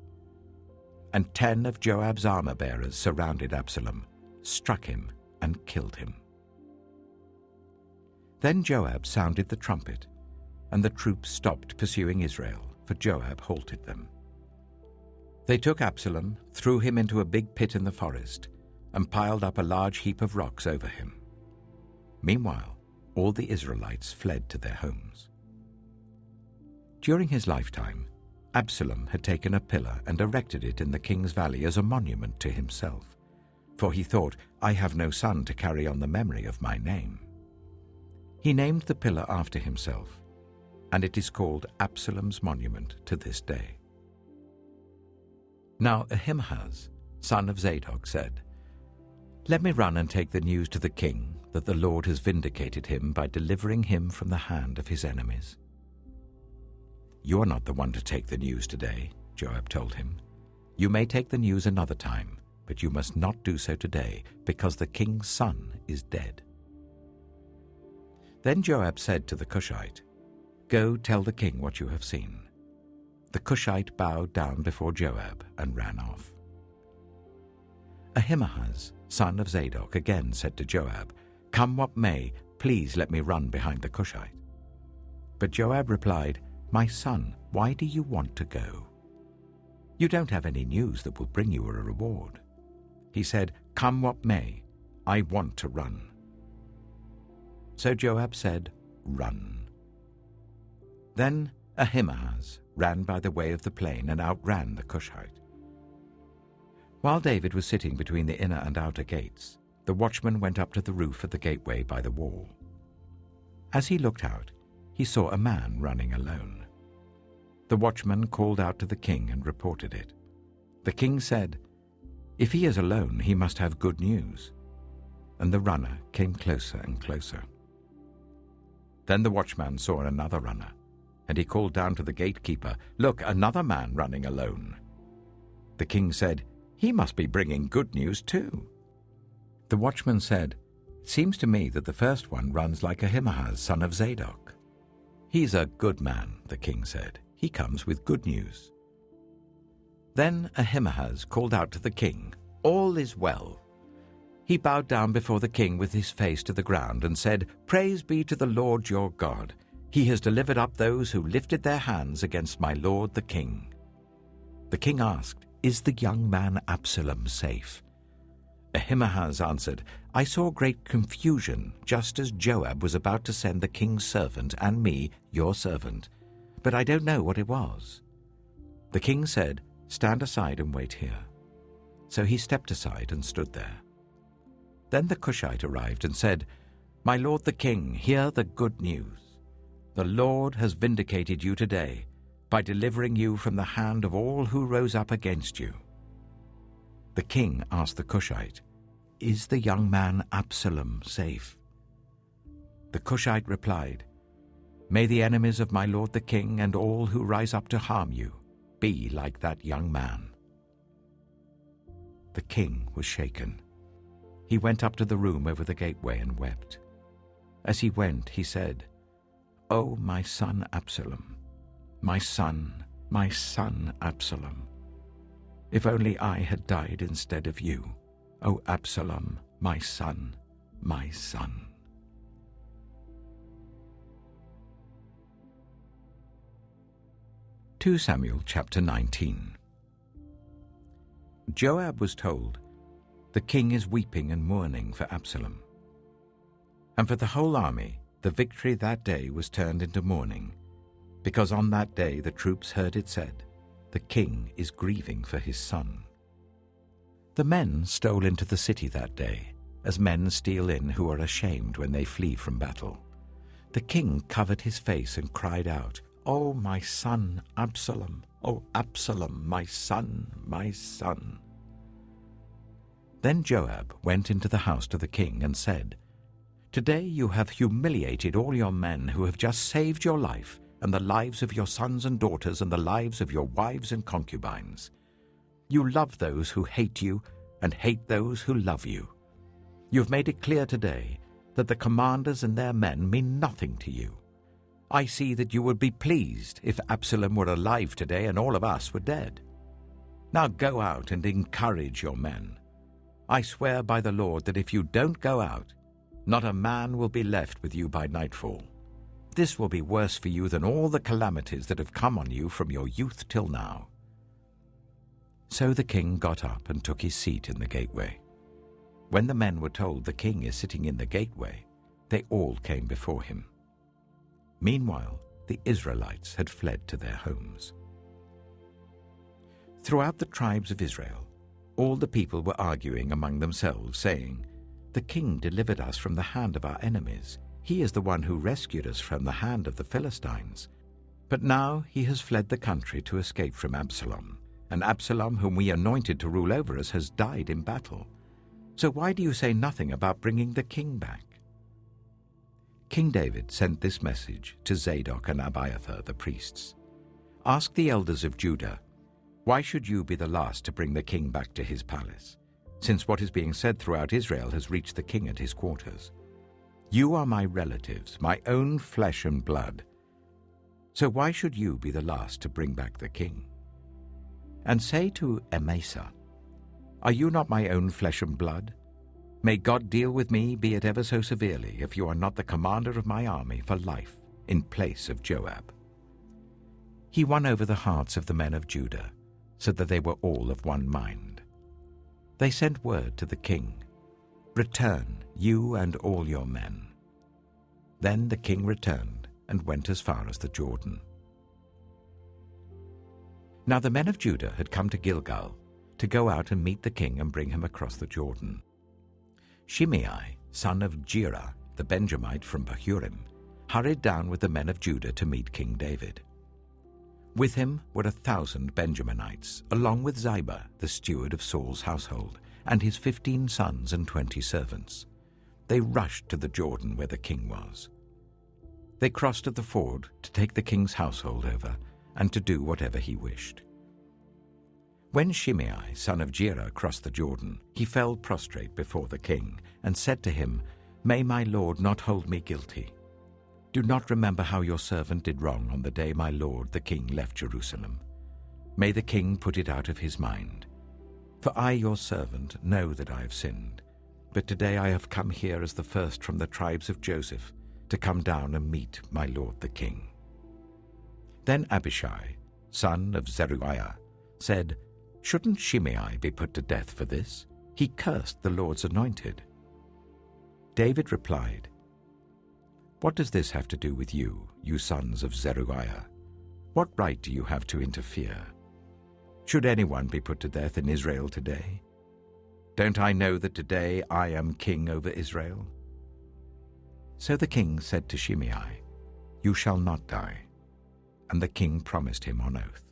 And 10 of Joab's armor-bearers surrounded Absalom, struck him, and killed him. Then Joab sounded the trumpet, and the troops stopped pursuing Israel, for Joab halted them. They took Absalom, threw him into a big pit in the forest, and piled up a large heap of rocks over him. Meanwhile, all the Israelites fled to their homes. During his lifetime, Absalom had taken a pillar and erected it in the king's valley as a monument to himself, for he thought, "I have no son to carry on the memory of my name." He named the pillar after himself, and it is called Absalom's monument to this day. Now Ahimaaz, son of Zadok, said, "Let me run and take the news to the king that the Lord has vindicated him by delivering him from the hand of his enemies." "You are not the one to take the news today," Joab told him. "You may take the news another time, but you must not do so today, because the king's son is dead." Then Joab said to the Cushite, "Go tell the king what you have seen." The Cushite bowed down before Joab and ran off. Ahimaaz, son of Zadok, again said to Joab, "Come what may, please let me run behind the Cushite." But Joab replied, "My son, why do you want to go? You don't have any news that will bring you a reward." He said, "Come what may, I want to run." So Joab said, "Run." Then Ahimaaz ran by the way of the plain and outran the Cushite. While David was sitting between the inner and outer gates, the watchman went up to the roof of the gateway by the wall. As he looked out, he saw a man running alone. The watchman called out to the king and reported it. The king said, "If he is alone, he must have good news." And the runner came closer and closer. Then the watchman saw another runner, and he called down to the gatekeeper, "Look, another man running alone." The king said, "He must be bringing good news too." The watchman said, "It seems to me that the first one runs like Ahimaaz, son of Zadok." "He's a good man," the king said. "He comes with good news." Then Ahimaaz called out to the king, "All is well." He bowed down before the king with his face to the ground and said, "Praise be to the Lord your God. He has delivered up those who lifted their hands against my lord the king." The king asked, "Is the young man Absalom safe?" Ahimaaz answered, "I saw great confusion, just as Joab was about to send the king's servant and me, your servant, but I don't know what it was." The king said, "Stand aside and wait here." So he stepped aside and stood there. Then the Cushite arrived and said, "My lord the king, hear the good news. The Lord has vindicated you today by delivering you from the hand of all who rose up against you." The king asked the Cushite, "Is the young man Absalom safe?" The Cushite replied, "May the enemies of my lord the king and all who rise up to harm you be like that young man." The king was shaken. He went up to the room over the gateway and wept. As he went, he said, "Oh, my son Absalom, my son Absalom. If only I had died instead of you, O Absalom, my son, my son." 2 Samuel chapter 19. Joab was told, "The king is weeping and mourning for Absalom." And for the whole army, the victory that day was turned into mourning, because on that day the troops heard it said, "The king is grieving for his son." The men stole into the city that day, as men steal in who are ashamed when they flee from battle. The king covered his face and cried out, "Oh, my son Absalom! Oh, Absalom, my son, my son!" Then Joab went into the house to the king and said, "Today you have humiliated all your men who have just saved your life and the lives of your sons and daughters and the lives of your wives and concubines. You love those who hate you and hate those who love you. You have made it clear today that the commanders and their men mean nothing to you. I see that you would be pleased if Absalom were alive today and all of us were dead. Now go out and encourage your men. I swear by the Lord that if you don't go out, not a man will be left with you by nightfall. This will be worse for you than all the calamities that have come on you from your youth till now." So the king got up and took his seat in the gateway. When the men were told the king is sitting in the gateway, they all came before him. Meanwhile, the Israelites had fled to their homes. Throughout the tribes of Israel, all the people were arguing among themselves, saying, "The king delivered us from the hand of our enemies. He is the one who rescued us from the hand of the Philistines. But now he has fled the country to escape from Absalom, and Absalom, whom we anointed to rule over us, has died in battle. So why do you say nothing about bringing the king back?" King David sent this message to Zadok and Abiathar the priests. "Ask the elders of Judah, why should you be the last to bring the king back to his palace, since what is being said throughout Israel has reached the king at his quarters? You are my relatives, my own flesh and blood. So why should you be the last to bring back the king? And say to Amasa, are you not my own flesh and blood? May God deal with me, be it ever so severely, if you are not the commander of my army for life, in place of Joab." He won over the hearts of the men of Judah, so that they were all of one mind. They sent word to the king, "Return, you and all your men." Then the king returned and went as far as the Jordan. Now the men of Judah had come to Gilgal to go out and meet the king and bring him across the Jordan. Shimei, son of Gera, the Benjamite from Bahurim, hurried down with the men of Judah to meet King David. With him were 1,000 Benjaminites, along with Ziba, the steward of Saul's household, and his 15 sons and 20 servants. They rushed to the Jordan where the king was. They crossed at the ford to take the king's household over and to do whatever he wished. When Shimei, son of Gera, crossed the Jordan, he fell prostrate before the king and said to him, "May my lord not hold me guilty. Do not remember how your servant did wrong on the day my lord the king left Jerusalem. May the king put it out of his mind. For I, your servant, know that I have sinned. But today I have come here as the first from the tribes of Joseph to come down and meet my lord the king." Then Abishai, son of Zeruiah, said, "Shouldn't Shimei be put to death for this? He cursed the Lord's anointed." David replied, "What does this have to do with you, you sons of Zeruiah? What right do you have to interfere? Should anyone be put to death in Israel today? Don't I know that today I am king over Israel?" So the king said to Shimei, "You shall not die." And the king promised him on oath.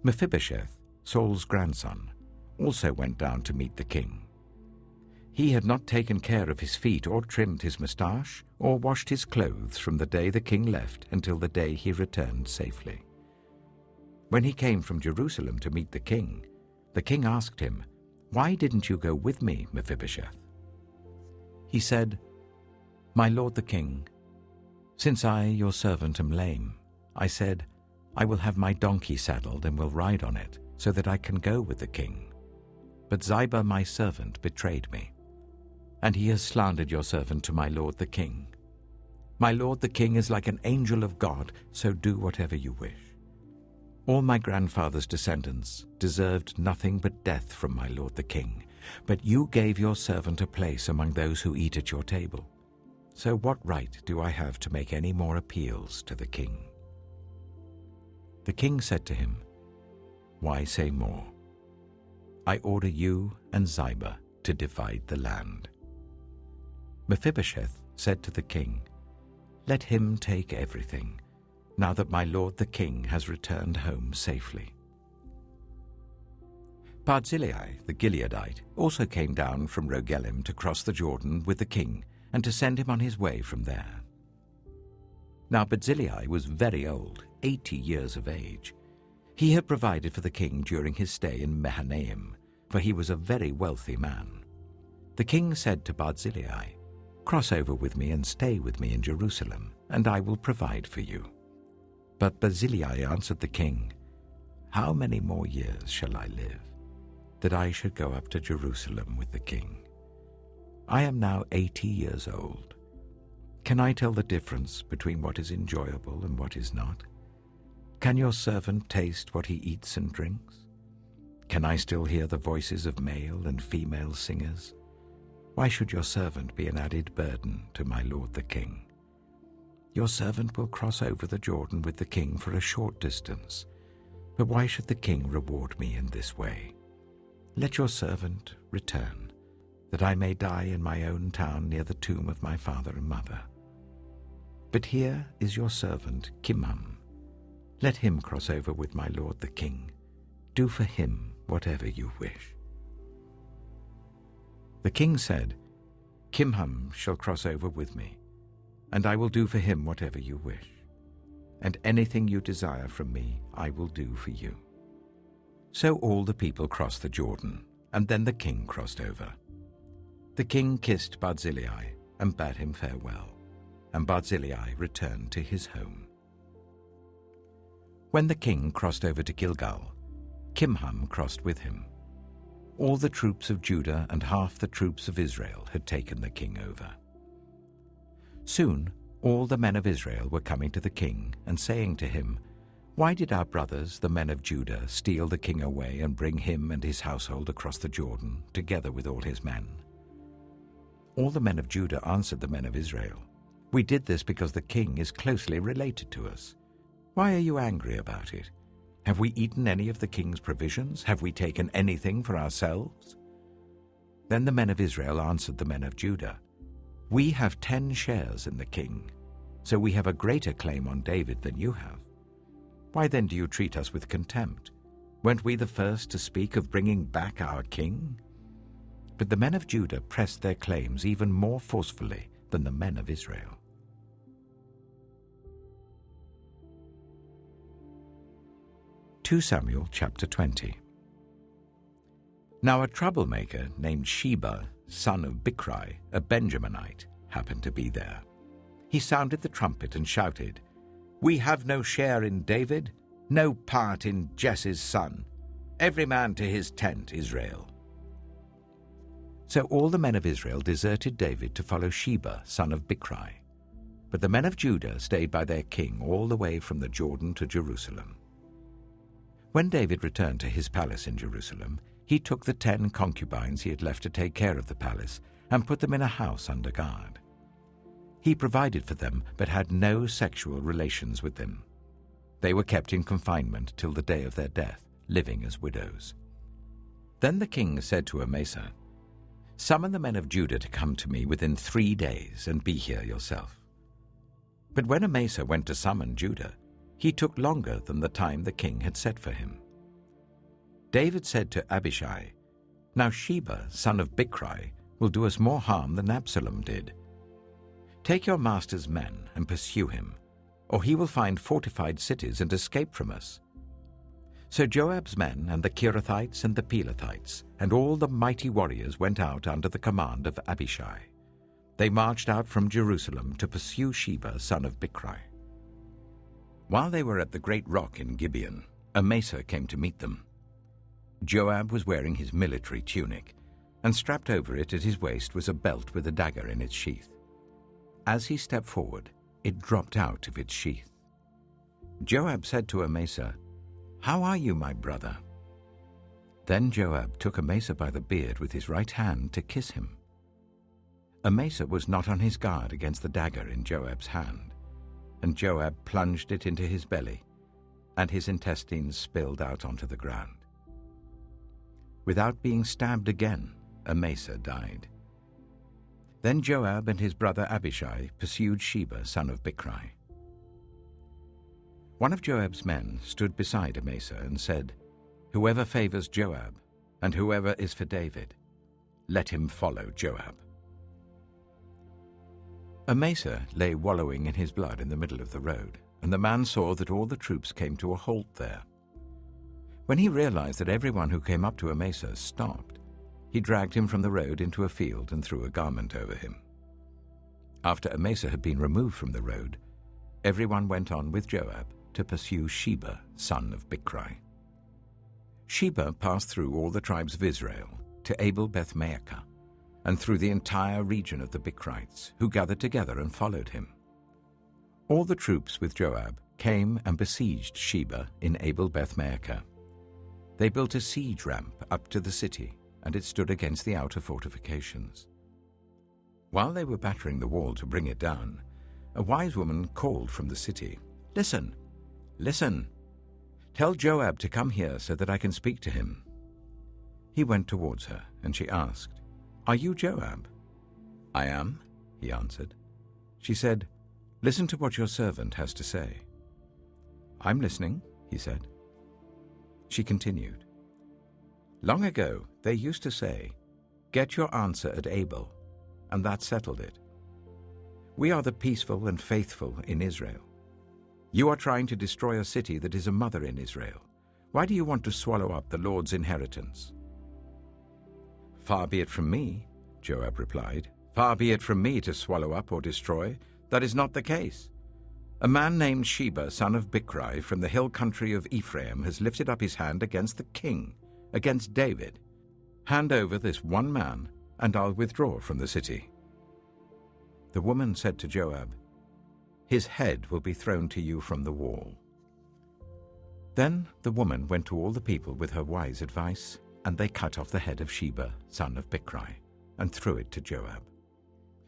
Mephibosheth, Saul's grandson, also went down to meet the king. He had not taken care of his feet or trimmed his moustache or washed his clothes from the day the king left until the day he returned safely. When he came from Jerusalem to meet the king asked him, "Why didn't you go with me, Mephibosheth?" He said, "My lord the king, since I, your servant, am lame, I said, I will have my donkey saddled and will ride on it, so that I can go with the king. But Ziba, my servant, betrayed me, and he has slandered your servant to my lord the king. My lord the king is like an angel of God, so do whatever you wish. All my grandfather's descendants deserved nothing but death from my lord the king, but you gave your servant a place among those who eat at your table. So what right do I have to make any more appeals to the king?" The king said to him, "Why say more? I order you and Ziba to divide the land." Mephibosheth said to the king, "Let him take everything, now that my lord the king has returned home safely." Barzillai the Gileadite also came down from Rogelim to cross the Jordan with the king and to send him on his way from there. Now Barzillai was very old, 80 years of age. He had provided for the king during his stay in Mahanaim, for he was a very wealthy man. The king said to Barzillai, "Cross over with me and stay with me in Jerusalem, and I will provide for you." But Barzillai answered the king, "How many more years shall I live, that I should go up to Jerusalem with the king? I am now 80 years old. Can I tell the difference between what is enjoyable and what is not? Can your servant taste what he eats and drinks? Can I still hear the voices of male and female singers? Why should your servant be an added burden to my lord the king? Your servant will cross over the Jordan with the king for a short distance, but why should the king reward me in this way? Let your servant return, that I may die in my own town near the tomb of my father and mother. But here is your servant Kimham. Let him cross over with my lord the king. Do for him whatever you wish." The king said, "Kimham shall cross over with me, and I will do for him whatever you wish. And anything you desire from me, I will do for you." So all the people crossed the Jordan, and then the king crossed over. The king kissed Barzillai and bade him farewell, and Barzillai returned to his home. When the king crossed over to Gilgal, Kimham crossed with him. All the troops of Judah and half the troops of Israel had taken the king over. Soon all the men of Israel were coming to the king and saying to him, "Why did our brothers, the men of Judah, steal the king away and bring him and his household across the Jordan, together with all his men?" All the men of Judah answered the men of Israel, "We did this because the king is closely related to us. Why are you angry about it? Have we eaten any of the king's provisions? Have we taken anything for ourselves?" Then the men of Israel answered the men of Judah, "We have 10 shares in the king, so we have a greater claim on David than you have. Why then do you treat us with contempt? Weren't we the first to speak of bringing back our king?" But the men of Judah pressed their claims even more forcefully than the men of Israel. 2 Samuel chapter 20. Now a troublemaker named Sheba, son of Bichri, a Benjaminite, happened to be there. He sounded the trumpet and shouted, "We have no share in David, no part in Jesse's son. Every man to his tent, Israel." So all the men of Israel deserted David to follow Sheba, son of Bichri. But the men of Judah stayed by their king all the way from the Jordan to Jerusalem. When David returned to his palace in Jerusalem, he took the 10 concubines he had left to take care of the palace and put them in a house under guard. He provided for them but had no sexual relations with them. They were kept in confinement till the day of their death, living as widows. Then the king said to Amasa, "Summon the men of Judah to come to me within 3 days and be here yourself." But when Amasa went to summon Judah, he took longer than the time the king had set for him. David said to Abishai, "Now Sheba, son of Bichri, will do us more harm than Absalom did. Take your master's men and pursue him, or he will find fortified cities and escape from us." So Joab's men and the Kerethites and the Pelethites and all the mighty warriors went out under the command of Abishai. They marched out from Jerusalem to pursue Sheba, son of Bichri. While they were at the great rock in Gibeon, Amasa came to meet them. Joab was wearing his military tunic, and strapped over it at his waist was a belt with a dagger in its sheath. As he stepped forward, it dropped out of its sheath. Joab said to Amasa, "How are you, my brother?" Then Joab took Amasa by the beard with his right hand to kiss him. Amasa was not on his guard against the dagger in Joab's hand, and Joab plunged it into his belly, and his intestines spilled out onto the ground. Without being stabbed again, Amasa died. Then Joab and his brother Abishai pursued Sheba, son of Bichri. One of Joab's men stood beside Amasa and said, "Whoever favors Joab, and whoever is for David, let him follow Joab." Amasa lay wallowing in his blood in the middle of the road, and the man saw that all the troops came to a halt there. When he realized that everyone who came up to Amasa stopped, he dragged him from the road into a field and threw a garment over him. After Amasa had been removed from the road, everyone went on with Joab to pursue Sheba, son of Bichri. Sheba passed through all the tribes of Israel to Abel-Beth-Maachah, and through the entire region of the Bichrites, who gathered together and followed him. All the troops with Joab came and besieged Sheba in Abel-Beth-Maachah. They built a siege ramp up to the city, and it stood against the outer fortifications. While they were battering the wall to bring it down, a wise woman called from the city, "Listen, listen! Tell Joab to come here so that I can speak to him." He went towards her, and she asked, "Are you Joab?" "I am," he answered. She said, "Listen to what your servant has to say." "I'm listening," he said. She continued, "Long ago they used to say, 'Get your answer at Abel,' and that settled it. We are the peaceful and faithful in Israel. You are trying to destroy a city that is a mother in Israel. Why do you want to swallow up the Lord's inheritance?" "Far be it from me," Joab replied. "Far be it from me to swallow up or destroy. That is not the case. A man named Sheba, son of Bichri, from the hill country of Ephraim, has lifted up his hand against the king, against David. Hand over this one man, and I'll withdraw from the city." The woman said to Joab, "His head will be thrown to you from the wall." Then the woman went to all the people with her wise advice, and they cut off the head of Sheba, son of Bichri, and threw it to Joab.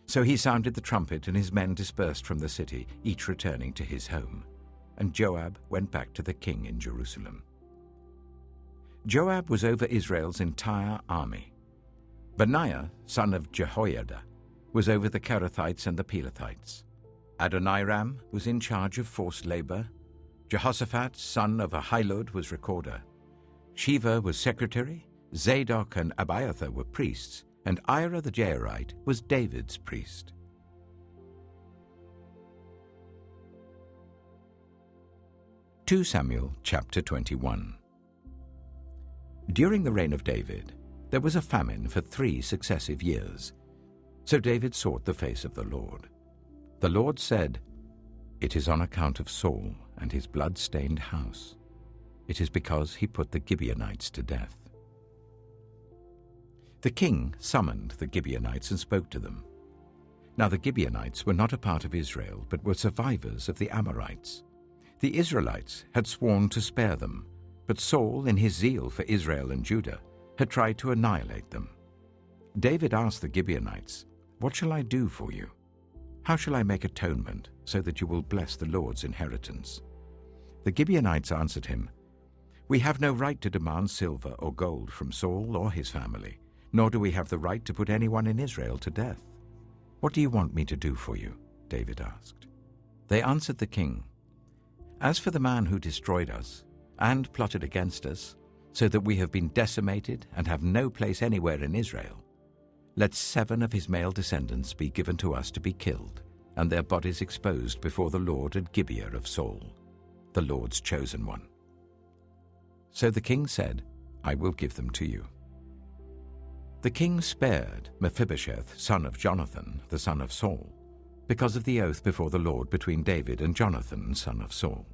So he sounded the trumpet, and his men dispersed from the city, each returning to his home. And Joab went back to the king in Jerusalem. Joab was over Israel's entire army. Benaiah, son of Jehoiada, was over the Kerethites and the Pelethites. Adoniram was in charge of forced labor. Jehoshaphat, son of Ahilud, was recorder. Sheva was secretary. Zadok and Abiathar were priests, and Ira the Jairite was David's priest. (2 Samuel chapter 21). During the reign of David, there was a famine for 3 successive years. So David sought the face of the Lord. The Lord said, "It is on account of Saul and his blood-stained house. It is because he put the Gibeonites to death." The king summoned the Gibeonites and spoke to them. Now the Gibeonites were not a part of Israel, but were survivors of the Amorites. The Israelites had sworn to spare them, but Saul, in his zeal for Israel and Judah, had tried to annihilate them. David asked the Gibeonites, "What shall I do for you? How shall I make atonement so that you will bless the Lord's inheritance?" The Gibeonites answered him, "We have no right to demand silver or gold from Saul or his family, nor do we have the right to put anyone in Israel to death. What do you want me to do for you?" David asked. They answered the king, "As for the man who destroyed us and plotted against us, so that we have been decimated and have no place anywhere in Israel, let 7 of his male descendants be given to us to be killed, and their bodies exposed before the Lord at Gibeah of Saul, the Lord's chosen one." So the king said, "I will give them to you." The king spared Mephibosheth, son of Jonathan, the son of Saul, because of the oath before the Lord between David and Jonathan, son of Saul.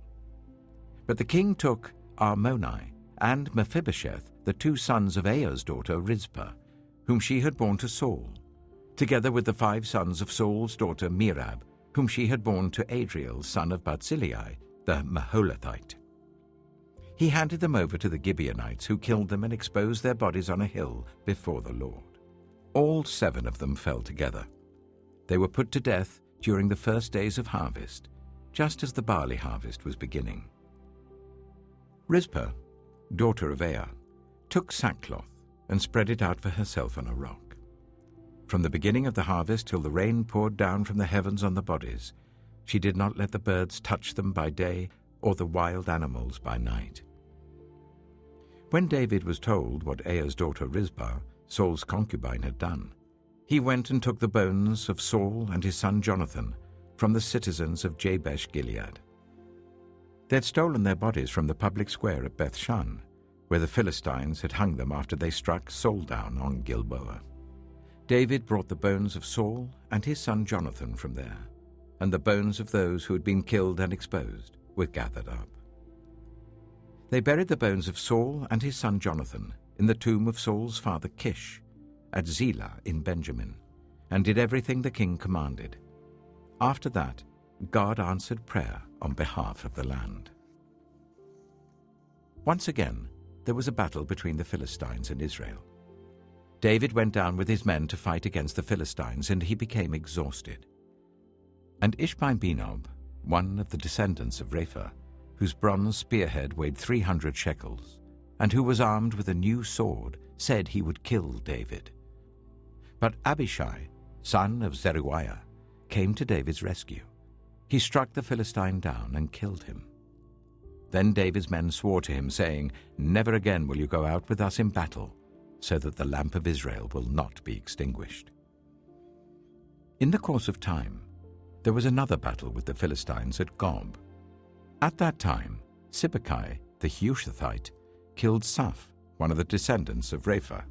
But the king took Armoni and Mephibosheth, the 2 sons of Aiah's daughter Rizpah, whom she had borne to Saul, together with the 5 sons of Saul's daughter Merab, whom she had borne to Adriel, son of Barzillai, the Maholathite. He handed them over to the Gibeonites, who killed them and exposed their bodies on a hill before the Lord. All 7 of them fell together. They were put to death during the first days of harvest, just as the barley harvest was beginning. Rizpah, daughter of Aiah, took sackcloth and spread it out for herself on a rock. From the beginning of the harvest till the rain poured down from the heavens on the bodies, she did not let the birds touch them by day or the wild animals by night. When David was told what Aiah's daughter Rizpah, Saul's concubine, had done, he went and took the bones of Saul and his son Jonathan from the citizens of Jabesh Gilead. They had stolen their bodies from the public square at Bethshan, where the Philistines had hung them after they struck Saul down on Gilboa. David brought the bones of Saul and his son Jonathan from there, and the bones of those who had been killed and exposed were gathered up. They buried the bones of Saul and his son Jonathan in the tomb of Saul's father Kish, at Zelah in Benjamin, and did everything the king commanded. After that, God answered prayer on behalf of the land. Once again, there was a battle between the Philistines and Israel. David went down with his men to fight against the Philistines, and he became exhausted. And Ishbi-Benob, one of the descendants of Rapha, whose bronze spearhead weighed 300 shekels, and who was armed with a new sword, said he would kill David. But Abishai, son of Zeruiah, came to David's rescue. He struck the Philistine down and killed him. Then David's men swore to him, saying, "Never again will you go out with us in battle, so that the lamp of Israel will not be extinguished." In the course of time, there was another battle with the Philistines at Gob. At that time, Sibbecai, the Hushathite, killed Saph, one of the descendants of Rapha.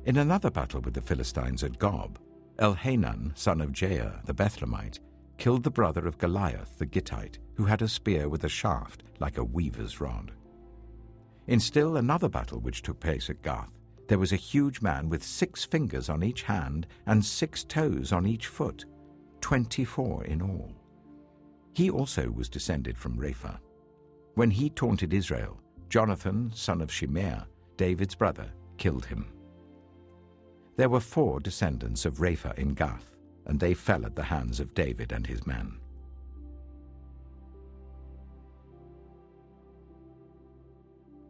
In another battle with the Philistines at Gob, Elhanan, son of Jair, the Bethlehemite, killed the brother of Goliath, the Gittite, who had a spear with a shaft like a weaver's rod. In still another battle which took place at Gath, there was a huge man with 6 fingers on each hand and 6 toes on each foot, 24 in all. He also was descended from Rapha. When he taunted Israel, Jonathan, son of Shimeah, David's brother, killed him. There were 4 descendants of Rapha in Gath, and they fell at the hands of David and his men.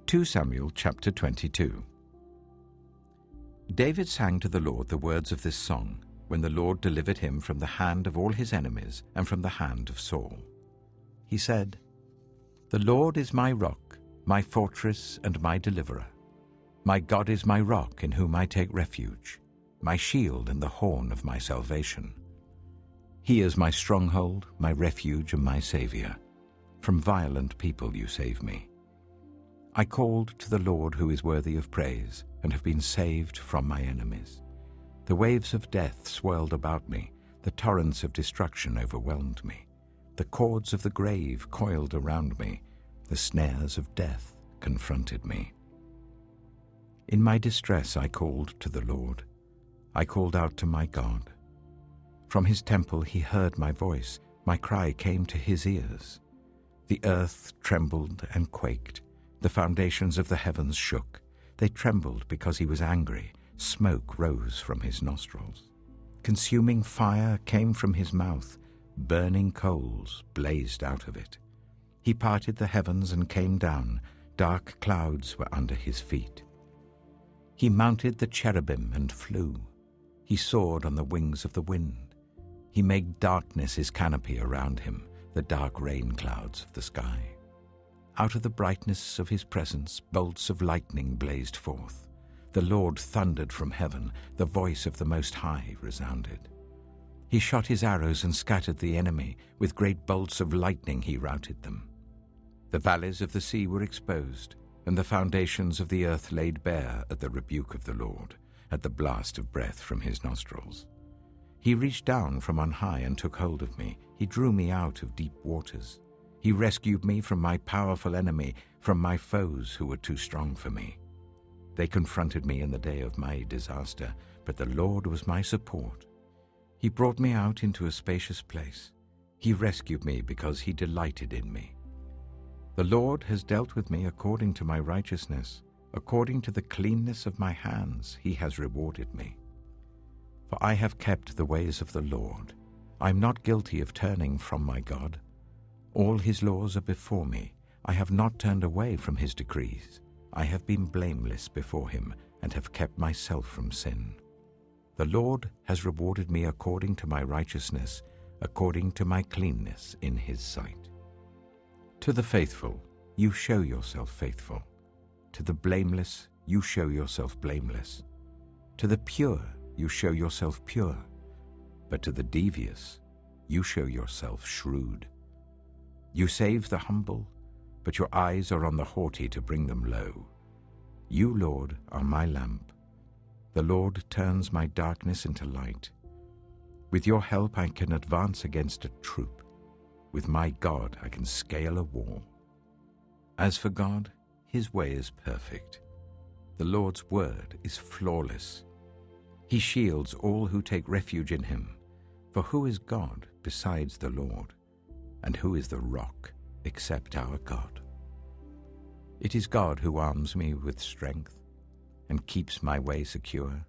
(2 Samuel chapter 22). David sang to the Lord the words of this song when the Lord delivered him from the hand of all his enemies and from the hand of Saul. He said, "The Lord is my rock, my fortress and my deliverer. My God is my rock in whom I take refuge, my shield and the horn of my salvation. He is my stronghold, my refuge and my Savior. From violent people you save me. I called to the Lord who is worthy of praise and have been saved from my enemies. The waves of death swirled about me, the torrents of destruction overwhelmed me. The cords of the grave coiled around me, the snares of death confronted me. In my distress I called to the Lord. I called out to my God. From his temple he heard my voice. My cry came to his ears. The earth trembled and quaked. The foundations of the heavens shook. They trembled because he was angry. Smoke rose from his nostrils. Consuming fire came from his mouth. Burning coals blazed out of it. He parted the heavens and came down. Dark clouds were under his feet. He mounted the cherubim and flew. He soared on the wings of the wind. He made darkness his canopy around him, the dark rain clouds of the sky. Out of the brightness of his presence, bolts of lightning blazed forth. The Lord thundered from heaven. The voice of the Most High resounded. He shot his arrows and scattered the enemy. With great bolts of lightning he routed them. The valleys of the sea were exposed, and the foundations of the earth laid bare at the rebuke of the Lord, at the blast of breath from his nostrils. He reached down from on high and took hold of me. He drew me out of deep waters. He rescued me from my powerful enemy, from my foes who were too strong for me. They confronted me in the day of my disaster, but the Lord was my support. He brought me out into a spacious place. He rescued me because he delighted in me. The Lord has dealt with me according to my righteousness. According to the cleanness of my hands, he has rewarded me. For I have kept the ways of the Lord. I am not guilty of turning from my God. All his laws are before me. I have not turned away from his decrees. I have been blameless before him and have kept myself from sin. The Lord has rewarded me according to my righteousness, according to my cleanness in his sight. To the faithful, you show yourself faithful. To the blameless, you show yourself blameless. To the pure, you show yourself pure. But to the devious, you show yourself shrewd. You save the humble, but your eyes are on the haughty to bring them low. You, Lord, are my lamp. The Lord turns my darkness into light. With your help I can advance against a troop. With my God I can scale a wall. As for God, his way is perfect. The Lord's word is flawless. He shields all who take refuge in him. For who is God besides the Lord? And who is the rock except our God? It is God who arms me with strength and keeps my way secure.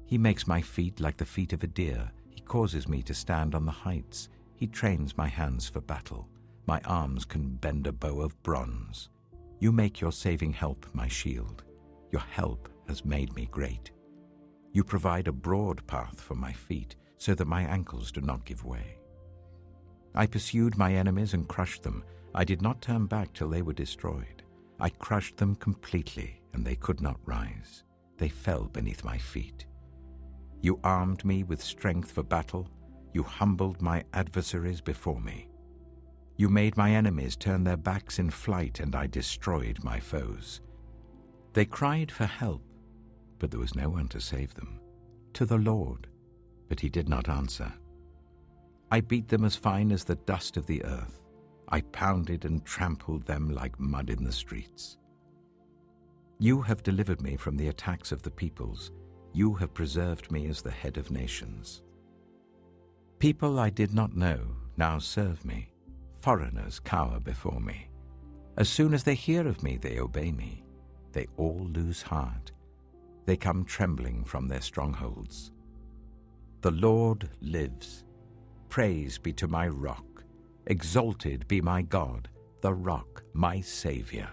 He makes my feet like the feet of a deer. He causes me to stand on the heights. He trains my hands for battle. My arms can bend a bow of bronze. You make your saving help my shield. Your help has made me great. You provide a broad path for my feet so that my ankles do not give way. I pursued my enemies and crushed them. I did not turn back till they were destroyed. I crushed them completely, and they could not rise. They fell beneath my feet. You armed me with strength for battle. You humbled my adversaries before me. You made my enemies turn their backs in flight, and I destroyed my foes. They cried for help, but there was no one to save them. To the Lord, but he did not answer. I beat them as fine as the dust of the earth. I pounded and trampled them like mud in the streets. You have delivered me from the attacks of the peoples. You have preserved me as the head of nations. People I did not know now serve me. Foreigners cower before me. As soon as they hear of me, they obey me. They all lose heart. They come trembling from their strongholds. The Lord lives. Praise be to my rock. Exalted be my God, the rock, my Savior.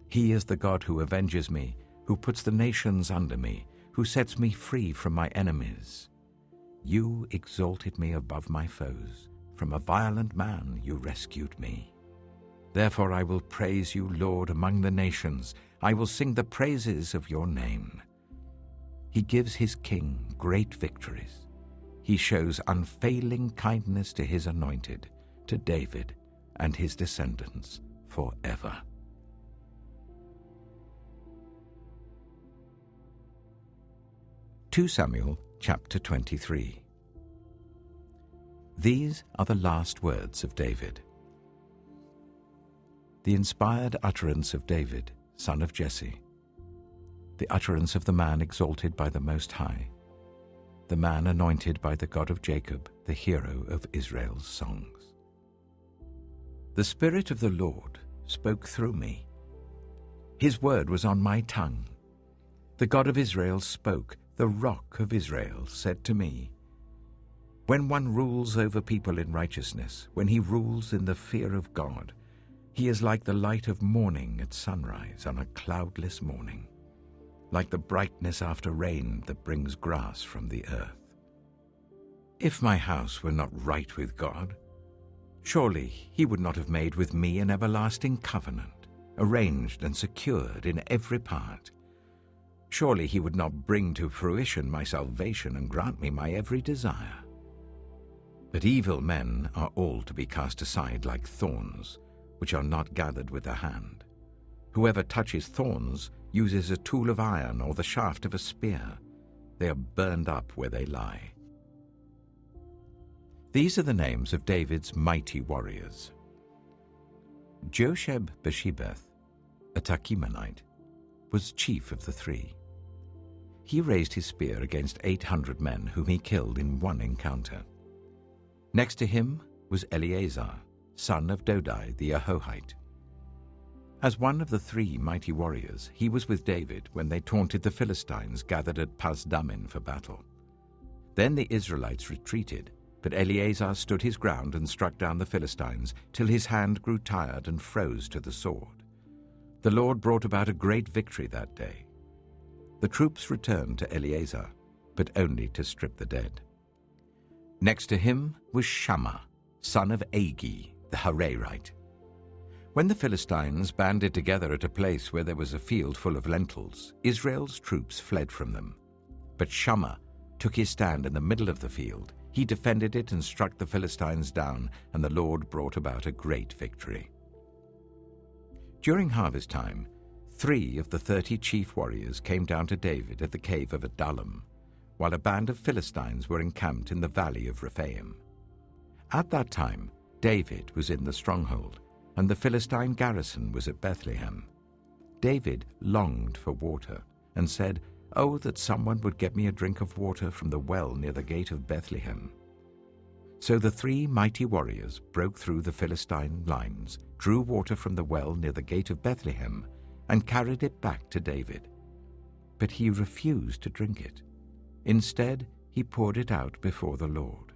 He is the God who avenges me, who puts the nations under me, who sets me free from my enemies. You exalted me above my foes. From a violent man you rescued me. Therefore I will praise you, Lord, among the nations. I will sing the praises of your name. He gives his king great victories. He shows unfailing kindness to his anointed, to David and his descendants forever. Samuel chapter 23. These are the last words of David. The inspired utterance of David, son of Jesse, the utterance of the man exalted by the Most High, the man anointed by the God of Jacob, the hero of Israel's songs. The Spirit of the Lord spoke through me. His word was on my tongue. The God of Israel spoke. The Rock of Israel said to me, when one rules over people in righteousness, when he rules in the fear of God, he is like the light of morning at sunrise on a cloudless morning, like the brightness after rain that brings grass from the earth. If my house were not right with God, surely he would not have made with me an everlasting covenant, arranged and secured in every part. Surely he would not bring to fruition my salvation and grant me my every desire. But evil men are all to be cast aside like thorns, which are not gathered with the hand. Whoever touches thorns uses a tool of iron or the shaft of a spear. They are burned up where they lie. These are the names of David's mighty warriors. Josheb-Bashebeth, a Tachimonite, was chief of the three. He raised his spear against 800 men whom he killed in one encounter. Next to him was Eleazar, son of Dodai the Ahohite. As one of the three mighty warriors, he was with David when they taunted the Philistines gathered at Pasdammim for battle. Then the Israelites retreated, but Eleazar stood his ground and struck down the Philistines till his hand grew tired and froze to the sword. The Lord brought about a great victory that day. The troops returned to Eleazar, but only to strip the dead. Next to him was Shammah, son of Agi, the Hararite. When the Philistines banded together at a place where there was a field full of lentils, Israel's troops fled from them. But Shammah took his stand in the middle of the field. He defended it and struck the Philistines down, and the Lord brought about a great victory. During harvest time, 3 of the 30 chief warriors came down to David at the cave of Adullam, while a band of Philistines were encamped in the valley of Rephaim. At that time, David was in the stronghold, and the Philistine garrison was at Bethlehem. David longed for water, and said, "Oh, that someone would get me a drink of water from the well near the gate of Bethlehem." So the 3 mighty warriors broke through the Philistine lines, drew water from the well near the gate of Bethlehem, and carried it back to David. But he refused to drink it. Instead, he poured it out before the Lord.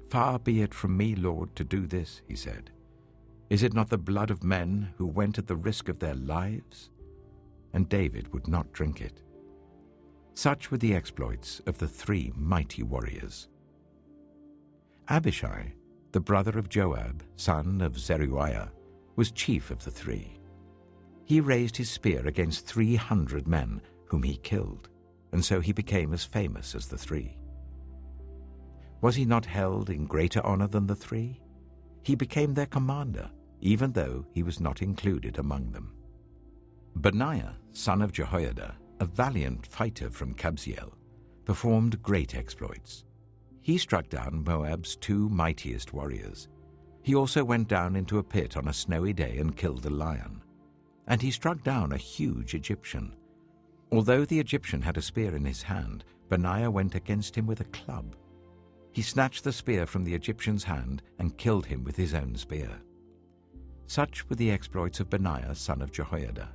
"Far be it from me, Lord, to do this," he said. "Is it not the blood of men who went at the risk of their lives?" And David would not drink it. Such were the exploits of the 3 mighty warriors. Abishai, the brother of Joab, son of Zeruiah, was chief of the 3. He raised his spear against 300 men, whom he killed, and so he became as famous as the 3. Was he not held in greater honor than the 3? He became their commander, even though he was not included among them. Benaiah, son of Jehoiada, a valiant fighter from Kabzeel, performed great exploits. He struck down Moab's 2 mightiest warriors. He also went down into a pit on a snowy day and killed a lion. And he struck down a huge Egyptian. Although the Egyptian had a spear in his hand, Benaiah went against him with a club. He snatched the spear from the Egyptian's hand and killed him with his own spear. Such were the exploits of Benaiah, son of Jehoiada.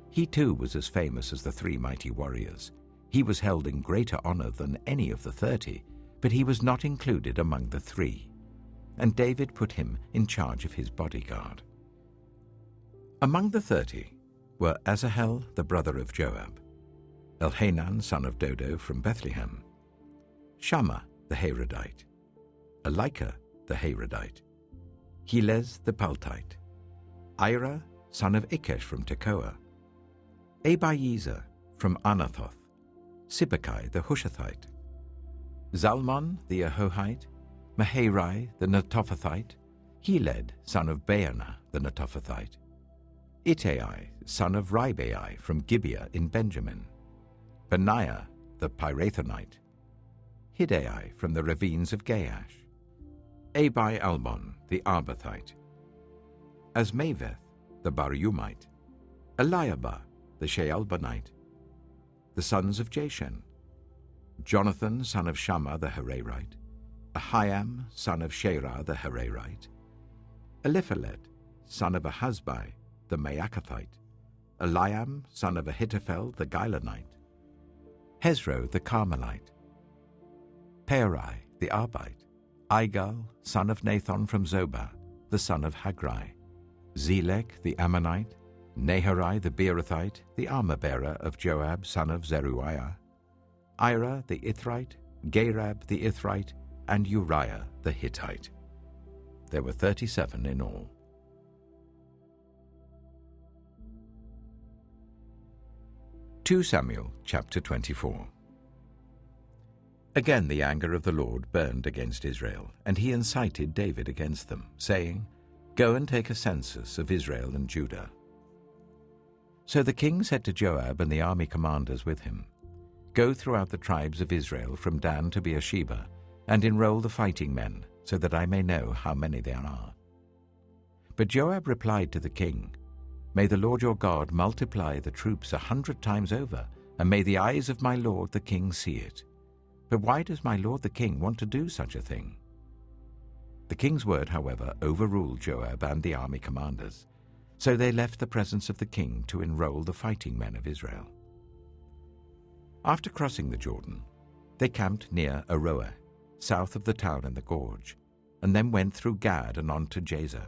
He too was as famous as the 3 mighty warriors. He was held in greater honor than any of the 30, but he was not included among the 3. And David put him in charge of his bodyguard. Among the 30 were Asahel, the brother of Joab, Elhanan son of Dodo from Bethlehem, Shammah the Harodite, Elika the Harodite, Helez the Paltite, Ira son of Ikesh from Tekoa, Abiezer from Anathoth, Sibbecai the Hushathite, Zalmon the Ahohite, Maharai the Netophathite, Heled son of Baanah the Netophathite, Ittai son of Ribai from Gibeah in Benjamin, Benaiah the Pirathonite, Hiddai from the ravines of Gaash, Abi-Albon the Arbathite, Asmaveth the Barumite, Eliabah the Shealbonite, the sons of Jashen, Jonathan son of Shammah the Hararite, Ahiam son of Sherah the Hararite, Eliphalet son of Ahasbai the Maacathite, Eliam son of Ahithophel the Gilonite, Hezro the Carmelite, Peorai the Arbite, Igal son of Nathan from Zobah, the son of Hagrai, Zelek the Ammonite, Naharai the Beerothite, the armor-bearer of Joab son of Zeruiah, Ira the Ithrite, Gareb the Ithrite, and Uriah the Hittite. There were 37 in all. 2 Samuel chapter 24. Again the anger of the Lord burned against Israel, and he incited David against them, saying, "Go and take a census of Israel and Judah." So the king said to Joab and the army commanders with him, "Go throughout the tribes of Israel from Dan to Beersheba, and enroll the fighting men, so that I may know how many there are." But Joab replied to the king, "May the Lord your God multiply the troops 100 times over, and may the eyes of my lord the king see it. But why does my lord the king want to do such a thing?" The king's word, however, overruled Joab and the army commanders, so they left the presence of the king to enroll the fighting men of Israel. After crossing the Jordan, they camped near Aroer, south of the town and the gorge, and then went through Gad and on to Jazer.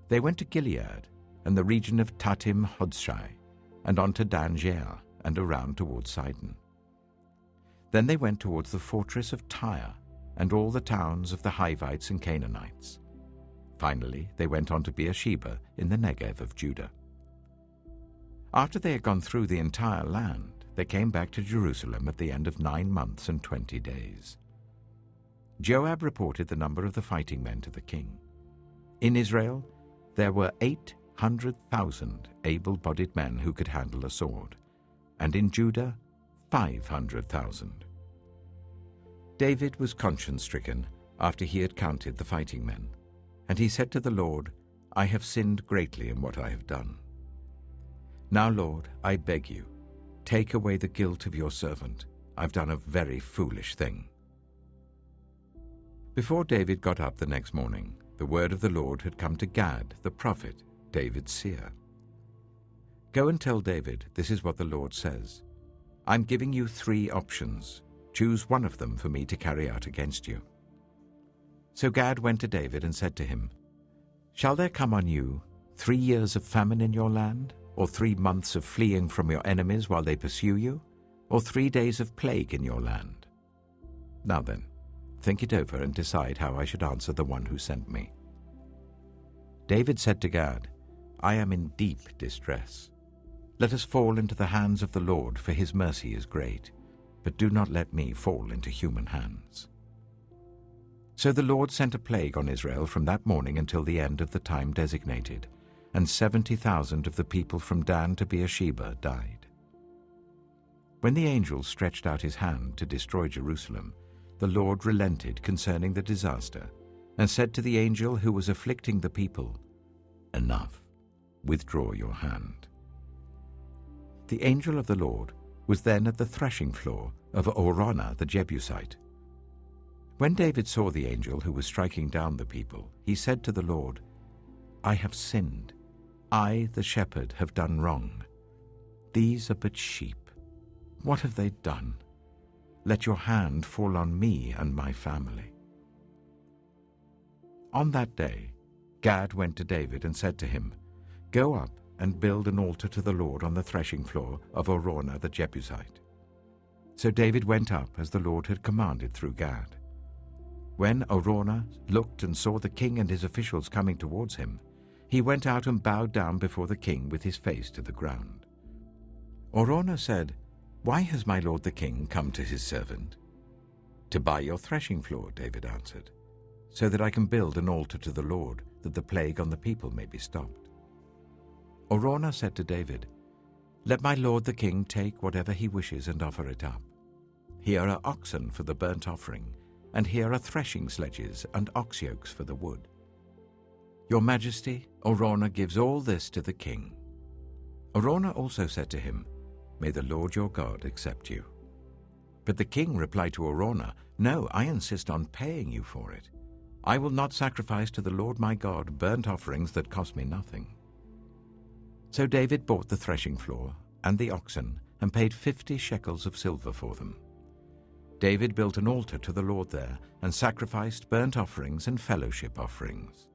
They went to Gilead and the region of Tatim Hodshai, and on to Dan Jair, and around towards Sidon. Then they went towards the fortress of Tyre, and all the towns of the Hivites and Canaanites. Finally, they went on to Beersheba in the Negev of Judah. After they had gone through the entire land, they came back to Jerusalem at the end of 9 months and 20 days. Joab reported the number of the fighting men to the king. In Israel, there were 800,000 able-bodied men who could handle a sword, and in Judah, 500,000. David was conscience-stricken after he had counted the fighting men, and he said to the Lord, "I have sinned greatly in what I have done. Now, Lord, I beg you, take away the guilt of your servant. I've done a very foolish thing." Before David got up the next morning, the word of the Lord had come to Gad, the prophet, David's seer. "Go and tell David, this is what the Lord says. I'm giving you 3 options. Choose one of them for me to carry out against you." So Gad went to David and said to him, "Shall there come on you 3 years of famine in your land, or 3 months of fleeing from your enemies while they pursue you, or 3 days of plague in your land? Now then, think it over and decide how I should answer the one who sent me." David said to Gad, "I am in deep distress. Let us fall into the hands of the Lord, for his mercy is great, but do not let me fall into human hands." So the Lord sent a plague on Israel from that morning until the end of the time designated, and 70,000 of the people from Dan to Beersheba died. When the angel stretched out his hand to destroy Jerusalem, the Lord relented concerning the disaster, and said to the angel who was afflicting the people, "Enough, withdraw your hand." The angel of the Lord was then at the threshing floor of Araunah the Jebusite. When David saw the angel who was striking down the people, he said to the Lord, "I have sinned. I, the shepherd, have done wrong. These are but sheep. What have they done? Let your hand fall on me and my family." On that day, Gad went to David and said to him, "Go up and build an altar to the Lord on the threshing floor of Araunah the Jebusite." So David went up as the Lord had commanded through Gad. When Araunah looked and saw the king and his officials coming towards him, he went out and bowed down before the king with his face to the ground. Araunah said, "Why has my lord the king come to his servant?" "To buy your threshing floor," David answered, "so that I can build an altar to the Lord, that the plague on the people may be stopped." Araunah said to David, "Let my lord the king take whatever he wishes and offer it up. Here are oxen for the burnt offering, and here are threshing sledges and ox yokes for the wood. Your Majesty, Araunah gives all this to the king." Araunah also said to him, "May the Lord your God accept you." But the king replied to Araunah, "No, I insist on paying you for it. I will not sacrifice to the Lord my God burnt offerings that cost me nothing." So David bought the threshing floor and the oxen and paid 50 shekels of silver for them. David built an altar to the Lord there and sacrificed burnt offerings and fellowship offerings.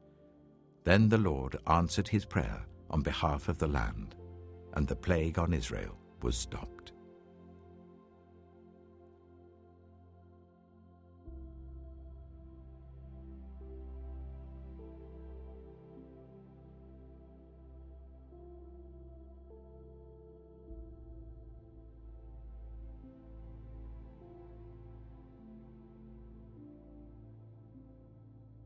Then the Lord answered his prayer on behalf of the land, and the plague on Israel was stopped.